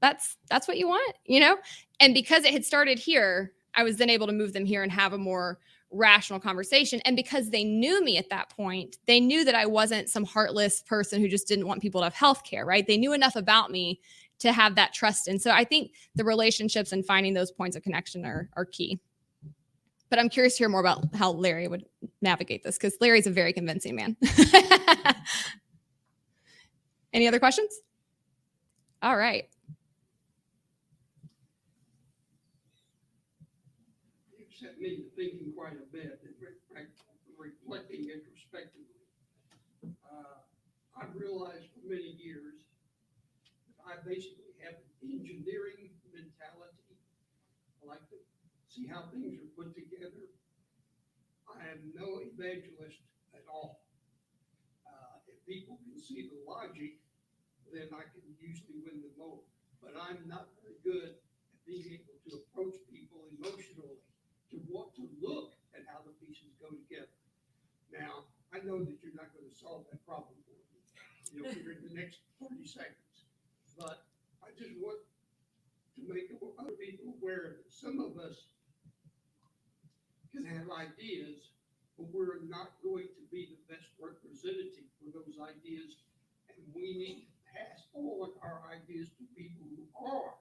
That's what you want, you know? And because it had started here, I was then able to move them here and have a more rational conversation. And because they knew me at that point, they knew that I wasn't some heartless person who just didn't want people to have healthcare, right? They knew enough about me to have that trust. And so I think the relationships and finding those points of connection are key. But I'm curious to hear more about how Larry would navigate this, because Larry's a very convincing man. Any other questions? All right. Set me to thinking quite a bit, reflecting introspectively. I've realized for many years that I basically have an engineering mentality. I like to see how things are put together. I am no evangelist at all. If people can see the logic, then I can usually win them over. But I'm not very good at being able to approach people emotionally, to want to look at how the pieces go together. Now, I know that you're not going to solve that problem for me, you know, here in the next 30 seconds. But I just want to make other people aware that some of us can have ideas, but we're not going to be the best representative for those ideas. And we need to pass on our ideas to people who are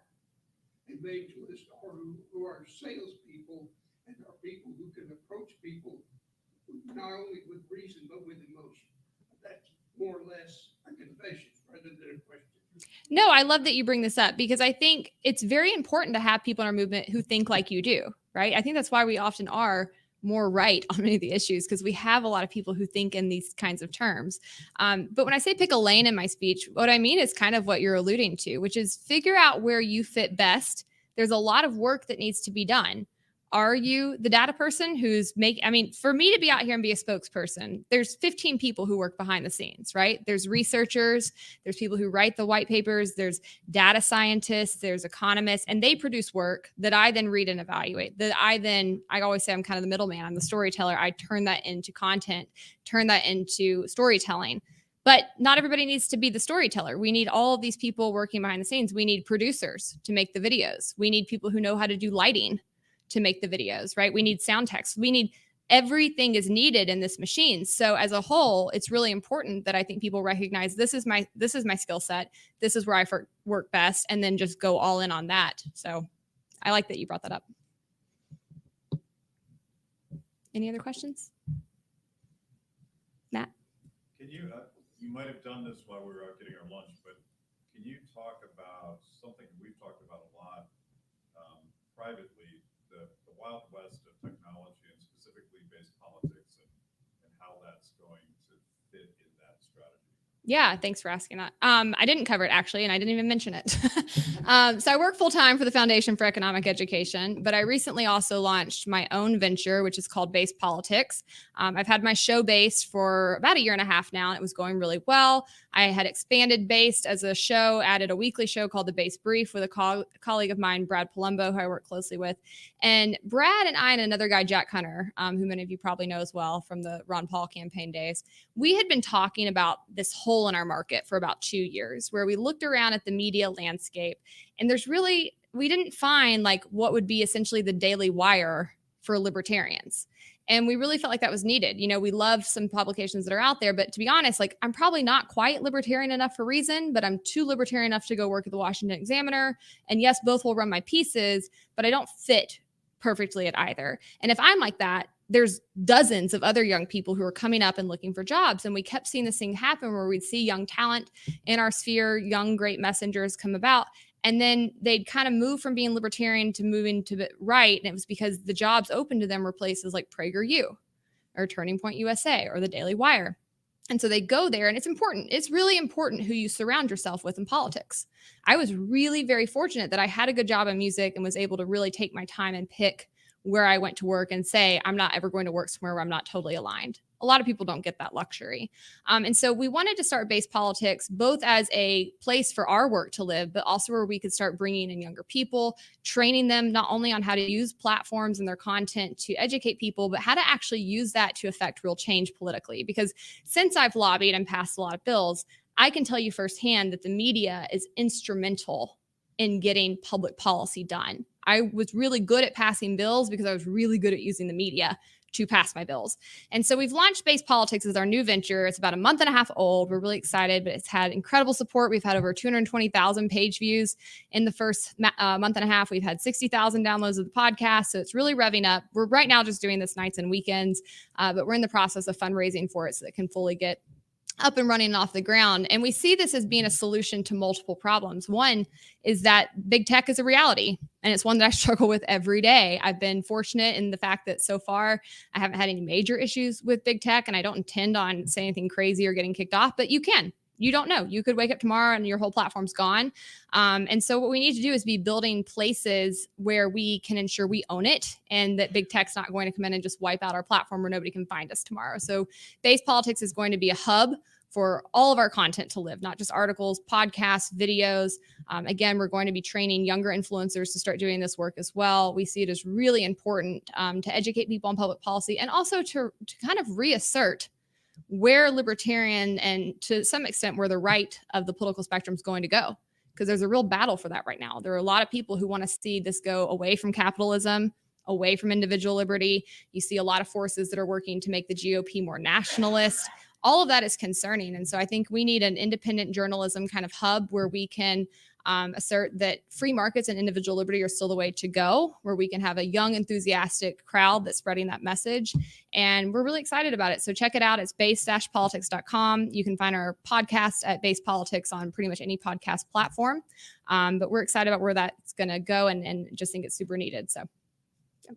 evangelists or who are salespeople, and are people who can approach people not only with reason but with emotion. That's more or less a confession rather than a question. No, I love that you bring this up, because I think it's very important to have people in our movement who think like you do, right? I think that's why we often are more right on many of the issues, because we have a lot of people who think in these kinds of terms. But when I say pick a lane in my speech, what I mean is kind of what you're alluding to, which is figure out where you fit best. There's a lot of work that needs to be done. Are you the data person who's for me to be out here and be a spokesperson, there's 15 people who work behind the scenes, right? There's researchers, there's people who write the white papers, there's data scientists, there's economists, and they produce work that I then read and evaluate. I always say I'm kind of the middleman. I'm the storyteller. I turn that into content, turn that into storytelling. But not everybody needs to be the storyteller. We need all of these people working behind the scenes. We need producers to make the videos. We need people who know how to do lighting to make the videos, right? We need sound text. We need everything is needed in this machine. So as a whole, it's really important that I think people recognize this is my skill set. This is where I work best, and then just go all in on that. So I like that you brought that up. Any other questions? Matt? Can you, you might have done this while we were out getting our lunch, but can you talk about something we've talked about a lot privately, the Wild West of technology and specifically based politics and how that's going to fit in that strategy. Yeah, thanks for asking that. I didn't cover it actually, and I didn't even mention it. So I work full time for the Foundation for Economic Education, but I recently also launched my own venture, which is called Base Politics. I've had my show Based for about 1.5 years now, and it was going really well. I had expanded Based as a show, added a weekly show called The Base Brief with a colleague of mine, Brad Palumbo, who I work closely with. And Brad and I and another guy, Jack Hunter, who many of you probably know as well from the Ron Paul campaign days, we had been talking about this hole in our market for about 2 years, where we looked around at the media landscape, and we didn't find like what would be essentially the Daily Wire for libertarians. And we really felt like that was needed. You know, we love some publications that are out there, but to be honest, like I'm probably not quite libertarian enough for Reason, but I'm too libertarian enough to go work at the Washington Examiner. And yes, both will run my pieces, but I don't fit perfectly at either. And if I'm like that, there's dozens of other young people who are coming up and looking for jobs. And we kept seeing this thing happen where we'd see young talent in our sphere, young, great messengers come about. And then they'd kind of move from being libertarian to moving to the right. And it was because the jobs open to them were places like PragerU or Turning Point USA or the Daily Wire. And so they go there, and it's important. It's really important who you surround yourself with in politics. I was really very fortunate that I had a good job in music and was able to really take my time and pick where I went to work and say, I'm not ever going to work somewhere where I'm not totally aligned. A lot of people don't get that luxury. And so we wanted to start Base Politics, both as a place for our work to live, but also where we could start bringing in younger people, training them not only on how to use platforms and their content to educate people, but how to actually use that to affect real change politically. Because since I've lobbied and passed a lot of bills, I can tell you firsthand that the media is instrumental in getting public policy done. I was really good at passing bills because I was really good at using the media to pass my bills. And so we've launched Base Politics as our new venture. It's about 1.5 months old. We're really excited, but it's had incredible support. We've had over 220,000 page views in the first month and a half. We've had 60,000 downloads of the podcast. So it's really revving up. We're right now just doing this nights and weekends, but we're in the process of fundraising for it so that it can fully get up and running off the ground. And we see this as being a solution to multiple problems. One is that big tech is a reality, and it's one that I struggle with every day. I've been fortunate in the fact that so far I haven't had any major issues with big tech, and I don't intend on saying anything crazy or getting kicked off, but you don't know. You could wake up tomorrow and your whole platform's gone. And so what we need to do is be building places where we can ensure we own it and that big tech's not going to come in and just wipe out our platform where nobody can find us tomorrow. So Base Politics is going to be a hub for all of our content to live, not just articles, podcasts, videos. Again, we're going to be training younger influencers to start doing this work as well. We see it as really important to educate people on public policy and also to kind of reassert where libertarian and to some extent where the right of the political spectrum is going to go, because there's a real battle for that right now. There are a lot of people who want to see this go away from capitalism, away from individual liberty. You see a lot of forces that are working to make the GOP more nationalist. All of that is concerning. And so I think we need an independent journalism kind of hub where we can assert that free markets and individual liberty are still the way to go, where we can have a young, enthusiastic crowd that's spreading that message. And we're really excited about it. So check it out. It's base-politics.com. You can find our podcast at Base Politics on pretty much any podcast platform. But we're excited about where that's going to go and just think it's super needed. So, yeah.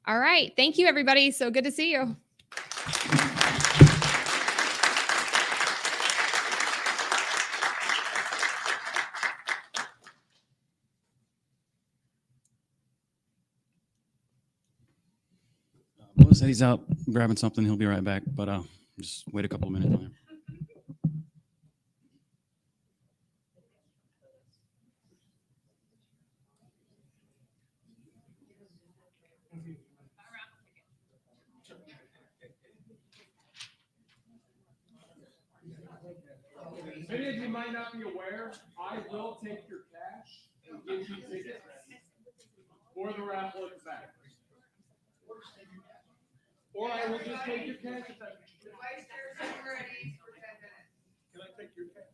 All right. Thank you, everybody. So good to see you. Mo said he's out grabbing something. He'll be right back, but just wait a couple of minutes on him. Many of you might not be aware, I will take your cash and give you tickets for the raffle at the back. Or I will just take your cash if that's what you Can I take your cash?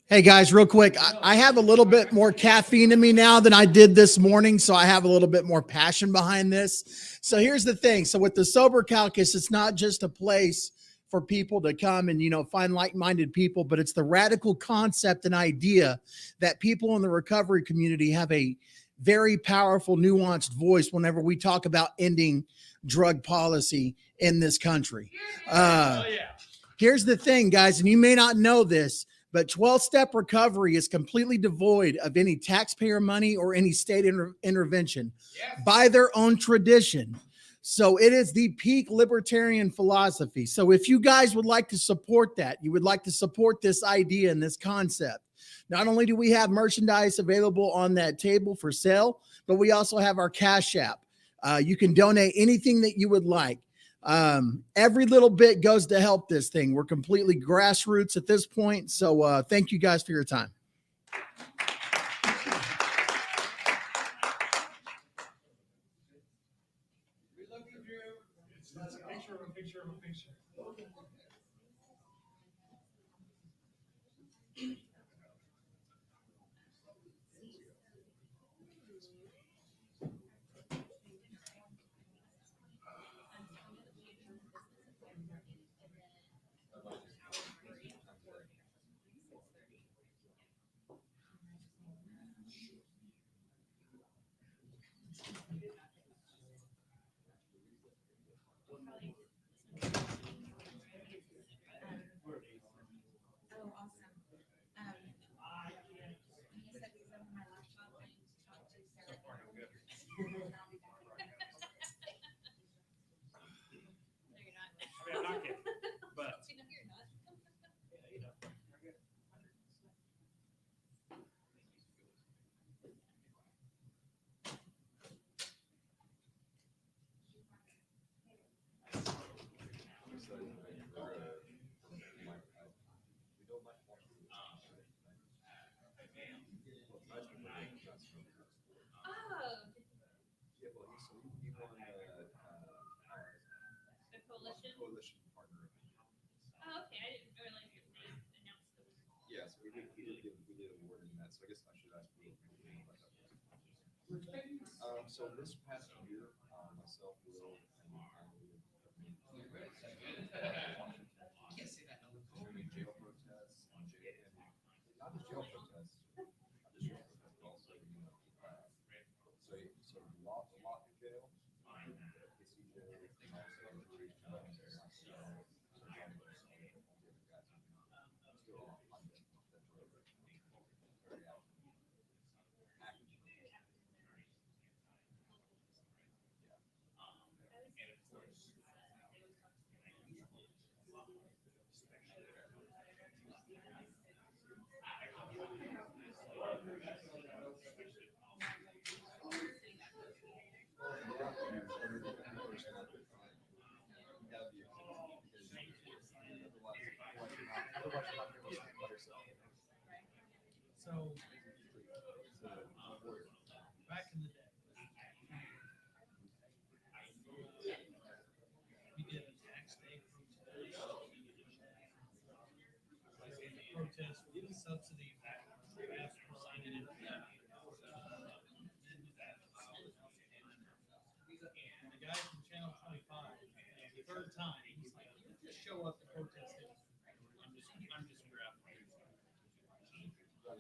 Hey guys, real quick, I have a little bit more caffeine in me now than I did this morning, so I have a little bit more passion behind this. So here's the thing. So with the Sober Caucus, it's not just a place for people to come and, find like-minded people, but it's the radical concept and idea that people in the recovery community have a very powerful, nuanced voice whenever we talk about ending drug policy in this country. Here's the thing, guys, and you may not know this, but 12-step recovery is completely devoid of any taxpayer money or any state intervention by their own tradition. So it is the peak libertarian philosophy. So if you guys would like to support that, you would like to support this idea and this concept, not only do we have merchandise available on that table for sale, but we also have our Cash App. You can donate anything that you would like. Every little bit goes to help this thing. We're completely grassroots at this point. So thank you guys for your time. Coalition partner. Oh, okay. I didn't realize you announced them. Yes, we did award in that, so I guess I should ask you. So this past year, myself, Will, and can't say that. Jail protests, not just jail protests, but also, you know, so lock the jail, PC jail, and So, back in the day, we did a tax day protest with the subsidy back presented in. And the guy from Channel 25, the third time, he's like, just show up to protest it. I'm just grabbing. There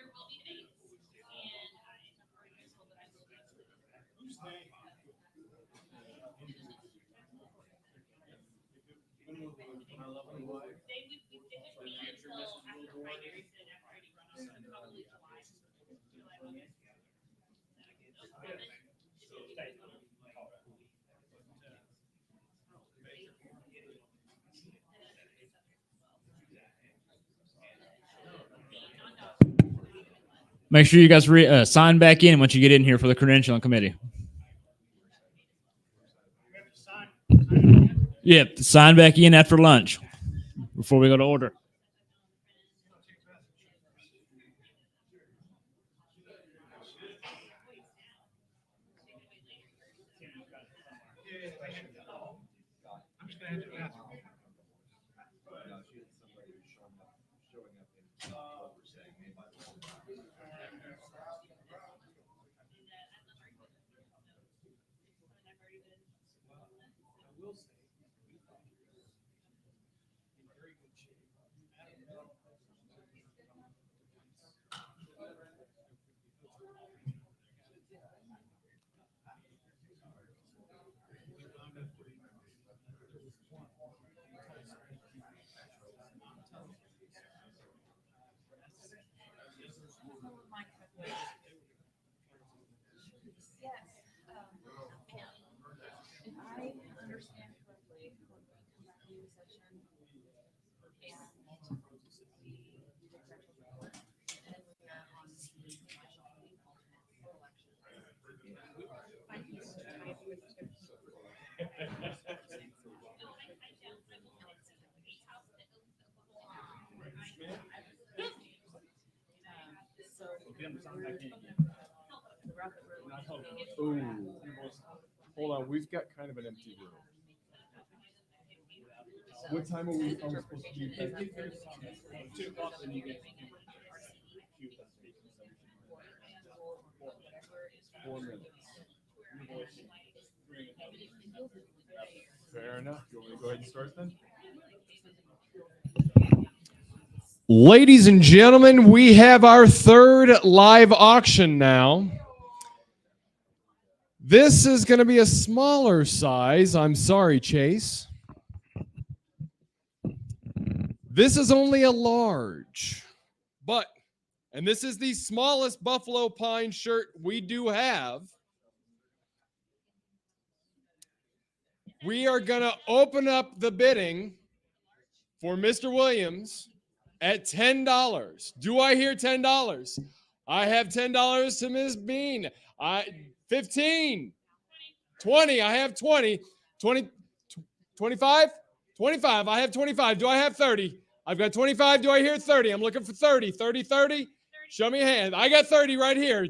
will be debates, and I'm already told that I will be. Who's name? They would be until after primaries and after any runoffs, and probably July. Make sure you guys sign back in once you get in here for the credentialing committee. Yep, sign back in after lunch before we go to order. I'm just gonna have to ask. If I understand correctly, when we come back into session and then we are on the special meeting for election. Thank you. Ooh. Hold on, we've got kind of an empty room. What time are we supposed to be back? 2 o'clock, then you get. 4 minutes. Fair enough. You want me to go ahead and start then? Ladies and gentlemen, we have our third live auction now. This is going to be a smaller size. I'm sorry, Chase. This is only a large, and this is the smallest buffalo pine shirt we do have. We are going to open up the bidding for Mr. Williams at $10. Do I hear $10? I have $10 to Ms. Bean. 15, 20. I have 20, 20, 25, 25. I have 25. Do I have 30? I've got 25. Do I hear 30? I'm looking for 30, 30, 30. Show me a hand. I got 30 right here.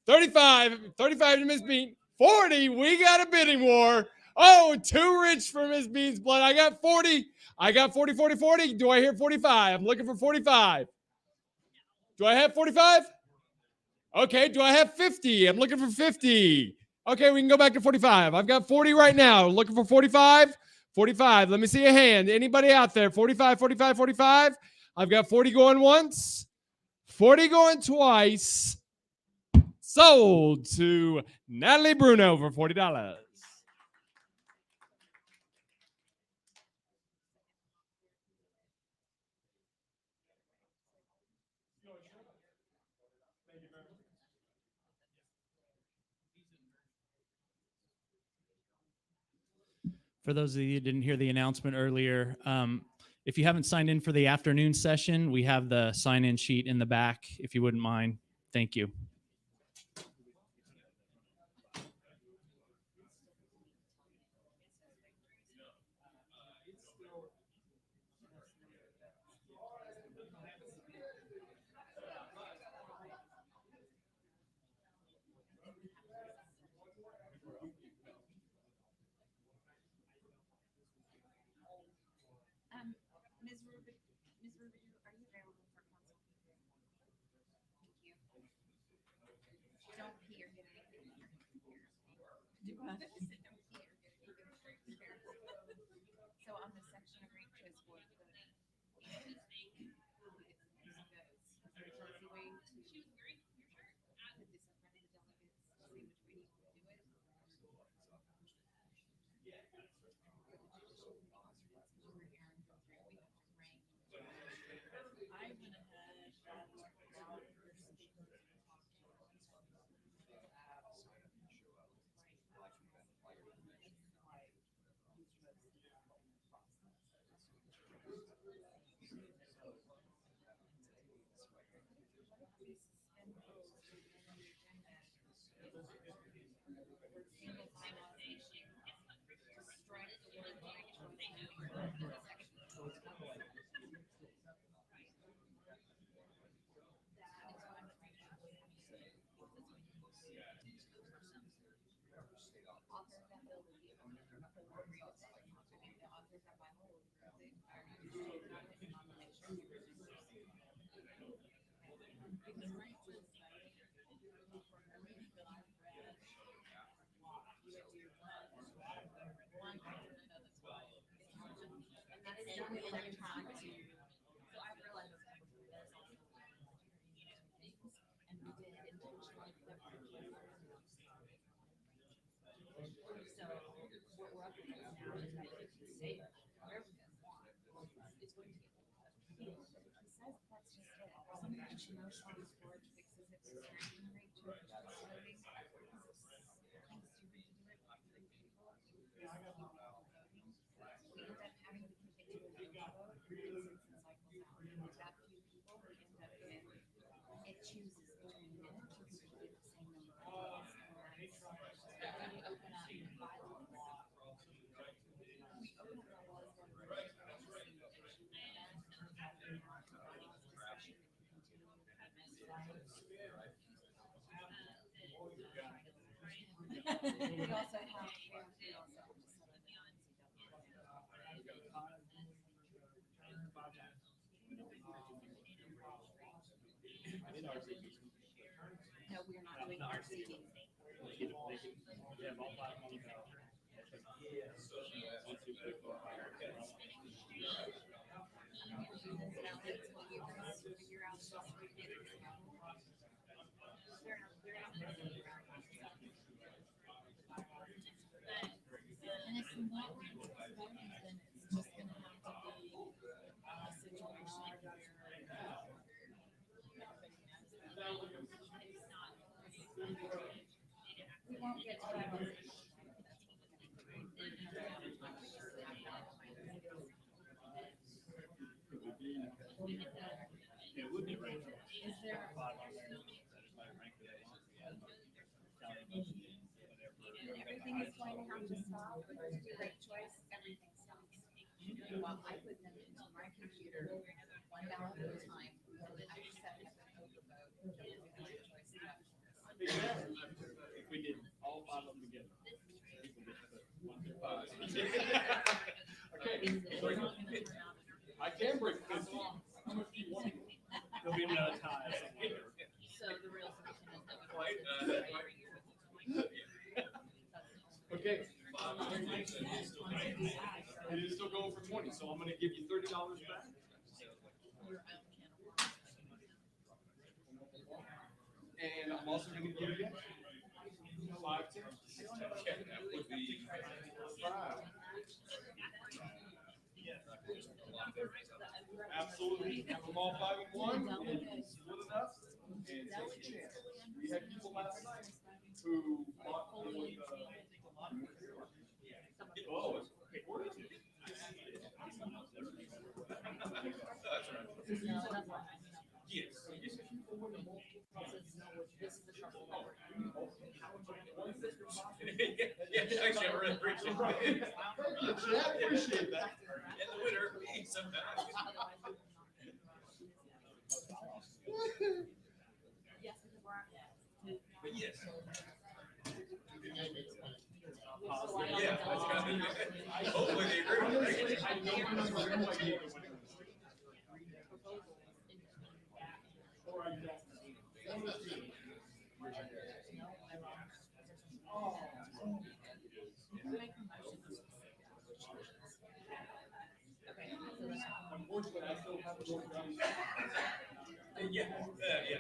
35 to Ms. Bean. 40. We got a bidding war. Oh, too rich for Ms. Bean's blood. I got 40. I got 40, 40, 40. Do I hear 45? I'm looking for 45. Do I have 45? Okay. Do I have 50? I'm looking for 50. Okay, we can go back to 45. I've got 40 right now. Looking for 45. 45. Let me see a hand. Anybody out there? 45, 45, 45. I've got 40 going once. 40 going twice. Sold to Natalie Bruno for $40. For those of you who didn't hear the announcement earlier, if you haven't signed in for the afternoon session, we have the sign-in sheet in the back, if you wouldn't mind. Thank you. Ms. Ruby, are you available for consult? Thank you. Don't pee or get anything in your hair. Do what? Don't pee or get anything in your hair. So on the section of reaches for the It chooses between two people who get the same number of votes. When you open up bylaw law, we open up our laws that are related to legislation we also have no, we're not doing RCD. And if you're not going to vote, then it's just going to have to be a situation where we won't get to that. It would be right. Is there everything is going to have to stop? Great choice, everything stops. Well, I put them into my computer, one ballot at a time, I just set up an overvote. Great choice. If we did all 5 of them together, people get to vote 1 through 5. Okay. I can break 50. How much do you want? There'll be no tie. So the real solution is that Okay. It is still going for 20, so I'm going to give you $30 back. And I'm also going to give you 5 tips. That would be 5. Absolutely. Have them all 5 in 1 and split it up. And take it. We had people last night who bought oh, yes. Actually, I really appreciate that. I appreciate that. And the winner, me, sometimes. But yes. Yeah, that's kind of, hopefully they agree with me. I know I'm not going to idea. Unfortunately, I still have to work on Yeah, yeah.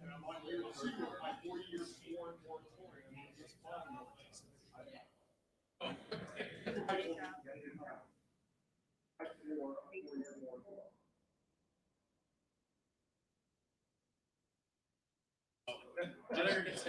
And I'm on year 2 of my 4-year foreign moratorium. It's fun. Did I ever get to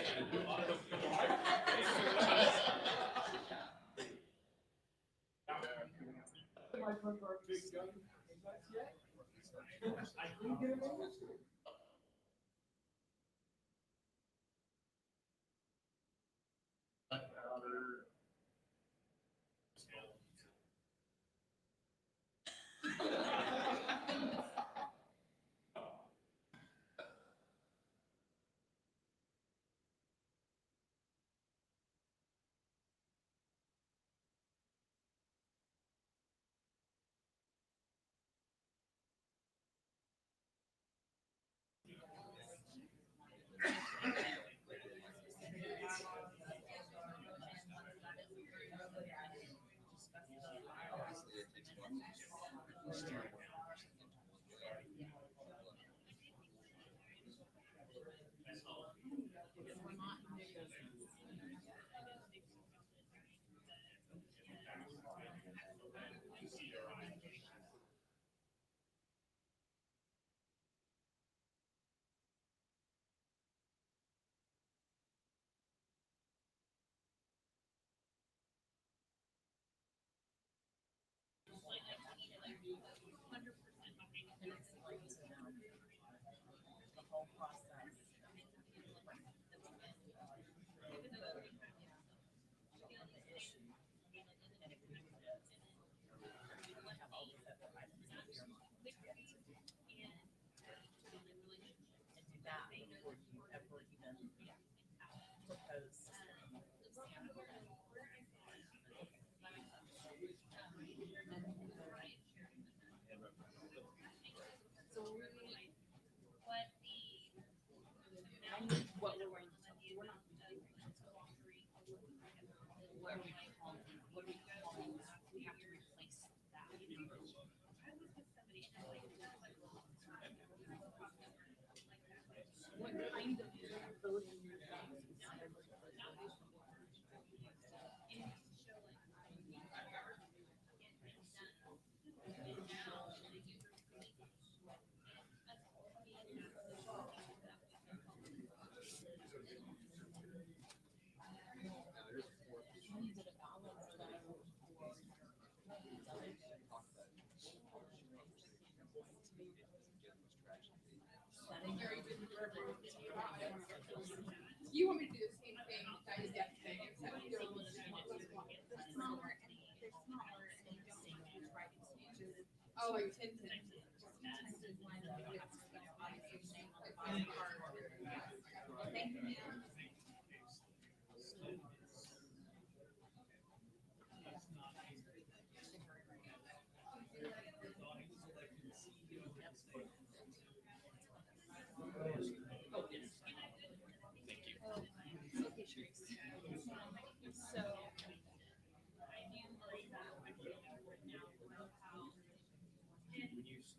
You want me to do the same thing that I did yesterday, except they're smaller and they're smaller and they don't have huge writing speeches. Oh, like Tintin. Thank you.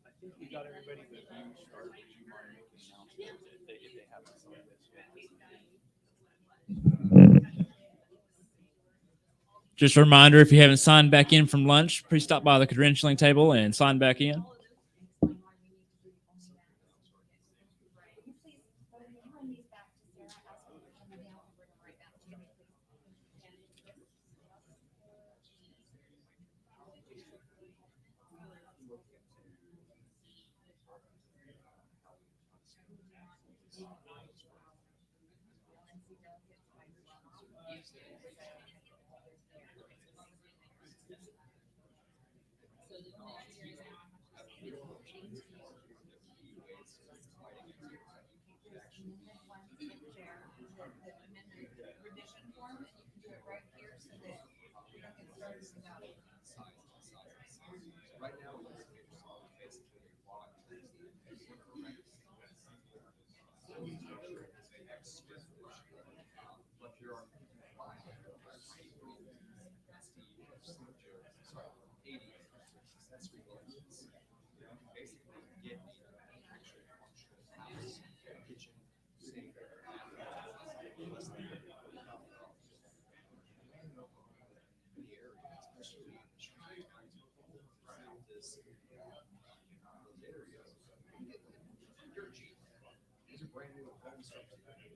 I think we got everybody, but if you start, would you mind making announcements if they haven't seen this yet? Just a reminder, if you haven't signed back in from lunch, please stop by the credentialing table and sign back in. Right now, we just basically but there are basically get actual functional house, kitchen, sink, these are brand new homes and a house.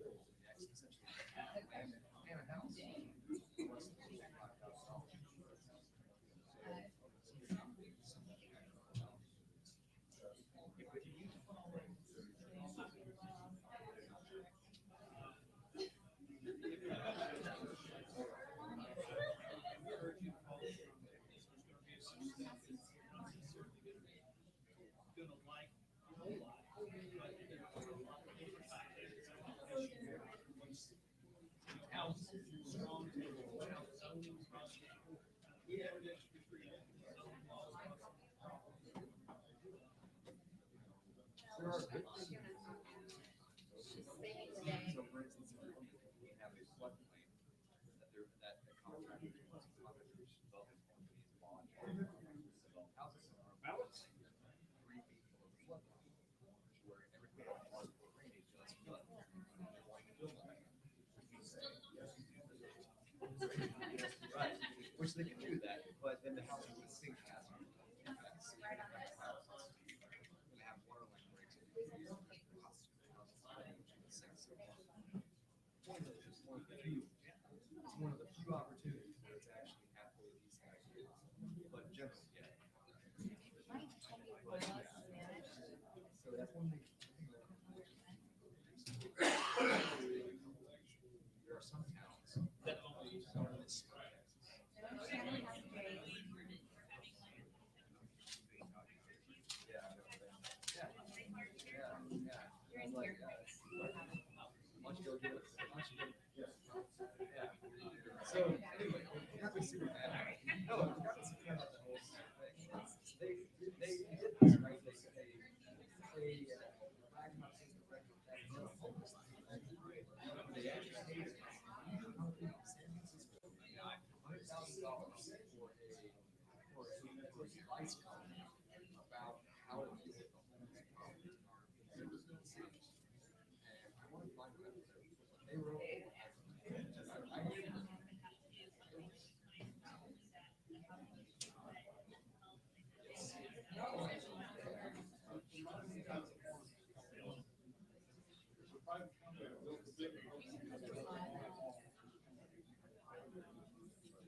There are good things. So for instance, we have a floodplain that the contractor development company is bond. Houses are about 3 feet below the floodplain, where everything on the drainage does flood. Right, which they can do that, but then the house with the sink has right on the house. We have water line breaks. It's one of the few opportunities where it's actually halfway decent. But generally, yeah. So that's one thing. about how it feels. It was no sense. And I want to find out. They wrote.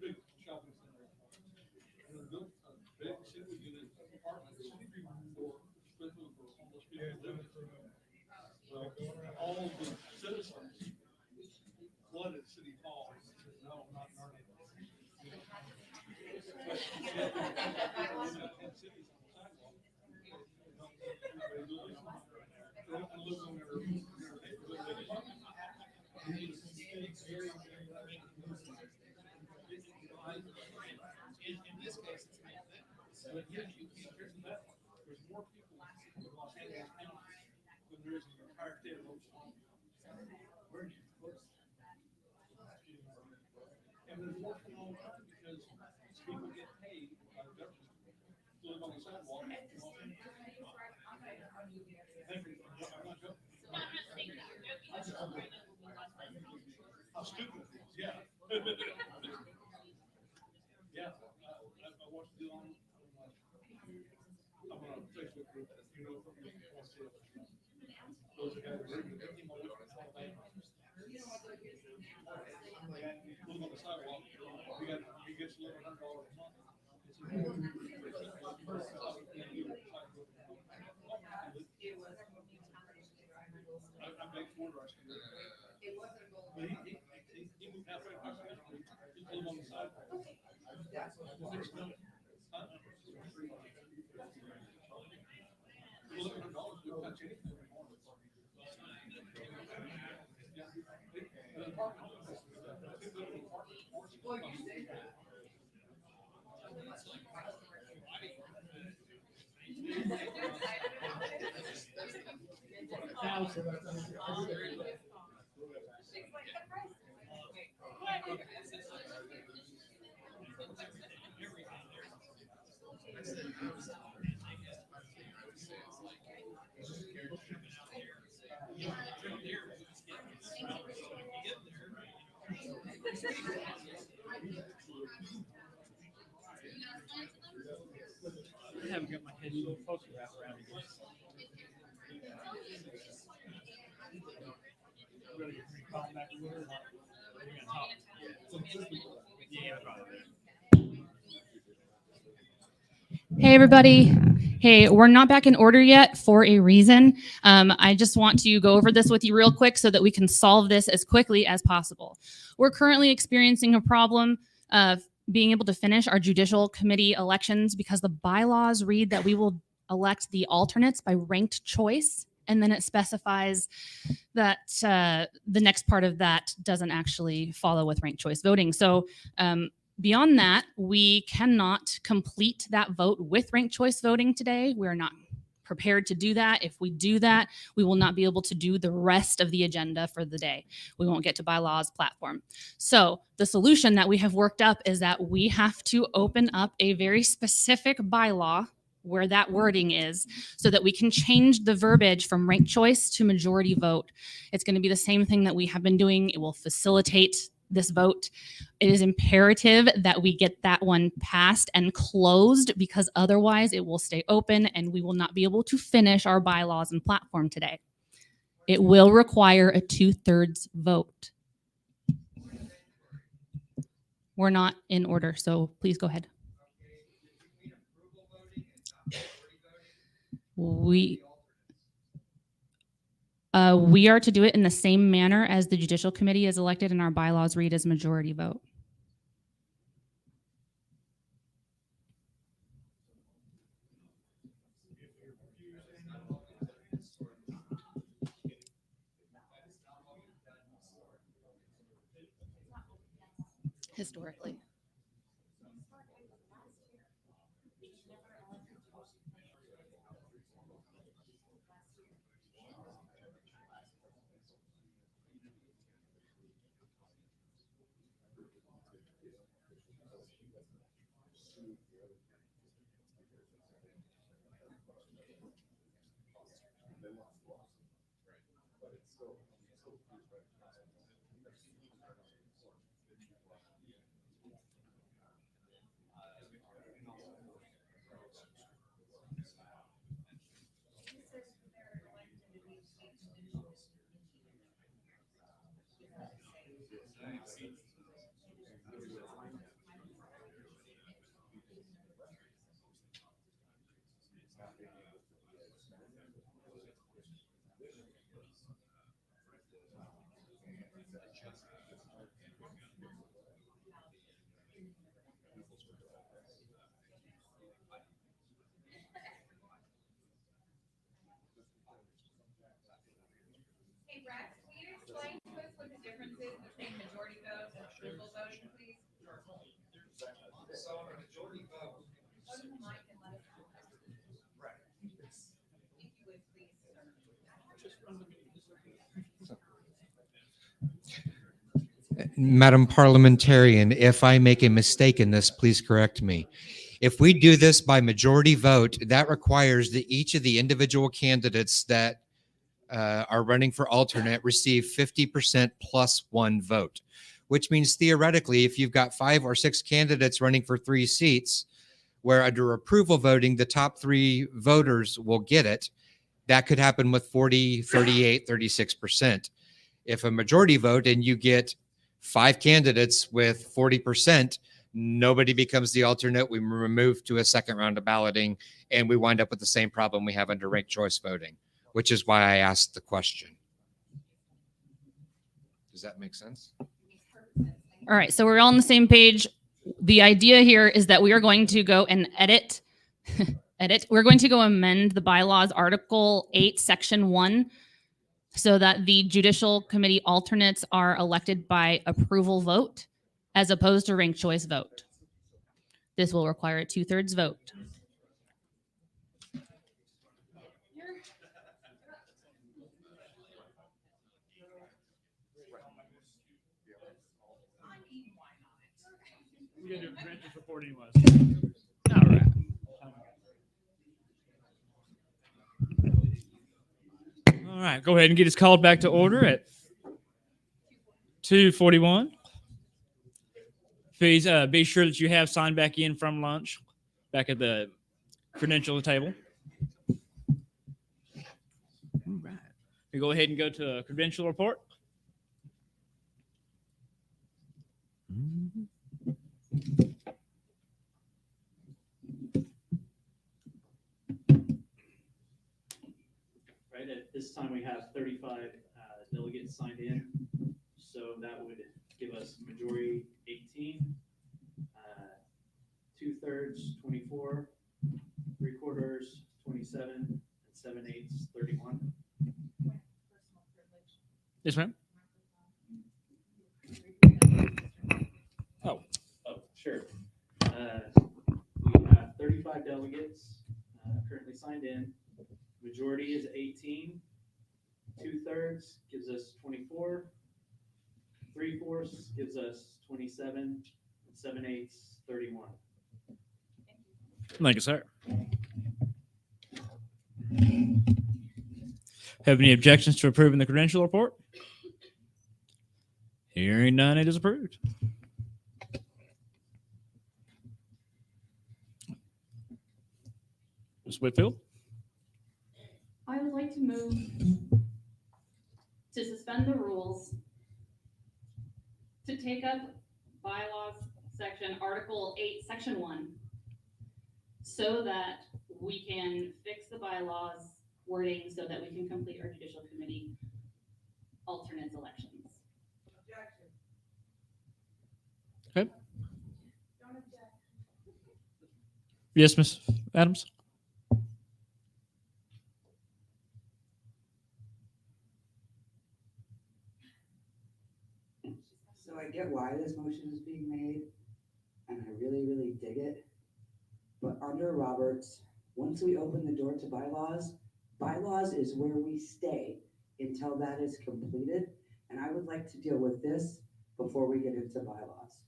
Big shopping center. And they built a big single unit apartment, city for, especially for homeless people. Well, all the citizens flooded City Hall. No, not in our neighborhood. In this case, it's kind of that. But yeah, here's the best one. There's more people in Los Angeles County than there is in the entire state of Oklahoma. Where do you put? And there's more people all the time because people get paid by the government to live on the sidewalk. Thank you. I'm not joking. How stupid it is, yeah. Yeah, I watched the on I'm on a Facebook group that you know from the those guys are living on the sidewalk. He gets $1,100 a month. I make $4. But he moved halfway across the country. He live on the sidewalk. I haven't got my head so focused around here. Hey, everybody. Hey, we're not back in order yet for a reason. I just want to go over this with you real quick so that we can solve this as quickly as possible. We're currently experiencing a problem of being able to finish our judicial committee elections because the bylaws read that we will elect the alternates by ranked choice, and then it specifies that the next part of that doesn't actually follow with ranked choice voting. So beyond that, we cannot complete that vote with ranked choice voting today. We're not prepared to do that. If we do that, we will not be able to do the rest of the agenda for the day. We won't get to bylaws platform. So the solution that we have worked up is that we have to open up a very specific bylaw where that wording is so that we can change the verbiage from ranked choice to majority vote. It's going to be the same thing that we have been doing. It will facilitate this vote. It is imperative that we get that one passed and closed because otherwise it will stay open and we will not be able to finish our bylaws and platform today. It will require a 2/3 vote. We're not in order, so please go ahead. We are to do it in the same manner as the judicial committee is elected and our bylaws read as majority vote. Historically. Hey, Brad, can you explain to us what the difference is between majority vote and approval voting, please? So on a majority vote. Go to the mic and let us know. Right. If you would, please, sir. Madam Parliamentarian, if I make a mistake in this, please correct me. If we do this by majority vote, that requires that each of the individual candidates that are running for alternate receive 50% plus one vote, which means theoretically, if you've got 5 or 6 candidates running for 3 seats, where under approval voting, the top 3 voters will get it, that could happen with 40, 38, 36%. If a majority vote and you get 5 candidates with 40%, nobody becomes the alternate. We move to a second round of balloting, and we wind up with the same problem we have under ranked choice voting, which is why I asked the question. Does that make sense? All right, so we're all on the same page. The idea here is that we are going to go and edit. We're going to go amend the bylaws, Article 8, Section 1, so that the Judicial Committee alternates are elected by approval vote as opposed to ranked choice vote. This will require a 2/3 vote. We're gonna do a Grant's report anyways. All right. All right, go ahead and get us called back to order at 2:41. Please be sure that you have signed back in from lunch, back at the credential table. All right. We go ahead and go to a credential report. Right, at this time we have 35 delegates signed in, so that would give us majority 18, 2/3 24, 3/4 27, and 7/8 31. Yes, ma'am. Oh, sure. We have 35 delegates currently signed in. Majority is 18. 2/3 gives us 24. 3/4 gives us 27. And 7/8 31. Thank you, sir. Have any objections to approving the credential report? Hearing none, it is approved. Ms. Whitfield? I would like to move to suspend the rules, to take up bylaws section, Article 8, Section 1, so that we can fix the bylaws wording so that we can complete our Judicial Committee alternates elections. Okay. Yes, Ms. Adams? So I get why this motion is being made, and I really, really dig it. But under Roberts, once we open the door to bylaws, bylaws is where we stay until that is completed. And I would like to deal with this before we get into bylaws.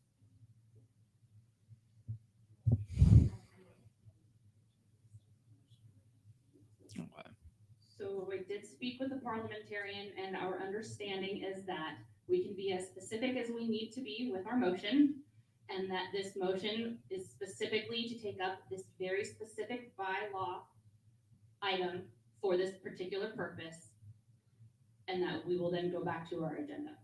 So wait, did speak with the parliamentarian, and our understanding is that we can be as specific as we need to be with our motion, and that this motion is specifically to take up this very specific bylaw item for this particular purpose, and that we will then go back to our agenda.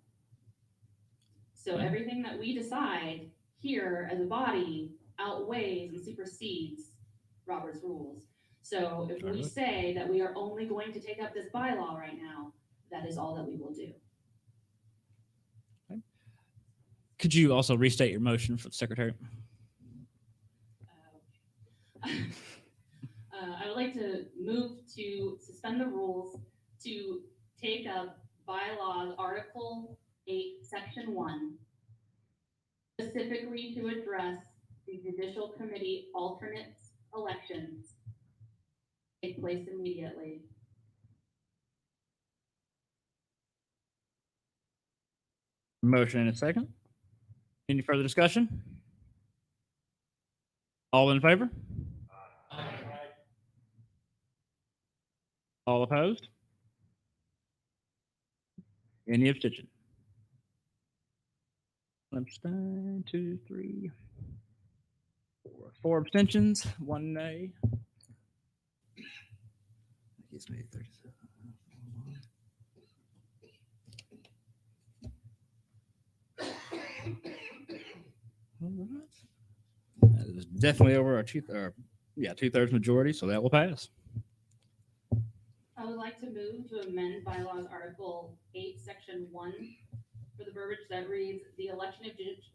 So everything that we decide here as a body outweighs and supersedes Robert's rules. So if we say that we are only going to take up this bylaw right now, that is all that we will do. Could you also restate your motion for the secretary? I would like to move to suspend the rules to take up bylaws Article 8, Section 1, specifically to address the Judicial Committee alternates elections take place immediately. Motion and a second. Any further discussion? All in favor? All opposed? Any abstention? Abstain, 2, 3, 4. 4 abstentions, 1 nay. Gives me 37. All right. That is definitely over our two-thirds majority, so that will pass. I would like to move to amend bylaws Article 8, Section 1 for the verbiage that reads, the election of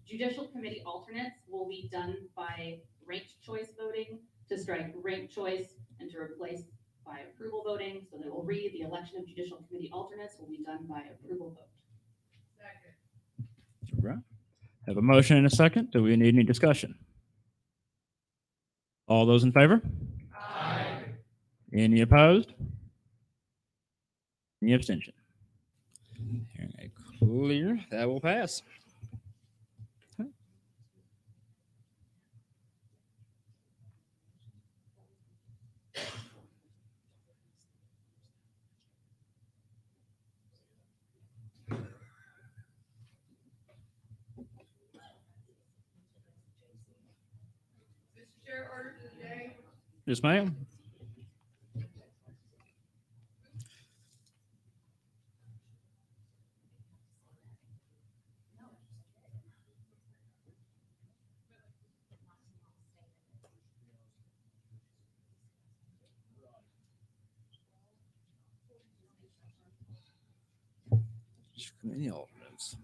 judicial committee alternates will be done by ranked choice voting, to strike ranked choice and to replace by approval voting. So that will read, the election of judicial committee alternates will be done by approval vote. All right. Have a motion and a second. Do we need any discussion? All those in favor? Aye. Any opposed? Any abstention? Hearing a clear, that will pass. Okay. Mr. Chair, order to the day. Yes, ma'am. Committee alternates.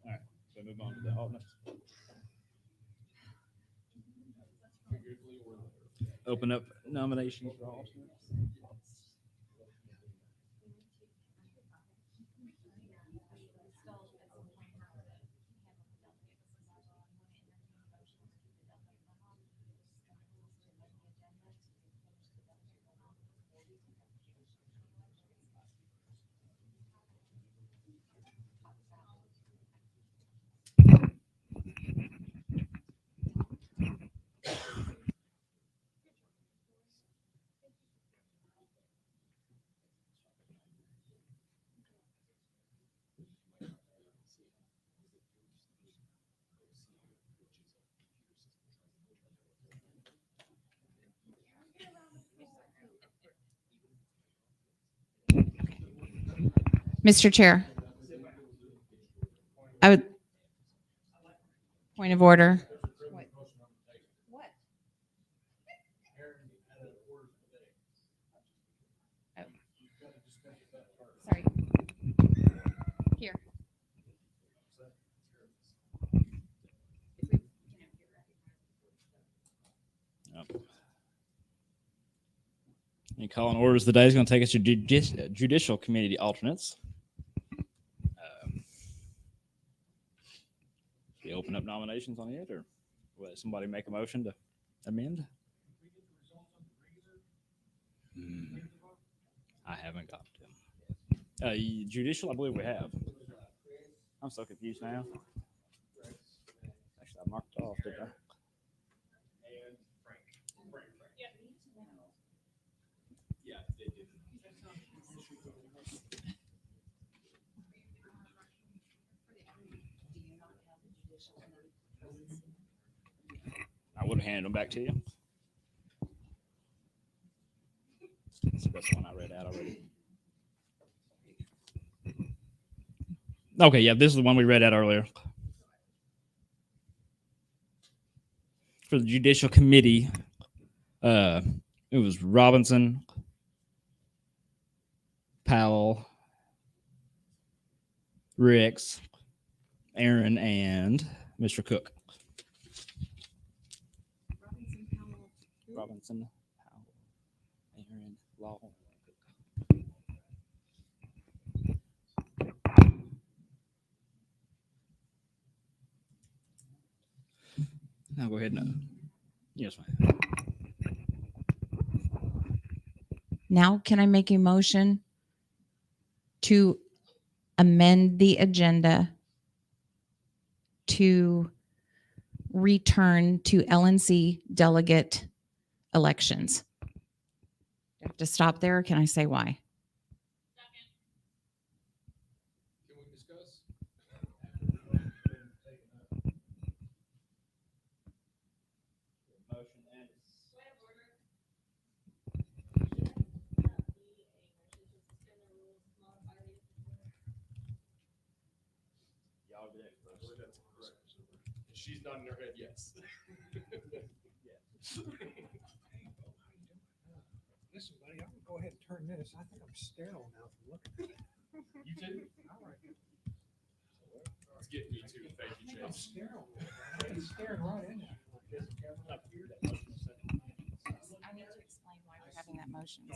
All right, so move on to the alternates. Open up nominations for alternates. Mr. Chair, I would, point of order. What? Oh. Sorry. Here. And calling orders today is going to take us to judicial committee alternates. We open up nominations on it, or let somebody make a motion to amend? I haven't got them. Judicial, I believe we have. I'm so confused now. Actually, I marked it off, didn't I? Yeah, they did. I would have handed them back to you. That's the one I read out already. Okay, yeah, this is the one we read out earlier. For the Judicial Committee, it was Robinson, Powell, Ricks, Aaron, and Mr. Cook. Robinson, Powell, Aaron, Law. Now go ahead and yes, ma'am. Now, can I make a motion to amend the agenda to return to LNC delegate elections? Do I have to stop there, or can I say why? Can we discuss? She's nodding her head, yes. Listen, buddy, I'm gonna go ahead and turn this. I think I'm sterile now from looking at it. You too? All right. It's getting you too. Thank you, I'm Chase. sterile. I've been staring right in there. I need to explain why we're having that motion.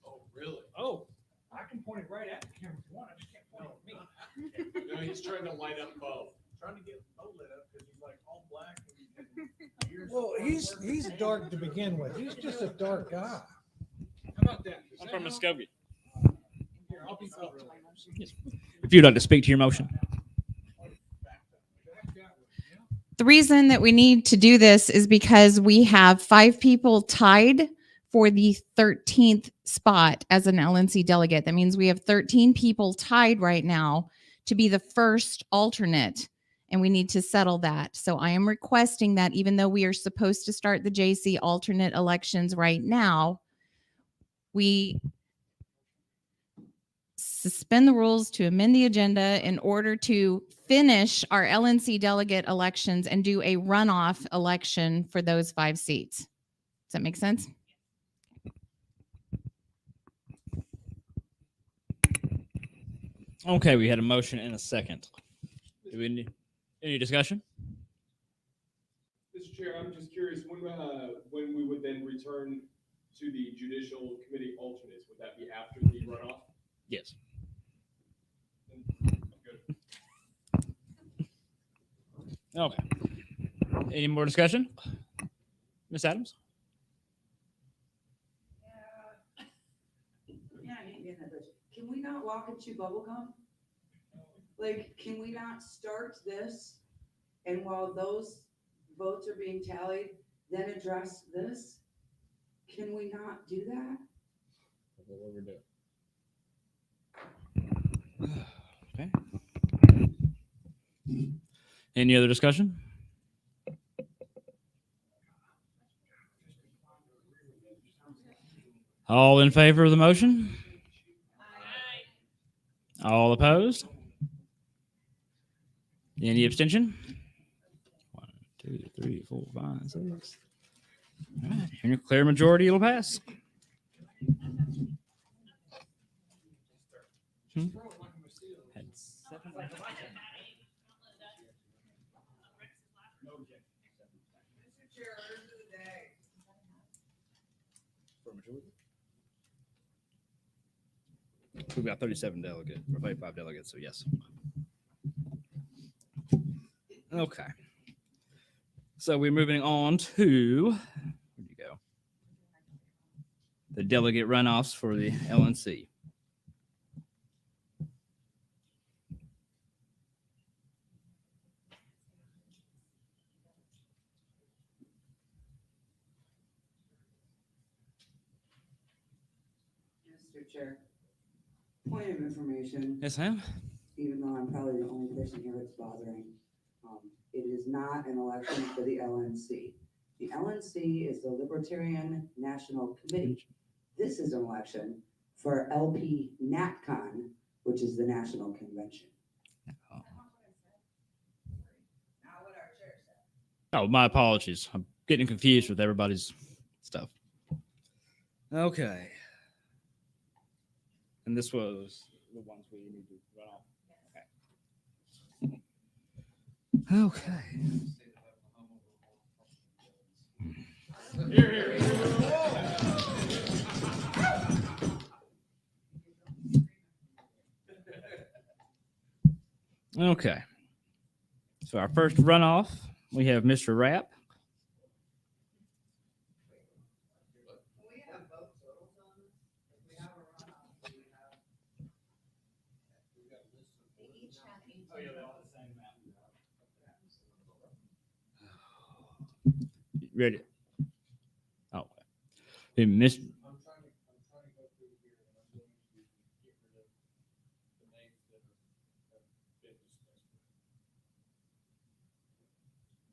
Oh, really? Oh, I can point it right at the camera if you want. I just can't point it at me. No, he's trying to light up both. Trying to get Bo lit up because he's like all black. Well, he's dark to begin with. He's just a dark guy. How about that? I'm from Muskogee. Here, I'll be If you'd like to speak to your motion. The reason that we need to do this is because we have 5 people tied for the 13th spot as an LNC delegate. That means we have 13 people tied right now to be the first alternate, and we need to settle that. So I am requesting that even though we are supposed to start the JC alternate elections right now, we suspend the rules to amend the agenda in order to finish our LNC delegate elections and do a runoff election for those 5 seats. Does that make sense? Okay, we had a motion and a second. Do we need any discussion? Mr. Chair, I'm just curious, when we would then return to the Judicial Committee alternates, would that be after the runoff? Yes. Okay. Any more discussion? Ms. Adams? Yeah, I need to get in that budget. Can we not walk and chew bubble gum? Like, can we not start this, and while those votes are being tallied, then address this? Can we not do that? What we're doing. Okay. Any other discussion? All in favor of the motion? All opposed? Any abstention? 1, 2, 3, 4, 5, 6. All right. In a clear majority, it'll pass. Had 7. For majority? We've got 37 delegates, or 35 delegates, so yes. Okay. So we're moving on to, where'd you go? The delegate runoffs for the LNC. Mr. Chair, point of information. Yes, ma'am. Even though I'm probably the only person here it's bothering, it is not an election for the LNC. The LNC is the Libertarian National Committee. This is an election for LP NatCon, which is the National Convention. Oh, my apologies. I'm getting confused with everybody's stuff. Okay. And this was the ones we need to run off. Okay. Okay. So our first runoff, we have Mr. Rapp. Ready? Oh, hey, Miss. I'm trying to go through here and I'm going to get rid of the names that have been discussed.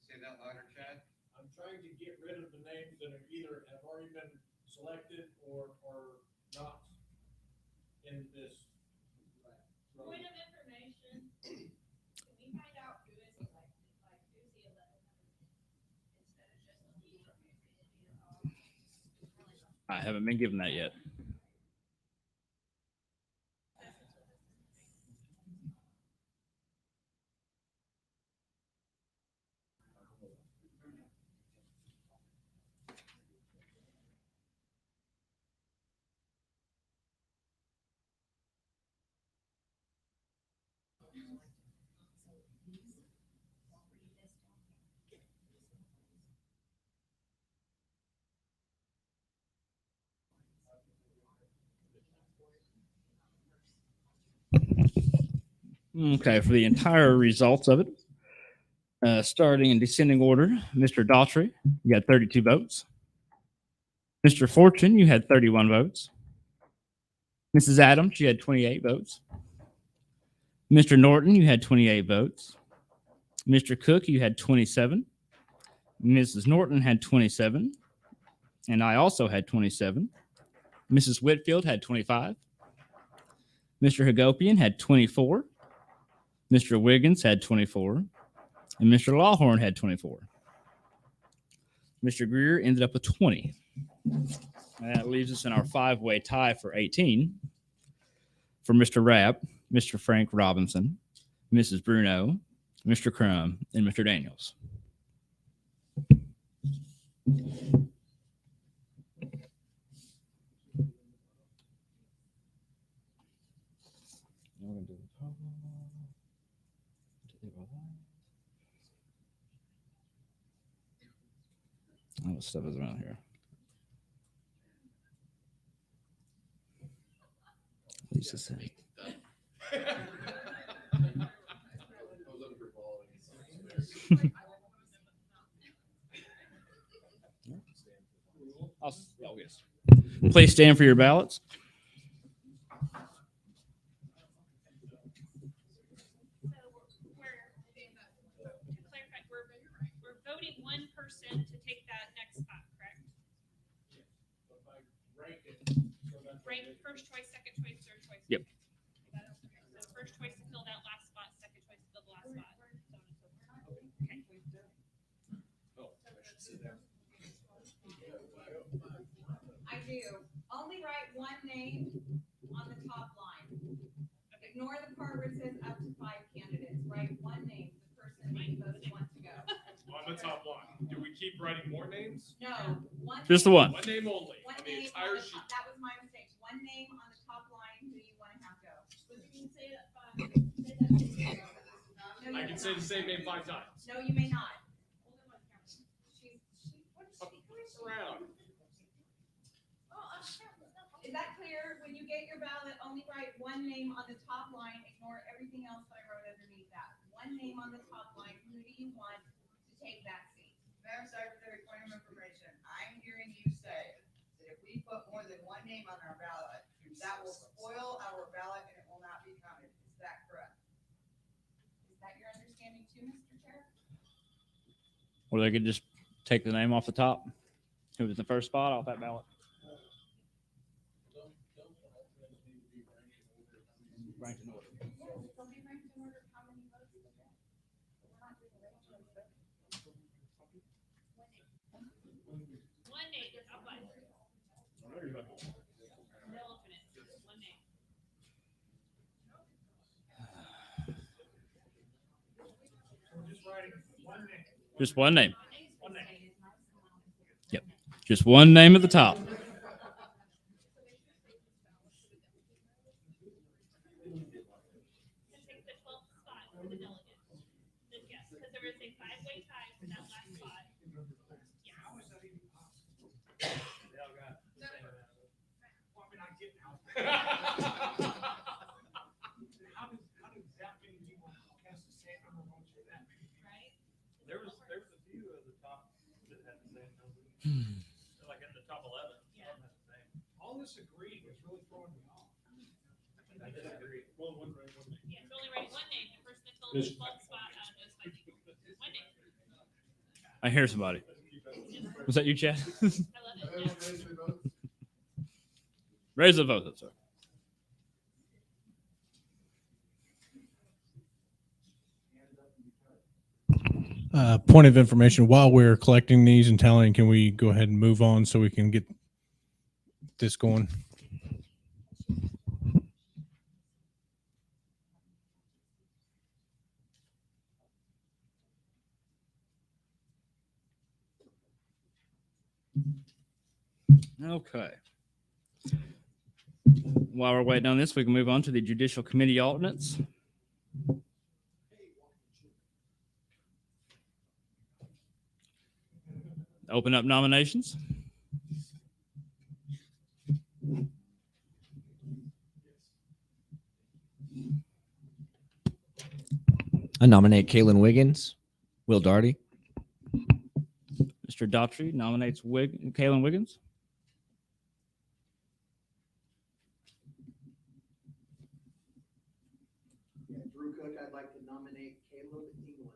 Say that louder, Chad. I'm trying to get rid of the names that are either have already been selected or are not in this. Point of information, can we find out who is elected, like who's the elected? I haven't been given that yet. Okay, for the entire results of it, starting in descending order, Mr. Daughtry, you had 32 votes. Mr. Fortune, you had 31 votes. Mrs. Adams, you had 28 votes. Mr. Norton, you had 28 votes. Mr. Cook, you had 27. Mrs. Norton had 27. And I also had 27. Mrs. Whitfield had 25. Mr. Hagopian had 24. Mr. Wiggins had 24. And Mr. Lawhorn had 24. Mr. Greer ended up with 20. And that leaves us in our five-way tie for 18 for Mr. Rapp, Mr. Frank Robinson, Mrs. Bruno, Mr. Crum, and Mr. Daniels. Oh, what stuff is around here? Lisa said. Oh, yes. Please stand for your ballots. We're voting one person to take that next spot, correct? Rank first choice, second choice, third choice. Yep. So first choice to fill that last spot, second choice to fill the last spot. Okay. I do. Only write one name on the top line. Ignore the part where it says up to 5 candidates. Write one name, the person you most want to go. On the top line. Do we keep writing more names? No. Just the one. One name only. One On the name entire on the sheet. top. That was my mistake. One name on the top line, who do you want to have go? No, I you can may say the not. same name 5 times. No, you may not. Around. Is that clear? When you get your ballot, only write one name on the top line, ignore everything else that I wrote underneath that. One name on the top line, who do you want to take that seat? Madam Secretary, point of information, I'm hearing you say that if we put more than one name on our ballot, that will spoil our ballot and it will not be counted. Is that correct? Is that your understanding too, Mr. Chair? Or they could just take the name off the top. Who was in the first spot off that ballot? Ranked in order. Yes, they'll be ranked in order of how many votes they get. We're not doing ranked order. One name, that's how much. No alternate, one name. Just one name. One name. Yep. Just one name at the top. Take the 12th spot for the delegate. Yes, because there was a 5-way tie for that last spot. Yeah. How is that even possible? They all got the same amount of votes. Well, I mean, I get how. How does that many people cast the same number of votes for that? Right? There was a few of the top that had the same number. Like in the top 11. Yeah. Some had the same. All this agreeing is really throwing me off. I disagree. Well, one name. Yeah, so only write one name, the person that filled the 12th spot out of those 5 people. One name. I hear somebody. Was that you, Chad? I love it. Yeah. Raise the vote, sir. Point of information, while we're collecting these and tallying, can we go ahead and move on so we can get this going? Okay. While we're waiting on this, we can move on to the Judicial Committee alternates. Open up nominations. I nominate Kaylin Wiggins, Will Darty. Mr. Daughtry nominates Kaylin Wiggins. Yeah, Drew Cook, I'd like to nominate Caleb England.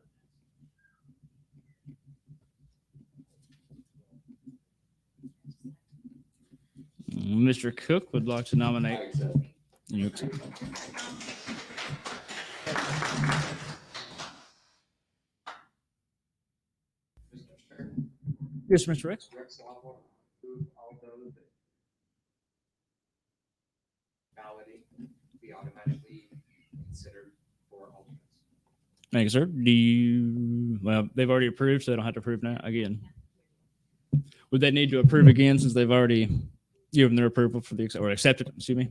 Mr. Cook would like to nominate. You accept. Yes, Mr. Rex. Rex Lawler, move all those that balloting be automatically considered for alternates. Thank you, sir. Well, they've already approved, so they don't have to approve now again. Would they need to approve again since they've already given their approval for the, or accepted, excuse me?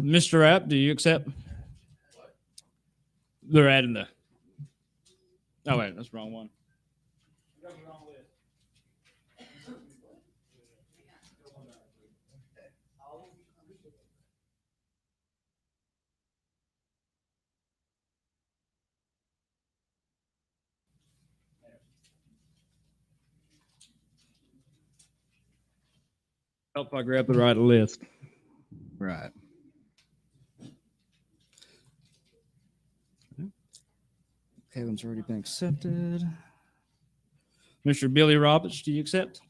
Mr. Rapp, do you accept? They're adding the. Oh, wait, that's the wrong one. Help if I grab the right list. Right. Caitlin's already been accepted. Mr. Billy Roberts, do you accept?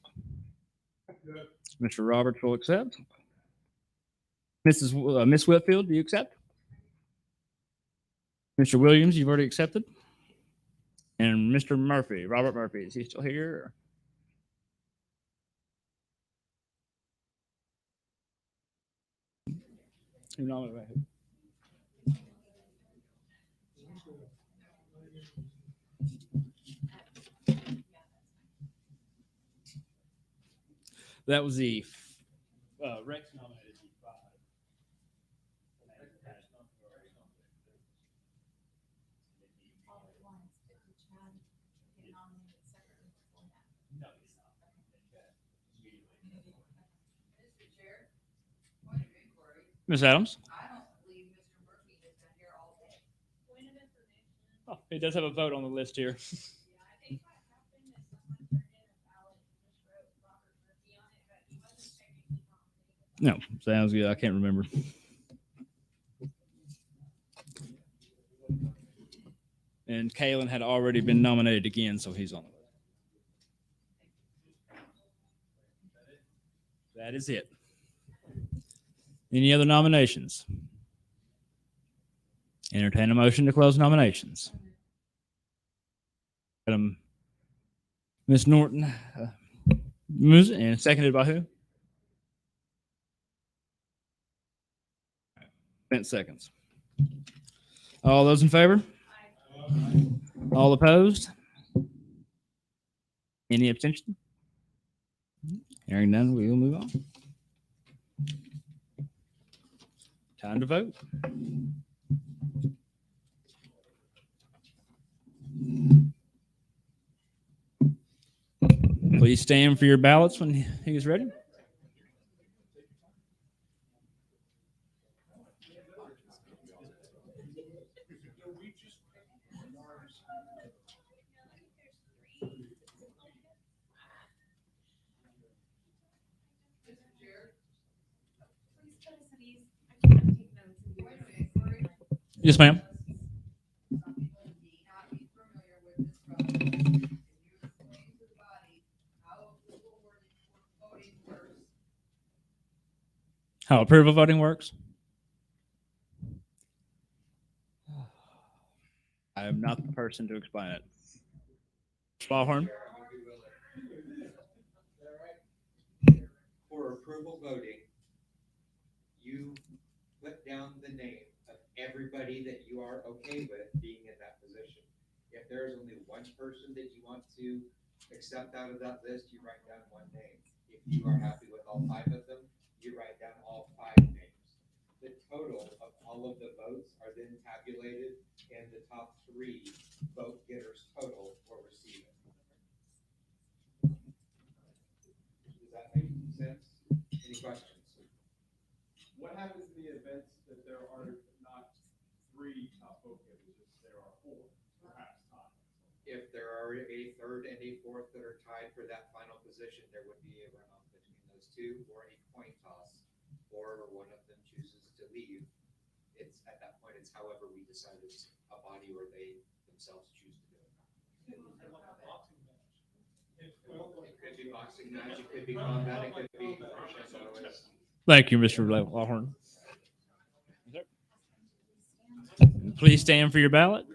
Mr. Roberts will accept. Miss Whitfield, do you accept? Mr. Williams, you've already accepted. And Mr. Murphy, Robert Murphy, is he still here? Who nominated who? That was the Rex nominated the five. Ms. Adams? Oh, he does have a vote on the list here. No, sounds good. I can't remember. And Kalen had already been nominated again, so he's on the list. That is it. Any other nominations? Entertain a motion to close nominations. Ms. Norton, and seconded by who? 10 seconds. All those in favor? All opposed? Any abstention? Hearing none, we will move on. Time to vote. Please stand for your ballots when he is ready. Yes, ma'am. How approval voting works? I am not the person to explain it. Ballhorn? For approval voting, you put down the name of everybody that you are okay with being in that position. If there is only one person that you want to accept out of that list, you write down one name. If you are happy with all five of them, you write down all five names. The total of all of the votes are then tabulated, and the top three vote getters total will receive it. Does that make sense? Any questions? What happens in the event that there are not three top vote getters, if there are four, perhaps tied? If there are a third and a fourth that are tied for that final position, there would be a runoff between those two, or a coin toss, or one of them chooses to leave. It's at that point, it's however we decide it's a body or they themselves choose to do it. It could be boxing match, it could be combat, it could be. Thank you, Mr. Lawhorn. Please stand for your ballot.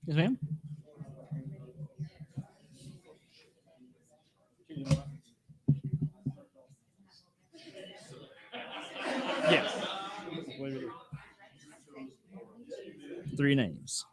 Yes, ma'am. Yes. Three names.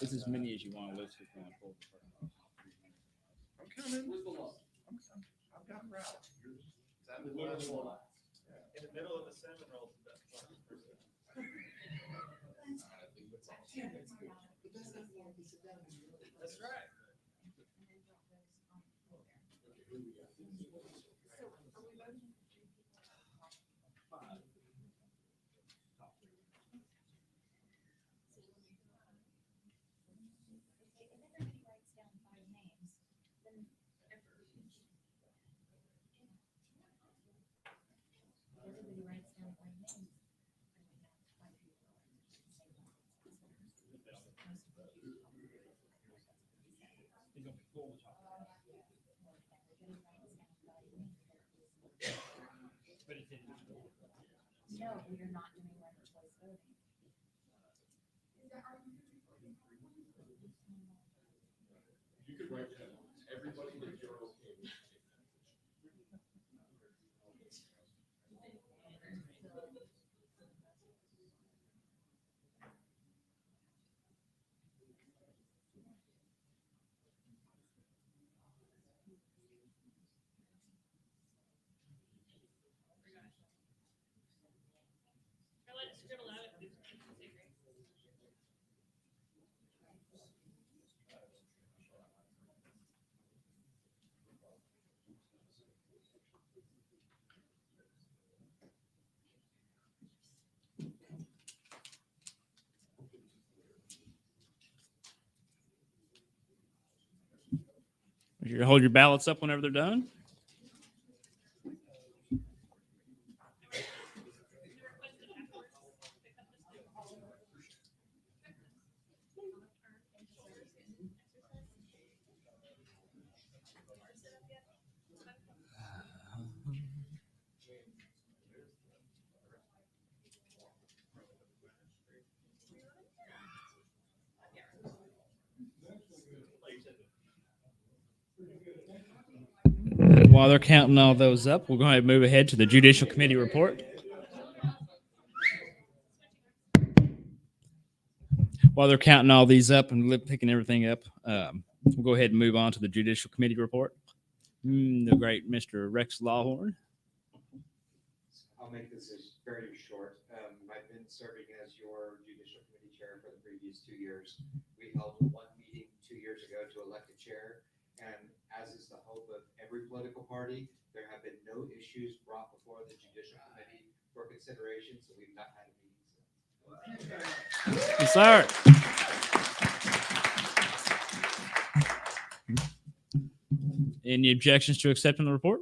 It's as many as you want to list. I'm coming. Where's the law? I've got a route. Is that the law? In the middle of the salmon rolls, that's fine. That's right. No, you're not doing ranked choice voting. You could write that. Everybody that you're okay with. You hold your ballots up whenever they're done. While they're counting all those up, we're going to move ahead to the Judicial Committee report. While they're counting all these up and picking everything up, we'll go ahead and move on to the Judicial Committee report. The great Mr. Rex Lawhorn. I'll make this very short. I've been serving as your Judicial Committee Chair for the previous 2 years. We held one meeting 2 years ago to elect a chair, and as is the hope of every political party, there have been no issues brought before the Judicial Committee for consideration, so we've not had a meeting since. Yes, sir. Any objections to accepting the report?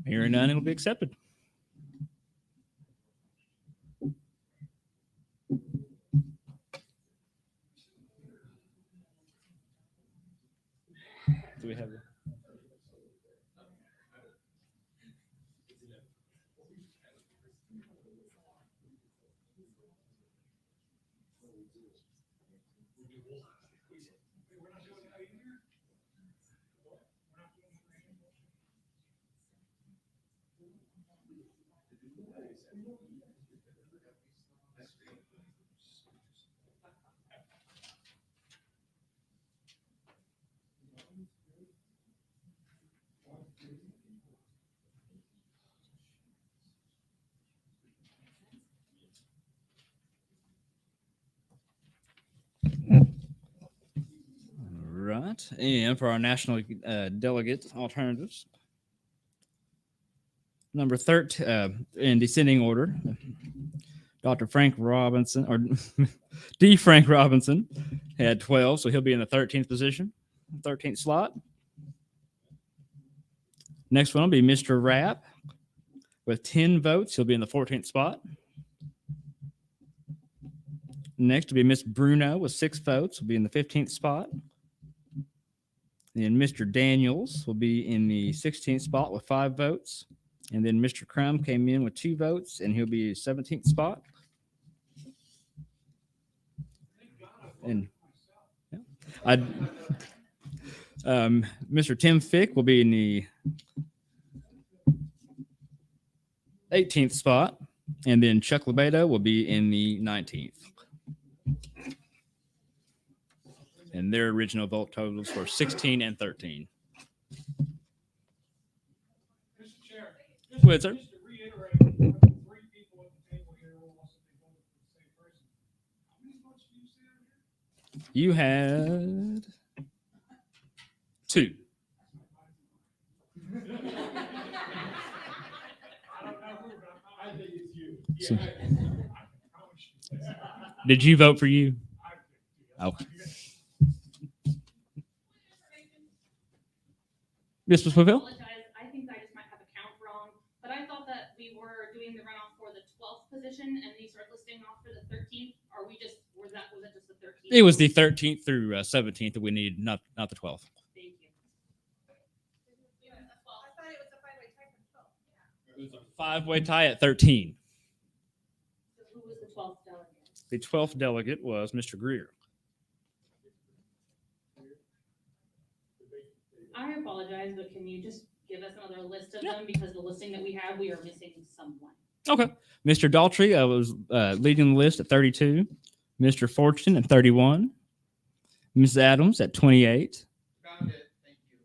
Hearing none, it'll be accepted. Do we have? Right. And for our national delegate alternatives, number 13, in descending order, Dr. Frank Robinson, or D. Frank Robinson, had 12, so he'll be in the 13th position, 13th slot. Next one will be Mr. Rapp with 10 votes. He'll be in the 14th spot. Next will be Miss Bruno with 6 votes. He'll be in the 15th spot. Then Mr. Daniels will be in the 16th spot with 5 votes. And then Mr. Crum came in with 2 votes, and he'll be 17th spot. And yeah, Mr. Tim Fick will be in the 18th spot, and then Chuck Lebedo will be in the 19th. And their original vote totals were 16 and 13. Mr. Chair. Go ahead, sir. Just to reiterate, we have 3 people at the table here who also they voted for the same person. How many votes do you say are here? You had 2. I don't know who, but I think it's you. So- Yeah, I promise you. Did you vote for you? Okay. Ms. Fulfill? Apologize. I think I just might have a count wrong, but I thought that we were doing the runoff for the 12th position, and these are listing off for the 13th. Are we just was that just the 13th? It was the 13th through 17th that we needed, not the 12th. Thank you. It was a 5-way tie at 13. So who was the 12th delegate? The 12th delegate was Mr. Greer. I apologize, but can you just give us another list of them because the listing that we have, we are missing someone. Okay. Mr. Daltrey was leading the list at 32. Mr. Fortune at 31. Ms. Adams at 28. Found it. Thank you.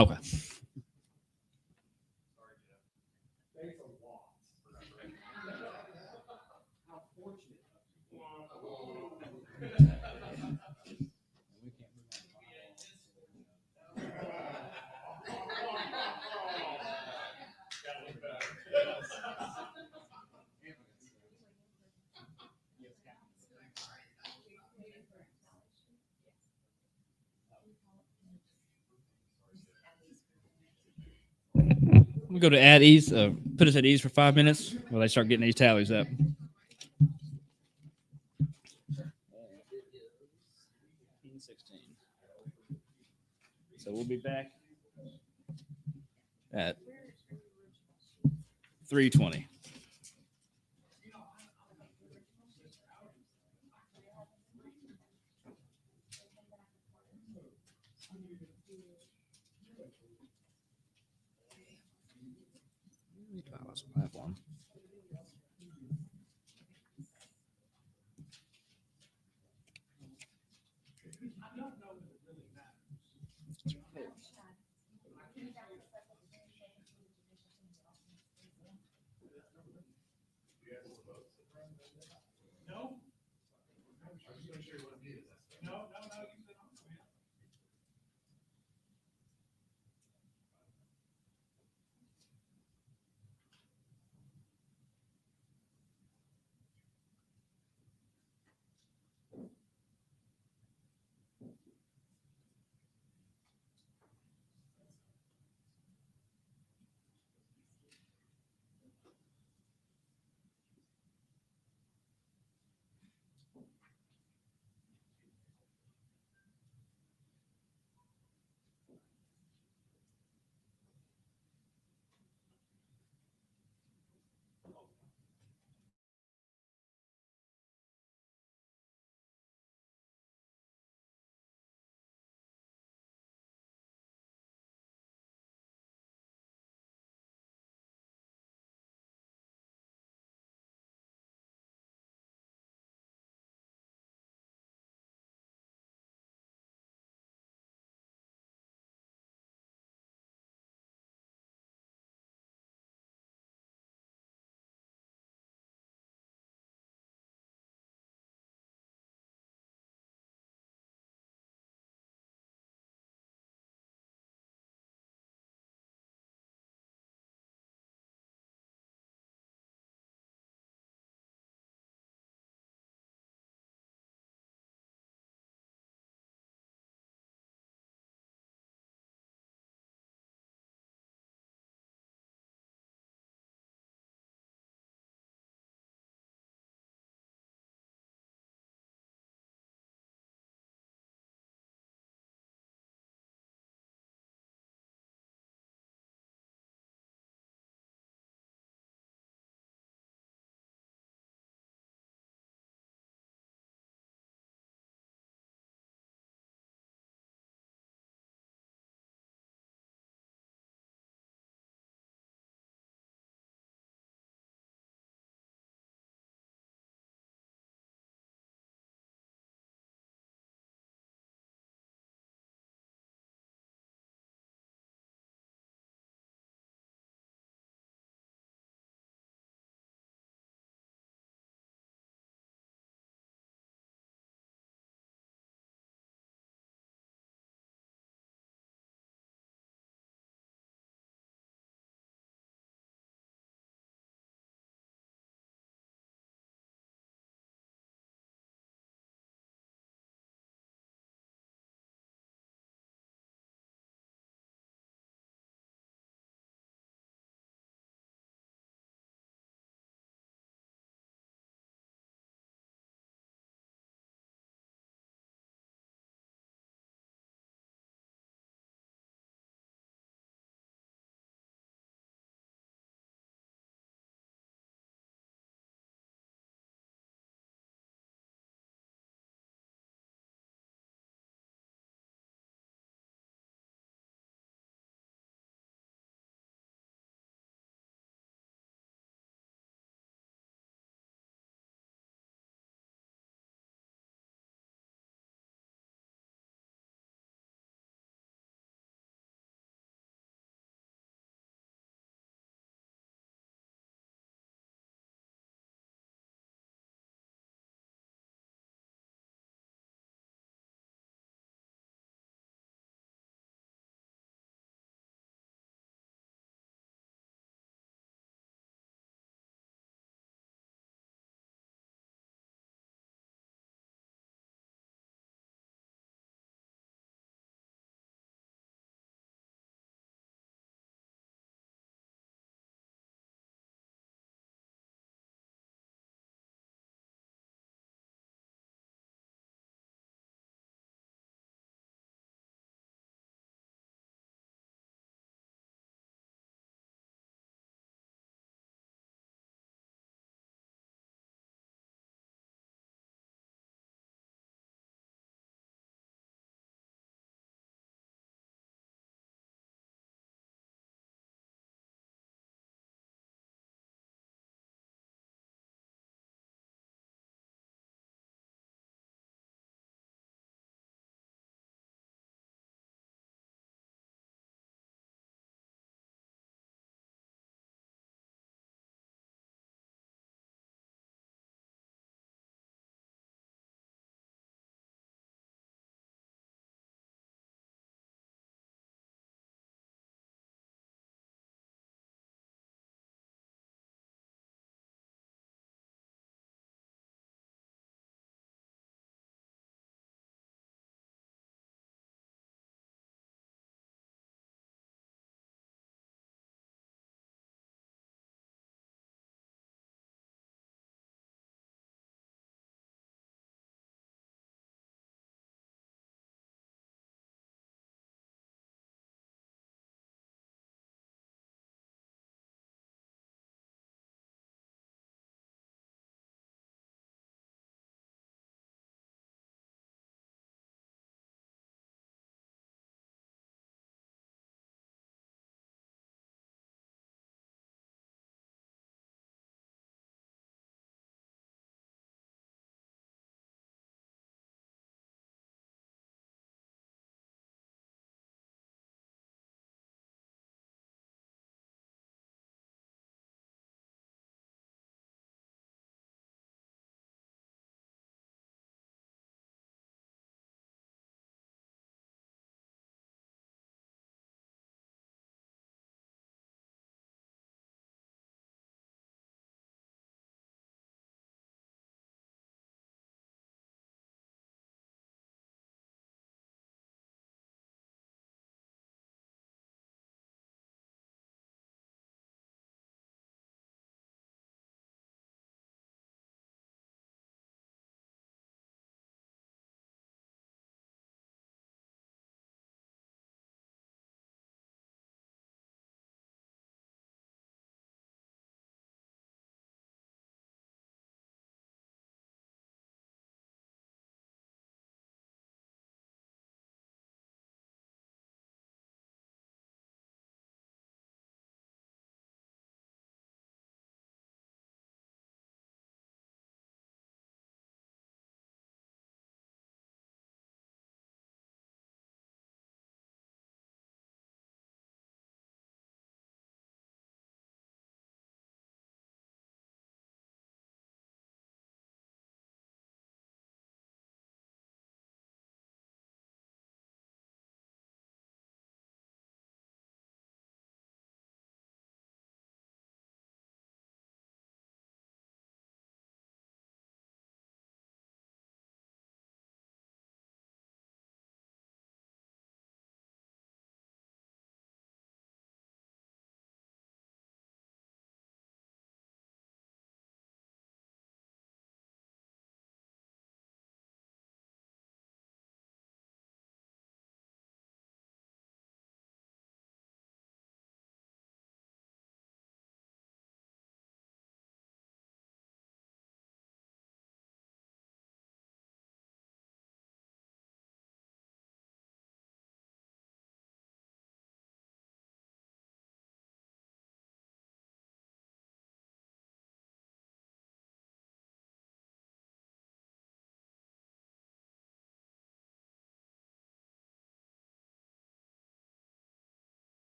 Okay. Thanks a lot. How fortunate. We go to at ease, put us at ease for 5 minutes while they start getting these tallies up. So we'll be back at 3:20. Platform. No? No, you said no.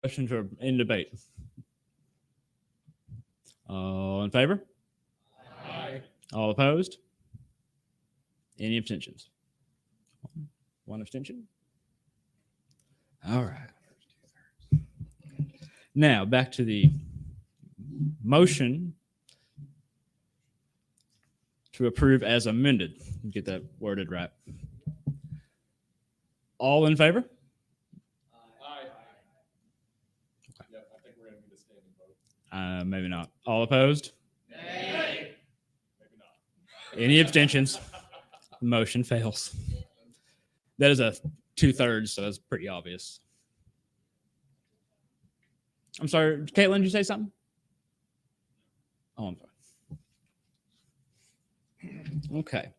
Motion to end debate. All in favor? Aye. All opposed? Any abstentions? One abstention? All right. Now back to the motion to approve as amended. Get that worded right. All in favor? Aye. Yep, I think we're gonna need a standing vote. Maybe not. All opposed? Nay. Maybe not. Any abstentions? The motion fails. That is a 2/3, so that's pretty obvious. I'm sorry, Caitlin, did you say something? Oh, I'm sorry. Okay.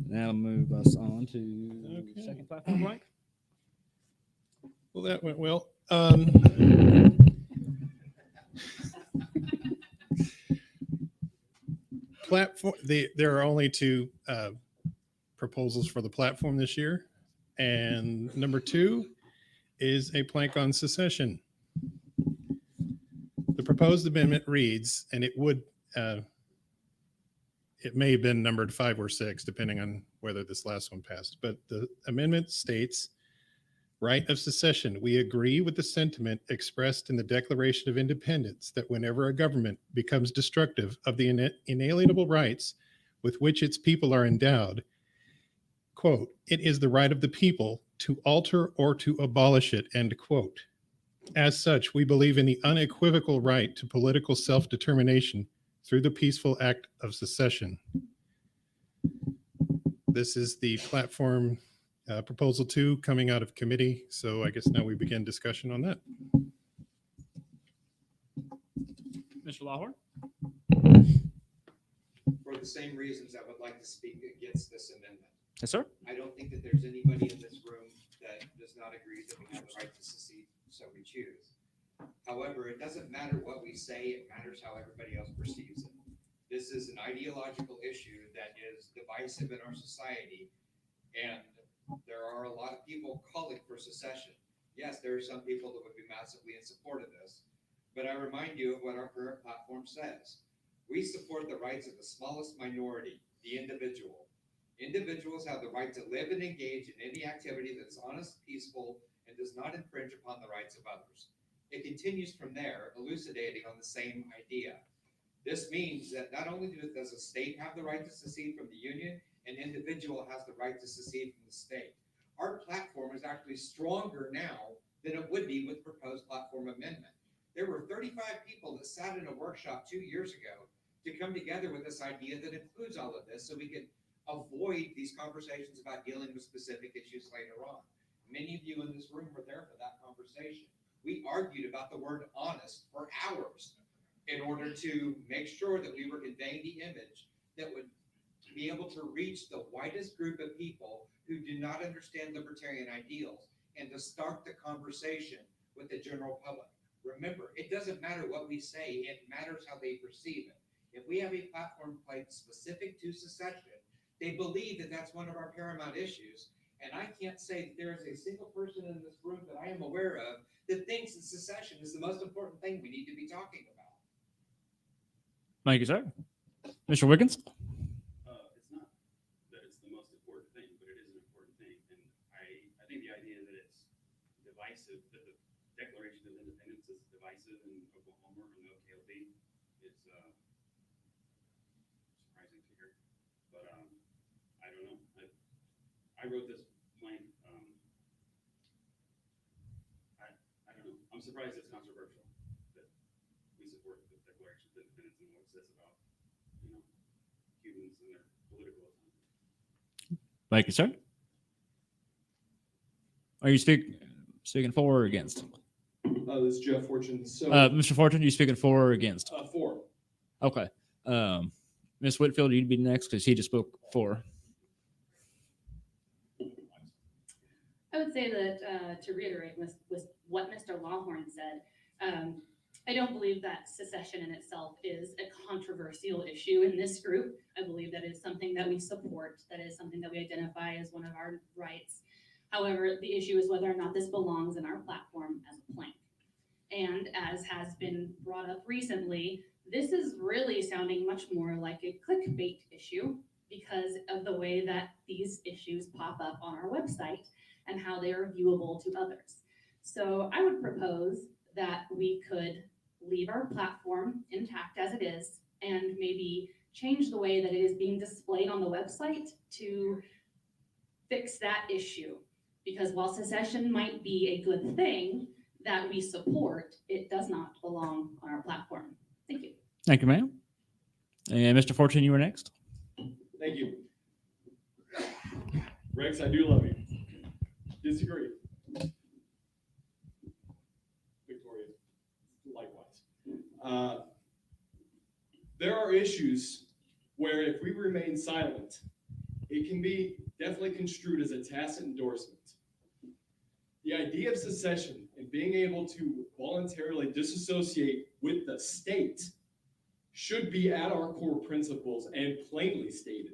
That'll move us on to Okay. second platform blank. Well, that went well. Platform. There are only two proposals for the platform this year, and number 2 is a plank on secession. The proposed amendment reads, and it would, it may have been numbered 5 or 6, depending on whether this last one passed, but the amendment states, right of secession. We agree with the sentiment expressed in the Declaration of Independence that whenever a government becomes destructive of the inalienable rights with which its people are endowed, quote, it is the right of the people to alter or to abolish it, end quote. As such, we believe in the unequivocal right to political self-determination through the peaceful act of secession. This is the platform proposal 2 coming out of committee. So I guess now we begin discussion on that. Mr. Lawhorn? For the same reasons, I would like to speak against this amendment. Yes, sir. I don't think that there's anybody in this room that does not agree that we have the right to secede, so we choose. However, it doesn't matter what we say, it matters how everybody else perceives it. This is an ideological issue that is divisive in our society, and there are a lot of people calling for secession. Yes, there are some people that would be massively in support of this, but I remind you of what our current platform says. We support the rights of the smallest minority, the individual. Individuals have the right to live and engage in any activity that's honest, peaceful, and does not infringe upon the rights of others. It continues from there, elucidating on the same idea. This means that not only does a state have the right to secede from the union, an individual has the right to secede from the state. Our platform is actually stronger now than it would be with proposed platform amendment. There were 35 people that sat in a workshop 2 years ago to come together with this idea that includes all of this so we could avoid these conversations about dealing with specific issues later on. Many of you in this room were there for that conversation. We argued about the word honest for hours in order to make sure that we were conveying the image that would be able to reach the widest group of people who do not understand libertarian ideals and to start the conversation with the general public. Remember, it doesn't matter what we say, it matters how they perceive it. If we have a platform played specific to secession, they believe that that's one of our paramount issues. And I can't say that there is a single person in this room that I am aware of that thinks that secession is the most important thing we need to be talking about. Thank you, sir. Mr. Wiggins? It's not that it's the most important thing, but it is an important thing. And I think the idea that it's divisive, that the Declaration of Independence is divisive in Oklahoma or in the OKLB is surprising to hear. But I don't know. I wrote this blank. I don't know. I'm surprised it's controversial that we support the Declaration of Independence and what it says about, Cubans and their political autonomy. Thank you, sir. Are you speaking for or against? This is Jeff Fortune. So, Mr. Fortune, you speaking for or against? For. Okay. Ms. Whitfield, you'd be next because he just spoke for. I would say that to reiterate with what Mr. Lawhorn said, I don't believe that secession in itself is a controversial issue in this group. I believe that is something that we support, that is something that we identify as one of our rights. However, the issue is whether or not this belongs in our platform as a plank. And as has been brought up recently, this is really sounding much more like a clickbait issue because of the way that these issues pop up on our website and how they are viewable to others. So I would propose that we could leave our platform intact as it is and maybe change the way that it is being displayed on the website to fix that issue. Because while secession might be a good thing that we support, it does not belong on our platform. Thank you. Thank you, ma'am. And Mr. Fortune, you were next. Thank you. Rex, I do love you. Disagree. Victoria, likewise. There are issues where if we remain silent, it can be definitely construed as a tacit endorsement. The idea of secession and being able to voluntarily disassociate with the state should be at our core principles and plainly stated.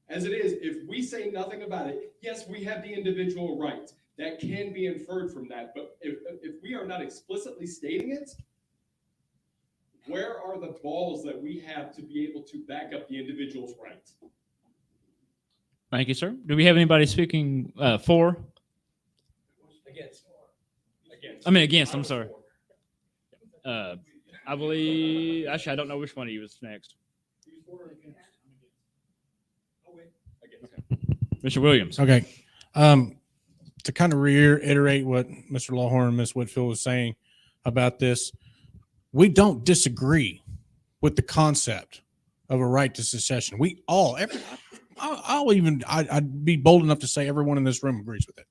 As it is, if we say nothing about it, yes, we have the individual right. That can be inferred from that. But if we are not explicitly stating it, where are the balls that we have to be able to back up the individual's right? Thank you, sir. Do we have anybody speaking for? Against. I mean, against. I'm sorry. I believe. Actually, I don't know which one of you was next. Mr. Williams. Okay. To kind of reiterate what Mr. Lawhorn and Ms. Whitfield was saying about this, we don't disagree with the concept of a right to secession. We all, I'd be bold enough to say everyone in this room agrees with it.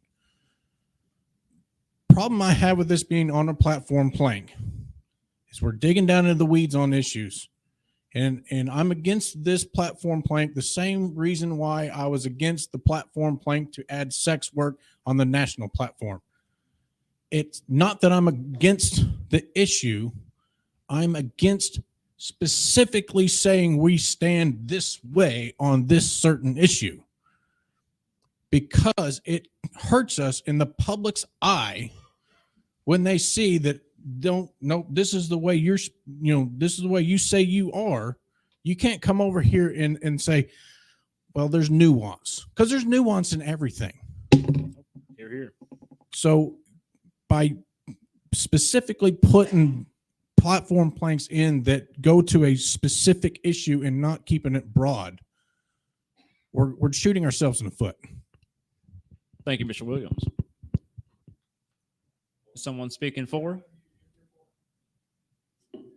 Problem I have with this being on a platform plank is we're digging down into the weeds on issues. And I'm against this platform plank the same reason why I was against the platform plank to add sex work on the national platform. It's not that I'm against the issue. I'm against specifically saying we stand this way on this certain issue because it hurts us in the public's eye when they see that this is the way this is the way you say you are. You can't come over here and say, well, there's nuance, because there's nuance in everything. Hear, hear. So by specifically putting platform planks in that go to a specific issue and not keeping it broad, we're shooting ourselves in the foot. Thank you, Mr. Williams. Someone speaking for?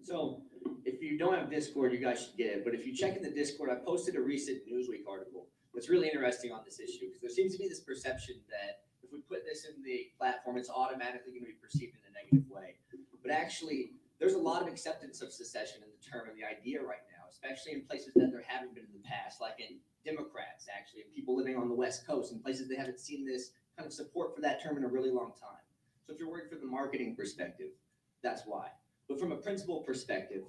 So if you don't have Discord, you guys should get it. But if you check in the Discord, I posted a recent Newsweek article that's really interesting on this issue because there seems to be this perception that if we put this in the platform, it's automatically going to be perceived in a negative way. But actually, there's a lot of acceptance of secession in the term and the idea right now, especially in places that there haven't been in the past, like in Democrats, actually, and people living on the West Coast, in places they haven't seen this kind of support for that term in a really long time. So if you're working from the marketing perspective, that's why. But from a principle perspective,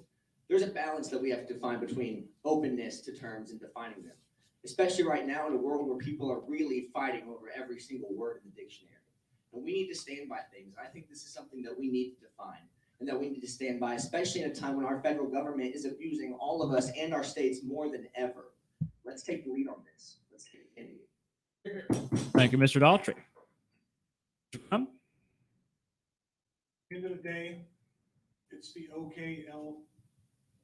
there's a balance that we have to find between openness to terms and defining them, especially right now in a world where people are really fighting over every single word in the dictionary. And we need to stand by things. I think this is something that we need to define and that we need to stand by, especially in a time when our federal government is abusing all of us and our states more than ever. Let's take the lead on this. Let's take it. Thank you, Mr. Daltrey. End of the day, it's the OKLP.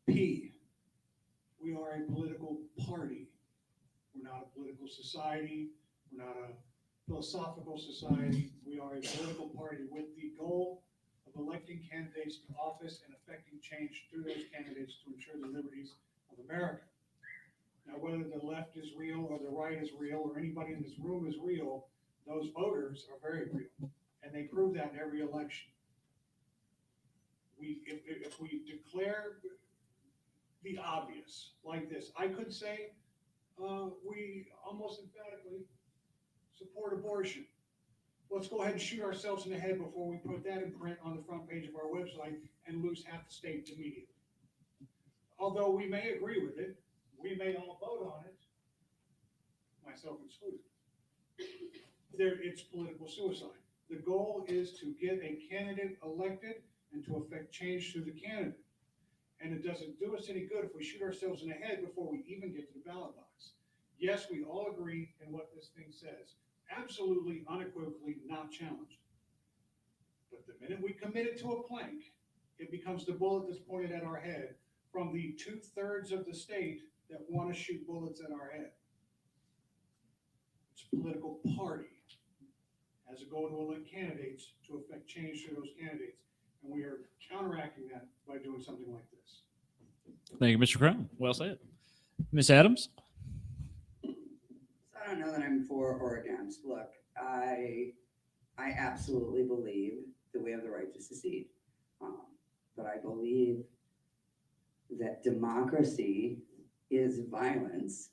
We are a political party. We're not a political society. We're not a philosophical society. We are a political party with the goal of electing candidates to office and affecting change through those candidates to ensure the liberties of America. Now, whether the left is real or the right is real or anybody in this room is real, those voters are very real. And they prove that in every election. If we declare the obvious like this, I could say we almost emphatically support abortion. Let's go ahead and shoot ourselves in the head before we put that in print on the front page of our website and lose half the state immediately. Although we may agree with it, we may all vote on it, myself excluded. It's political suicide. The goal is to get a candidate elected and to affect change through the candidate. And it doesn't do us any good if we shoot ourselves in the head before we even get to the ballot box. Yes, we all agree in what this thing says. Absolutely, unequivocally not challenged. But the minute we commit it to a plank, it becomes the bullet that's pointed at our head from the 2/3 of the state that want to shoot bullets at our head. It's a political party has a goal to elect candidates to affect change through those candidates. And we are counteracting that by doing something like this. Thank you, Mr. Crown. Well said. Ms. Adams? I don't know that I'm for or against. Look, I absolutely believe that we have the right to secede. But I believe that democracy is violence.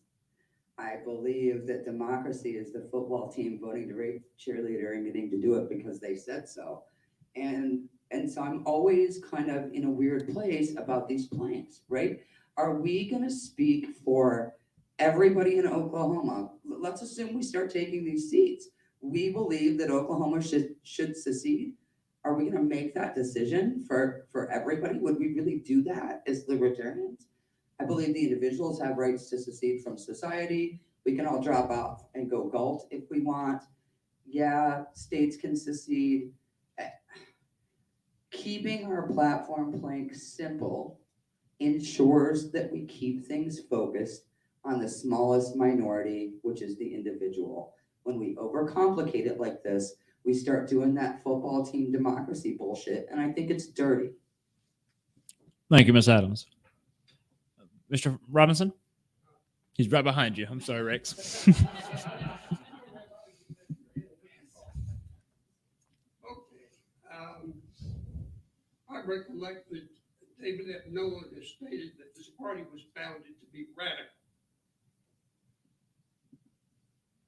I believe that democracy is the football team voting to rape cheerleader and getting to do it because they said so. And so I'm always kind of in a weird place about these planks, right? Are we gonna speak for everybody in Oklahoma? Let's assume we start taking these seats. We believe that Oklahoma should secede. Are we gonna make that decision for everybody? Would we really do that as libertarians? I believe the individuals have rights to secede from society. We can all drop off and go galt if we want. Yeah, states can secede. Keeping our platform plank simple ensures that we keep things focused on the smallest minority, which is the individual. When we overcomplicate it like this, we start doing that football team democracy bullshit, and I think it's dirty. Thank you, Ms. Adams. Mr. Robinson? He's right behind you. I'm sorry, Rex. I recollect that David F. Nolan has stated that this party was founded to be radical.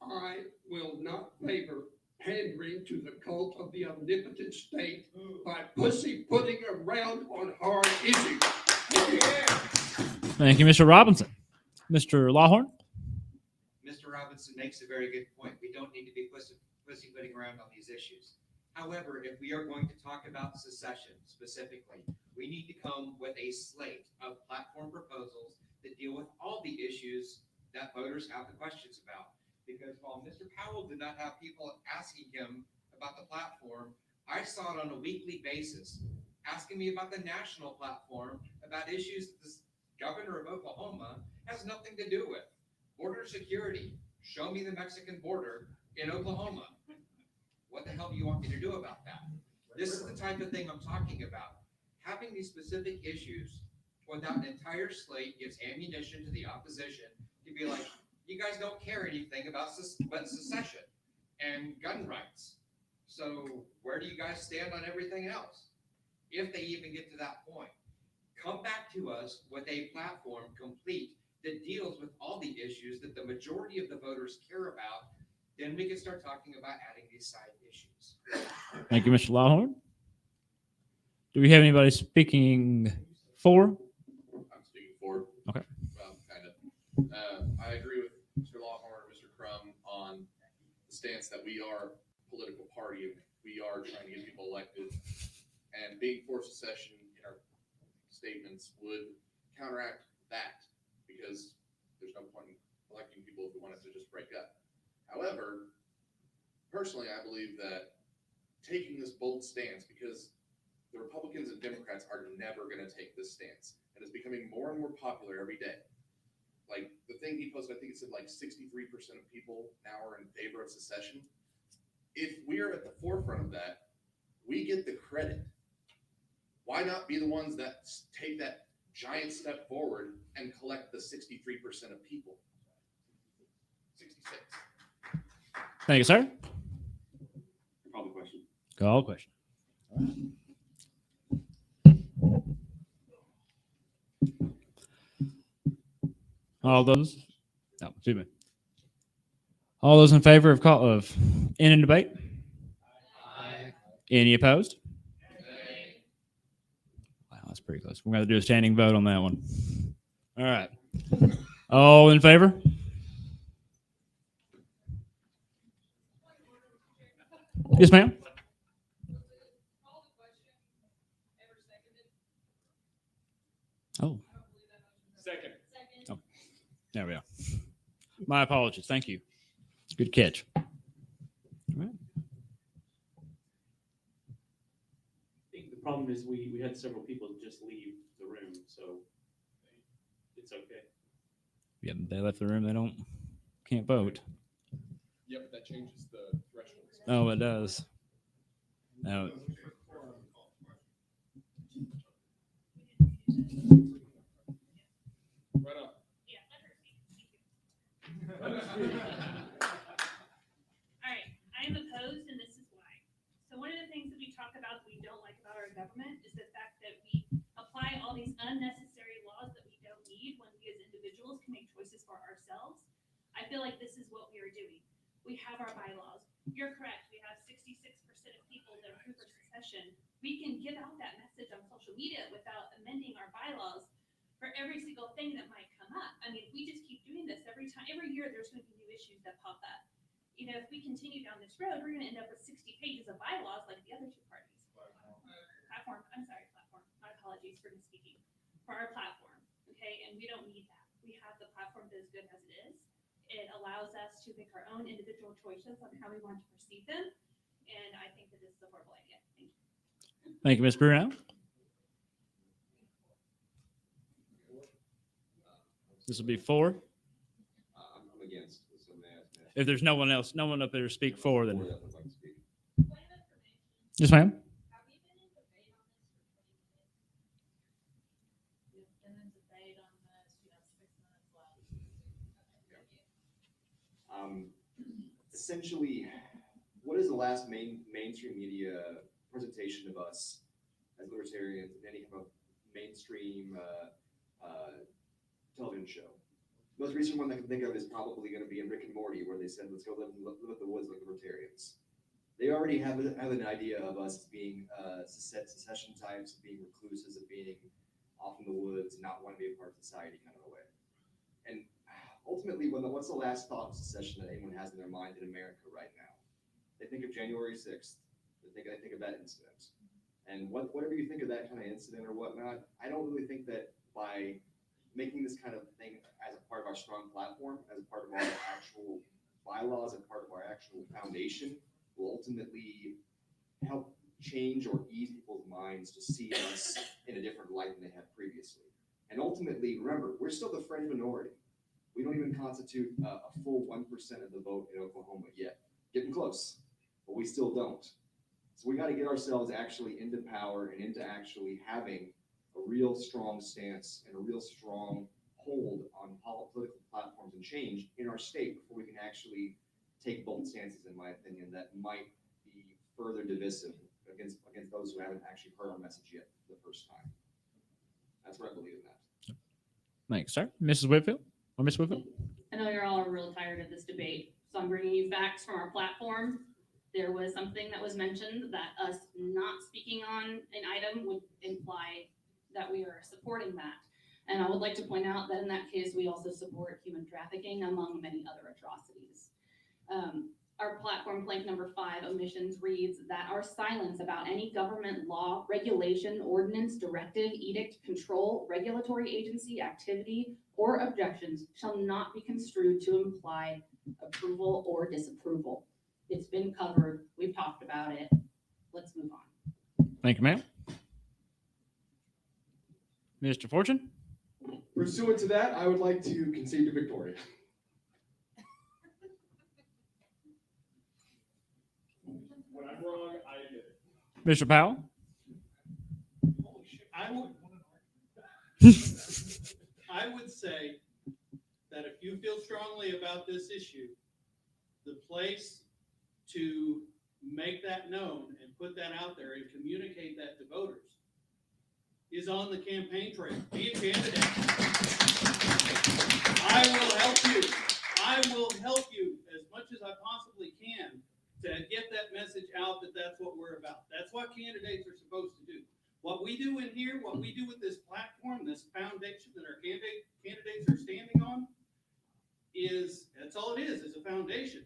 I will not favor pandering to the cult of the omnipotent state by pussyfooting around on hard issues. Thank you, Mr. Robinson. Mr. Lawhorn? Mr. Robinson makes a very good point. We don't need to be pussyfooting around on these issues. However, if we are going to talk about secession specifically, we need to come with a slate of platform proposals that deal with all the issues that voters have the questions about. Because while Mr. Powell did not have people asking him about the platform, I saw it on a weekly basis, asking me about the national platform, about issues that the governor of Oklahoma has nothing to do with. Border security, show me the Mexican border in Oklahoma. What the hell do you want me to do about that? This is the type of thing I'm talking about. Having these specific issues without an entire slate gives ammunition to the opposition to be like, you guys don't care anything about secession and gun rights. So where do you guys stand on everything else? If they even get to that point, come back to us with a platform complete that deals with all the issues that the majority of the voters care about. Then we can start talking about adding these side issues. Thank you, Mr. Lawhorn. Do we have anybody speaking for? I'm speaking for. Okay. Well, kind of. I agree with Mr. Lawhorn and Mr. Crum on the stance that we are a political party. We are trying to get people elected. And being for secession in our statements would counteract that because there's no point in electing people if we want us to just break up. However, personally, I believe that taking this bold stance, because the Republicans and Democrats are never going to take this stance, and it's becoming more and more popular every day. Like the thing he posted, I think it said like 63% of people now are in favor of secession. If we're at the forefront of that, we get the credit. Why not be the ones that take that giant step forward and collect the 63% of people? 66. Thank you, sir. Call the question. Call question. All those, no, excuse me. All those in favor of ending debate? Aye. Any opposed? Aye. Wow, that's pretty close. We're going to do a standing vote on that one. All right. All in favor? Yes, ma'am. Oh. Second. Oh, there we go. My apologies. Thank you. Good catch. All right. I think the problem is we had several people just leave the room, so it's okay. Yeah, they left the room. They can't vote. Yeah, but that changes the threshold. Oh, it does. No. Right up. All right, I am opposed, and this is why. So one of the things that we talk about that we don't like about our government is the fact that we apply all these unnecessary laws that we don't need when we as individuals can make choices for ourselves. I feel like this is what we are doing. We have our bylaws. You're correct. We have 66% of people that approve for secession. We can get out that message on social media without amending our bylaws for every single thing that might come up. I mean, if we just keep doing this every year, there's going to be new issues that pop up. You know, if we continue down this road, we're going to end up with 60 pages of bylaws like the other two parties. Platform. My apologies for misspeaking. For our platform, okay? And we don't need that. We have the platform that is good as it is. It allows us to make our own individual choices on how we want to perceive them. And I think that this is a horrible idea. Thank you. Thank you, Ms. Bruno. This will be 4. I'm against. If there's no one else, no one up there to speak for, then. Yes, ma'am. Essentially, what is the last mainstream media presentation of us as libertarians in any kind of mainstream television show? The most recent one I can think of is probably going to be in Rick and Morty, where they said, let's go live in the woods like libertarians. They already have an idea of us as being secession types, of being recluses, of being off in the woods, not wanting to be a part of society kind of a way. And ultimately, what's the last thought of secession that anyone has in their mind in America right now? They think of January 6th. They think of that incident. And whatever you think of that kind of incident or whatnot, I don't really think that by making this kind of thing as a part of our strong platform, as a part of our actual bylaws, as part of our actual foundation, will ultimately help change or ease people's minds to see us in a different light than they had previously. And ultimately, remember, we're still the fringe minority. We don't even constitute a full 1% of the vote in Oklahoma yet. Getting close, but we still don't. So we got to get ourselves actually into power and into actually having a real strong stance and a real strong hold on political platforms and change in our state before we can actually take bold stances, in my opinion, that might be further divisive against those who haven't actually heard our message yet for the first time. That's what I believe in that. Thanks, sir. Mrs. Whitfield or Miss Whitfield? I know you're all real tired of this debate, so I'm bringing you facts from our platform. There was something that was mentioned that us not speaking on an item would imply that we are supporting that. And I would like to point out that in that case, we also support human trafficking, among many other atrocities. Our platform plank number 5, omissions, reads that our silence about any government law, regulation, ordinance, directive, edict, control, regulatory agency, activity, or objections shall not be construed to imply approval or disapproval. It's been covered. We've talked about it. Let's move on. Thank you, ma'am. Mr. Fortune? Pursuant to that, I would like to concede to Victoria. When I'm wrong, I admit it. Mr. Powell? I would say that if you feel strongly about this issue, the place to make that known and put that out there and communicate that to voters is on the campaign trail. Be a candidate. I will help you. I will help you as much as I possibly can to get that message out that that's what we're about. That's what candidates are supposed to do. What we do in here, what we do with this platform, this foundation that our candidates are standing on, that's all it is a foundation.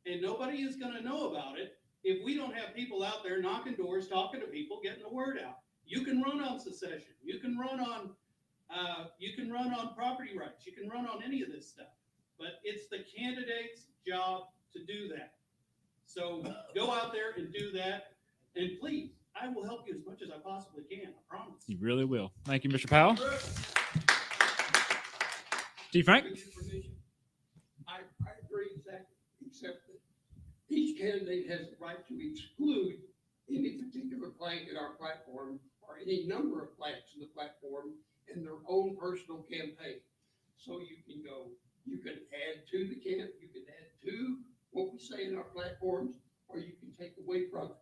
And nobody is going to know about it if we don't have people out there knocking doors, talking to people, getting the word out. You can run on secession. You can run on You can run on property rights. You can run on any of this stuff, but it's the candidate's job to do that. So go out there and do that. And please, I will help you as much as I possibly can. I promise. You really will. Thank you, Mr. Powell. Chief Frank? I agree exactly, except that each candidate has the right to exclude any particular plank in our platform or any number of planks in the platform in their own personal campaign. So you can add to you can add to what we say in our platforms, or you can take away from it.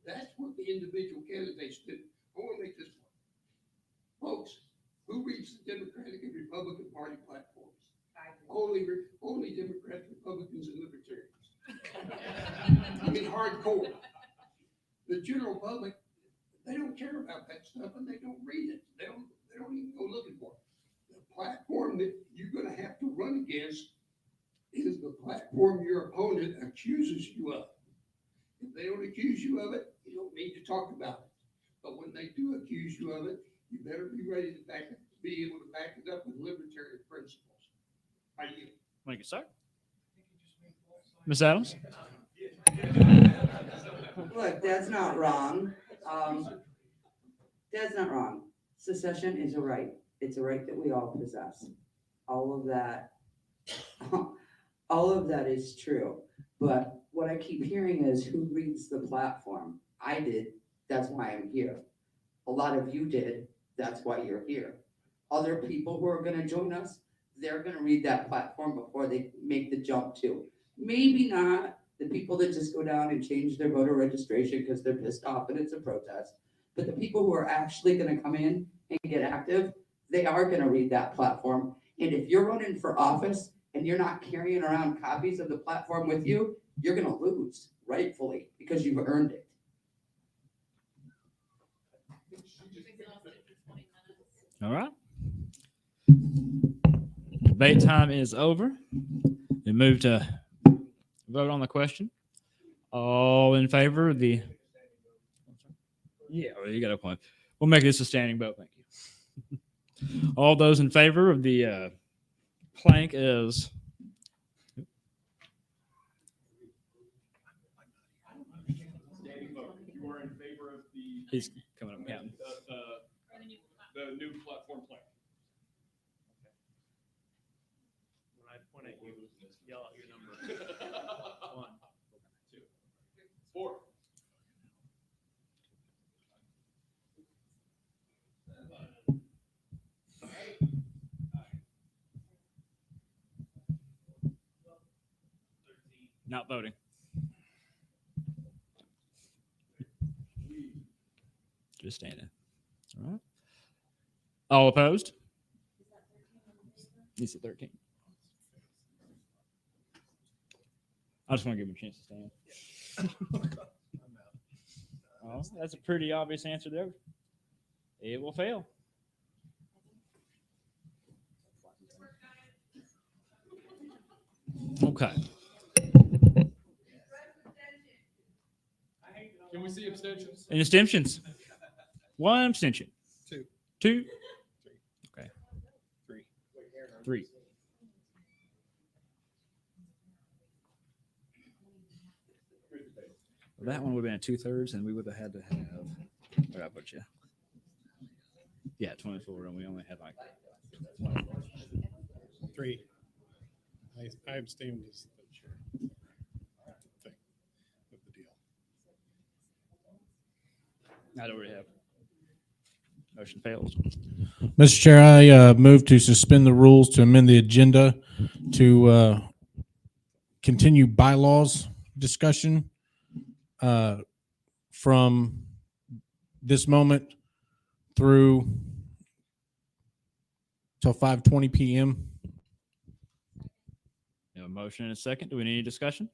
That's what the individual candidates do. I want to make this point. Folks, who reads the Democratic and Republican Party platforms? Only Democrats, Republicans, and Libertarians. I mean, hardcore. The general public, they don't care about that stuff and they don't read it. They don't even go looking for it. The platform that you're going to have to run against is the platform your opponent accuses you of. If they don't accuse you of it, you don't need to talk about it. But when they do accuse you of it, you better be ready to be able to back it up with libertarian principles. Are you? Thank you, sir. Ms. Adams? Look, that's not wrong. That's not wrong. Secession is a right. It's a right that we all possess. All of that is true. But what I keep hearing is who reads the platform? I did. That's why I'm here. A lot of you did. That's why you're here. Other people who are going to join us, they're going to read that platform before they make the jump too. Maybe not the people that just go down and change their voter registration because they're pissed off and it's a protest. But the people who are actually going to come in and get active, they are going to read that platform. And if you're running for office and you're not carrying around copies of the platform with you, you're going to lose, rightfully, because you've earned it. All right. Debate time is over. We move to vote on the question. All in favor of the... Yeah, well, you got a point. We'll make this a standing vote. Thank you. All those in favor of the plank is... Standing vote. You are in favor of the... He's coming up counting. The new platform plan. When I point at you, yell out your number. 1, 2, 4. Not voting. Just standing. All right. All opposed? He's at 13. I just want to give him a chance to stand. Oh, that's a pretty obvious answer there. It will fail. Okay. Can we see abstentions? Any abstentions? 1 abstention. 2. 2. Okay. 3. 3. Well, that one would have been 2/3, and we would have had to have. Where I put you? Yeah, 24, and we only had like 3. I abstained as the chair. Thing of the deal. I don't really have. Motion fails. Mr. Chair, I move to suspend the rules to amend the agenda to continue bylaws discussion from this moment through till 5:20 p.m. You have a motion and a second. Do we need any discussion?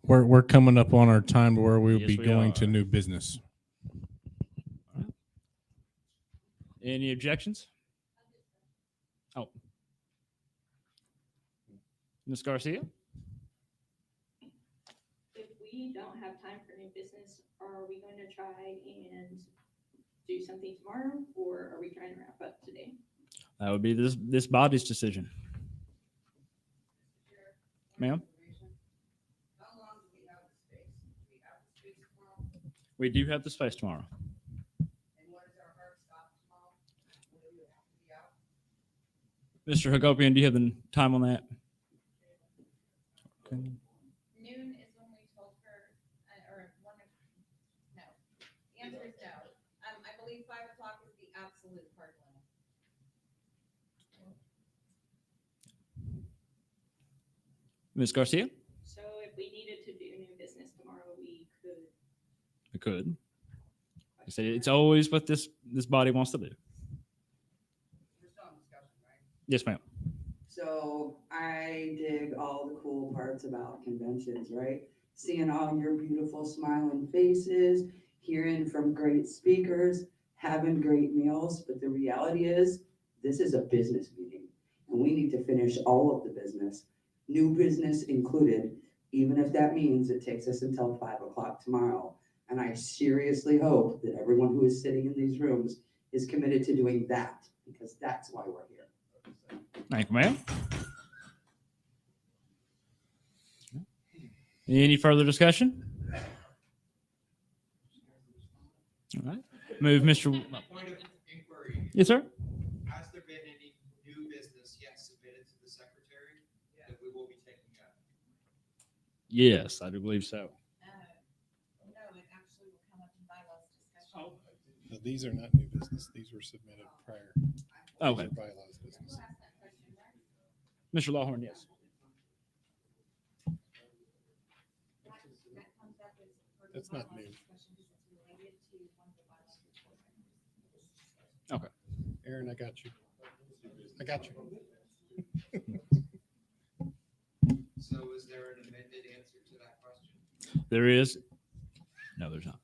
We're coming up on our time where we'll Yes, be we going are. to new business. Any objections? Oh. Ms. Garcia? If we don't have time for new business, are we going to try and do something tomorrow, or are we trying to wrap up today? That would be this body's decision. Ma'am? How long do we have the space? Do we have the space tomorrow? We do have the space tomorrow. And what is our hard stop tomorrow? Will we have to be out? Mr. Hagopian, do you have the time on that? Okay. Noon is when we told her, or one of, no. The answer is no. I believe 5 o'clock is the absolute hard limit. Ms. Garcia? So if we needed to do new business tomorrow, we could. We could. I say it's always what this body wants to do. We're still in discussion, right? Yes, ma'am. So I dig all the cool parts about conventions, right? Seeing all your beautiful smiling faces, hearing from great speakers, having great meals. But the reality is, this is a business meeting and we need to finish all of the business, new business included, even if that means it takes us until 5 o'clock tomorrow. And I seriously hope that everyone who is sitting in these rooms is committed to doing that, because that's why we're here. Thank you, ma'am. Any further discussion? All right. Move, Mr. Point of inquiry. Yes, sir. Has there been any new business yet submitted to the secretary that we will be taking up? Yes, I do believe so. No, it actually will come up in bylaws discussion. No, these are not new business. These were submitted prior. Okay. These are bylaws business. Mr. Lawhorn, yes. That's not new. Okay. Aaron, I got you. I got you. So is there an amended answer to that question? There is. No, there's not.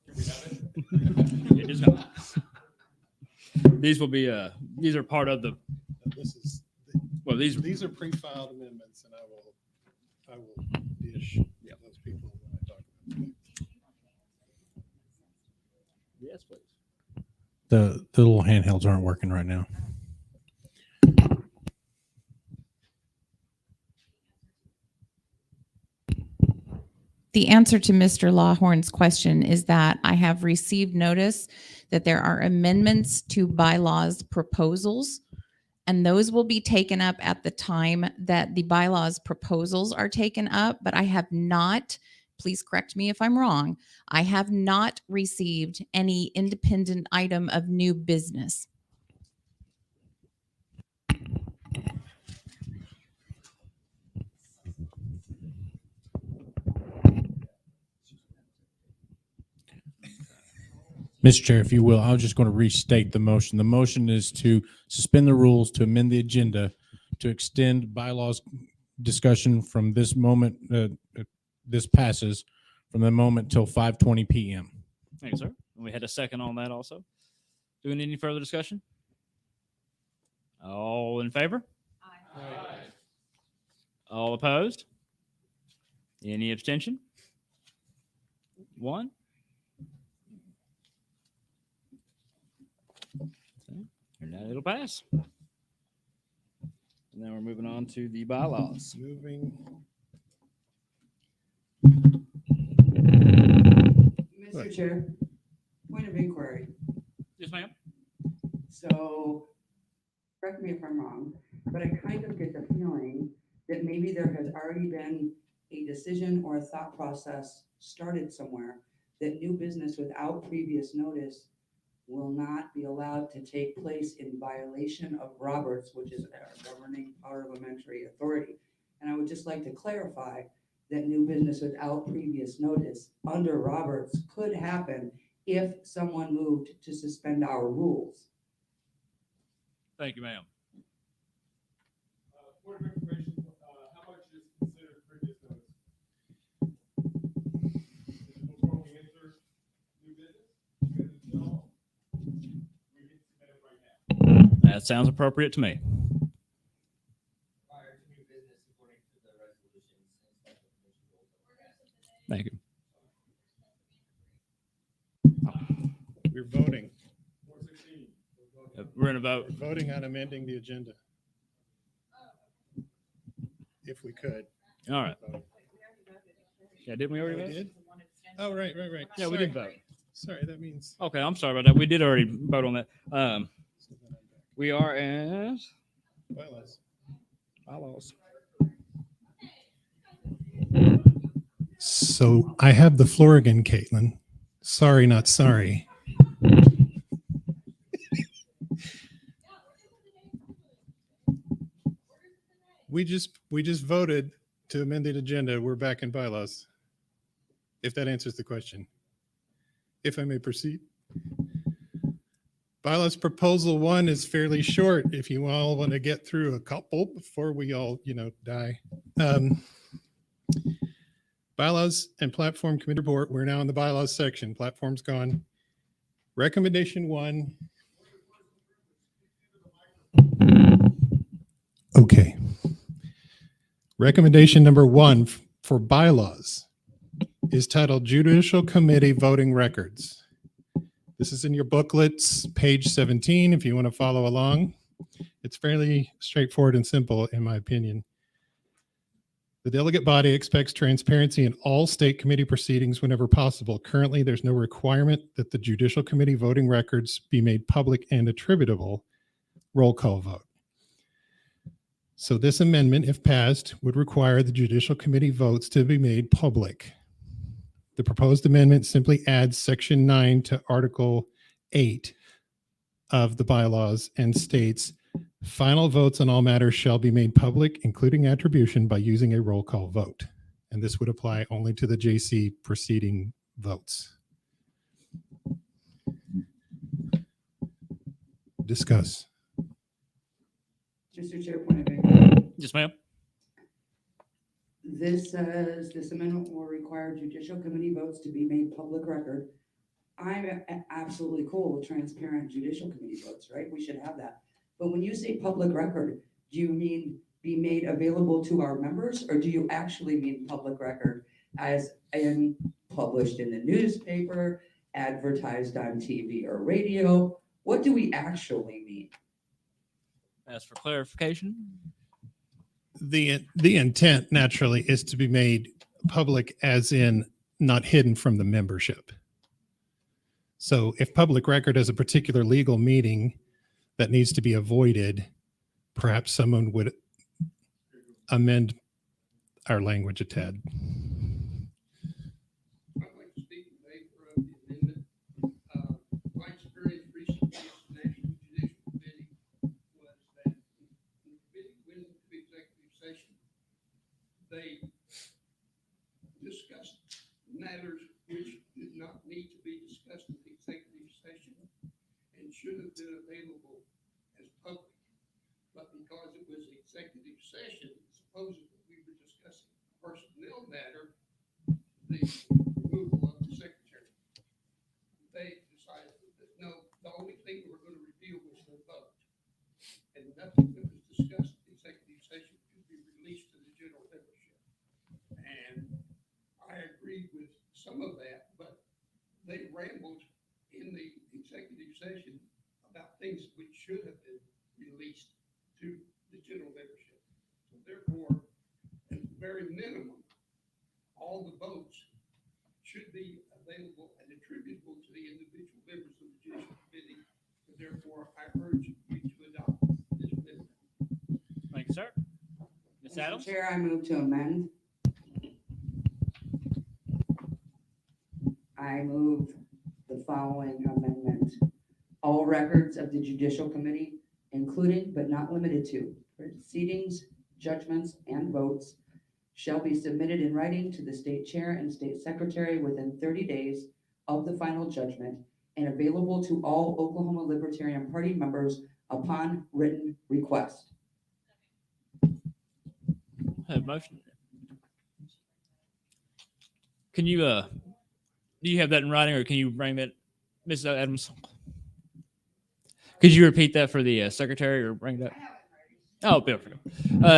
It is not. These will be, these are part of the, This is, well, these are pre-filed amendments, and I will dish those people when I talk about them. yes, please. The little handhelds aren't working right now. The answer to Mr. Lawhorn's question is that I have received notice that there are amendments to bylaws proposals, and those will be taken up at the time that the bylaws proposals are taken up, but I have not, please correct me if I'm wrong, I have not received any independent item of new business. Mr. Chair, if you will, I was just going to restate the motion. The motion is to suspend the rules, to amend the agenda, to extend bylaws discussion from this moment, this passes, from the moment till 5:20 p.m. Thank you, sir. And we had a second on that also. Do we need any further discussion? All in favor? Aye. All opposed? Any abstention? One? And now it'll pass. And now we're moving on to the bylaws. Moving. Mr. Chair, point of inquiry. Yes, ma'am. So, correct me if I'm wrong, but I kind of get the feeling that maybe there has already been a decision or a thought process started somewhere that new business without previous notice will not be allowed to take place in violation of Roberts, which is our governing parliamentary authority. And I would just like to clarify that new business without previous notice under Roberts could happen if someone moved to suspend our rules. Thank you, ma'am. Point of information, how much is considered previous notice? Before we enter new business, we can submit it right now. That sounds appropriate to me. Prior to new business according to the resolutions and special commission rules. Thank you. We're voting. We're gonna vote. We're voting on amending the agenda. If we could. All right. Yeah, didn't we Oh, already we vote? did? Oh, right. Yeah, we did vote. Sorry, that means. Okay, I'm sorry about that. We did already vote on that. We are at Bylaws. bylaws. So I have the floor again, Caitlin. Sorry, not sorry. We just voted to amend the agenda. We're back in bylaws. If that answers the question. If I may proceed. Bylaws proposal 1 is fairly short if you all want to get through a couple before we all, die. Bylaws and platform committee report. We're now in the bylaws section. Platform's gone. Recommendation 1. Okay. Recommendation number 1 for bylaws is titled Judicial Committee Voting Records. This is in your booklets, page 17, if you want to follow along. It's fairly straightforward and simple, in my opinion. The delegate body expects transparency in all state committee proceedings whenever possible. Currently, there's no requirement that the Judicial Committee voting records be made public and attributable. Roll call vote. So this amendment, if passed, would require the Judicial Committee votes to be made public. The proposed amendment simply adds Section 9 to Article 8 of the bylaws and states, final votes on all matters shall be made public, including attribution, by using a roll call vote. And this would apply only to the JC proceeding votes. Discuss. Mr. Chair, point of order. Yes, ma'am. This says this amendment will require judicial committee votes to be made public record. I'm absolutely cool with transparent judicial committee votes, right? We should have that. But when you say public record, do you mean be made available to our members, or do you actually mean public record as in published in the newspaper, advertised on TV or radio? What do we actually mean? As for clarification. The intent naturally is to be made public as in not hidden from the membership. So if public record is a particular legal meeting that needs to be avoided, perhaps someone would amend our language a tad. I'd like to speak in favor of the amendment. My experience recently with the National Judicial Committee was that when the committee went into executive session, they discussed matters which did not need to be discussed in the executive session and should have been available as public. But because it was executive session, supposedly we were discussing a personnel matter, the removal of the secretary. They decided that no, the only thing we were going to reveal was the vote. And nothing that was discussed in executive session could be released to the general membership. And I agree with some of that, but they rambled in the executive session about things which should have been released to the general membership. So therefore, at the very minimum, all the votes should be available and attributable to the individual members of the Judicial Committee. And therefore, I urge you to adopt this amendment. Thank you, sir. Ms. Mr. Adams? Chair, I move to amend. I move the following amendment. All records of the Judicial Committee, including but not limited to proceedings, judgments, and votes, shall be submitted in writing to the state chair and state secretary within 30 days of the final judgment and available to all Oklahoma Libertarian Party members upon written request. Have motion. Can you do you have that in writing, or can you bring that, Ms. Adams? Could you repeat that for the secretary, or bring that? Oh, Bill.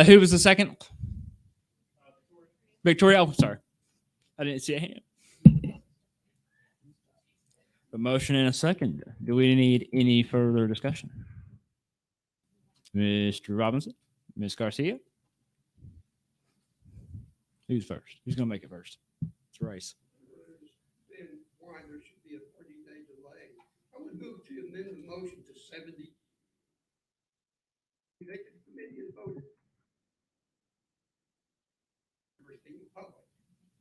Who was the second? Victoria. Oh, sorry, I didn't see a hand. A motion and a second. Do we need any further discussion? Mr. Robinson, Ms. Garcia? Who's first? Who's going to make it first? It's Rice. And why there should be a 30-day delay. I would move to amend the motion to 70. Make it committee and vote. Everything public.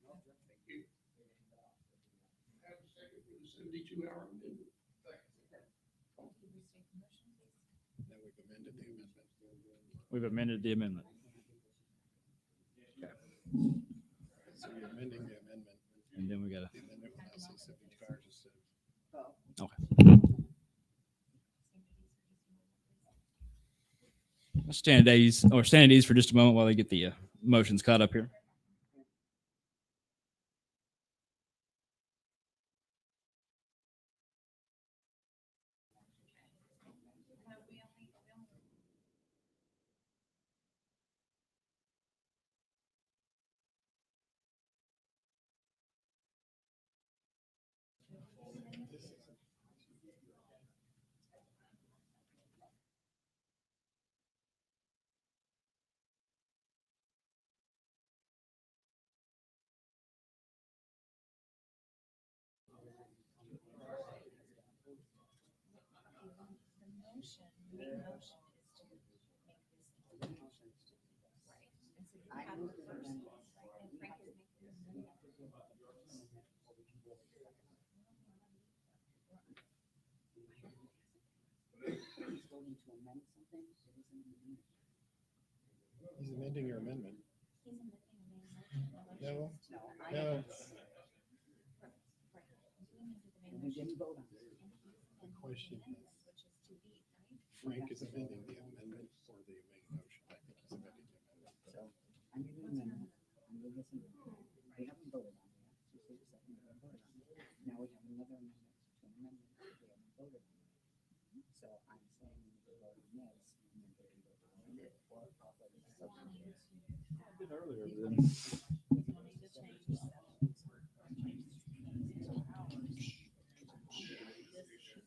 Thank you. Have a second for the 72-hour amendment. Now we've amended the amendment. We've amended the amendment. So you're amending the amendment. And then we got to. The amendment will now say 72 hours instead of. Okay. Let's stand at ease for just a moment while they get the motions caught up here. He's amending your amendment. No, no. The question is, Frank is amending the amendment or the main motion. I think he's amending the amendment. I'm in an amendment. I'm doing this amendment. We haven't voted on it yet. So say the second we haven't voted on it. Now we have another amendment to an amendment that we haven't voted on it. So I'm saying we need to vote on this and then we can vote on it or I'll vote on the substitute. Earlier,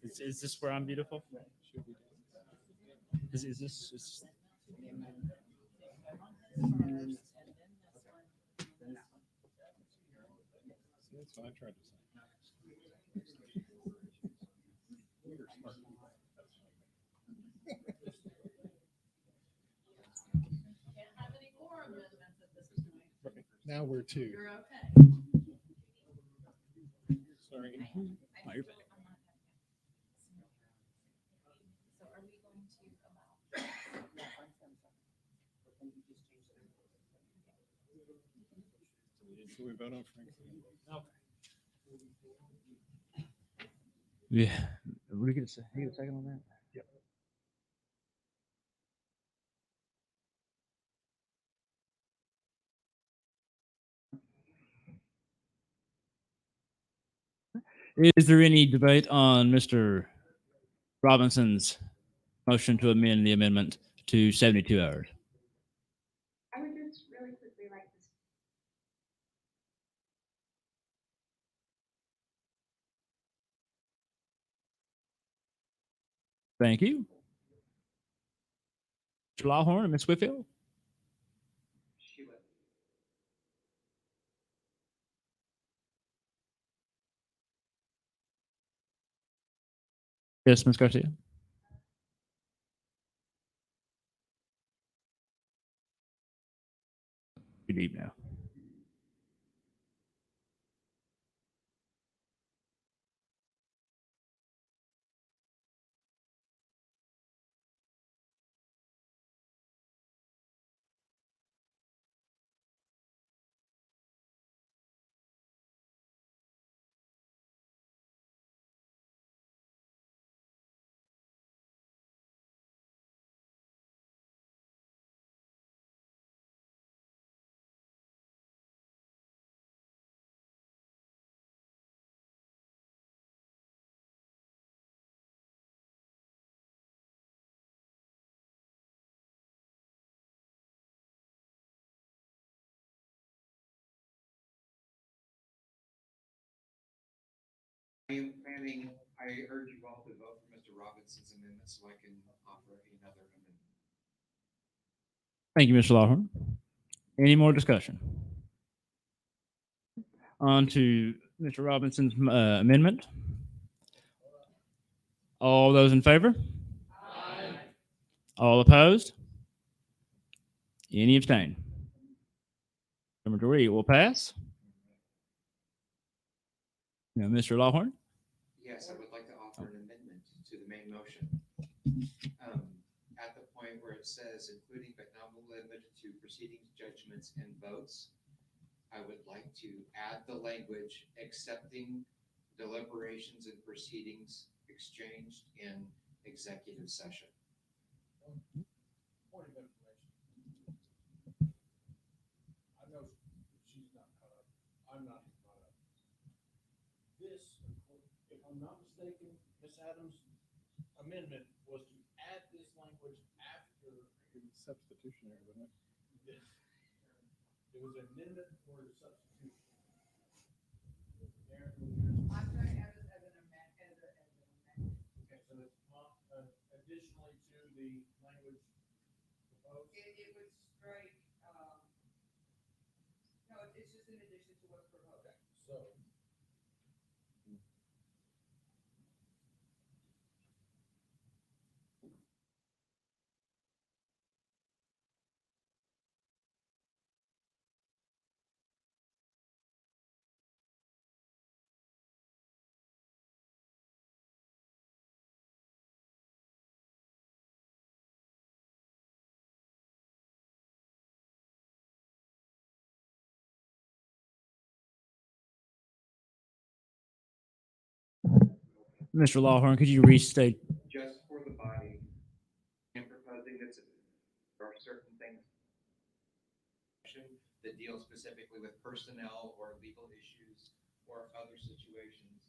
is this where I'm beautiful? Is this? That's what I tried to say. You're smart. Can't have any more amendments at this point. Right. Now we're two. You're okay. Sorry. Oh, you're back. So are we going to So we vote on Frank. Yeah. What do you get a second on that? Yep. Is there any debate on Mr. Robinson's motion to amend the amendment to 72 hours? I would just really quickly like to. Thank you. Mr. Lawhorn and Ms. Whitfield? Yes, Ms. Garcia. You're deep now. I am planning, I urge you all to vote for Mr. Robinson's amendment so I can offer another amendment. Thank you, Mr. Lawhorn. Any more discussion? On to Mr. Robinson's amendment. All those in favor? All opposed? Any abstain? The majority will pass. Now, Mr. Lawhorn? Yes, I would like to offer an amendment to the main motion. At the point where it says, including but not limited to proceedings, judgments, and votes, I would like to add the language accepting deliberations and proceedings exchanged in executive session. Point of information. I know she's not caught up. I'm not caught up. This, if I'm not mistaken, Ms. Adams' amendment was to add this language after. Substitutionary, wasn't it? This. It was an amendment for the substitution. I'm trying to have it as an amendment. Okay, so it's additionally to the language proposed. It would strike, no, it's just in addition to what's proposed. So. Mr. Lawhorn, could you restate? Just for the body, I'm proposing that there are certain things that deal specifically with personnel or legal issues or other situations.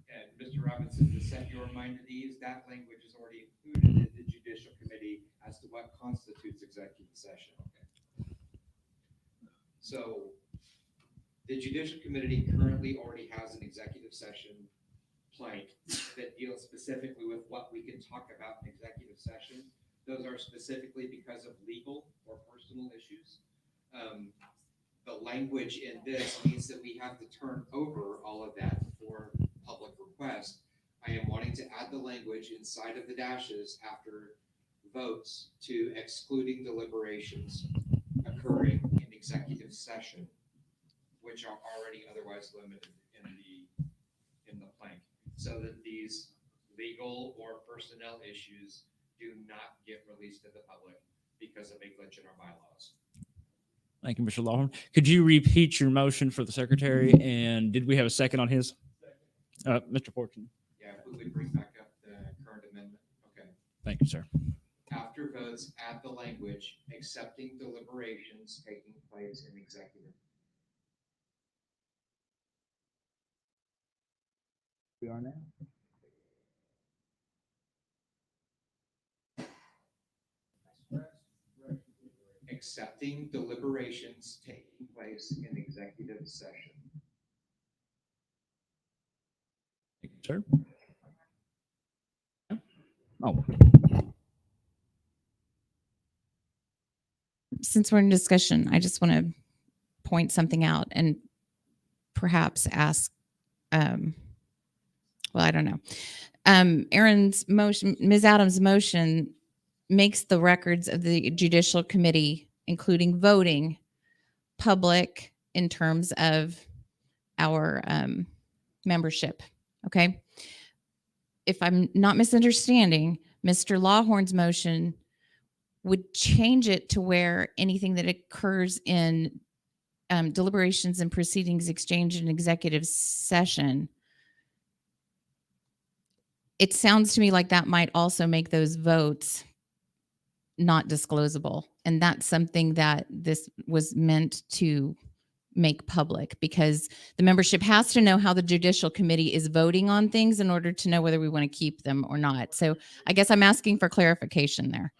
And Mr. Robinson, to set your mind at ease, that language is already included in the Judicial Committee as to what constitutes executive session. Okay. So the Judicial Committee currently already has an executive session plank that deals specifically with what we can talk about in executive session. Those are specifically because of legal or personal issues. The language in this means that we have to turn over all of that for public request. I am wanting to add the language inside of the dashes after votes to excluding deliberations occurring in executive session, which are already otherwise limited in the plank, so that these legal or personnel issues do not get released to the public because of a glitch in our bylaws. Thank you, Mr. Lawhorn. Could you repeat your motion for the secretary? And did we have a second on his? Mr. Fortune. Yeah, if we would bring back up the current amendment. Okay. Thank you, sir. After votes, add the language accepting deliberations taking place in executive. We are now. Accepting deliberations taking place in executive session. Thank you, sir. Oh. Since we're in discussion, I just want to point something out and perhaps ask, well, I don't know. Aaron's motion, Ms. Adams' motion makes the records of the Judicial Committee, including voting, public in terms of our membership. Okay. If I'm not misunderstanding, Mr. Lawhorn's motion would change it to where anything that occurs in deliberations and proceedings exchanged in executive session, it sounds to me like that might also make those votes not disclosable. And that's something that this was meant to make public, because the membership has to know how the Judicial Committee is voting on things in order to know whether we want to keep them or not. So I guess I'm asking for clarification there.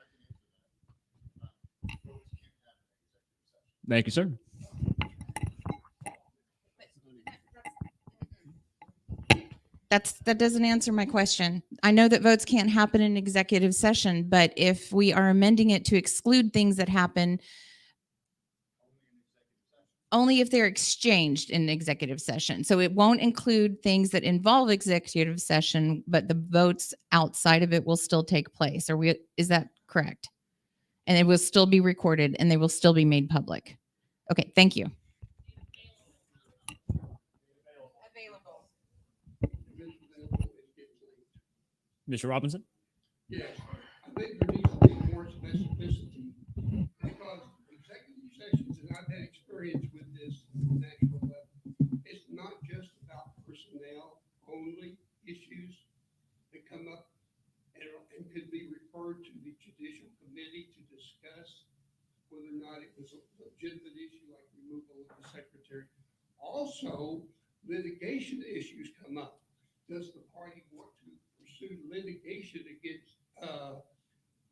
Thank you, sir. That doesn't answer my question. I know that votes can't happen in executive session, but if we are amending it to exclude things that happen only if they're exchanged in executive session. So it won't include things that involve executive session, but the votes outside of it will still take place. Is that correct? And it will still be recorded and they will still be made public. Okay, thank you. Mr. Robinson? Yes, I think there needs to be more specificity, because executive sessions, and I've had experience with this national level, it's not just about personnel only issues that come up and could be referred to the judicial committee to discuss whether or not it was a legitimate issue like removal of the secretary. Also, litigation issues come up. Does the party want to pursue litigation against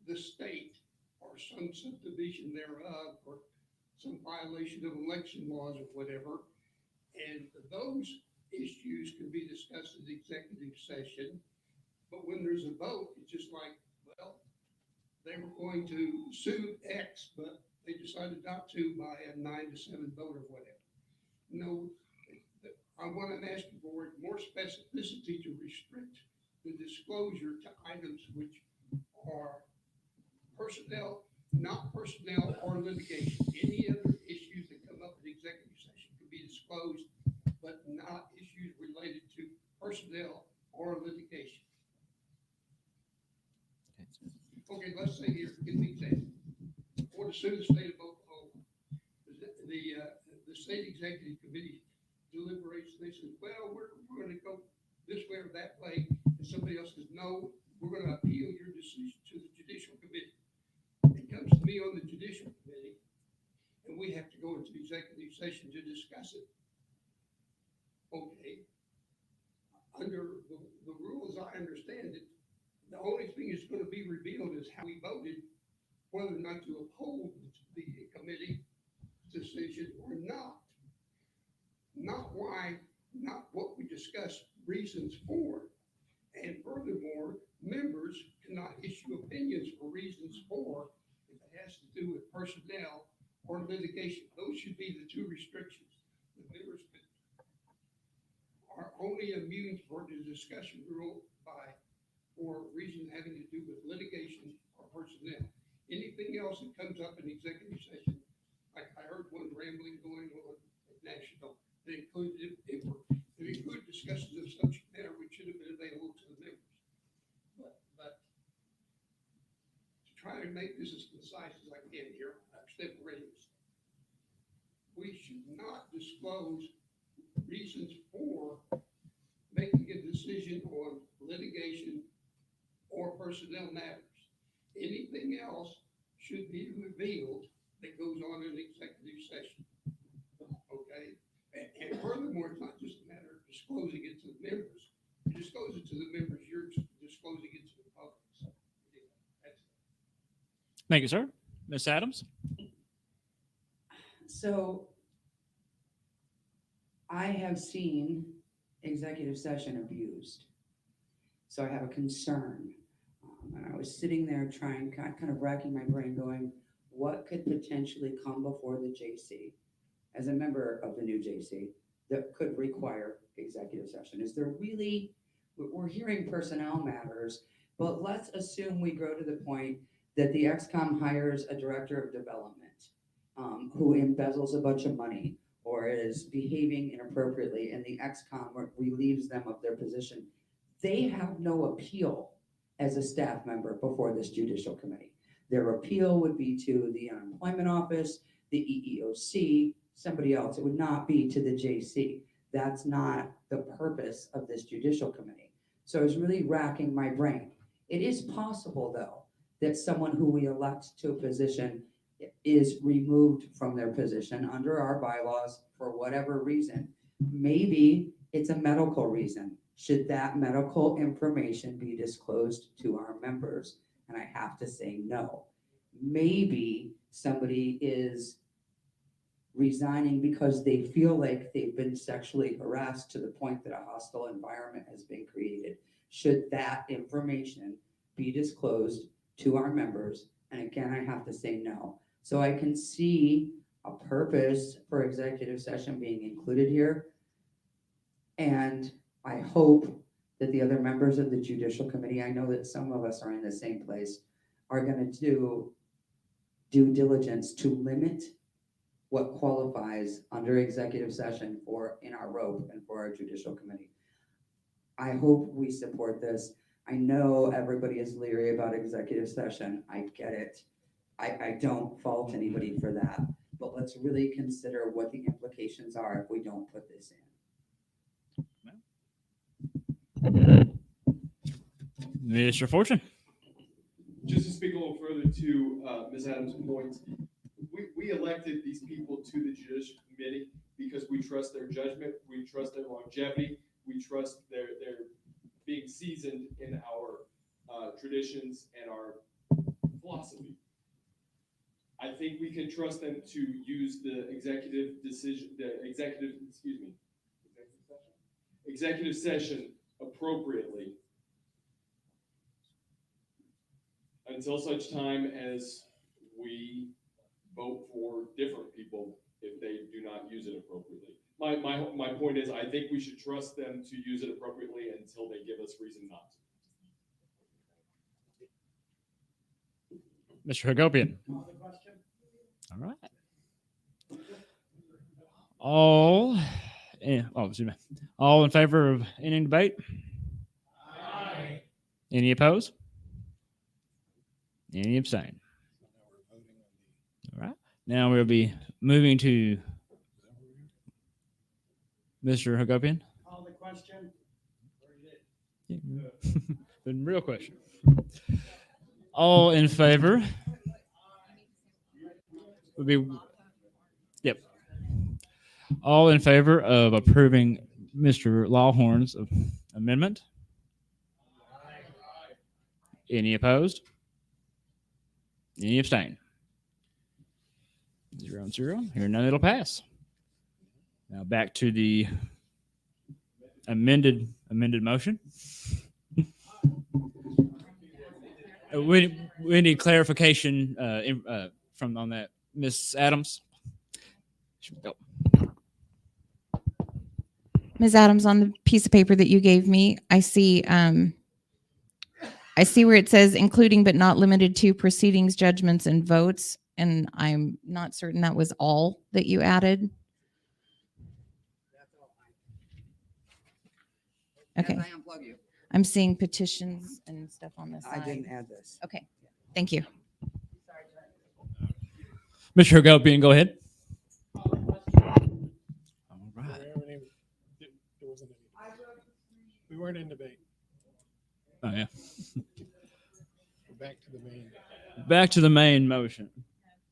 the state or some subdivision thereof, or some violation of election laws or whatever? And those issues can be discussed in the executive session. But when there's a vote, it's just like, well, they were going to sue X, but they decided not to by a 9-7 vote or whatever. No, I want to ask for more specificity to restrict the disclosure to items which are personnel, not personnel or litigation. Any other issues that come up in executive session can be disclosed, but not issues related to personnel or litigation. Okay, let's say here, give me an example. Or to sue the state of Oklahoma. The state executive committee deliberates, they say, well, we're going to go this way or that way. And somebody else says, no, we're going to appeal your decision to the judicial committee. It comes to me on the judicial committee, and we have to go into executive session to discuss it. Okay. Under the rules, I understand it. The only thing that's going to be revealed is how we voted, whether or not to uphold the committee decision or not. Not why, not what we discussed, reasons for. And furthermore, members cannot issue opinions for reasons for if it has to do with personnel or litigation. Those should be the two restrictions. The members are only immune for the discussion rule for reasons having to do with litigation or personnel. Anything else that comes up in executive session, like I heard one rambling going on at National, that included discussions of subject matter which should have been available to the members. But to try to make this as concise as I can here, I've stepped ready. We should not disclose reasons for making a decision on litigation or personnel matters. Anything else should be revealed that goes on in executive session. Okay? And furthermore, it's not just a matter of disclosing it to the members. You disclose it to the members, you're disclosing it to the public. So, yeah, that's it. Thank you, sir. Ms. Adams? So I have seen executive session abused. So I have a concern. And I was sitting there trying, kind of racking my brain going, what could potentially come before the JC as a member of the new JC that could require executive session? Is there really, we're hearing personnel matters, but let's assume we grow to the point that the XCOM hires a director of development who embezzles a bunch of money or is behaving inappropriately, and the XCOM relieves them of their position. They have no appeal as a staff member before this judicial committee. Their appeal would be to the unemployment office, the EEOC, somebody else. It would not be to the JC. That's not the purpose of this judicial committee. So I was really racking my brain. It is possible, though, that someone who we elect to a position is removed from their position under our bylaws for whatever reason. Maybe it's a medical reason. Should that medical information be disclosed to our members? And I have to say no. Maybe somebody is resigning because they feel like they've been sexually harassed to the point that a hostile environment has been created. Should that information be disclosed to our members? And again, I have to say no. So I can see a purpose for executive session being included here. And I hope that the other members of the Judicial Committee, I know that some of us are in the same place, are going to do due diligence to limit what qualifies under executive session for in our rope and for our Judicial Committee. I hope we support this. I know everybody is leery about executive session. I get it. I don't fault anybody for that, but let's really consider what the implications are if we don't put this in. Mr. Fortune. Just to speak a little further to Ms. Adams' point, we elected these people to the Judicial Committee because we trust their judgment, we trust their longevity, we trust their being seasoned in our traditions and our philosophy. I think we can trust them to use the executive session appropriately until such time as we vote for different people if they do not use it appropriately. My point is, I think we should trust them to use it appropriately until they give us reason not to. Mr. Hagopian. All right. All in favor of ending debate? Aye. Any opposed? Any abstain? All right. Now we'll be moving to Mr. Hagopian. Call the question. The real question. All in favor? Would be, yep. All in favor of approving Mr. Lawhorn's amendment? Any opposed? Any abstain? 0-0. Here none, it'll pass. Now back to the amended motion. We need clarification from on that, Ms. Adams. Ms. Adams, on the piece of paper that you gave me, I see where it says including but not limited to proceedings, judgments, and votes, and I'm not certain that was all that you added. Okay. As I unplug you. I'm seeing petitions and stuff on this I side. didn't add this. Okay. Thank you. Mr. Hagopian, go ahead. All right. We weren't in debate. Oh, yeah. Back to the main. Back to the main motion.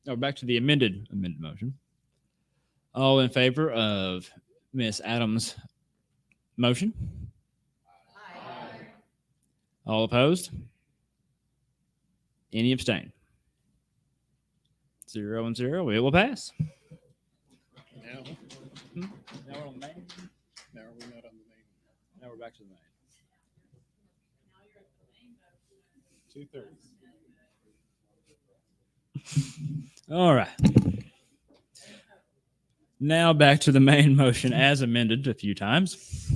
Or back to the amended motion. All in favor of Ms. Adams' motion? Aye. All opposed? Any abstain? 0-0. It will pass. Now, Now we're on the main. now we're not on the main. Now we're back to the main. 2/3. All right. Now back to the main motion as amended a few times.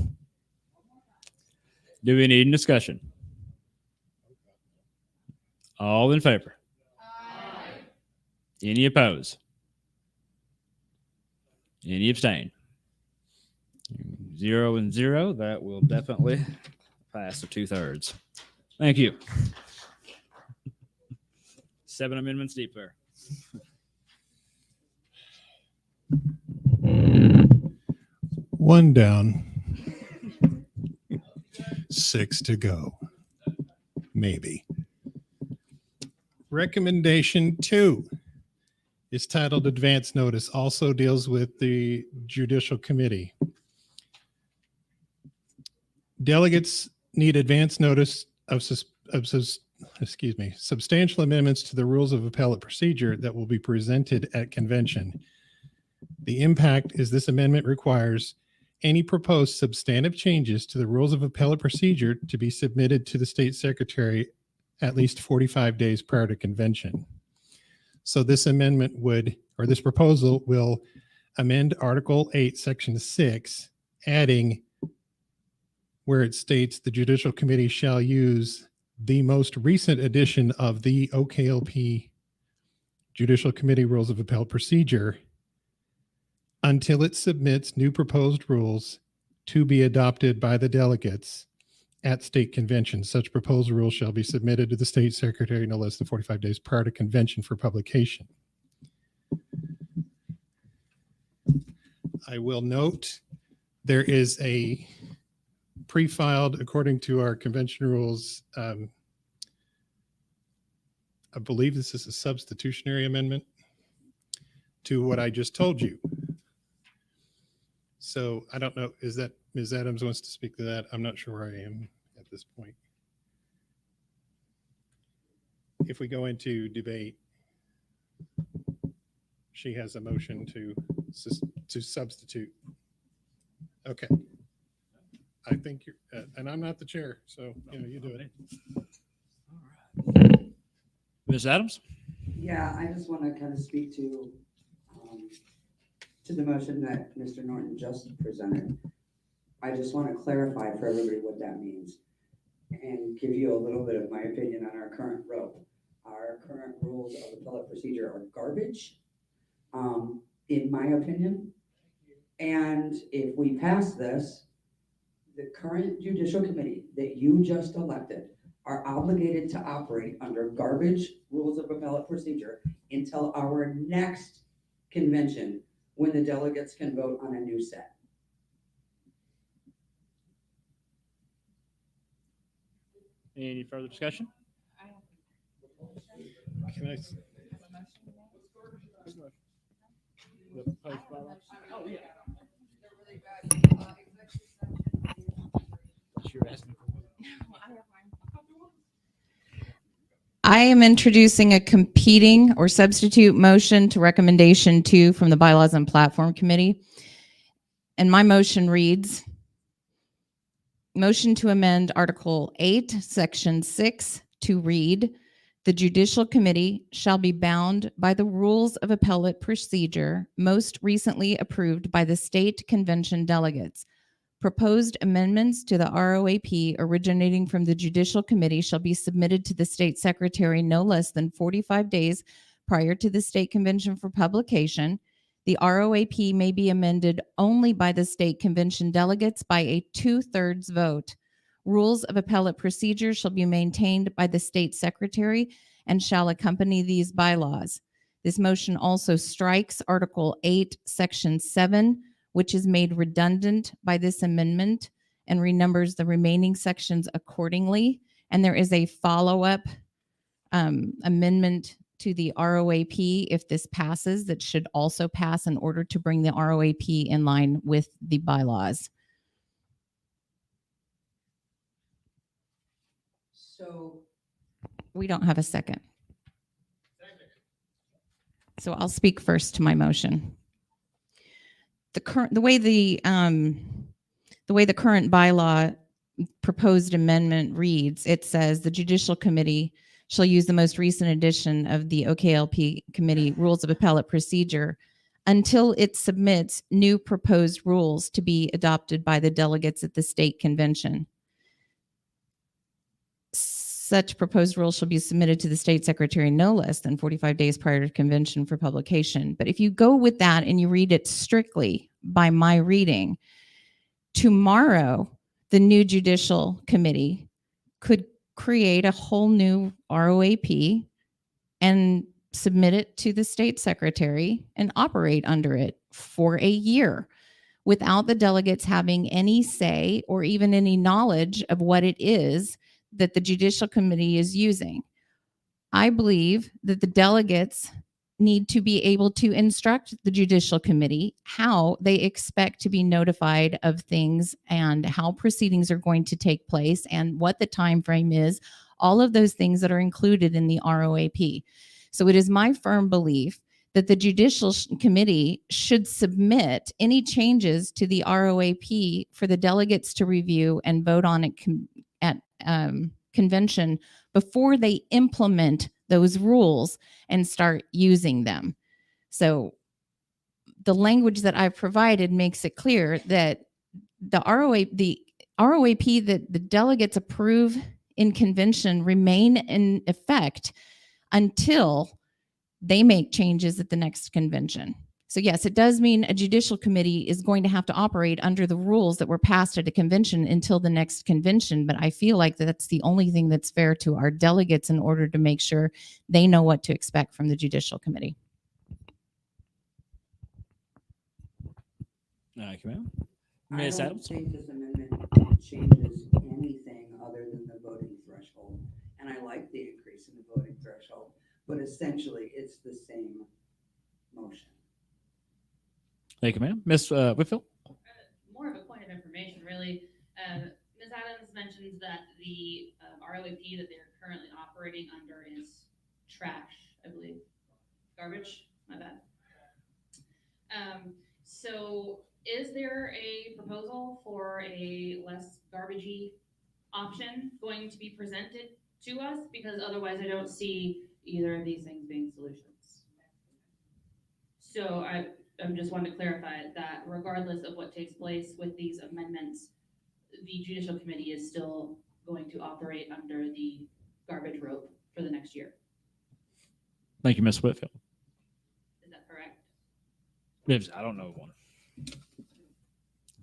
Do we need a discussion? All in favor? Aye. Any opposed? Any abstain? 0-0. That will definitely pass to 2/3. Thank you. 7 amendments deep there. One down. 6 to go. Maybe. Recommendation 2 is titled Advance Notice, also deals with the Judicial Committee. Delegates need advance notice of substantial amendments to the rules of appellate procedure that will be presented at convention. The impact is this amendment requires any proposed substantive changes to the rules of appellate procedure to be submitted to the state secretary at least 45 days prior to convention. So this amendment would, or this proposal will amend Article 8, Section 6, adding where it states the Judicial Committee shall use the most recent edition of the OKLP Judicial Committee Rules of Appellate Procedure until it submits new proposed rules to be adopted by the delegates at state convention. Such proposed rules shall be submitted to the state secretary no less than 45 days prior to convention for publication. I will note there is a pre-filed, according to our convention rules, I believe this is a substitutionary amendment to what I just told you. So I don't know, is that Ms. Adams wants to speak to that? I'm not sure where I am at this point. If we go into debate, she has a motion to substitute. Okay. I think you're, and I'm not the chair, so you do it. Ms. Adams? Yeah, I just want to kind of speak to the motion that Mr. Norton just presented. I just want to clarify for everybody what that means and give you a little bit of my opinion on our current rope. Our current rules of appellate procedure are garbage, in my opinion. And if we pass this, the current judicial committee that you just elected are obligated to operate under garbage rules of appellate procedure until our next convention, when the delegates can vote on a new set. Any further discussion? Can I? Oh, yeah. I am introducing a competing or substitute motion to recommendation 2 from the Bylaws and Platform Committee. And my motion reads, motion to amend Article 8, Section 6 to read, the Judicial Committee shall be bound by the rules of appellate procedure most recently approved by the state convention delegates. Proposed amendments to the ROAP originating from the Judicial Committee shall be submitted to the state secretary no less than 45 days prior to the state convention for publication. The ROAP may be amended only by the state convention delegates by a 2/3 vote. Rules of appellate procedure shall be maintained by the state secretary and shall accompany these bylaws. This motion also strikes Article 8, Section 7, which is made redundant by this amendment and renumbers the remaining sections accordingly. And there is a follow-up amendment to the ROAP if this passes that should also pass in order to bring the ROAP in line with the bylaws. So we don't have a second. So I'll speak first to my motion. The way the current bylaw proposed amendment reads, it says the Judicial Committee shall use the most recent edition of the OKLP Committee Rules of Appellate Procedure until it submits new proposed rules to be adopted by the delegates at the state convention. Such proposed rules shall be submitted to the state secretary no less than 45 days prior to convention for publication. But if you go with that and you read it strictly by my reading, tomorrow, the new Judicial Committee could create a whole new ROAP and submit it to the state secretary and operate under it for a year without the delegates having any say or even any knowledge of what it is that the Judicial Committee is using. I believe that the delegates need to be able to instruct the Judicial Committee how they expect to be notified of things and how proceedings are going to take place and what the time frame is, all of those things that are included in the ROAP. So it is my firm belief that the Judicial Committee should submit any changes to the ROAP for the delegates to review and vote on at convention before they implement those rules and start using them. So the language that I've provided makes it clear that the ROAP that the delegates approve in convention remain in effect until they make changes at the next convention. So yes, it does mean a judicial committee is going to have to operate under the rules that were passed at a convention until the next convention. But I feel like that's the only thing that's fair to our delegates in order to make sure they know what to expect from the judicial committee. Thank you, ma'am. I Ms. don't Adams? think this amendment changes anything other than the voting threshold. And I like the increase in the voting threshold, but essentially it's the same motion. Thank you, ma'am. Ms. Whitfield? More of a point of information, really. Ms. Adams mentions that the ROAP that they're currently operating under is trash, I believe. Garbage? My bad. So is there a proposal for a less garbagey option going to be presented to us? Because otherwise I don't see either of these things being solutions. So I just wanted to clarify that regardless of what takes place with these amendments, the Judicial Committee is still going to operate under the garbage rope for the next year. Thank you, Ms. Whitfield. Is that correct? I don't know one.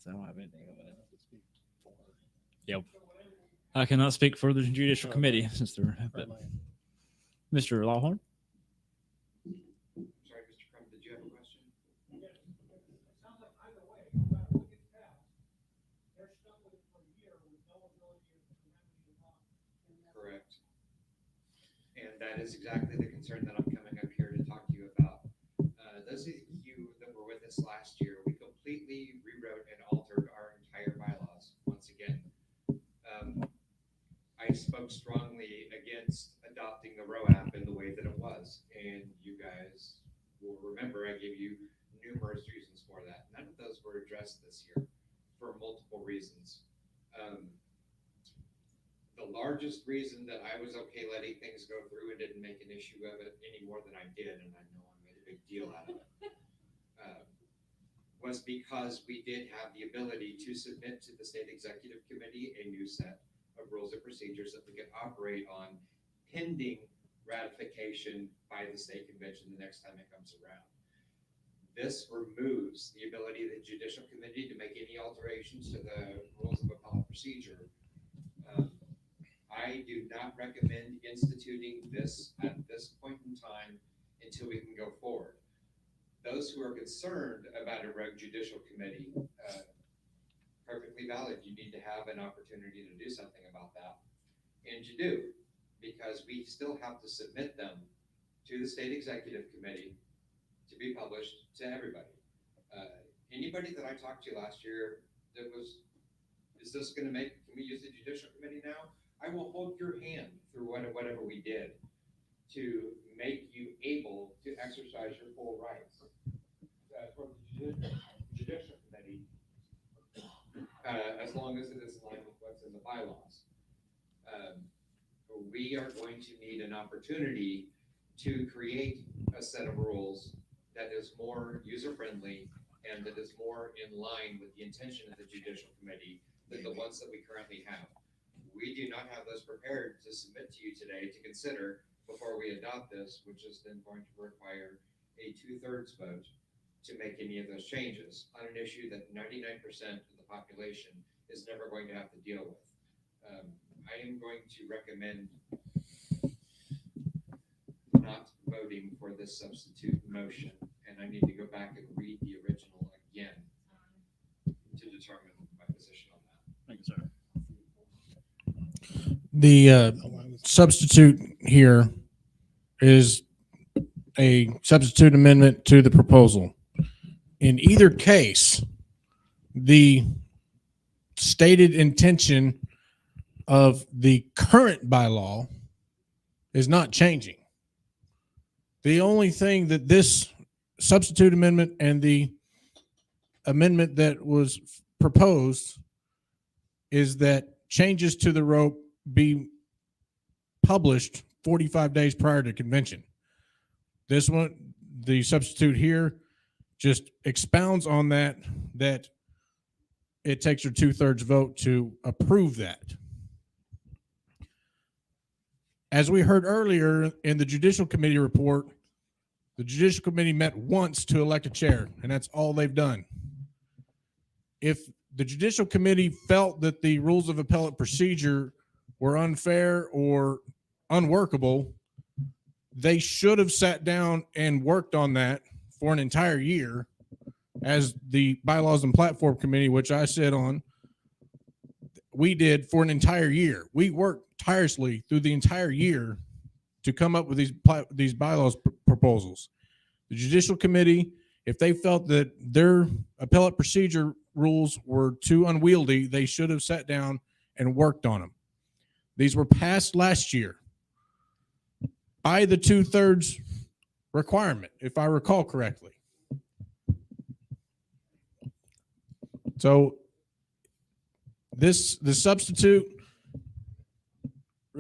I don't have anything on it. Yep. I cannot speak for the Judicial Committee since they're. Mr. Lawhorn? Sorry, Mr. Crump, did you have a question? Correct. And that is exactly the concern that I'm coming up here to talk to you about. Those of you that were with us last year, we completely rewrote and altered our entire bylaws once again. I spoke strongly against adopting the ROAP in the way that it was, and you guys will remember I gave you numerous reasons for that. None of those were addressed this year for multiple reasons. The largest reason that I was okay letting things go through and didn't make an issue of it any more than I did, and I know I made a big deal out of it, was because we did have the ability to submit to the State Executive Committee a new set of rules and procedures that we could operate on pending ratification by the state convention the next time it comes around. This removes the ability of the Judicial Committee to make any alterations to the rules of appellate procedure. I do not recommend instituting this at this point in time until we can go forward. Those who are concerned about a rogue Judicial Committee, perfectly valid. You need to have an opportunity to do something about that. And you do, because we still have to submit them to the State Executive Committee to be published to everybody. Anybody that I talked to last year that was, is this going to make, can we use the Judicial Committee now? I will hold your hand through whatever we did to make you able to exercise your full rights from the Judicial Committee, as long as it is in line with what's in the bylaws. We are going to need an opportunity to create a set of rules that is more user-friendly and that is more in line with the intention of the Judicial Committee than the ones that we currently have. We do not have those prepared to submit to you today to consider before we adopt this, which is then going to require a 2/3 vote to make any of those changes on an issue that 99% of the population is never going to have to deal with. I am going to recommend not voting for this substitute motion, and I need to go back and read the original again to determine my position on that. Thank you, sir. The substitute here is a substitute amendment to the proposal. In either case, the stated intention of the current bylaw is not changing. The only thing that this substitute amendment and the amendment that was proposed is that changes to the rope be published 45 days prior to convention. This one, the substitute here, just expounds on that it takes your 2/3 vote to approve that. As we heard earlier in the Judicial Committee report, the Judicial Committee met once to elect a chair, and that's all they've done. If the Judicial Committee felt that the rules of appellate procedure were unfair or unworkable, they should have sat down and worked on that for an entire year, as the Bylaws and Platform Committee, which I sit on, we did for an entire year. We worked tirelessly through the entire year to come up with these bylaws proposals. The Judicial Committee, if they felt that their appellate procedure rules were too unwieldy, they should have sat down and worked on them. These were passed last year by the 2/3 requirement, if I recall correctly. So the substitute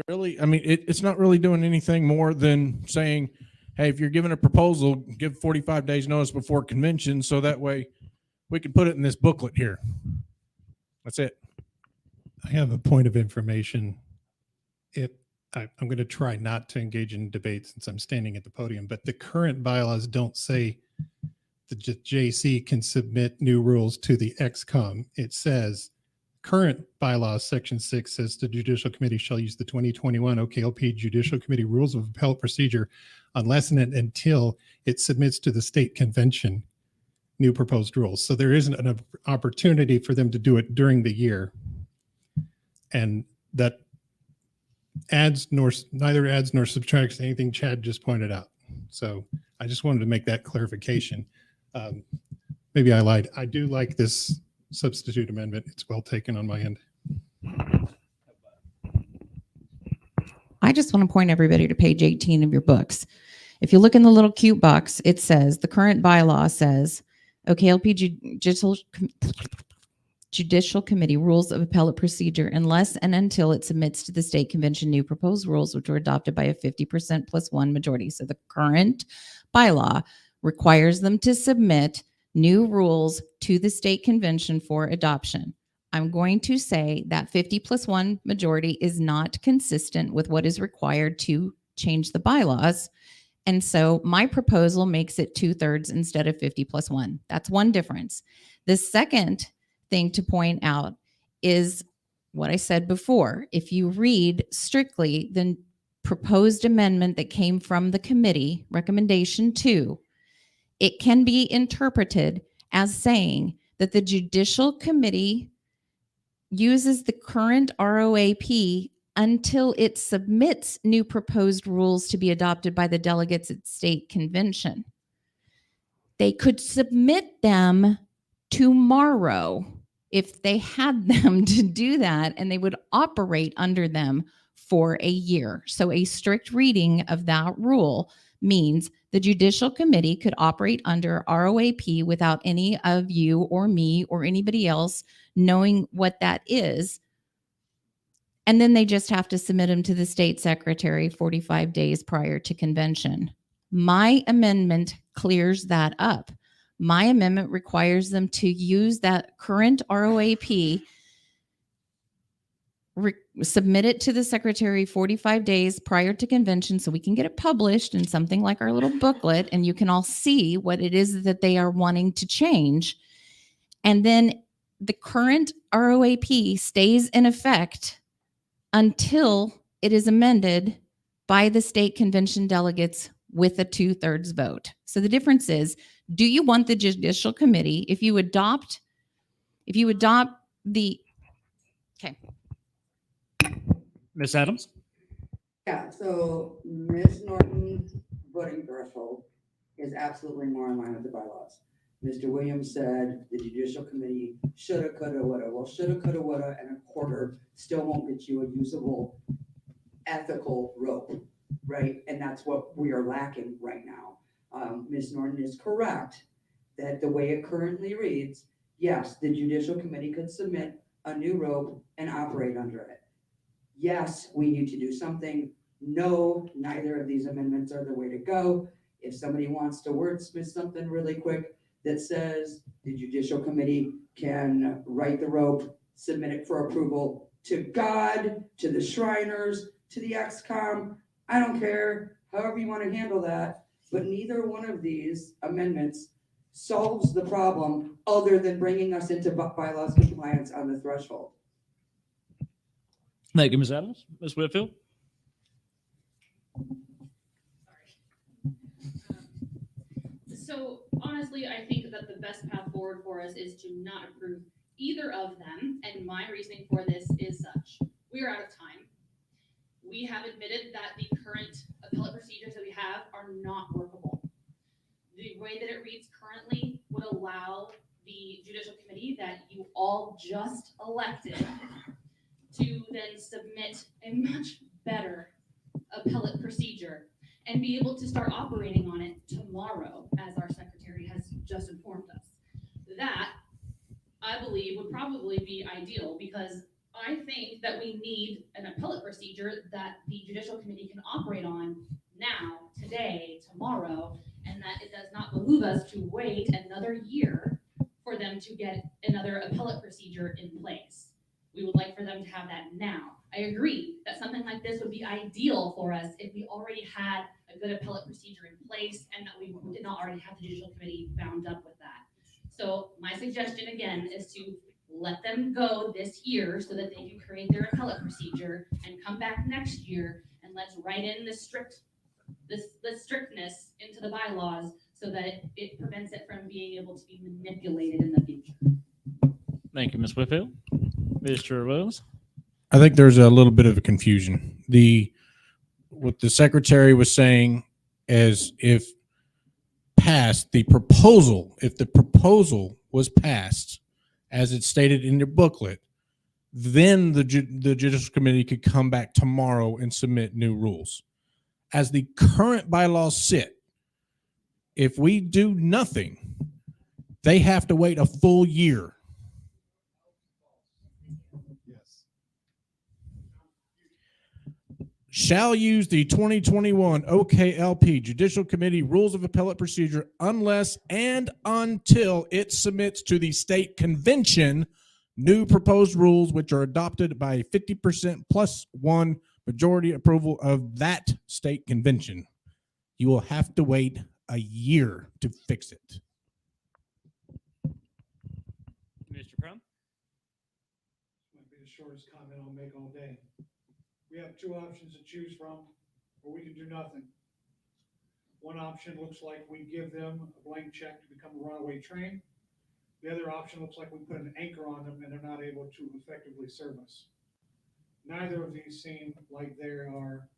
really, I mean, it's not really doing anything more than saying, hey, if you're giving a proposal, give 45 days notice before convention, so that way we can put it in this booklet here. That's it. I have a point of information. I'm going to try not to engage in debate since I'm standing at the podium, but the current bylaws don't say the JC can submit new rules to the XCOM. It says current bylaws, section 6 says the Judicial Committee shall use the 2021 OKLP Judicial Committee Rules of Appellate Procedure unless and until it submits to the state convention new proposed rules. So there isn't an opportunity for them to do it during the year. And that neither adds nor subtracts anything Chad just pointed out. So I just wanted to make that clarification. Maybe I lied. I do like this substitute amendment. It's well taken on my end. I just want to point everybody to page 18 of your books. If you look in the little cute box, it says the current bylaw says, OKLP Judicial Committee Rules of Appellate Procedure unless and until it submits to the state convention new proposed rules which were adopted by a 50% plus one majority. So the current bylaw requires them to submit new rules to the state convention for adoption. I'm going to say that 50 plus one majority is not consistent with what is required to change the bylaws. And so my proposal makes it 2/3 instead of 50 plus one. That's one difference. The second thing to point out is what I said before. If you read strictly the proposed amendment that came from the committee, recommendation 2, it can be interpreted as saying that the Judicial Committee uses the current ROAP until it submits new proposed rules to be adopted by the delegates at state convention. They could submit them tomorrow if they had them to do that, and they would operate under them for a year. So a strict reading of that rule means the Judicial Committee could operate under ROAP without any of you or me or anybody else knowing what that is. And then they just have to submit them to the state secretary 45 days prior to convention. My amendment clears that up. My amendment requires them to use that current ROAP, submit it to the secretary 45 days prior to convention so we can get it published in something like our little booklet and you can all see what it is that they are wanting to change. And then the current ROAP stays in effect until it is amended by the state convention delegates with a 2/3 vote. So the difference is, do you want the Judicial Committee, if you adopt the, okay. Ms. Adams? Yeah, so Ms. Norton's voting threshold is absolutely more in line with the bylaws. Mr. Williams said the Judicial Committee shoulda, coulda, woulda. Well, shoulda, coulda, woulda, and a quarter still won't get you a usable, ethical rope, right? And that's what we are lacking right now. Ms. Norton is correct that the way it currently reads, yes, the judicial committee could submit a new rope and operate under it. Yes, we need to do something. No, neither of these amendments are the way to go. If somebody wants to wordsmith something really quick that says the judicial committee can write the rope, submit it for approval to God, to the Shriners, to the XCOM, I don't care, however you want to handle that, but neither one of these amendments solves the problem other than bringing us into bylaws compliance on the threshold. Thank you, Ms. Adams. Ms. Whitfield? So honestly, I think that the best path forward for us is to not approve either of them. And my reasoning for this is such. We are out of time. We have admitted that the current appellate procedures that we have are not workable. The way that it reads currently would allow the judicial committee that you all just elected to then submit a much better appellate procedure and be able to start operating on it tomorrow, as our secretary has just informed us. That, I believe, would probably be ideal, because I think that we need an appellate procedure that the judicial committee can operate on now, today, tomorrow, and that it does not behoove us to wait another year for them to get another appellate procedure in place. We would like for them to have that now. I agree that something like this would be ideal for us if we already had a good appellate procedure in place and that we did not already have the judicial committee bound up with that. So my suggestion again is to let them go this year so that they can create their appellate procedure and come back next year, and let's write in the strictness into the bylaws so that it prevents it from being able to be manipulated in the future. Thank you, Ms. Whitfield. Mr. Williams? I think there's a little bit of a confusion. What the secretary was saying is if passed, if the proposal was passed as it's stated in your booklet, then the judicial committee could come back tomorrow and submit new rules. As the current bylaws sit, if we do nothing, they have to wait a full year. Shall use the 2021 OKLP Judicial Committee Rules of Appellate Procedure unless and until it submits to the state convention new proposed rules which are adopted by 50% plus one majority approval of that state convention. You will have to wait a year to fix it. Mr. Crum? Might be the shortest comment I'll make all day. We have two options to choose from, or we can do nothing. One option looks like we give them a blank check to become a runaway train. The other option looks like we put an anchor on them and they're not able to effectively serve us. Neither of these seem like they are,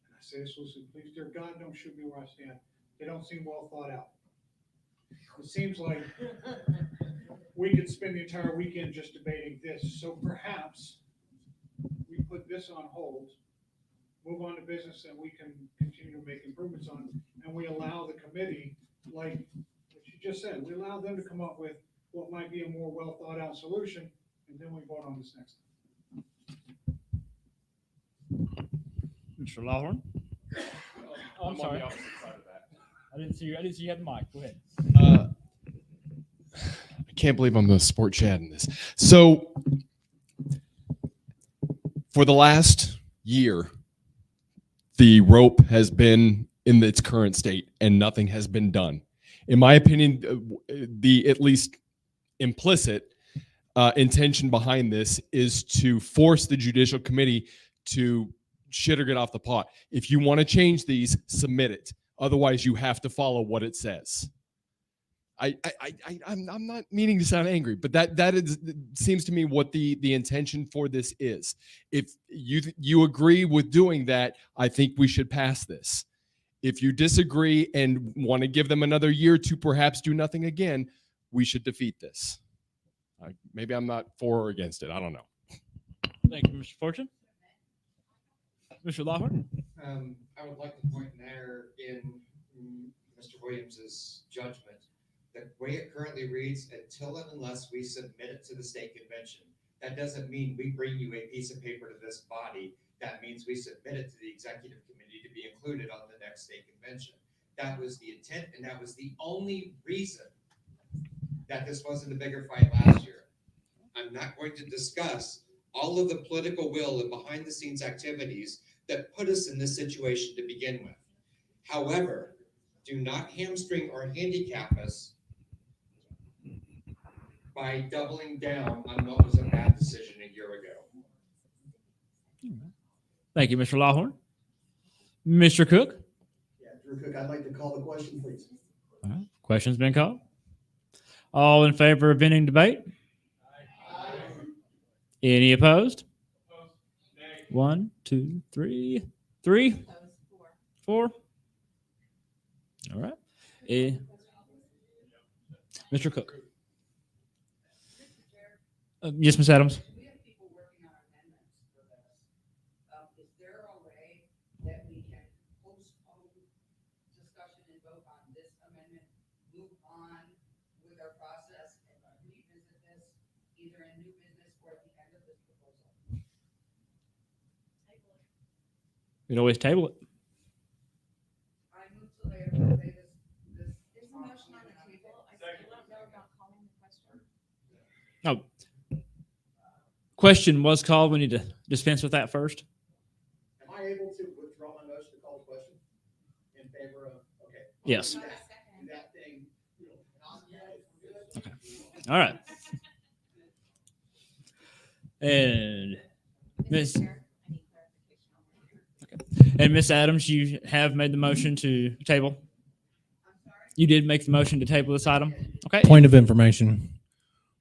and I say this loosely, please dear God, don't shoot me where I stand. They don't seem well thought out. It seems like we could spend the entire weekend just debating this. So perhaps we put this on hold, move on to business that we can continue to make improvements on, and we allow the committee, like what you just said, we allow them to come up with what might be a more well thought out solution, and then we vote on this next time. Mr. Lawhorn? Oh, I'm on sorry. the opposite side of that. I didn't see you had the mic. Go ahead. I can't believe I'm the sport Chad in this. So for the last year, the rope has been in its current state and nothing has been done. In my opinion, the at least implicit intention behind this is to force the judicial committee to shit or get off the pot. If you want to change these, submit it. Otherwise, you have to follow what it says. I'm not meaning to sound angry, but that seems to me what the intention for this is. If you agree with doing that, I think we should pass this. If you disagree and want to give them another year to perhaps do nothing again, we should defeat this. Maybe I'm not for or against it. I don't know. Thank you, Mr. Fortune. Mr. Lawhorn? I would like to point an error in Mr. Williams's judgment. The way it currently reads, until and unless we submit it to the state convention. That doesn't mean we bring you a piece of paper to this body. That means we submit it to the executive committee to be included on the next state convention. That was the intent, and that was the only reason that this wasn't a bigger fight last year. I'm not going to discuss all of the political will and behind the scenes activities that put us in this situation to begin with. However, do not hamstring or handicap us by doubling down on what was a bad decision a year ago. Thank you, Mr. Lawhorn. Mr. Cook? Yeah, Drew Cook, I'd like to call the question, please. All right. Question's been called. All in favor of ending debate? Any opposed? 1, 2, 3, 3, 4. All right. Mr. Cook. Yes, Ms. Adams. We have people working on amendments for this. Is there a way that we can postpone discussion and vote on this amendment, move on with our process, and revisit this either in new business or at the end of this proposal? We can always table it. I move to later, say this. There's a motion on the table. I still don't know about calling the question. No. Question was called. We need to dispense with that first. Am I able to withdraw my motion to call the question in favor of, okay? Yes. Do that thing. Okay. All right. And Miss. Okay. And Miss Adams, you have made the motion to table. You did make the motion to table this item. Okay. Point of information.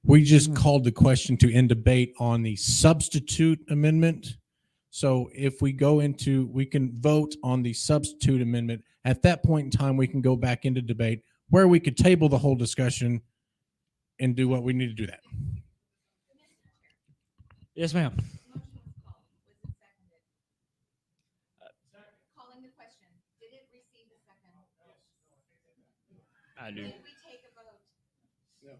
We just called the question to end debate on the substitute amendment. So if we go into, we can vote on the substitute amendment. At that point in time, we can go back into debate where we could table the whole discussion and do what we need to do that. Yes, ma'am. Calling the question, did it receive a second? I do. Did we take a vote? No.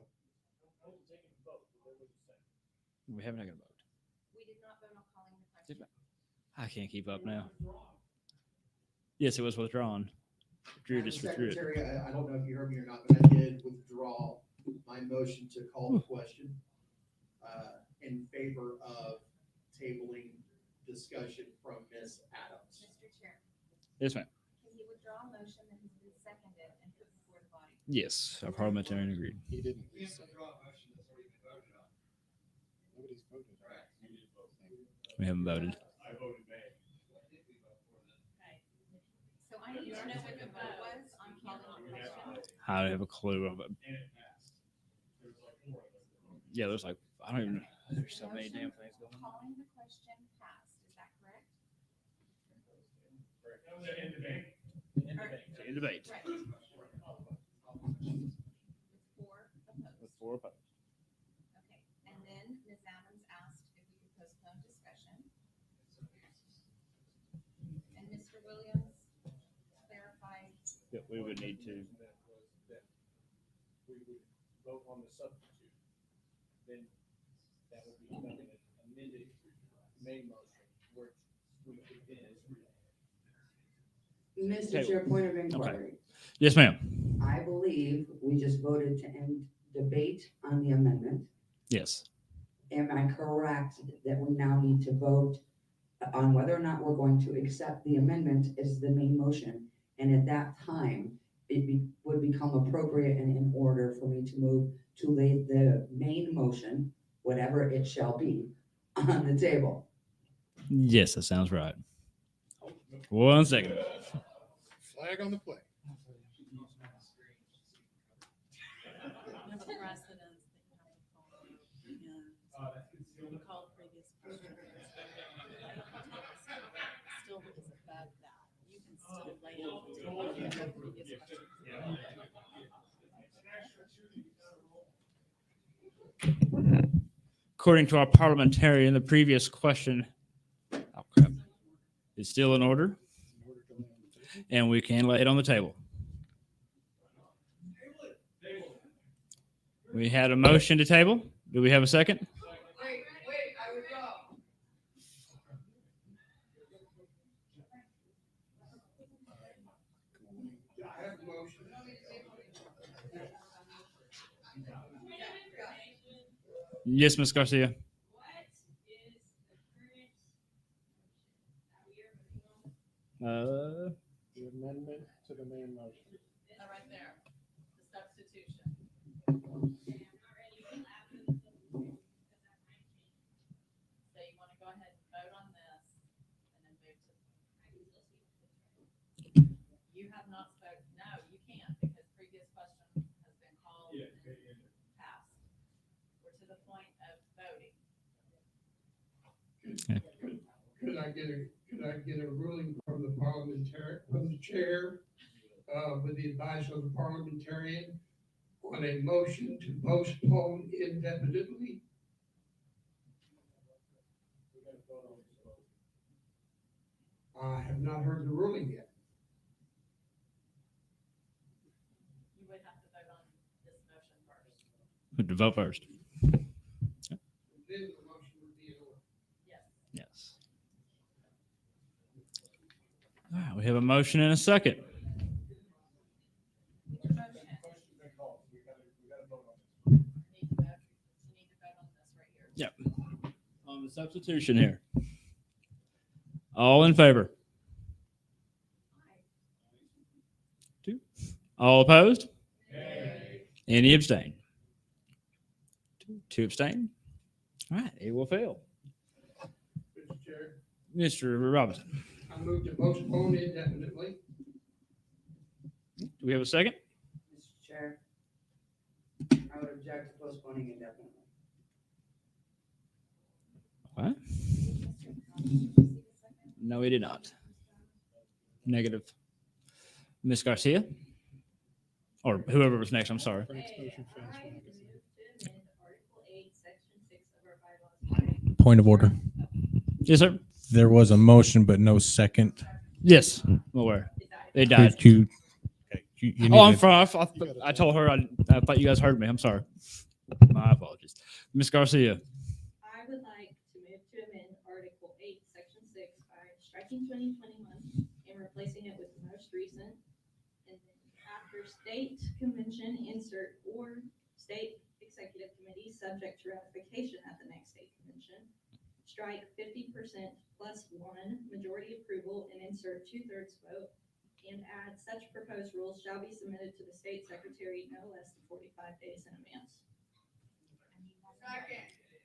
We haven't taken a vote. We did not vote on calling the question. I can't keep up now. Yes, it was withdrawn. Drew just withdrew it. Secretary, I don't know if you heard me or not, but I did withdraw my motion to call the question in favor of tabling discussion from Ms. Adams. Mr. Chair, Yes, ma'am. can you withdraw a motion that has been seconded and put before the body? Yes, our parliamentarian agreed. He didn't. We have to draw a motion that's already been voted on. Nobody's voted. Correct. You did vote. We haven't voted. I voted nay. So I need to know what the vote was on calling the question. I don't have a clue of it. And it passed. There was like 4 of them. Yeah, there's like, I don't even know. There's so many damn things going on. Calling the question passed, is that correct? Correct. That was an end debate. In debate. Right. With 4 opposed. With 4 opposed. Okay, and then Ms. Adams asked if we could postpone discussion. And Mr. Williams clarified. Yeah, we would need to. We would vote on the substitute. Then that would be an amended main motion, which we could then. Mr. Chair, point of inquiry. Yes, ma'am. I believe we just voted to end debate on the amendment. Yes. Am I correct that we now need to vote on whether or not we're going to accept the amendment as the main motion? And at that time, would become appropriate and in order for me to move to lay the main motion, whatever it shall be, on the table. Yes, that sounds right. 1 second. Flag on the play. Called previous question. Still because of that, you can still lay it on the table. Previous question. According to our parliamentarian, the previous question, oh crap, is still in order, and we can lay it on the table. We had a motion to table. Do we have a second? Wait, I withdraw. I have a motion. Yes, Ms. Garcia. The amendment to the main motion. Right there, the substitution. So you want to go ahead and vote on this and then move to. You have not spoken, no, you can't because previous question has been called and passed. We're to the point of voting. Could I get a ruling from the from the chair, with the advice of the parliamentarian on a motion to postpone indefinitely? I have not heard the ruling yet. You would have to vote on this motion first. Who to vote first? Then the motion would be in order. Yes. Yes. All right, we have a motion and a second. Yep. On the substitution here. All in favor? Two. All opposed? Any abstain? Two abstain? All right, it will fail. Mr. Chair, Mr. Robinson, I move to postpone indefinitely. do we have a second? Mr. Chair, I would object to postponing indefinitely. What? No, we did not. Negative. Ms. Garcia? Or whoever was next, I'm sorry. Point of order. Yes, sir. There was a motion, but no second. Yes, I'm aware. It died. Could you Oh, I'm need to- fine. I told her I thought you guys heard me. I'm sorry. My apologies. Ms. Garcia. I would like to move to amend Article 8, Section 6 by striking 2021 and replacing it with the most recent. And then after state convention, insert or state executive committee subject to ratification at the next state convention. Strike 50% plus one majority approval and insert 2/3 vote. And add such proposed rules shall be submitted to the state secretary no less than 45 days in advance.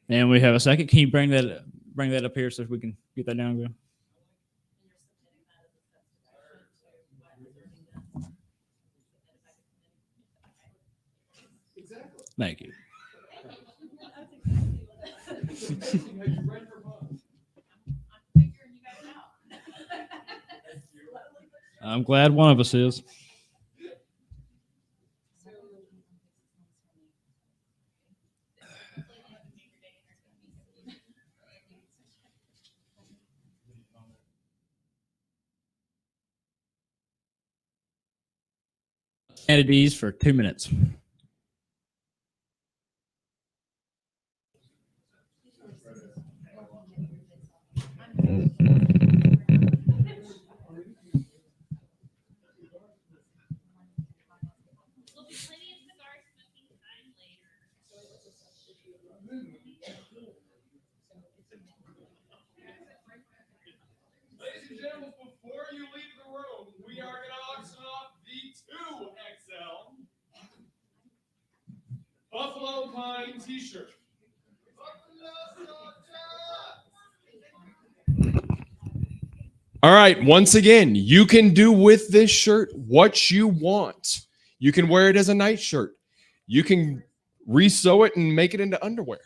And we have a second. Can you bring that up here so we can get that down? Go? Exactly. Thank you. I'm glad one of us is. Entities for 2 minutes. Ladies and gentlemen, before you leave the room, we are going to auction off the 2XL Buffalo Pine t-shirt. All right, once again, you can do with this shirt what you want. You can wear it as a night shirt. You can re-sew it and make it into underwear.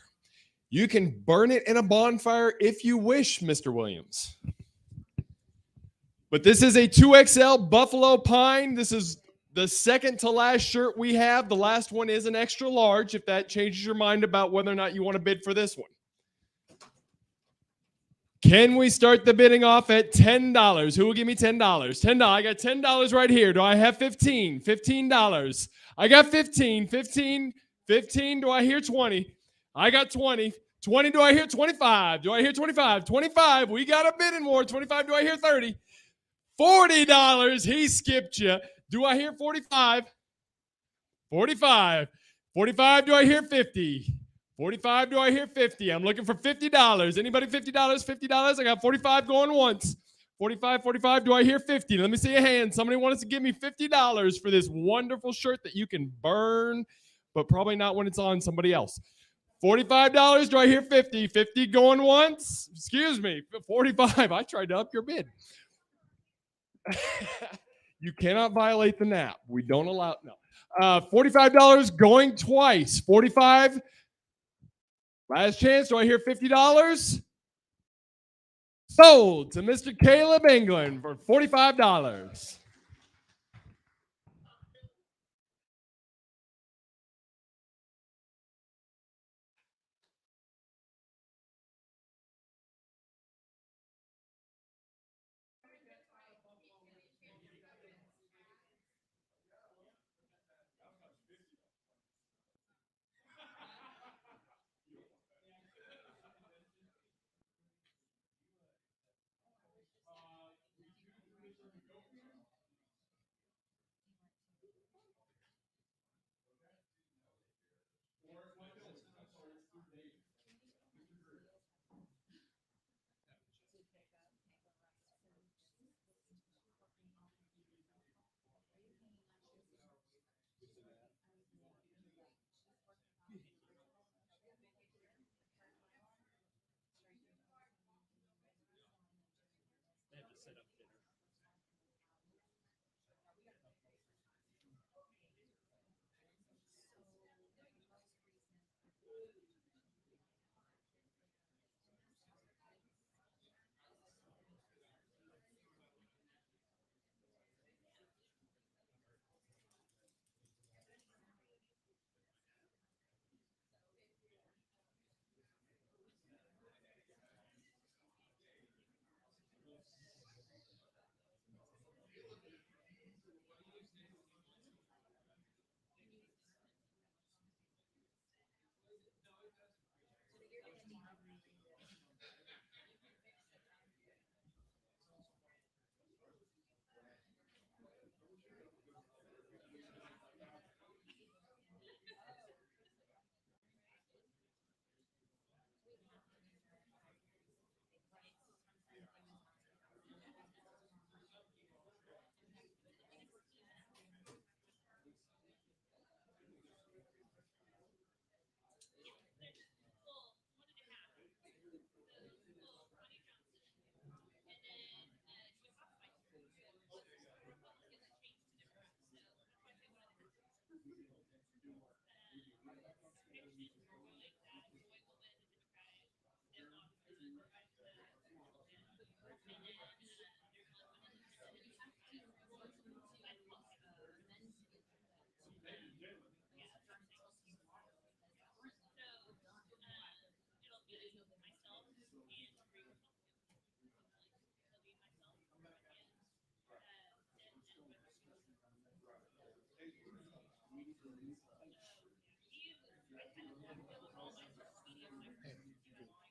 You can burn it in a bonfire if you wish, Mr. Williams. But this is a 2XL Buffalo Pine. This is the second to last shirt we have. The last one is an extra large, if that changes your mind about whether or not you want to bid for this one. Can we start the bidding off at $10? Who will give me $10? $10. I got $10 right here. Do I have 15? $15. I got 15. 15. 15, do I hear 20? I got 20. 20, do I hear 25? Do I hear 25? 25, we got a bidding war. 25, do I hear 30? $40, he skipped you. Do I hear 45? 45. 45, do I hear 50? 45, do I hear 50? I'm looking for $50. Anybody $50? $50? I got 45 going once. 45, 45, do I hear 50? Let me see a hand. Somebody wants to give me $50 for this wonderful shirt that you can burn, but probably not when it's on somebody else. $45, do I hear 50? 50 going once? Excuse me, 45. I tried to up your bid. You cannot violate the NAP. We don't allow, no. $45 going twice. 45. Last chance. Do I hear $50? Sold to Mr. Caleb England for $45.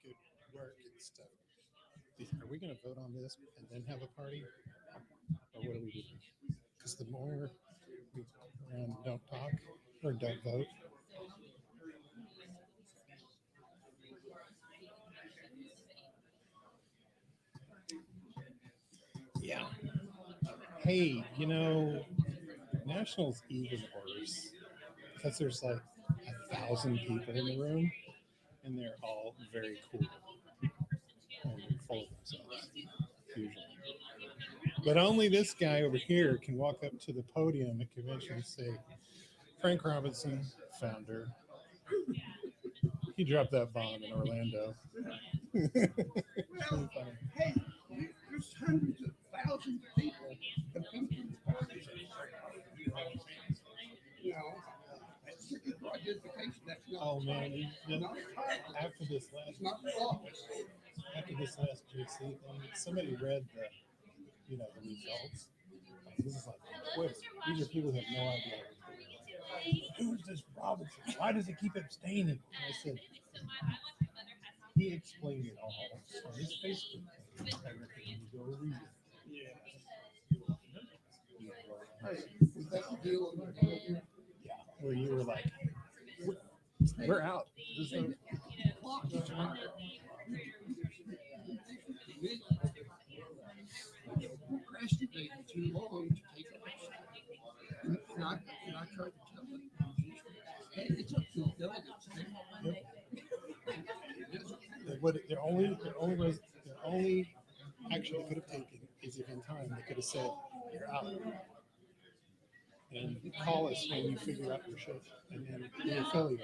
Good work and stuff. Are we going to vote on this and then have a party? Or what do we do? Because the more we go around and don't talk or don't vote. Yeah. Hey, National's even worse because there's like 1,000 people in the room and they're all very cool and full of themselves, usually. But only this guy over here can walk up to the podium at convention and say, Frank Robinson, founder. He dropped that bomb in Orlando. Well, hey, there's hundreds of thousands of people that come to this party. That's identification. That's not. Oh man, not after this last GC thing, somebody read the results. This is like Twitter. These are people who have no idea. who's this Robinson? Why does he keep abstaining? And I said, he explained it all on his Facebook page. I recommend you go read it. Yeah, where you were like, we're out. There's no- Procrastinating too long to take action. And I tried to tell them, hey, it's up to the delegates. Their only action they could have taken is if in time they could have said, you're out. And call us when you figure out your shit. And then you'll failure.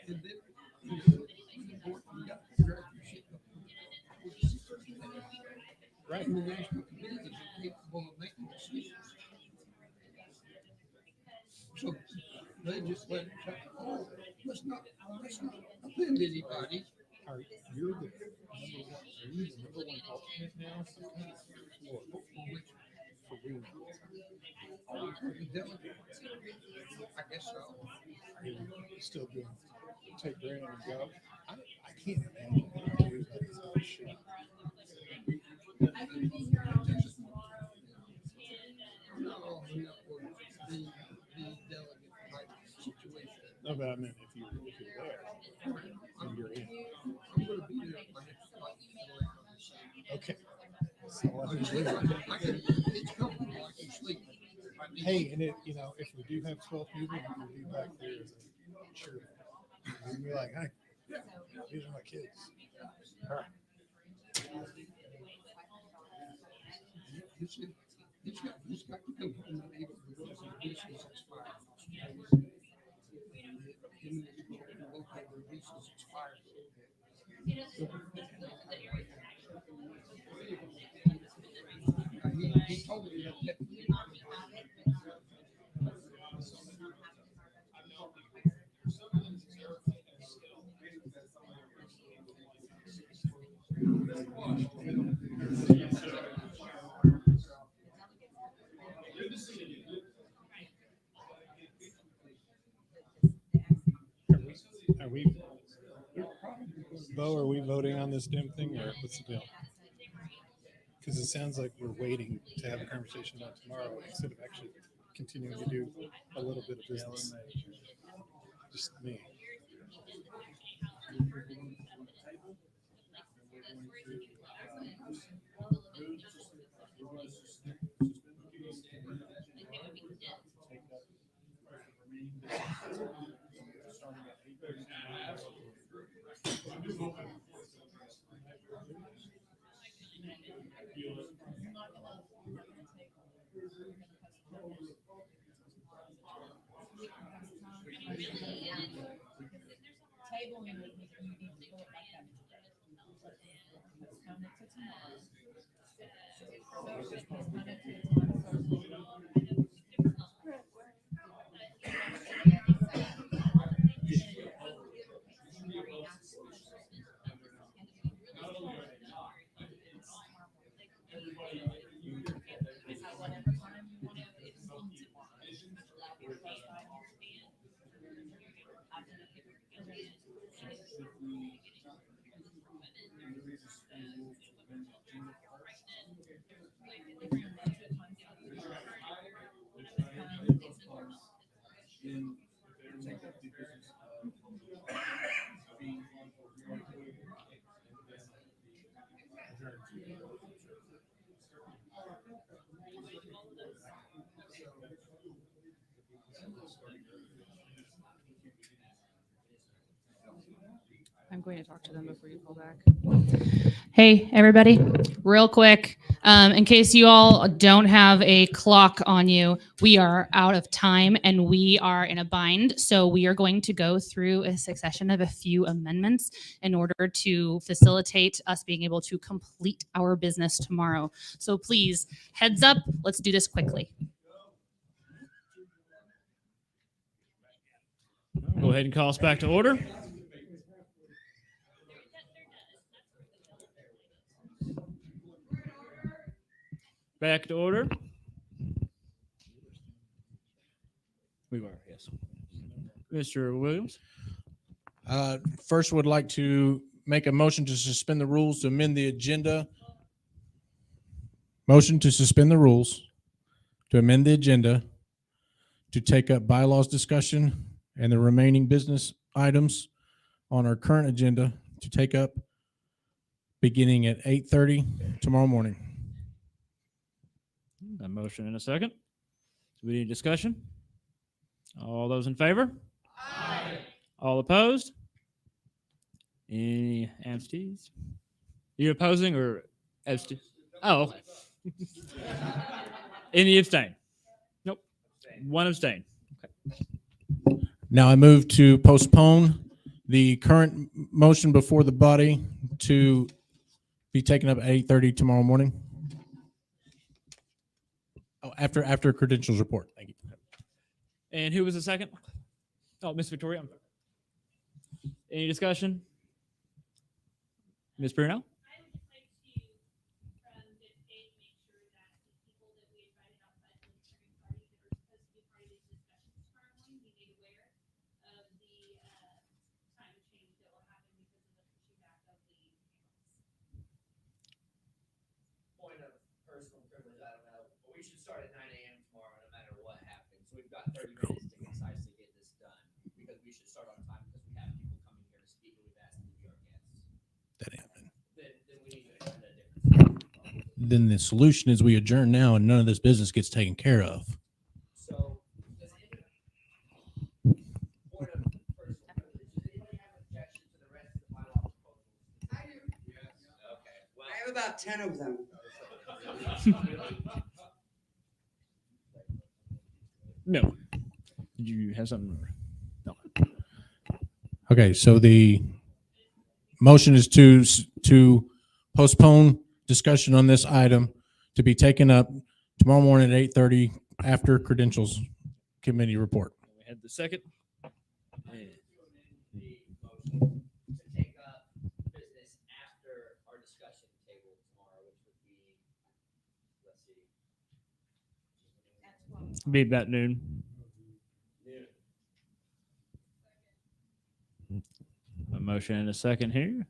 And then, Right. And the national committee is capable of making decisions. So they just let it go. Oh, let's not offend anybody. You're the number one alternate now for real. The delegate. I guess so. Still doing take Brandon and go. I can't imagine everybody's on shit. No, but I mean, if you're there, and you're in. I'm going to be there my next flight. Okay. So It's comfortable. I can sleep. Hey, and if we do have 12 people, you can be back there as a sure. And you're like, hey, these are my kids. All right. It's got to come from the neighborhood because the business expired. He told me that. Are we, Bo, are we voting on this damn thing or what's the deal? Because it sounds like we're waiting to have a conversation about tomorrow instead of actually continuing to do a little bit of business. Just me. Tabling would make you need to pull it back up. Postpone it to tomorrow. So just postpone it to I'm going to talk to them before you call back. Hey, everybody, real quick, in case you all don't have a clock on you, we are out of time and we are in a bind. So we are going to go through a succession of a few amendments in order to facilitate us being able to complete our business tomorrow. So please, heads up, let's do this quickly. Go ahead and call us back to order. Back to order. We were, yes. Mr. Williams. First, would like to make a motion to suspend the rules to amend the agenda. Motion to suspend the rules to amend the agenda to take up bylaws discussion and the remaining business items on our current agenda to take up beginning at 8:30 tomorrow morning. A motion and a second. Do we need discussion? All those in favor? Aye. All opposed? Any abstains? You opposing or abstain? Oh. Any abstain? Nope. One abstain. Now I move to postpone the current motion before the body to be taken up at 8:30 tomorrow morning. Oh, after credentials report. Thank you. And who was the second? Oh, Miss Victoria. Any discussion? Ms. Bruno? Point of personal privilege, I don't know, but we should start at 9 a.m. tomorrow, no matter what happens. So we've got 30 minutes to concisely get this done, because we should start on time, because we have people coming here to speak, and we've asked them to be our guests. That happened. Then we need to attend a different. Then the solution is we adjourn now and none of this business gets taken care of. So, does anybody, point of personal privilege, does anybody have objection to the rest of the bylaw proposals? I do. Yes. Okay, well. I have about 10 of them. No. Did you have something? No. Okay, so the motion is to postpone discussion on this item to be taken up tomorrow morning at 8:30 after credentials committee report. We had the second. The motion to take up business after our discussion table tomorrow, which would be, let's see. Be about noon. A motion and a second here.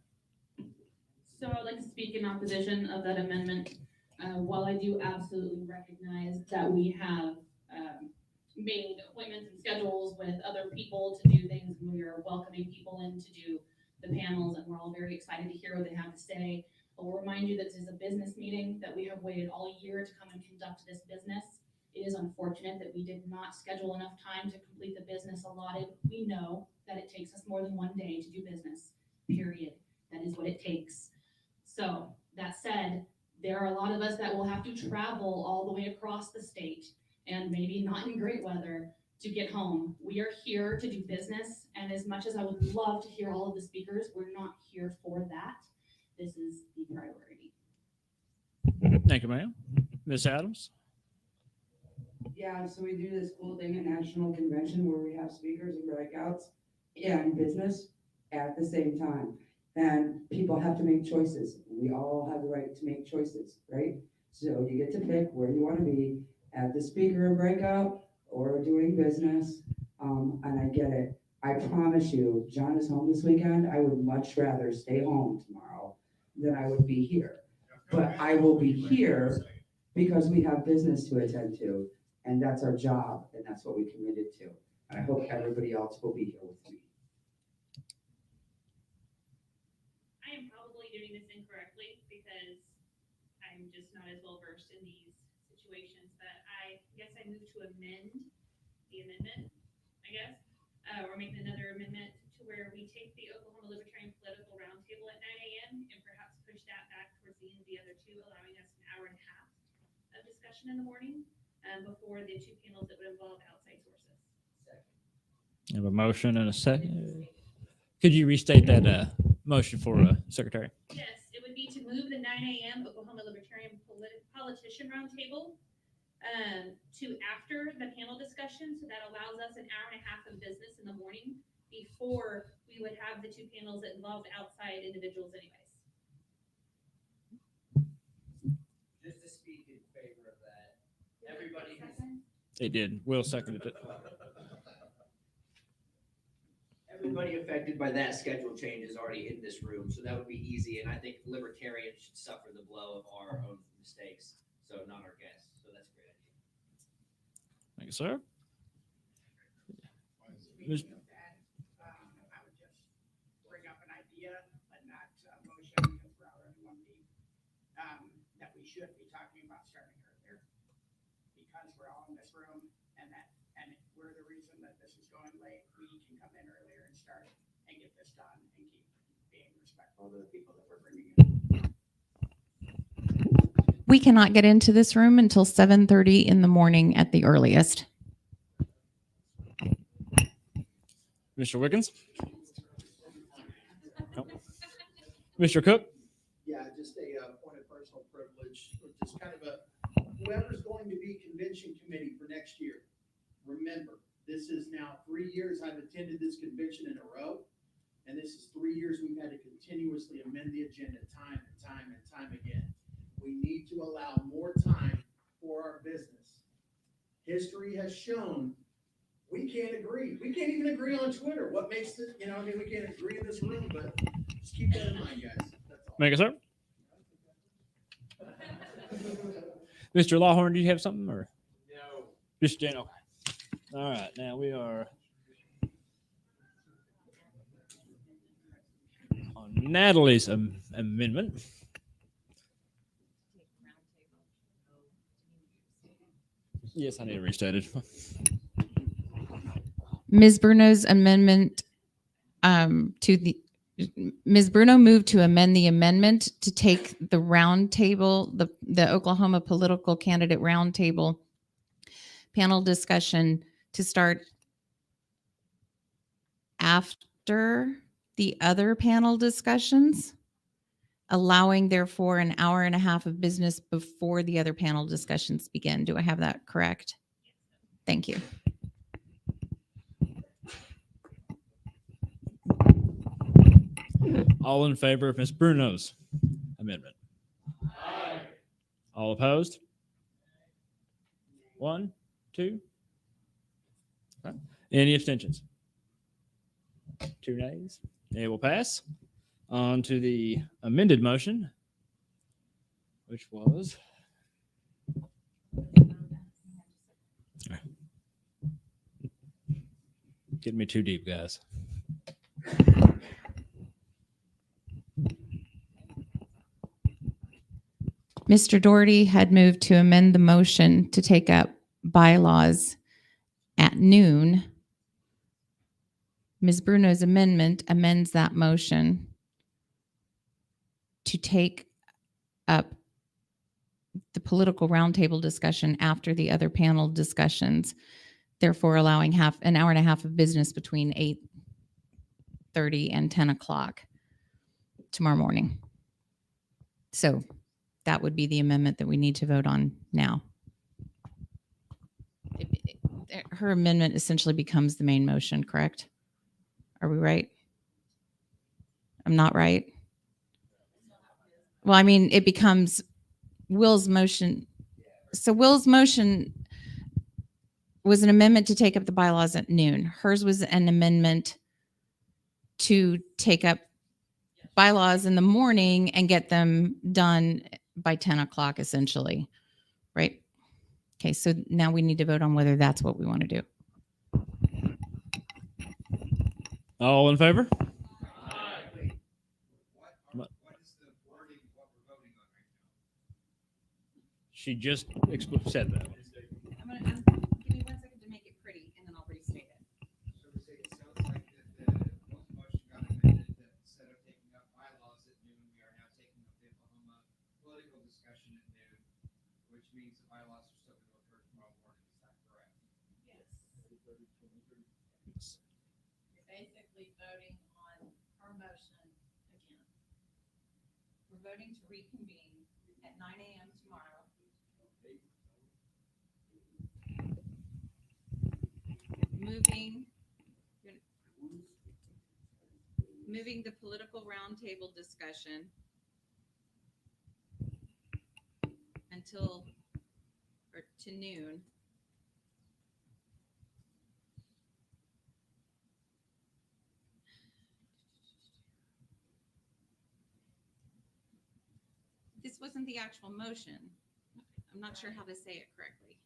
So I'd like to speak in opposition of that amendment. While I do absolutely recognize that we have made appointments and schedules with other people to do things, and we are welcoming people in to do the panels, and we're all very excited to hear what they have to say. I will remind you that this is a business meeting, that we have waited all year to come and conduct this business. It is unfortunate that we did not schedule enough time to complete the business allotted. We know that it takes us more than one day to do business, period. That is what it takes. So that said, there are a lot of us that will have to travel all the way across the state, and maybe not in great weather, to get home. We are here to do business, and as much as I would love to hear all of the speakers, we're not here for that. This is the priority. Thank you, ma'am. Ms. Adams? Yeah, so we do this cool thing at National Convention where we have speakers and breakouts and business at the same time. And people have to make choices. We all have the right to make choices, right? So you get to pick where you want to be at the speaker and breakout or doing business. And I get it. I promise you, John is home this weekend. I would much rather stay home tomorrow than I would be here. But I will be here because we have business to attend to. And that's our job. And that's what we committed to. And I hope everybody else will be here with me. I am probably doing this incorrectly because I'm just not as well versed in these situations, but I guess I move to amend the amendment, I guess, or make another amendment to where we take the Oklahoma Libertarian Political Roundtable at 9 a.m. and perhaps push that back towards the end of the other two, allowing us an hour and a half of discussion in the morning before the two panels that would involve outside sources. I have a motion and a second. Could you restate that motion for Secretary? Yes, it would be to move the 9 a.m. Oklahoma Libertarian Politician Roundtable to after the panel discussion. So that allows us an hour and a half of business in the morning before we would have the two panels that involved outside individuals anyways. Just to speak in favor of that, everybody who's. They did. Will seconded it. everybody affected by that schedule change is already in this room, so that would be easy, and I think libertarians should suffer the blow of our own mistakes, so not our guests, so that's a great idea. Thank you, sir. Speaking of that, I would just bring up an idea, but not motion, because we're already one deep, that we should be talking about starting earlier. Because we're all in this room and we're the reason that this is going late, we can come in earlier and start and get this done and keep being respectful to the people that we're bringing in. We cannot get into this room until 7:30 in the morning at the earliest. Mr. Wiggins? No. Mr. Cook? Yeah, just a point of personal privilege, just kind of whoever's going to be convention committee for next year, remember, this is now 3 years I've attended this convention in a row, and this is 3 years we've had to continuously amend the agenda time and time and time again. We need to allow more time for our business. History has shown we can't agree. We can't even agree on Twitter. What makes this, we can't agree in this room, but just keep that in mind, guys. That's all. Make it, sir. Mr. Lawhorn, do you have something or? No. Mr. Daniel. All right, now we are on Natalie's amendment. Yes, I need to restate it. Ms. Bruno's amendment Ms. Bruno moved to amend the amendment to take the roundtable, the Oklahoma political candidate roundtable panel discussion to start after the other panel discussions, allowing therefore an hour and a half of business before the other panel discussions begin. Do I have that correct? Thank you. All in favor of Ms. Bruno's amendment? Aye. All opposed? 1, 2. Okay. Any abstentions? 2 nays. It will pass. On to the amended motion, which was. Getting me too deep, guys. Mr. Doherty had moved to amend the motion to take up bylaws at noon. Ms. Bruno's amendment amends that motion to take up the political roundtable discussion after the other panel discussions, therefore allowing an hour and a half of business between 8:30 and 10 o'clock tomorrow morning. So that would be the amendment that we need to vote on now. Her amendment essentially becomes the main motion, correct? Are we right? I'm not right? Well, I mean, it becomes Will's motion. So Will's motion was an amendment to take up the bylaws at noon. Hers was an amendment to take up bylaws in the morning and get them done by 10 o'clock, essentially, right? Okay, so now we need to vote on whether that's what we want to do. All in favor? She just said that. Give me 1 second to make it pretty, and then I'll restate it. So to say, it sounds like that the motion got amended, that instead of taking up bylaws at noon, we are now taking up the Oklahoma political discussion at noon, which means the bylaws are still going to occur tomorrow morning. Is that correct? Yes. You're basically voting on her motion again. We're voting to reconvene at 9 a.m. tomorrow. Moving the political roundtable discussion to noon. this wasn't the actual motion. I'm not sure how to say it correctly.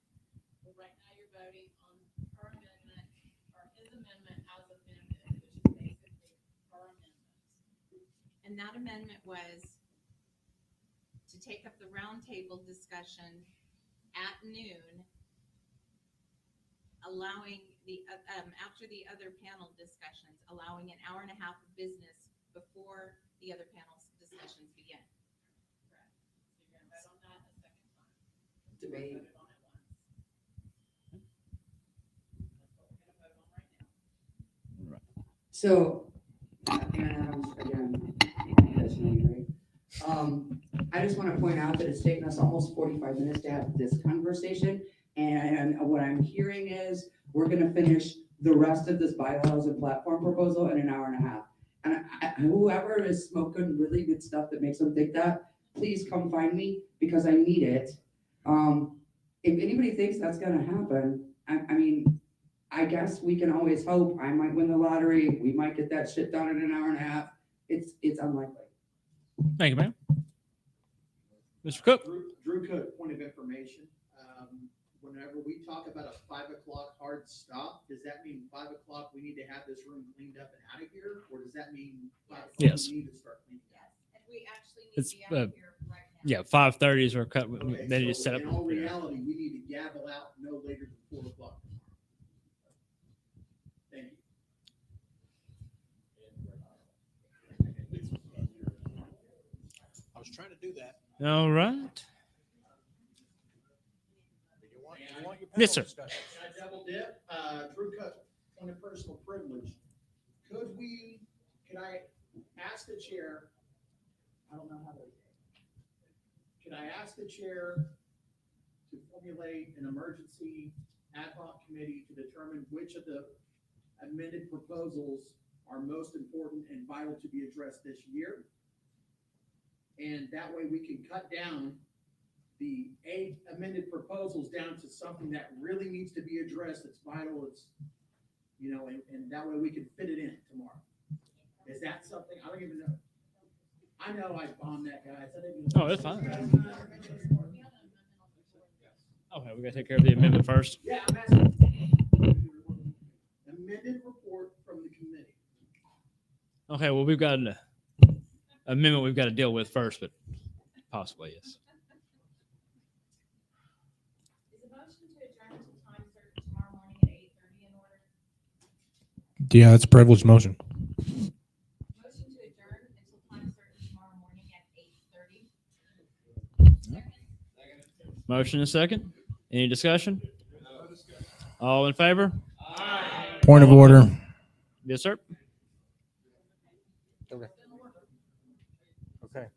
Well, right now you're voting on her amendment, or his amendment as amended, which is basically her amendment. And that amendment was to take up the roundtable discussion at noon, allowing the, after the other panel discussions, allowing an hour and a half of business before the other panel's discussions begin. Correct. So you're gonna vote on that a second time. Debate. Voted on it once. That's what we're gonna vote on right now. So, Aaron Adams, again, you guys know me, right? I just want to point out that it's taken us almost 45 minutes to have this conversation. And what I'm hearing is we're going to finish the rest of this bylaws and platform proposal in an hour and a half. And whoever is smoking really good stuff that makes them think that, please come find me because I need it. If anybody thinks that's going to happen, I mean, I guess we can always hope. I might win the lottery. We might get that shit done in an hour and a half. It's unlikely. Thank you, ma'am. Mr. Cook. Drew Cook, point of information. Whenever we talk about a 5 o'clock hard stop, does that mean 5 o'clock we need to have this room cleaned up and out of here? Or does that mean 5 o'clock Yes. we need to start cleaning up? And we actually need It's, to be out of here right now. Yeah, 5:30s are cut. Okay, They need to so set up. in all reality, we need to gavel out no later than 4 o'clock. Thank you. I was trying to do that. All right. You want your Yes, panel sir. discussion. Can I double dip? Drew Cook, point of personal privilege. Could I ask the chair, I don't know how to, could I ask the chair to formulate an emergency ad hoc committee to determine which of the amended proposals are most important and vital to be addressed this year? And that way we can cut down the 8 amended proposals down to something that really needs to be addressed, that's vital, it's, and that way we can fit it in tomorrow. Is that something, I don't even know. I know I bombed that guy. So I didn't even- Oh, that's fine. Okay, we gotta take care of the amendment first. Yeah, I'm asking. Amended report from the committee. Okay, well, we've got an amendment we've got to deal with first, but possibly, yes. Is a motion to adjourn to time certain tomorrow morning at 8:30 in order? Yeah, that's a privileged motion. Motion to adjourn until time certain tomorrow morning at 8:30. Motion and second. Any discussion? All in favor? Point of order. Yes, sir. Okay. Okay.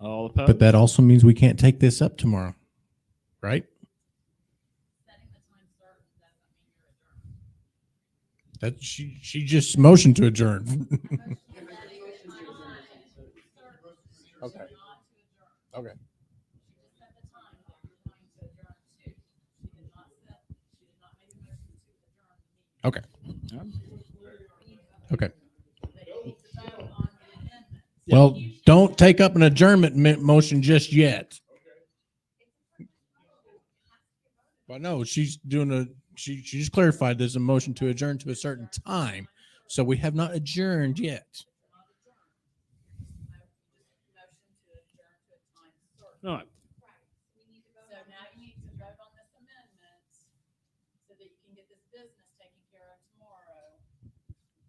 All opposed? But that also means we can't take this up tomorrow, right? Setting the time certain doesn't mean you're adjourned. That she just motioned to adjourn. Okay. Okay. She just set the time that you're going to adjourn to. She did not make a motion to adjourn the meeting. Okay. Okay. But you need to vote on the amendment. Well, don't take up an adjournment motion just yet. But no, she's doing she just clarified there's a motion to adjourn to a certain time. So we have not adjourned yet. All right. So now you need to vote on this amendment so that you can get this business taken care of tomorrow.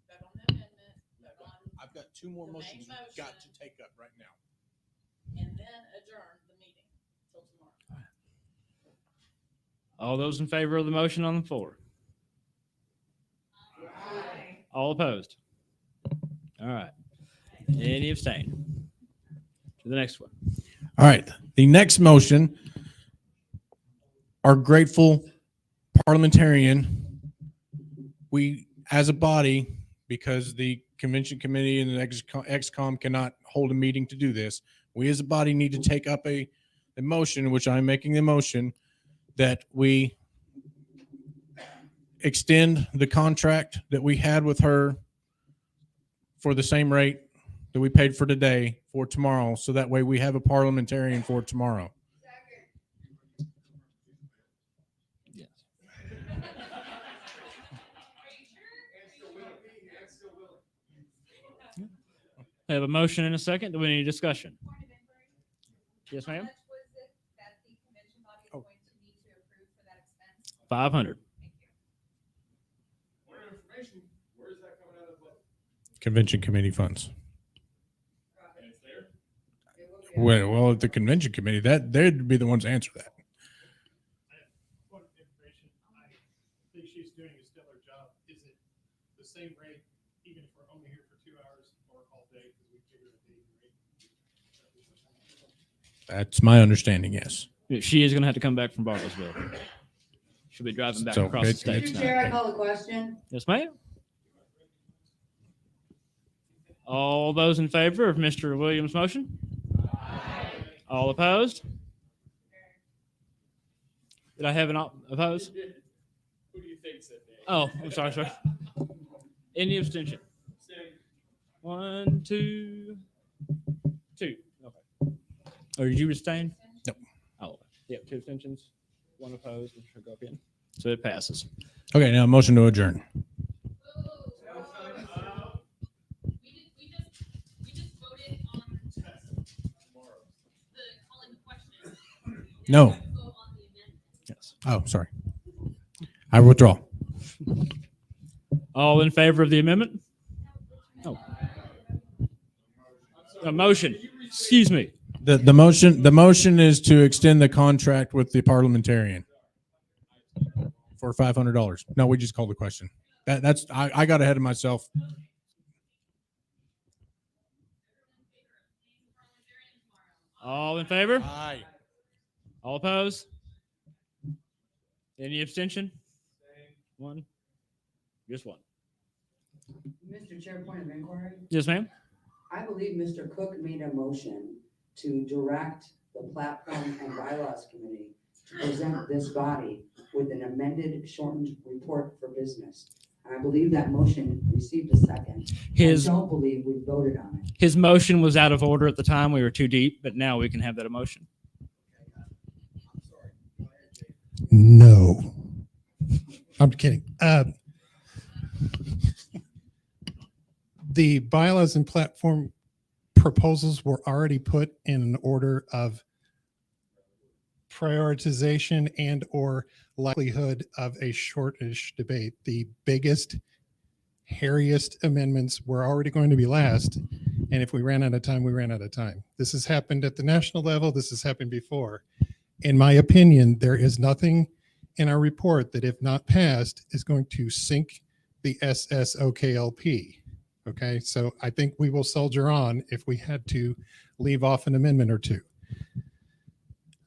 Vote on the amendment, vote on, I've got 2 more The main motions we've got to motion. take up right now. and then adjourn the meeting till tomorrow. All those in favor of the motion on the floor? All opposed? All right. Any abstain? To the next one. All right. The next motion, our grateful parliamentarian, we as a body, because the convention committee and the XCOM cannot hold a meeting to do this, we as a body need to take up a motion, which I'm making the motion, that we extend the contract that we had with her for the same rate that we paid for today for tomorrow, so that way we have a parliamentarian for tomorrow. I have a motion and a second. Do we need any discussion? Yes, ma'am. 500. More information, where is that coming out of? Convention committee funds. And it's there? Well, at the convention committee, that they'd be the ones to answer that. Point of information, I think she's doing a stellar job. Is it the same rate, even if we're only here for 2 hours or all day, because we figured a daily rate? That's my understanding, yes. She is going to have to come back from Bartlesville. She'll be driving back So across the it- state Mr. tonight. Chair, I call the question. Yes, ma'am. All those in favor of Mr. Williams' motion? All opposed? Did I have an opposed? Who do you think said that? Oh, I'm sorry. Any abstention? Same. 1, 2, 2. Okay. Or did you abstain? Nope. Oh, yeah, 2 abstentions, 1 opposed, Mr. Gopian. So it passes. Okay, now motion to adjourn. We just voted on the calling the question. No. Vote on the amendment. Yes. Oh, sorry. I withdraw. All in favor of the amendment? Oh. A motion. Excuse me. The motion is to extend the contract with the parliamentarian for $500. No, we just called the question. I got ahead of myself. All in favor? Aye. All opposed? Any abstention? 1. Just 1. Mr. Chair, point of inquiry. Yes, ma'am. I believe Mr. Cook made a motion to direct the Platform and Bylaws Committee to present this body with an amended shortened report for business. I believe that motion received a second. I don't believe we voted on it. His motion was out of order at the time. We were too deep, but now we can have that emotion. No. I'm kidding. The bylaws and platform proposals were already put in an order of prioritization and or likelihood of a shortish debate. The biggest, hairiest amendments were already going to be last. And if we ran out of time, we ran out of time. This has happened at the national level. This has happened before. In my opinion, there is nothing in our report that, if not passed, is going to sink the SSOKLP. Okay, so I think we will soldier on if we had to leave off an amendment or two.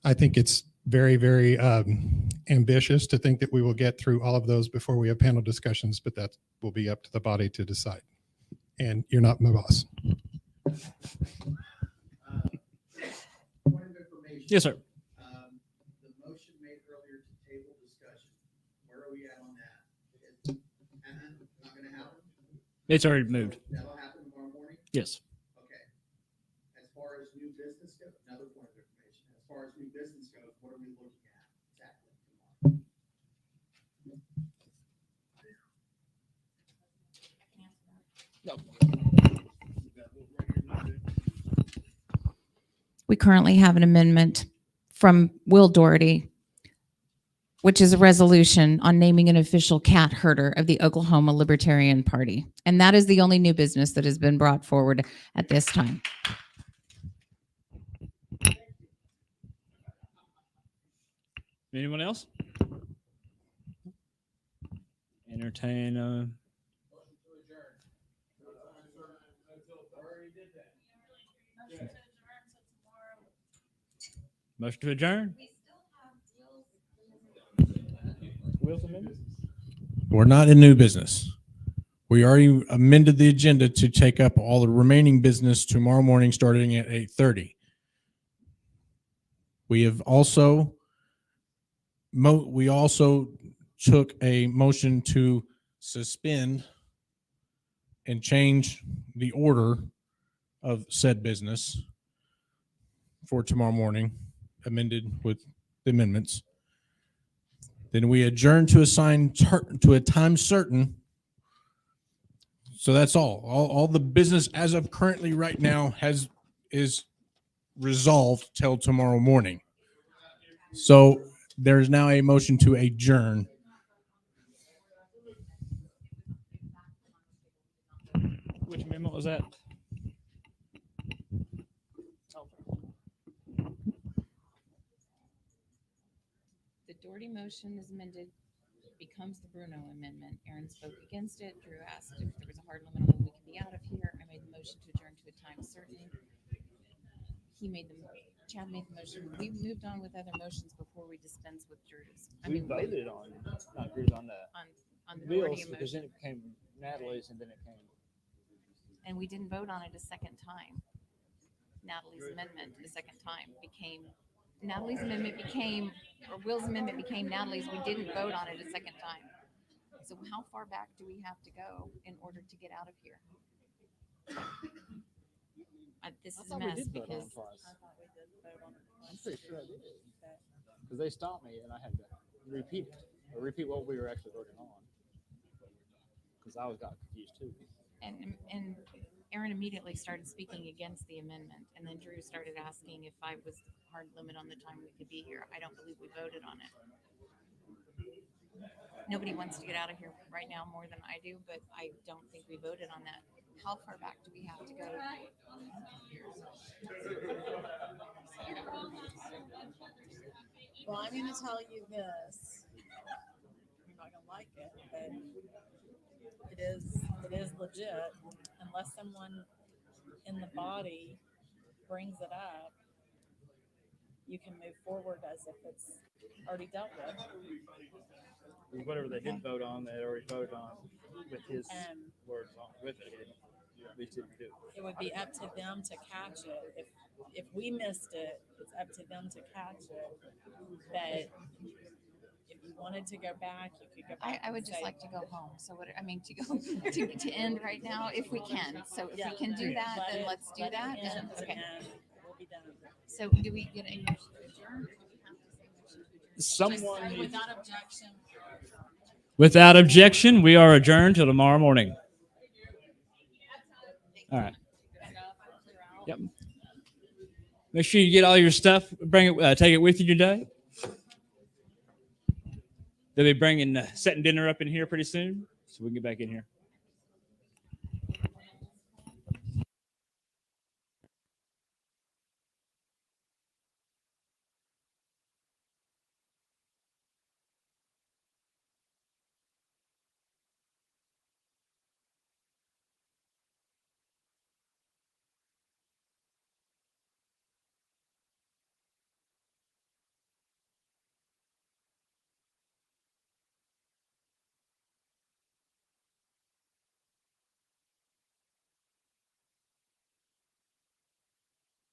I think it's very, very ambitious to think that we will get through all of those before we have panel discussions, but that will be up to the body to decide. And you're not my boss. Point of information. Yes, sir. The motion made earlier to table discussion, where are we at on that? Not gonna happen? It's already moved. That'll happen tomorrow morning? Yes. Okay. As far as new business goes, another point of information, as far as new business goes, what are we looking at exactly tomorrow? We currently have an amendment from Will Doherty, which is a resolution on naming an official cat herder of the Oklahoma Libertarian Party. And that is the only new business that has been brought forward at this time. Anyone else? Entertain. Motion to adjourn. Will's amendment? We're not in new business. We already amended the agenda to take up all the remaining business tomorrow morning, starting at 8:30. We have also took a motion to suspend and change the order of said business for tomorrow morning, amended with the amendments. Then we adjourn to to a time certain. So that's all the business as of currently right now is resolved till tomorrow morning. So there's now a motion to adjourn. Which amendment was that? The Doherty motion is amended, becomes the Bruno amendment. Aaron spoke against it. Drew asked if there was a hard limit on when we could be out of here. I made the motion to adjourn to a time certain. Chad made the motion. We moved on with other motions before we dispensed with Drew's. We voted on, not Drew's on that. On the Doherty Bill's, because then motion. it became Natalie's and then it came. And we didn't vote on it a second time. Natalie's amendment a second time became, Natalie's amendment became, or Will's amendment became Natalie's. We didn't vote on it a second time. So how far back do we have to go in order to get out of here? This is a mess because. I'm pretty sure I did. Because they stopped me and I had to repeat it, or repeat what we were actually voting on. Because I got confused too. And Aaron immediately started speaking against the amendment, and then Drew started asking if 5 was the hard limit on the time we could be here. I don't believe we voted on it. Nobody wants to get out of here right now more than I do, but I don't think we voted on that. How far back do we have to go? Well, I'm gonna tell you this. You're not gonna like it, but it is legit. Unless someone in the body brings it up, you can move forward as if it's already dealt with. Whatever they did vote on, they already voted on with his words on with it. At least didn't do. It would be up to them to catch it. If we missed it, it's up to them to catch it. But if you wanted to go back, you could go back. I would just like to go home. So what, I mean, to go to end right now, if we can. So if we can do that, then let's do that. And, okay. We'll be done. So do we get a motion to adjourn? Someone. Without objection. Without objection, we are adjourned till tomorrow morning. All right. Yep. Make sure you get all your stuff. Bring it. Take it with you today. They'll be bringing setting dinner up in here pretty soon, so we can get back in here.